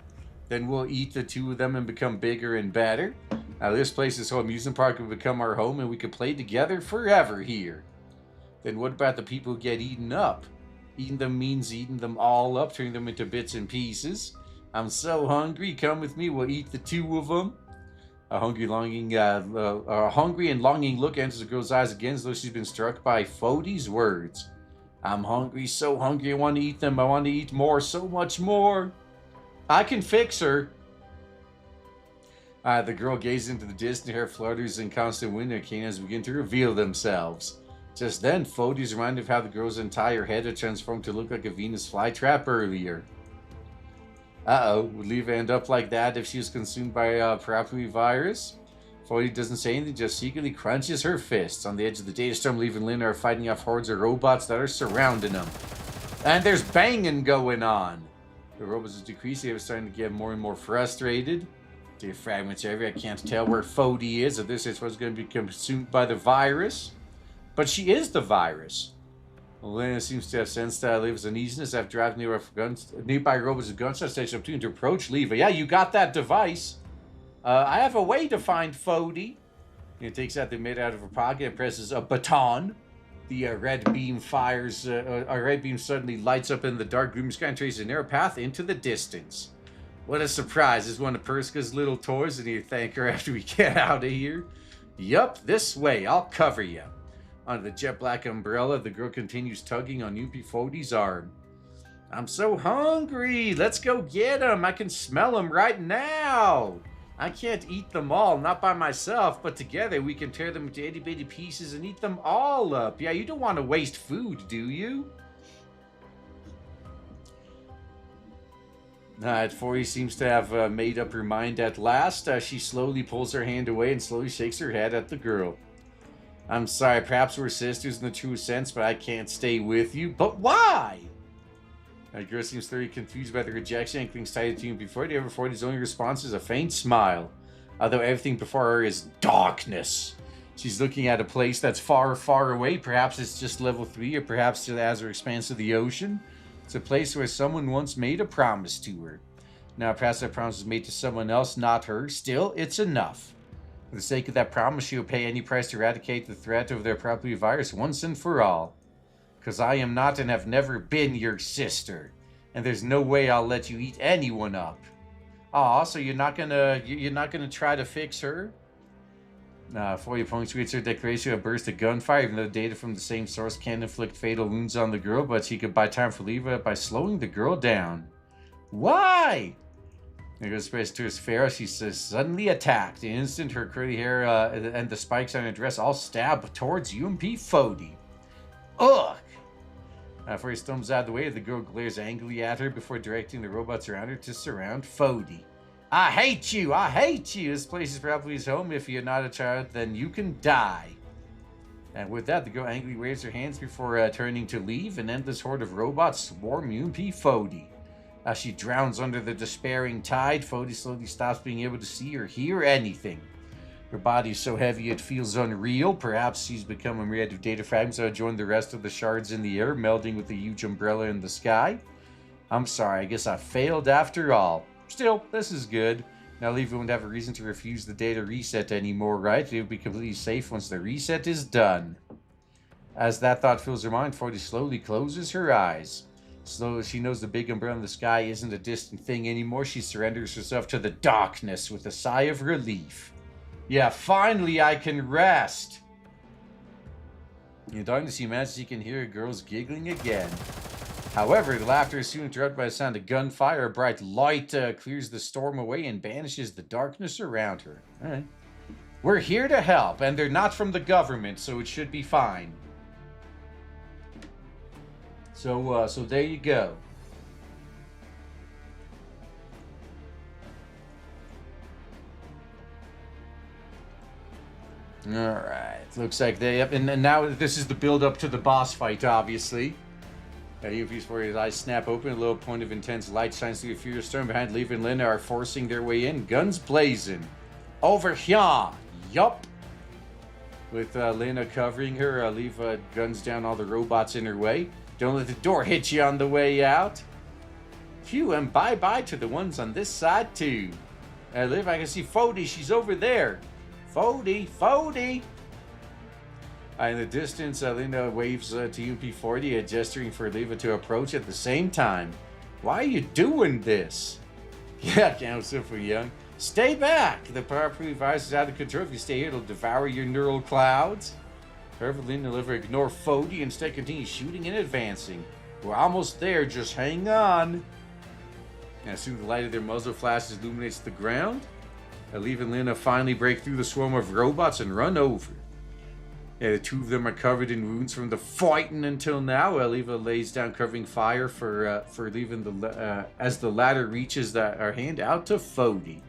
Then we'll eat the two of them and become bigger and better. Now this place, this whole amusement park, will become our home and we could play together forever here. Then what about the people who get eaten up? Eating them means eating them all up, turning them into bits and pieces. I'm so hungry. Come with me. We'll eat the two of them. A hungry and longing look enters the girl's eyes again, as though she's been struck by Fody's words. I'm hungry, so hungry. I want to eat them. I want to eat more, so much more. I can fix her. The girl gazes into the distance. Her flutters in constant wind. Her canines begin to reveal themselves. Just then, Fody's reminded of how the girl's entire head had transformed to look like a Venus flytrap earlier. Uh-oh, would Leva end up like that if she was consumed by a property virus? Fody doesn't say anything, just secretly crunches her fists. On the edge of the data storm, Leva and Lynn are fighting off hordes of robots that are surrounding them. And there's banging going on. The robots are decreasing. They're starting to get more and more frustrated. Data fragments everywhere. I can't tell where Fody is. If this is what's going to be consumed by the virus. But she is the virus. Elena seems to have sensed Leva's uneasiness after driving nearby robots with gunshot station up to approach Leva. Yeah, you got that device. I have a way to find Fody. He takes out the mid out of her pocket and presses a baton. The red beam fires. A red beam suddenly lights up in the dark gloomy sky and traces a narrow path into the distance. What a surprise! Is one of Perska's little toys, and you thank her after we get out of here. Yup, this way. I'll cover you. Under the jet black umbrella, the girl continues tugging on UP Fody's arm. I'm so hungry. Let's go get them. I can smell them right now. I can't eat them all, not by myself, but together we can tear them into itty bitty pieces and eat them all up. Yeah, you don't want to waste food, do you? Fody seems to have made up her mind at last. She slowly pulls her hand away and slowly shakes her head at the girl. I'm sorry, perhaps we're sisters in the true sense, but I can't stay with you. But why? The girl seems thoroughly confused by the rejection and clings tighter to you before. However, Fody's only response is a faint smile. Although everything before her is darkness. She's looking at a place that's far, far away. Perhaps it's just level 3, or perhaps to the azure expanse of the ocean. It's a place where someone once made a promise to her. Now, perhaps that promise was made to someone else, not her. Still, it's enough. For the sake of that promise, she will pay any price to eradicate the threat of their property virus once and for all. Because I am not and have never been your sister. And there's no way I'll let you eat anyone up. Aw, so you're not gonna try to fix her? Fody punctuates her declaration with a burst of gunfire, even though data from the same source can inflict fatal wounds on the girl, but she could buy time for Leva by slowing the girl down. Why? There goes Space to his Pharaoh. She says, suddenly attacked. In an instant, her curly hair and the spikes on her dress all stab towards UMP Fody. Ugh! Before he stumbles out of the way, the girl glares angrily at her before directing the robots around her to surround Fody. I hate you! I hate you! This place is probably his home. If you're not a child, then you can die. And with that, the girl angrily waves her hands before turning to leave. An endless horde of robots swarm UMP Fody. As she drowns under the despairing tide, Fody slowly stops being able to see or hear anything. Her body is so heavy it feels unreal. Perhaps she's become a myriad of data fragments that join the rest of the shards in the air, melding with the huge umbrella in the sky. I'm sorry, I guess I failed after all. Still, this is good. Now Leva won't have a reason to refuse the data reset anymore, right? It will be completely safe once the reset is done. As that thought fills her mind, Fody slowly closes her eyes. Slowly, she knows the big umbrella in the sky isn't a distant thing anymore. She surrenders herself to the darkness with a sigh of relief. Yeah, finally I can rest. In the darkness, you imagine you can hear girls giggling again. However, the laughter is soon interrupted by the sound of gunfire. A bright light clears the storm away and banishes the darkness around her. All right. We're here to help, and they're not from the government, so it should be fine. So there you go. All right. Looks like they have, and now this is the build up to the boss fight, obviously. UMP's for his eyes snap open, a little point of intense light shines through the furious storm behind. Leaf and Linda are forcing their way in, guns blazing. Over here, yup. With Lena covering her, Leaf guns down all the robots in her way. Don't let the door hit you on the way out. Phew, and bye-bye to the ones on this side, too. Liv, I can see Fody. She's over there. Fody. In the distance, Lena waves to UP40, gesturing for Leva to approach at the same time. Why are you doing this? Yeah, Council for Young. Stay back! The power-proof virus is out of control. If you stay here, it'll devour your neural clouds. However, Lena Liver ignore Fody, instead continue shooting and advancing. We're almost there, just hang on. And soon the light of their muzzle flashes illuminates the ground. Lev and Lena finally break through the swarm of robots and run over. The two of them are covered in wounds from the fighting until now. Leva lays down covering fire for leaving as the latter reaches our hand out to Fody.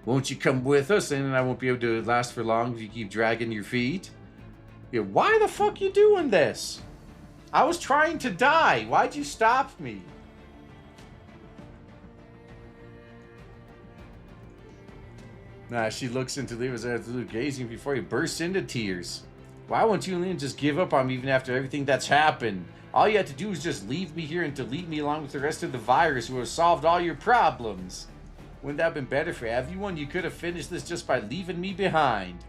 Won't you come with us? And I won't be able to last for long if you keep dragging your feet. Yeah, why the fuck you doing this? I was trying to die. Why'd you stop me? She looks into Leva's eyes, gazing before he bursts into tears. Why won't you and Lena just give up on me even after everything that's happened? All you had to do is just leave me here and delete me along with the rest of the virus who have solved all your problems. Wouldn't that have been better for everyone? You could have finished this just by leaving me behind.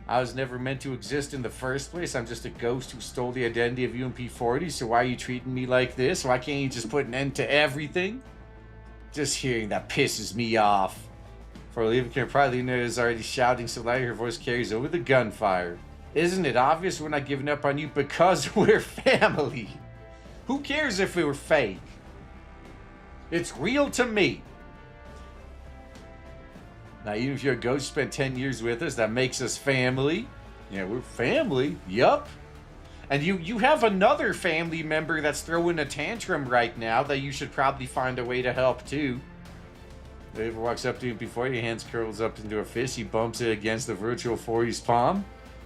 I was never meant to exist in the first place. I'm just a ghost who stole the identity of UMP40, so why are you treating me like this? Why can't you just put an end to everything? Just hearing that pisses me off. For Olivia can probably know is already shouting so loud her voice carries over the gunfire. Isn't it obvious we're not giving up on you because we're family? Who cares if we were fake? It's real to me. Now, even if you're a ghost, spent 10 years with us, that makes us family. Yeah, we're family. Yup. And you have another family member that's throwing a tantrum right now that you should probably find a way to help too. David walks up to him before your hands curls up into a fist. He bumps it against the virtual 40's palm.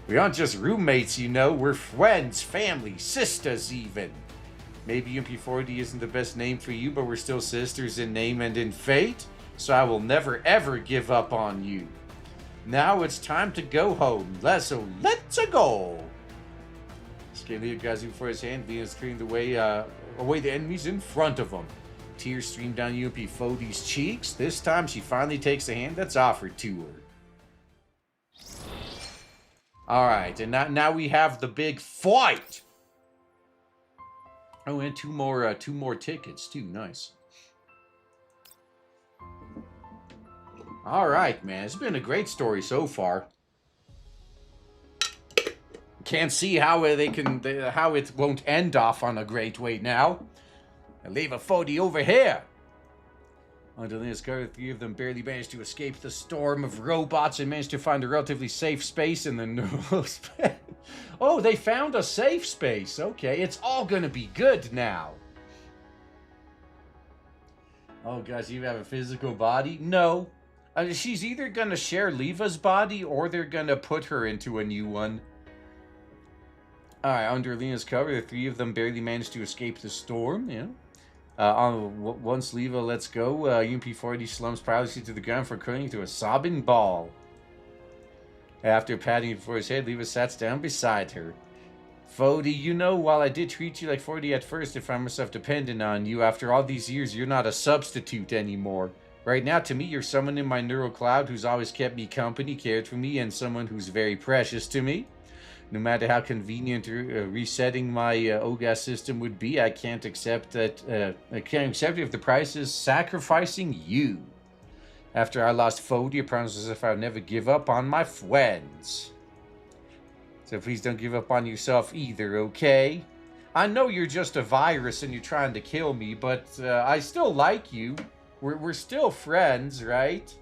We aren't just roommates, you know. We're friends, family, sisters even. Maybe UMP40 isn't the best name for you, but we're still sisters in name and in fate. So I will never ever give up on you. Now it's time to go home. Let's go. Scalia guys before his hand, Leon's clearing the way away the enemies in front of him. Tears stream down UMP40's cheeks. This time she finally takes the hand that's offered to her. Alright, and now we have the big fight! Oh, and two more tickets too, nice. Alright, man, it's been a great story so far. Can't see how how it won't end off on a great way now. I leave a 40 over here. Until they discovered, three of them barely managed to escape the storm of robots and managed to find a relatively safe space in the neural space. Oh, they found a safe space. Okay, it's all gonna be good now. Oh, gosh, you have a physical body? No. She's either gonna share Leva's body or they're gonna put her into a new one. Alright, under Lena's cover, the three of them barely managed to escape the storm, yeah. Once Leva lets go, UMP40 slumps proudly to the ground for curling to a sobbing ball. After patting it before his head, Leva sat down beside her. 40, you know, while I did treat you like 40 at first, I find myself dependent on you. After all these years, you're not a substitute anymore. Right now, to me, you're someone in my neural cloud who's always kept me company, cared for me, and someone who's very precious to me. No matter how convenient resetting my OGAS system would be, I can't accept that. I can't accept it if the price is sacrificing you. After I lost Fody, I promised myself I would never give up on my friends. So please don't give up on yourself either, okay? I know you're just a virus and you're trying to kill me, but I still like you. We're still friends, right?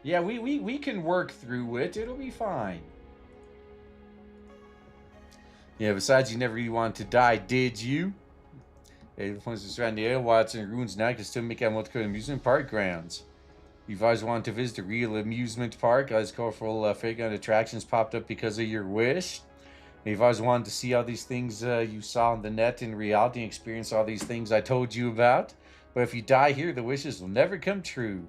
Yeah, we can work through it. It'll be fine. Yeah, besides, you never really wanted to die, did you? The points around the air, Watson ruins now can still make out multiple amusement park grounds. You've always wanted to visit a real amusement park. All these colorful figure attractions popped up because of your wish. You've always wanted to see all these things you saw on the net in reality and experience all these things I told you about. But if you die here, the wishes will never come true.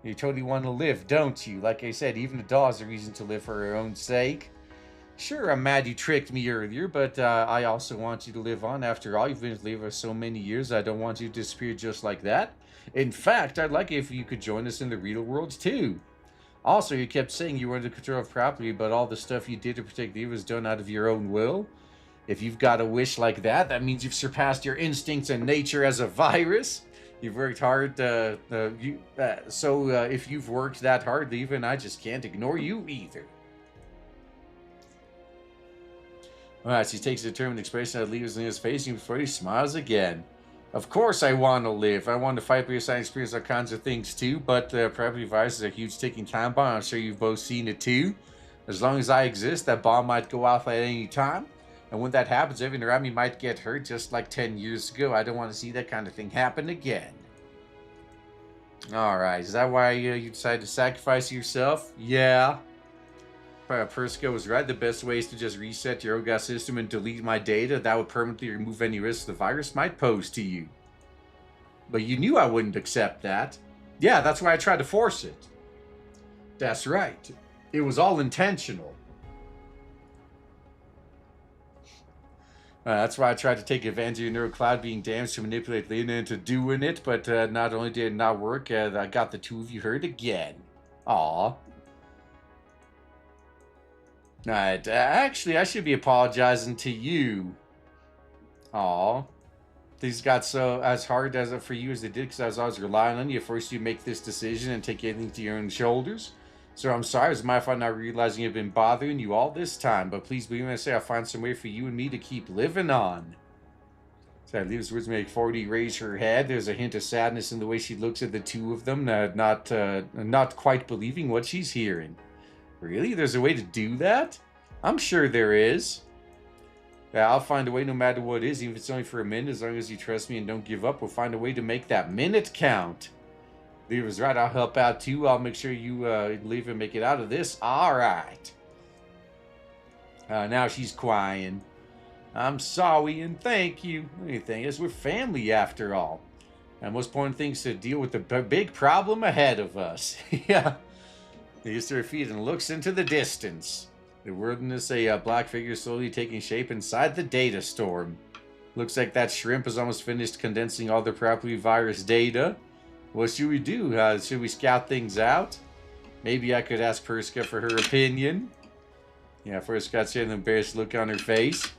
You totally want to live, don't you? Like I said, even a doll has a reason to live for her own sake. Sure, I'm mad you tricked me earlier, but I also want you to live on. After all, you've been living for so many years, I don't want you to disappear just like that. In fact, I'd like it if you could join us in the real world too. Also, you kept saying you wanted control of property, but all the stuff you did to protect Eve was done out of your own will. If you've got a wish like that, that means you've surpassed your instincts and nature as a virus. You've worked hard, so if you've worked that hard, even I just can't ignore you either. Alright, so he takes a determined expression that leaves in his face and before he smiles again. Of course I want to live. I want to fight for your side, experience all kinds of things too, but property virus is a huge ticking time bomb. I'm sure you've both seen it too. As long as I exist, that bomb might go off at any time. And when that happens, everyone around me might get hurt just like 10 years ago. I don't want to see that kind of thing happen again. Alright, is that why you decided to sacrifice yourself? Yeah. Persico was right. The best way is to just reset your OGA system and delete my data. That would permanently remove any risk the virus might pose to you. But you knew I wouldn't accept that. Yeah, that's why I tried to force it. That's right. It was all intentional. That's why I tried to take advantage of your neurocloud being damaged to manipulate Lena into doing it, but not only did it not work, I got the two of you hurt again. Aw. Alright, actually, I should be apologizing to you. Aw. Things got so as hard as for you as they did because I was always relying on you. First, you make this decision and take everything to your own shoulders. So I'm sorry, it's my fault not realizing I've been bothering you all this time. But please believe me when I say I'll find some way for you and me to keep living on. So I leave his words make 40 raise her head. There's a hint of sadness in the way she looks at the two of them, not quite believing what she's hearing. Really? There's a way to do that? I'm sure there is. Yeah, I'll find a way no matter what it is, even if it's only for a minute. As long as you trust me and don't give up, we'll find a way to make that minute count. Leave was right. I'll help out too. I'll make sure you leave and make it out of this. All right. Now she's crying. I'm sorry and thank you. Anything is, we're family after all. And most important thing is to deal with the big problem ahead of us. Yeah. He gets to her feet and looks into the distance. The wilderness, a black figure slowly taking shape inside the data storm. Looks like that shrimp is almost finished condensing all the property virus data. What should we do? Should we scout things out? Maybe I could ask Perska for her opinion. Yeah, first got an embarrassed look on her face.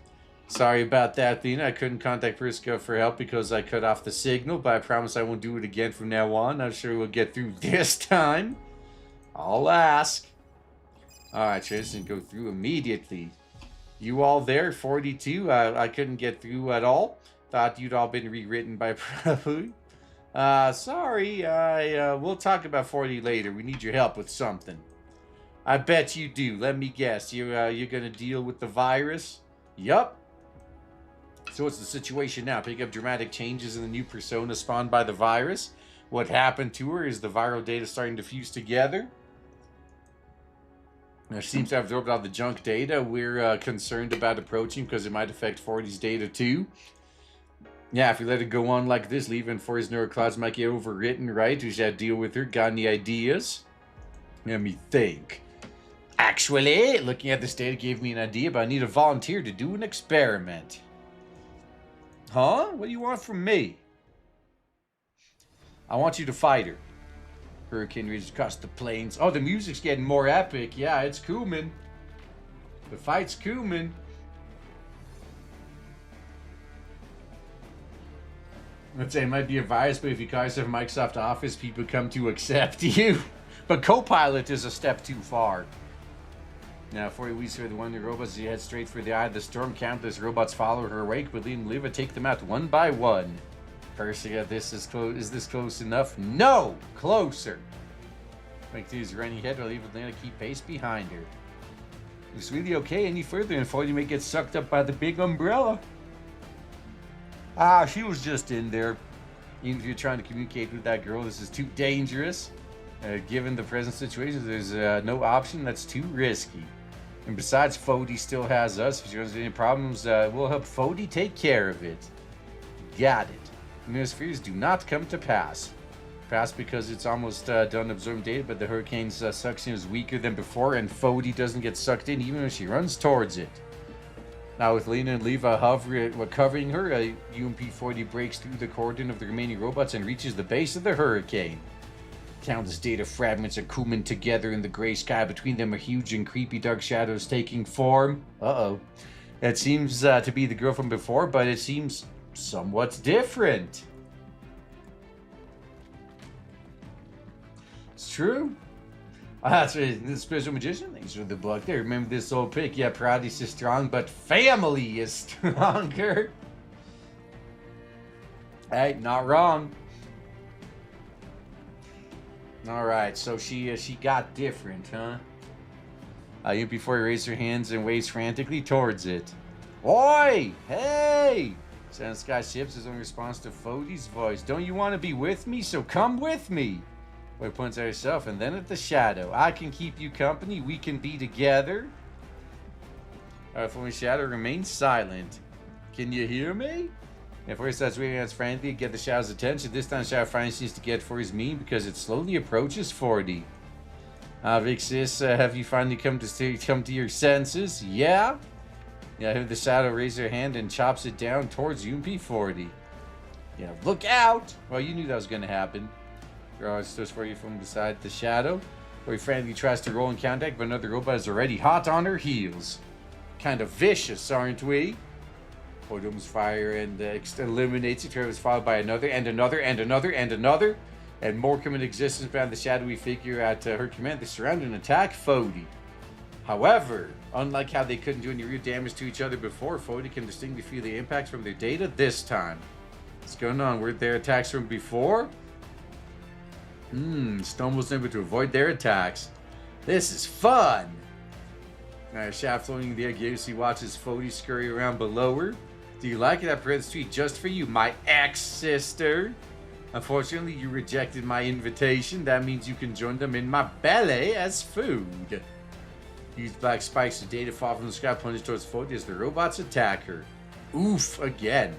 Sorry about that, Lena. I couldn't contact Perska for help because I cut off the signal, but I promise I won't do it again from now on. I'm sure we'll get through this time. I'll ask. Alright, Tristan, go through immediately. You all there? 42? I couldn't get through at all. Thought you'd all been rewritten by Prologue. Sorry. We'll talk about 40 later. We need your help with something. I bet you do. Let me guess. You're gonna deal with the virus? Yup. So what's the situation now? Pick up dramatic changes in the new persona spawned by the virus. What happened to her? Is the viral data starting to fuse together? It seems to have absorbed all the junk data. We're concerned about approaching because it might affect 40's data too. Yeah, if you let it go on like this, leaving for his neuroclouds might get overwritten, right? We should deal with her. Got any ideas? Let me think. Actually, looking at this data gave me an idea, but I need a volunteer to do an experiment. Huh? What do you want from me? I want you to fight her. Hurricane rages across the plains. Oh, the music's getting more epic. Yeah, it's Kuman. The fight's Kuman. I'd say it might be a virus, but if you guys have Microsoft Office, people come to accept you. But Copilot is a step too far. Now, 40 weeks for the Wonder Robots, you head straight for the eye of the storm. Countless robots follow her wake, but leave and live and take them out one by one. Persia, this is close. Is this close enough? No! Closer! Make these running ahead while leaving Lena keep pace behind her. If it's really okay any further, and 40 may get sucked up by the big umbrella. Ah, she was just in there. Even if you're trying to communicate with that girl, this is too dangerous. Given the present situation, there's no option that's too risky. And besides, Fody still has us. If there's any problems, we'll help Fody take care of it. Got it. News fears do not come to pass. Perhaps because it's almost done absorbing data, but the hurricane's suction is weaker than before, and Fody doesn't get sucked in even when she runs towards it. Now with Lena and Leva covering her, UMP-40 breaks through the cordon of the remaining robots and reaches the base of the hurricane. Countless data fragments are cooming together in the gray sky. Between them are huge and creepy dark shadows taking form. Uh-oh. It seems to be the girl from before, but it seems somewhat different. It's true. That's right. The special magician. Thanks for the block there. Remember this old pick? Yeah, practice is strong, but family is stronger. Hey, not wrong. Alright, so she got different, huh? Before he raised her hands and waves frantically towards it. Oi! Hey! Sound Sky ships his own response to Fody's voice. Don't you want to be with me? So come with me! Boy points at herself and then at the shadow. I can keep you company. We can be together. Forming shadow remains silent. Can you hear me? And first starts waving at frantically to get the shadow's attention. This time shadow finally seems to get for his mean because it slowly approaches 40. Vixis, have you finally come to your senses? Yeah? Yeah, I heard the shadow raise her hand and chops it down towards UMP-40. Yeah, look out! Well, you knew that was going to happen. Girl stood for you from beside the shadow, where he frantically tries to roll in contact, but another robot is already hot on her heels. Kind of vicious, aren't we? Odum's fire and eliminates it. Trevor is followed by another, and another, and another, and another. And more come into existence beyond the shadowy figure at her command. They surround and attack Fody. However, unlike how they couldn't do any real damage to each other before, Fody can distinctly feel the impacts from their data this time. What's going on? Were their attacks from before? Stumbles in to avoid their attacks. This is fun! Shaft floating in the air, Gacy watches Fody scurry around below her. Do you like it? I prepared the street just for you, my ex-sister. Unfortunately, you rejected my invitation. That means you can join them in my belly as food. Use black spikes to data fall from the sky, plunge towards Fody as the robots attack her. Oof, again.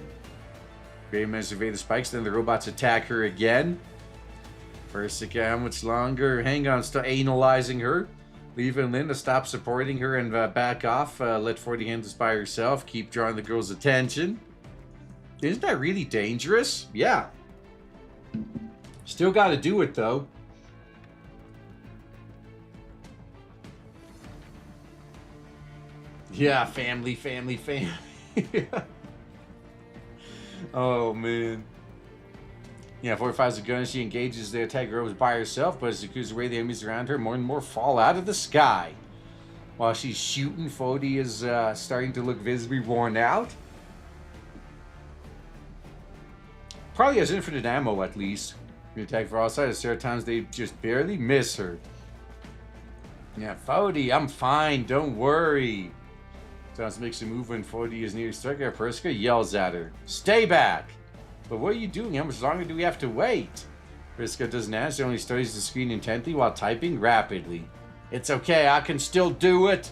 Brady managed to evade the spikes, then the robots attack her again. First again, how much longer? Hang on, stop analyzing her. Leva and Linda stop supporting her and back off. Let 40 handle this by herself. Keep drawing the girl's attention. Isn't that really dangerous? Yeah. Still got to do it, though. Yeah, family. Oh, man. Yeah, 45 has a gun. She engages the attack girl by herself, but as she clears away the enemies around her, more and more fall out of the sky. While she's shooting, Fody is starting to look visibly worn out. Probably has infinite ammo, at least. The attack for all sides. There are times they just barely miss her. Yeah, Fody, I'm fine. Don't worry. Sounds makes a move when Fody is near striker. Perska yells at her. Stay back! But what are you doing? How much longer do we have to wait? Priska doesn't answer, only studies the screen intently while typing rapidly. It's okay, I can still do it!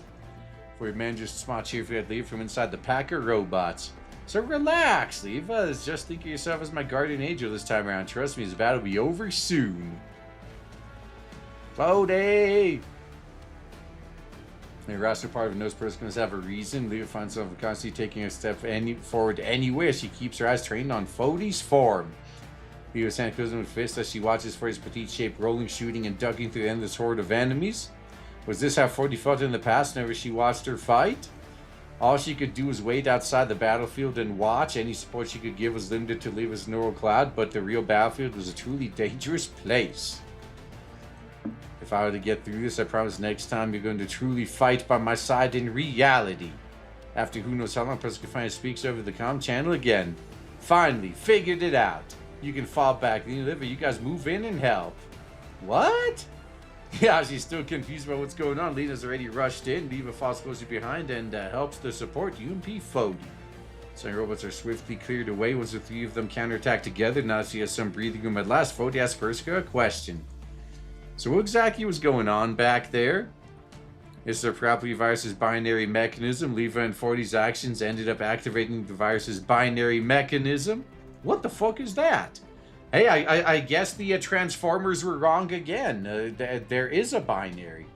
For your man just smile cheerfully at Leva from inside the Packer robots. So relax, Leva. Just think of yourself as my guardian angel this time around. Trust me, this battle will be over soon. Fody! The roster part of knows person must have a reason. Leva finds herself constantly taking a step forward anyway as she keeps her eyes trained on Fody's form. Leva's hand closes with fist as she watches for his petite shape rolling, shooting, and ducking through the endless horde of enemies. Was this how Fody felt in the past whenever she watched her fight? All she could do was wait outside the battlefield and watch. Any support she could give was limited to Leva's neural cloud, but the real battlefield was a truly dangerous place. If I were to get through this, I promise next time you're going to truly fight by my side in reality. After who knows how long, Prescott finally speaks over the comm channel again. Finally, figured it out. You can fall back. Leva, you guys move in and help. What? Yeah, she's still confused about what's going on. Lena's already rushed in. Leva falls closer behind and helps to support UMP-40. Some robots are swiftly cleared away once the three of them counterattack together. Now she has some breathing room at last. Fody asks Perska a question. So what exactly was going on back there? Is the property virus's binary mechanism? Leva and 40's actions ended up activating the virus's binary mechanism? What the fuck is that? Hey, I guess the Transformers were wrong again. There is a binary.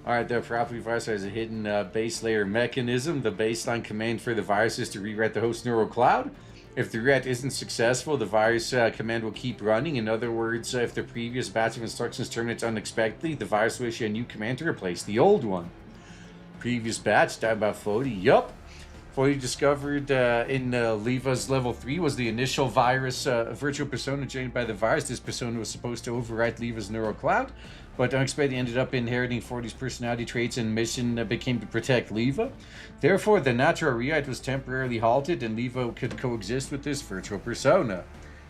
Alright, the property virus has a hidden base layer mechanism. The baseline command for the virus is to rewrite the host neural cloud. If the rewrite isn't successful, the virus command will keep running. In other words, if the previous batch of instructions terminates unexpectedly, the virus will issue a new command to replace the old one. Previous batch, died by Fody. Yup. Fody discovered in Leva's level 3 was the initial virus virtual persona generated by the virus. This persona was supposed to overwrite Leva's neural cloud, but unexpectedly ended up inheriting 40's personality traits, and mission became to protect Leva. Therefore, the natural rewrite was temporarily halted, and Leva could coexist with this virtual persona.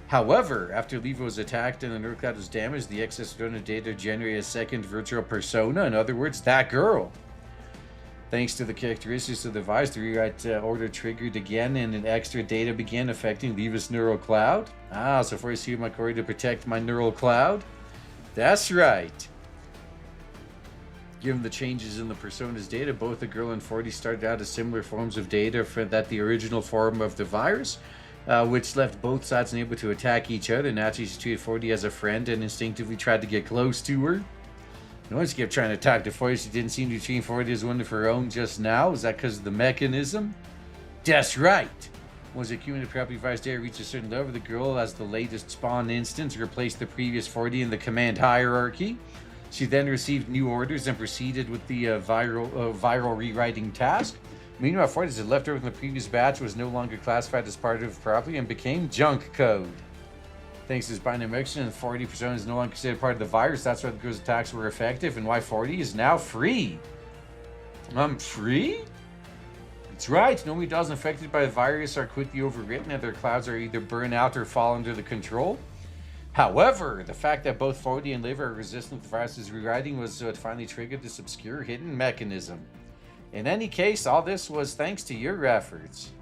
However, after Leva was attacked and the neural cloud was damaged, the excess redundant data generated a second virtual persona, in other words, that girl. Thanks to the characteristics of the virus, the rewrite order triggered again, and an extra data began affecting Leva's neural cloud. Ah, so first you my core to protect my neural cloud? That's right. Given the changes in the persona's data, both the girl and 40 started out as similar forms of data for that the original form of the virus, which left both sides unable to attack each other. Naturally, she treated 40 as a friend and instinctively tried to get close to her. No one kept trying to talk to 40. She didn't seem to treat 40 as one of her own just now. Is that because of the mechanism? That's right. Once the accumulated property virus data reached a certain level, the girl, as the latest spawn instance, replaced the previous 40 in the command hierarchy. She then received new orders and proceeded with the viral rewriting task. Meanwhile, 40 that left over from the previous batch was no longer classified as part of the property and became junk code. Thanks to this binary mechanism, 40 persona is no longer considered part of the virus. That's why the girl's attacks were effective, and why 40 is now free. I'm free? That's right. Nobody doesn't affected by the virus are quickly overwritten, and their clouds are either burn out or fall under the control. However, the fact that both 40 and Liver are resistant to the virus's rewriting was what finally triggered this obscure hidden mechanism. In any case, all this was thanks to your efforts.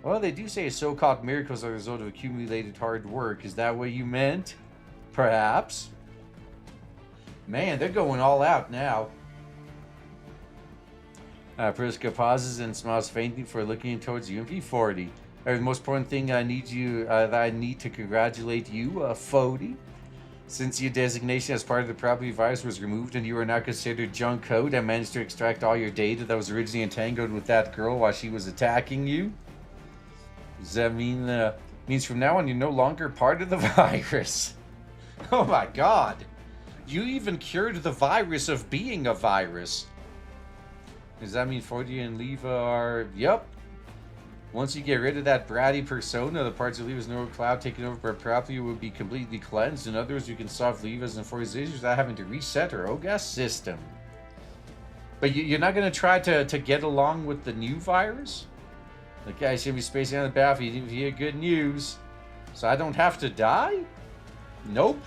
Well, they do say so-called miracles are the result of accumulated hard work. Is that what you meant? Perhaps. Man, they're going all out now. Priska pauses and smiles faintly for looking towards you and P40. The most important thing I need to congratulate you, Fody. Since your designation as part of the property virus was removed and you are now considered junk code, I managed to extract all your data that was originally entangled with that girl while she was attacking you. Does that mean, means from now on you're no longer part of the virus? Oh my god. You even cured the virus of being a virus. Does that mean 40 and Leva are... Yep. Once you get rid of that bratty persona, the parts of Leva's neural cloud taken over by property will be completely cleansed. In other words, you can solve Leva's and 40's issues without having to reset her OGAS system. But you're not going to try to get along with the new virus? The guy should be spacing on the battlefield even if you hear good news. So I don't have to die? Nope.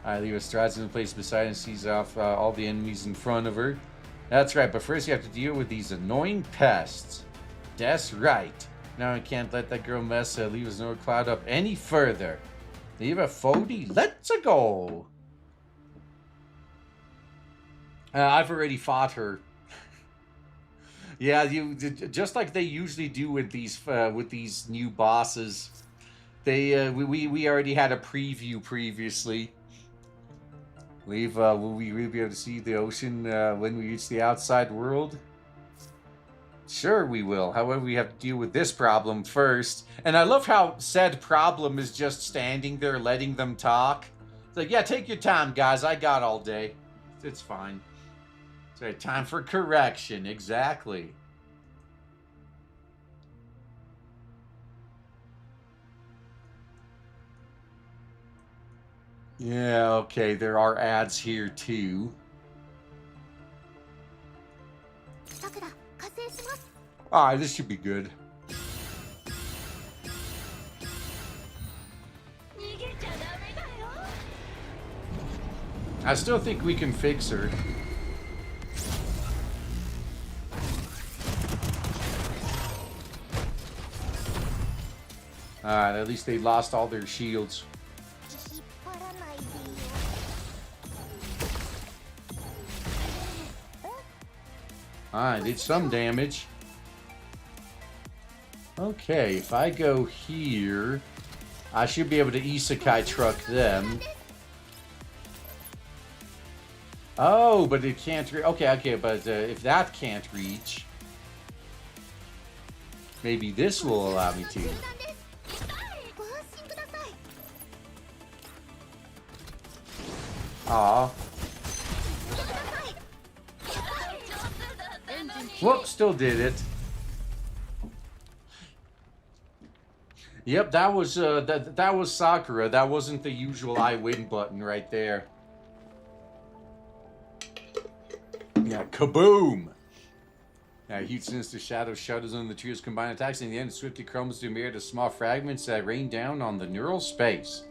Alright, Leva strides into place beside and sees off all the enemies in front of her. That's right, but first you have to deal with these annoying pests. That's right. Now I can't let that girl mess Leva's neural cloud up any further. Leva, 40, let's go. I've already fought her. Yeah, you just like they usually do with these new bosses. They we already had a preview previously. Will we really be able to see the ocean when we reach the outside world? Sure we will. However, we have to deal with this problem first. And I love how said problem is just standing there letting them talk. It's like, yeah, take your time, guys. I got all day. It's fine. It's right, time for correction. Exactly. Yeah, okay, there are ads here too. Alright, this should be good. I still think we can fix her. Alright, at least they lost all their shields. I did some damage. Okay, if I go here, I should be able to isekai truck them. Oh, but it can't reach. Okay, but if that can't reach, maybe this will allow me to. Aw. Whoop, still did it. Yep, that was that was Sakura. That wasn't the usual I win button right there. Yeah, kaboom! Now, huge sinister shadow shudders on the trio's combined attacks. In the end, it swiftly crumbles to a myriad of small fragments that rain down on the neural space.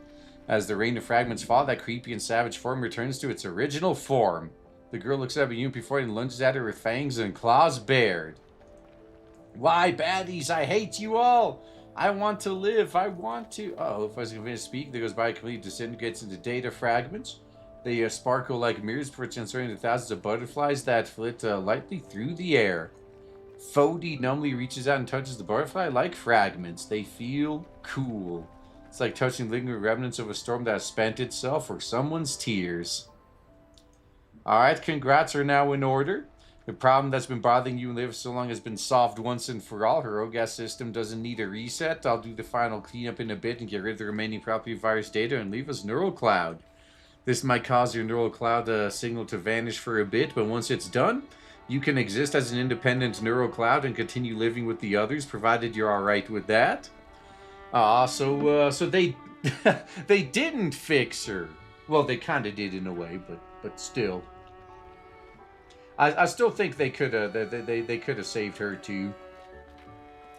As the rain of fragments fall, that creepy and savage form returns to its original form. The girl looks up at you before and lunges at her with fangs and claws bared. Why, baddies, I hate you all! I want to live, I want to... Uh-oh, if I was going to speak, there goes by, completely disintegrates into data fragments. They sparkle like mirrors before transferring to thousands of butterflies that flit lightly through the air. Fody numbly reaches out and touches the butterfly like fragments. They feel cool. It's like touching lingering remnants of a storm that has spent itself or someone's tears. Alright, congrats are now in order. The problem that's been bothering you and Liv so long has been solved once and for all. Her OGAS system doesn't need a reset. I'll do the final cleanup in a bit and get rid of the remaining property virus data and leave us neural cloud. This might cause your neural cloud signal to vanish for a bit, but once it's done, you can exist as an independent neural cloud and continue living with the others, provided you're alright with that. So they they didn't fix her. Well, they kind of did in a way, but still. I still think they could have they could have saved her too.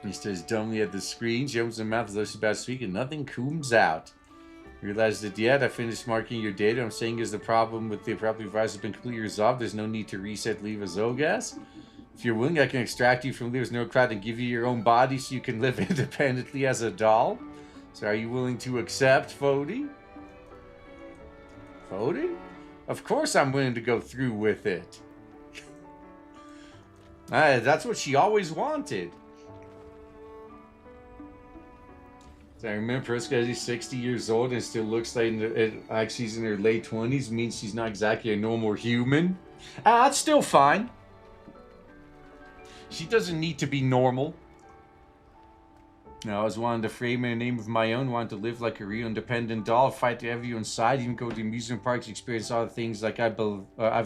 He stares dumbly at the screen. She opens her mouth as though she's about to speak, and nothing comes out. Realize that yet I finished marking your data. I'm saying is the problem with the property virus has been completely resolved. There's no need to reset Leva's OGAS. If you're willing, I can extract you from Leva's neurocloud and give you your own body so you can live independently as a doll. So are you willing to accept, Fody? Fody? Of course I'm willing to go through with it. That's what she always wanted. So I remember Priska, she's 60 years old and still looks like she's in her late 20s. Means she's not exactly a normal human. That's still fine. She doesn't need to be normal. No, I was wanting to frame in a name of my own, wanted to live like a real independent doll, fight to have you inside, even go to amusement parks, experience all the things like I've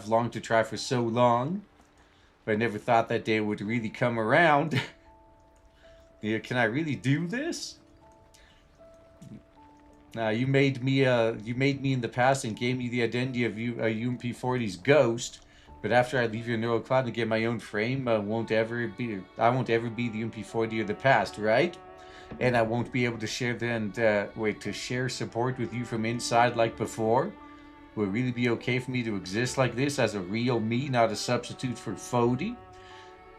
longed to try for so long. But I never thought that day would really come around. Yeah, can I really do this? You made me in the past and gave me the identity of UMP40's ghost. But after I leave your neural cloud and get my own frame, I won't ever be the UMP40 of the past, right? And I won't be able to share share support with you from inside like before. Will it really be okay for me to exist like this as a real me, not a substitute for Fody?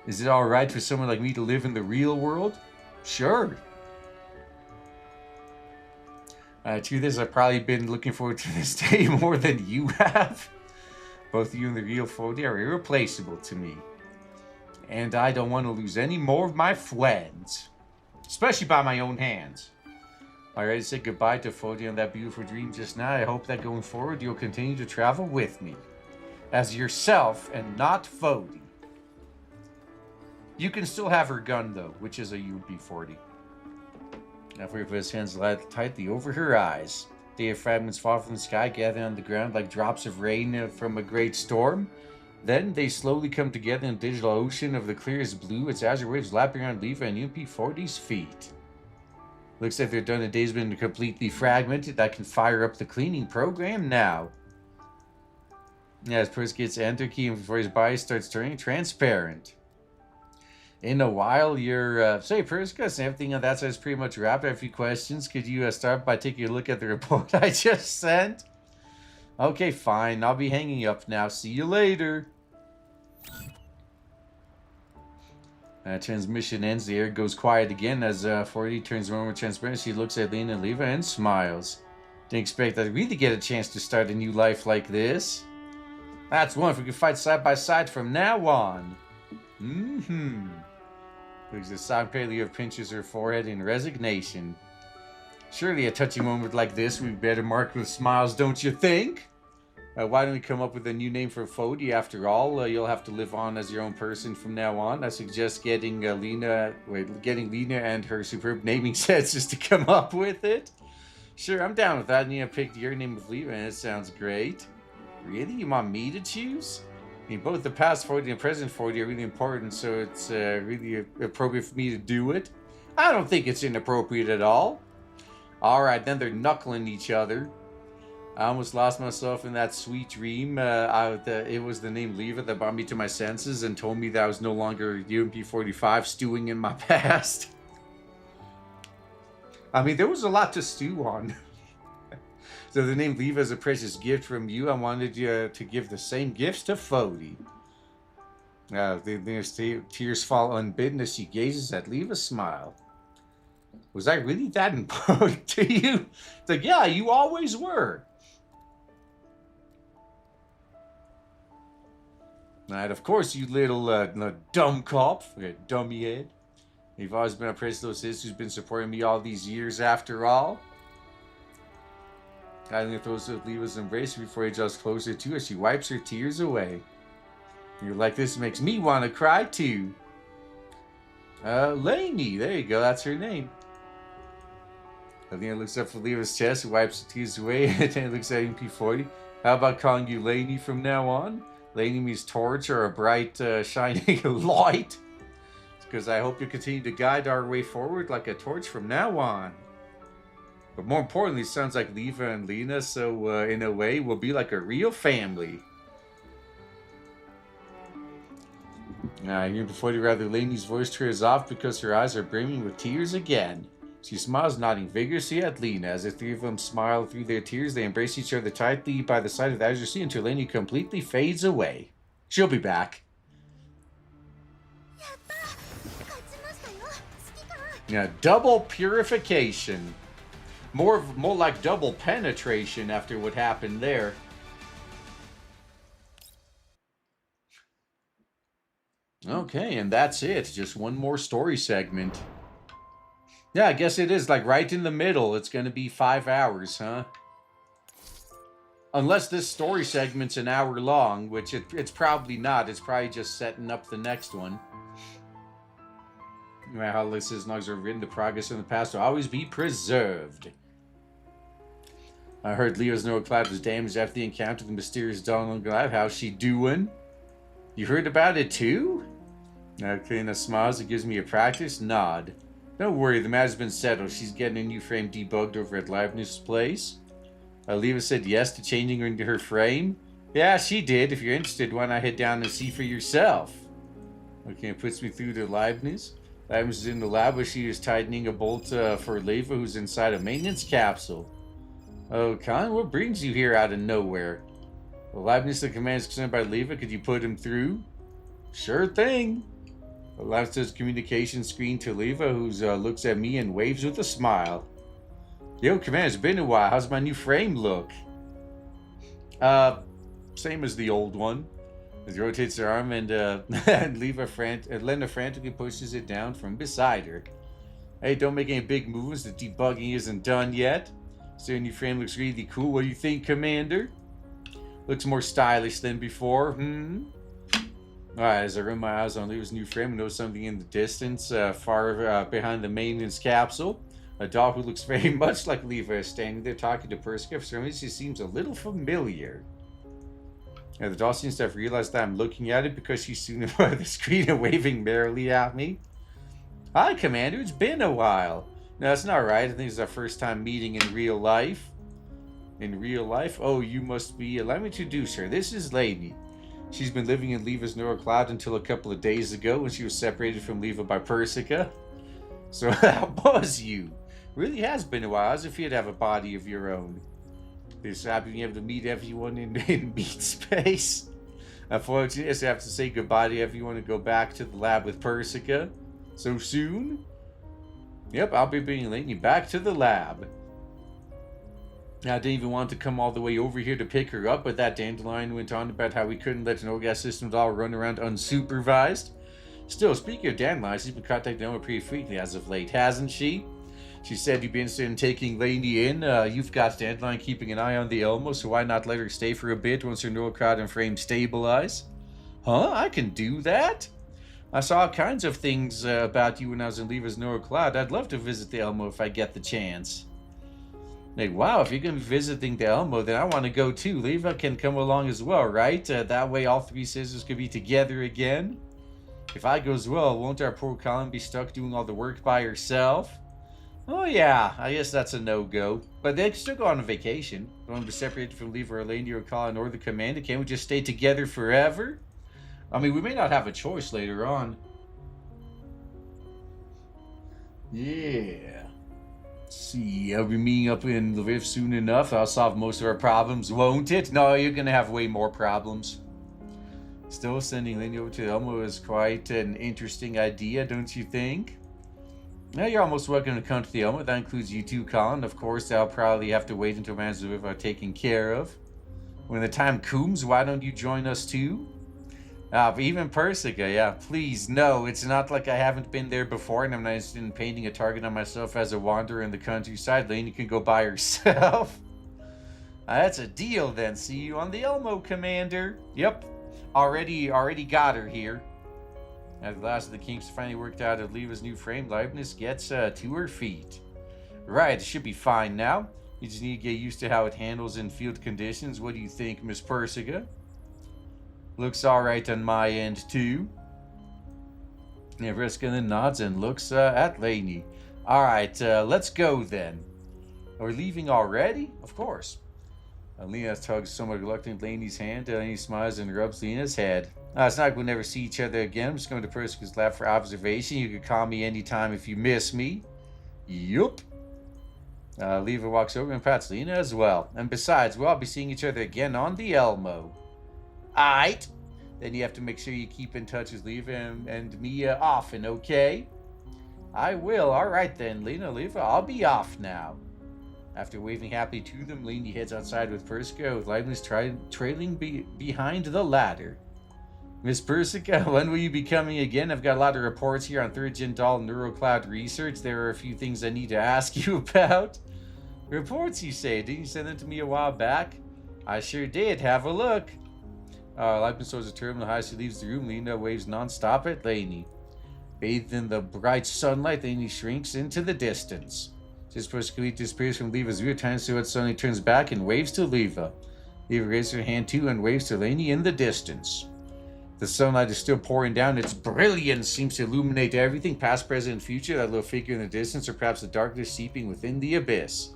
Is it alright for someone like me to live in the real world? Sure. Truth is, I've probably been looking forward to this day more than you have. Both you and the real Fody are irreplaceable to me. And I don't want to lose any more of my friends. Especially by my own hands. I already said goodbye to Fody on that beautiful dream just now. I hope that going forward you'll continue to travel with me. As yourself and not Fody. You can still have her gun though, which is a UMP40. After he put his hands tightly over her eyes. Data fragments fall from the sky, gathering on the ground like drops of rain from a great storm. Then they slowly come together in a digital ocean of the clearest blue. Its azure waves lapping around Leva and UMP40's feet. Looks like they're done. The day's been completely fragmented. I can fire up the cleaning program now. As Purse gets enter key and before his body starts turning transparent. In a while, you're... say, Persicus, everything on that side is pretty much wrapped. I have a few questions. Could you start by taking a look at the report I just sent? Okay, fine. I'll be hanging up now. See you later. Transmission ends. The air goes quiet again as 40 turns around with transparency. She looks at Lena and Leva and smiles. Didn't expect I'd really get a chance to start a new life like this. That's one if we could fight side by side from now on. Mm-hmm. Looks as Paleo pinches her forehead in resignation. Surely a touching moment like this we'd better mark with smiles, don't you think? Why don't we come up with a new name for Fody? After all, you'll have to live on as your own person from now on. I suggest getting Lena and her superb naming senses to come up with it. Sure, I'm down with that. And you picked your name of Lena, and it sounds great. Really? You want me to choose? I mean, both the past 40 and present 40 are really important, so it's really appropriate for me to do it. I don't think it's inappropriate at all. Alright, then they're knuckling each other. I almost lost myself in that sweet dream. It was the name Leva that brought me to my senses and told me that I was no longer UMP-45 stewing in my past. I mean, there was a lot to stew on. So the name Leva is a precious gift from you. I wanted you to give the same gifts to Fody. The tears fall unbidden as she gazes at Leva's smile. Was I really that important to you? It's like, yeah, you always were. And of course, you little dumb cop, dummy head. You've always been a precious sis who's been supporting me all these years after all. Kylie throws Leva's embrace before he draws closer to her. She wipes her tears away. You're like, this makes me want to cry too. Lainey, there you go, that's her name. Alina looks up for Leva's chest, wipes the tears away, and then looks at MP40. How about calling you Lainey from now on? Lainey means torch or a bright, shining light. Because I hope you continue to guide our way forward like a torch from now on. But more importantly, it sounds like Leva and Lena, so in a way, we'll be like a real family. Here before you, rather, Lainey's voice trails off because her eyes are brimming with tears again. She smiles, nodding vigorously at Lena. As the three of them smile through their tears, they embrace each other tightly by the side of the azure sea until Lainey completely fades away. She'll be back. Yeah, double purification. More like double penetration after what happened there. Okay, and that's it. Just one more story segment. Yeah, I guess it is like right in the middle. It's going to be 5 hours, huh? Unless this story segment's an hour long, which it's probably not. It's probably just setting up the next one. How Alyssa's nugs are written, the progress in the past will always be preserved. I heard Leo's Noah Cloud was damaged after the encounter with the mysterious Donald Glad. How's she doing? You heard about it too? Kalina smiles and gives me a practice nod. Don't worry, the matter's been settled. She's getting a new frame debugged over at Liveness' place. Leva said yes to changing her into her frame. Yeah, she did. If you're interested, why not head down and see for yourself? Okay, it puts me through to Liveness. Liveness is in the lab where she is tightening a bolt for Leva, who's inside a maintenance capsule. Oh, Con, what brings you here out of nowhere? Well, Liveness, the command is concerned by Leva. Could you put him through? Sure thing. Liveness does communication screen to Leva, who looks at me and waves with a smile. Yo, Command, it's been a while. How's my new frame look? Same as the old one. He rotates her arm and Lena frantically pushes it down from beside her. Hey, don't make any big moves. The debugging isn't done yet. So your new frame looks really cool. What do you think, Commander? Looks more stylish than before, Alright, as I run my eyes on Leva's new frame, I notice something in the distance, far behind the maintenance capsule. A doll who looks very much like Leva is standing there talking to Perska. For some reason, she seems a little familiar. The doll seems to have realized that I'm looking at it because she's sitting by the screen and waving merrily at me. Hi, Commander. It's been a while. No, that's not right. I think it's our first time meeting in real life. In real life? Oh, you must be... Let me introduce her. This is Lainey. She's been living in Leva's neural cloud until a couple of days ago when she was separated from Leva by Persica. So how was you? Really has been a while, as if you'd have a body of your own. Just happy being able to meet everyone in meat space. Unfortunately, I have to say goodbye to everyone and go back to the lab with Persica. So soon? Yep, I'll be bringing Lainey back to the lab. I didn't even want to come all the way over here to pick her up, but that dandelion went on about how we couldn't let an orgasm system doll run around unsupervised. Still, speaking of Dandelion, she's been contacting Elmo pretty frequently as of late, hasn't she? She said you'd be interested in taking Lainey in. You've got Dandelion keeping an eye on the Elmo, so why not let her stay for a bit once her neural cloud and frame stabilize? Huh? I can do that? I saw all kinds of things about you when I was in Leva's neural cloud. I'd love to visit the Elmo if I get the chance. Like, wow, if you're going to be visiting the Elmo, then I want to go too. Leva can come along as well, right? That way all three sisters could be together again. If I go as well, won't our poor Colin be stuck doing all the work by herself? Oh yeah, I guess that's a no-go. But they can still go on a vacation. Don't want to be separated from Leva or Lady or Colin or the commander. Can't we just stay together forever? I mean, we may not have a choice later on. Yeah. See, I'll be meeting up in Lviv soon enough. That'll solve most of our problems, won't it? No, you're gonna have way more problems. Still, sending Lindy over to Elmo is quite an interesting idea, don't you think? Now you're almost welcome to come to the Elmo. That includes you too, Colin. Of course, I'll probably have to wait until Man's Lviv are taken care of. When the time comes, why don't you join us too? But even Persica, yeah. Please, no. It's not like I haven't been there before and I'm not interested in painting a target on myself as a wanderer in the countryside. Lainey can go by herself. That's a deal then. See you on the Elmo, Commander. Yep. Already got her here. At the last of the kinks finally worked out of Leva's new frame, Leibniz gets to her feet. Right, it should be fine now. You just need to get used to how it handles in field conditions. What do you think, Miss Persica? Looks alright on my end, too. Nevriska then nods and looks at Lainey. Alright, let's go then. Are we leaving already? Of course. Lena tugs somewhat reluctant Lainey's hand. Lainey smiles and rubs Lena's head. It's not like we'll never see each other again. I'm just going to Persica's lab for observation. You can call me anytime if you miss me. Yup. Leva walks over and pats Lena as well. And besides, we'll all be seeing each other again on the Elmo. Aight. Then you have to make sure you keep in touch with Leva and me often, okay? I will. Alright then, Leva, I'll be off now. After waving happily to them, Lainey heads outside with Persica, with Leibniz trailing behind the ladder. Miss Persica, when will you be coming again? I've got a lot of reports here on 3rd Gen Doll NeuroCloud research. There are a few things I need to ask you about. Reports, you say? Didn't you send them to me a while back? I sure did. Have a look. Leibniz shows a terminal as she leaves the room. Lena waves non-stop at Lainey. Bathed in the bright sunlight, Lainey shrinks into the distance. Just Persica disappears from Leva's view. Times to it suddenly turns back and waves to Leva. Leva raises her hand too and waves to Lainey in the distance. The sunlight is still pouring down. Its brilliance seems to illuminate everything, past, present, and future. That little figure in the distance, or perhaps the darkness seeping within the abyss.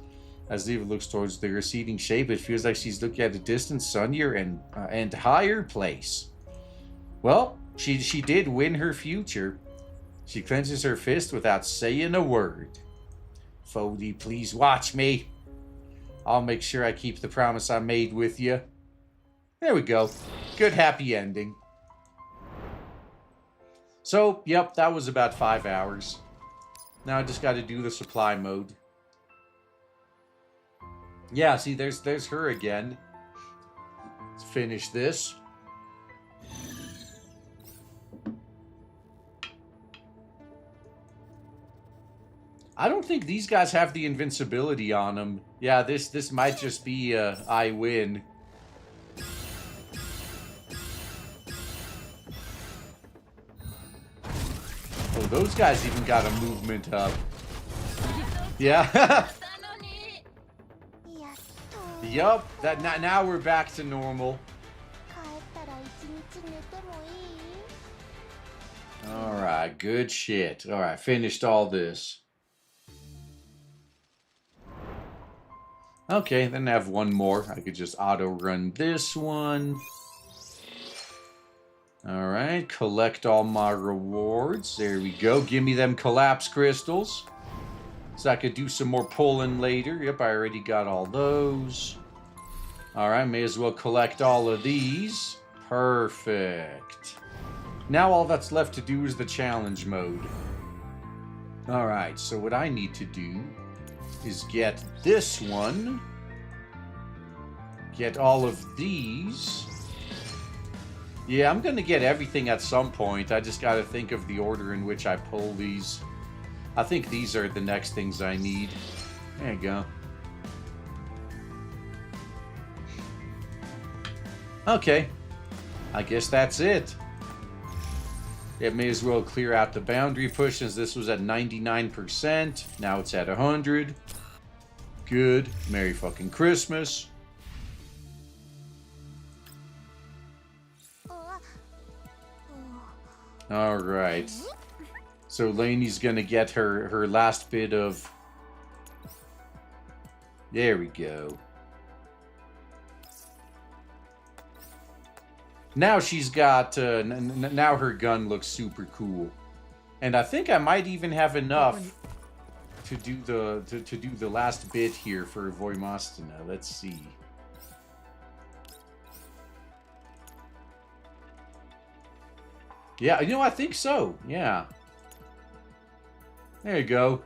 As Leva looks towards the receding shape, it feels like she's looking at a distant, sunnier, and higher place. Well, she did win her future. She clenches her fist without saying a word. Fody, please watch me. I'll make sure I keep the promise I made with you. There we go. Good happy ending. So, yep, that was about 5 hours. Now I just got to do the supply mode. Yeah, see, there's her again. Let's finish this. I don't think these guys have the invincibility on them. Yeah, this might just be I win. Oh, those guys even got a movement up. Yeah. Yup. Now we're back to normal. Alright, good shit. Alright, finished all this. Okay, then I have one more. I could just auto-run this one. Alright, collect all my rewards. There we go. Give me them collapse crystals. So I could do some more pulling later. Yep, I already got all those. Alright, may as well collect all of these. Perfect. Now all that's left to do is the challenge mode. Alright, so what I need to do is get this one. Get all of these. Yeah, I'm gonna get everything at some point. I just gotta think of the order in which I pull these. I think these are the next things I need. There you go. Okay. I guess that's it. It may as well clear out the boundary push since this was at 99%. Now it's at 100. Good. Merry fucking Christmas. Alright. So Lainey's gonna get her last bit of... There we go. Now she's got... now her gun looks super cool. And I think I might even have enough to do the last bit here for Voimostina. Let's see. Yeah, you know, I think so. Yeah. There you go.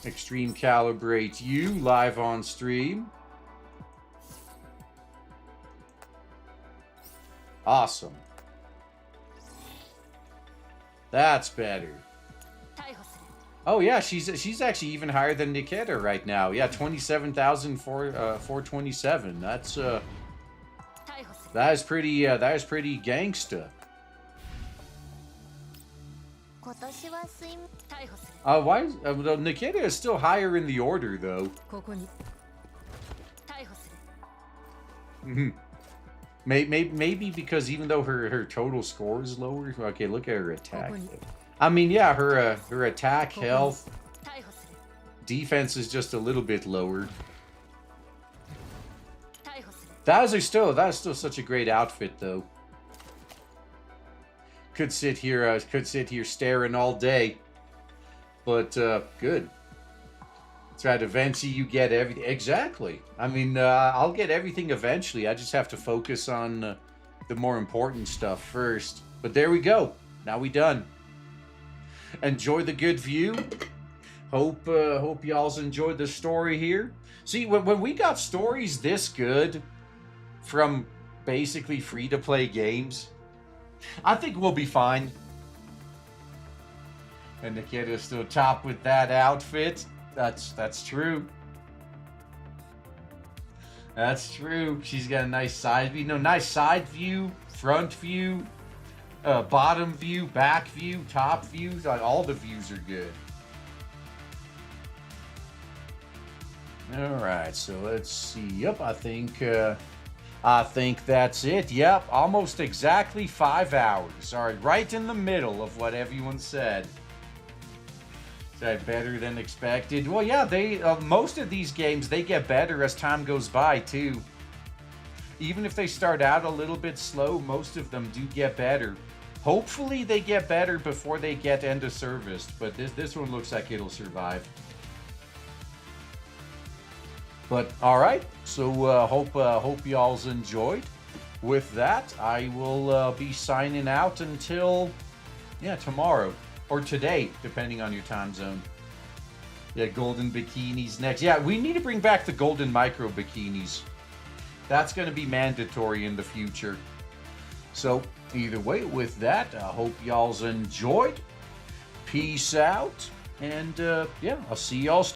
Extreme Calibrate You live on stream. Awesome. That's better. Oh yeah, she's actually even higher than Nikita right now. Yeah, 27,427. That's that is pretty gangsta. Why is Nikita is still higher in the order though. Maybe because even though her total score is lower. Okay, look at her attack. I mean, yeah, her attack, health, defense is just a little bit lower. That is still such a great outfit though. Could sit here staring all day, but good. That's right. Eventually, you get everything. Exactly. I mean, I'll get everything eventually. I just have to focus on the more important stuff first. But there we go. Now we done. Enjoy the good view. Hope y'all's enjoyed the story here. See, when we got stories this good from basically free-to-play games, I think we'll be fine. And Nikita's still top with that outfit. That's true. That's true. She's got a nice side view. No, nice side view, front view, bottom view, back view, top view. All the views are good. All right, so let's see. Yep, I think that's it. Yep, almost exactly 5 hours. All right, right in the middle of what everyone said. Better than expected. Well, yeah, they most of these games, they get better as time goes by, too. Even if they start out a little bit slow, most of them do get better. Hopefully, they get better before they get end of service, but this one looks like it'll survive. But, alright, so hope y'all's enjoyed. With that, I will be signing out until, yeah, tomorrow. Or today, depending on your time zone. Yeah, golden bikinis next. Yeah, we need to bring back the golden micro bikinis. That's going to be mandatory in the future. So, either way, with that, I hope y'all's enjoyed. Peace out. And, yeah, I'll see y'all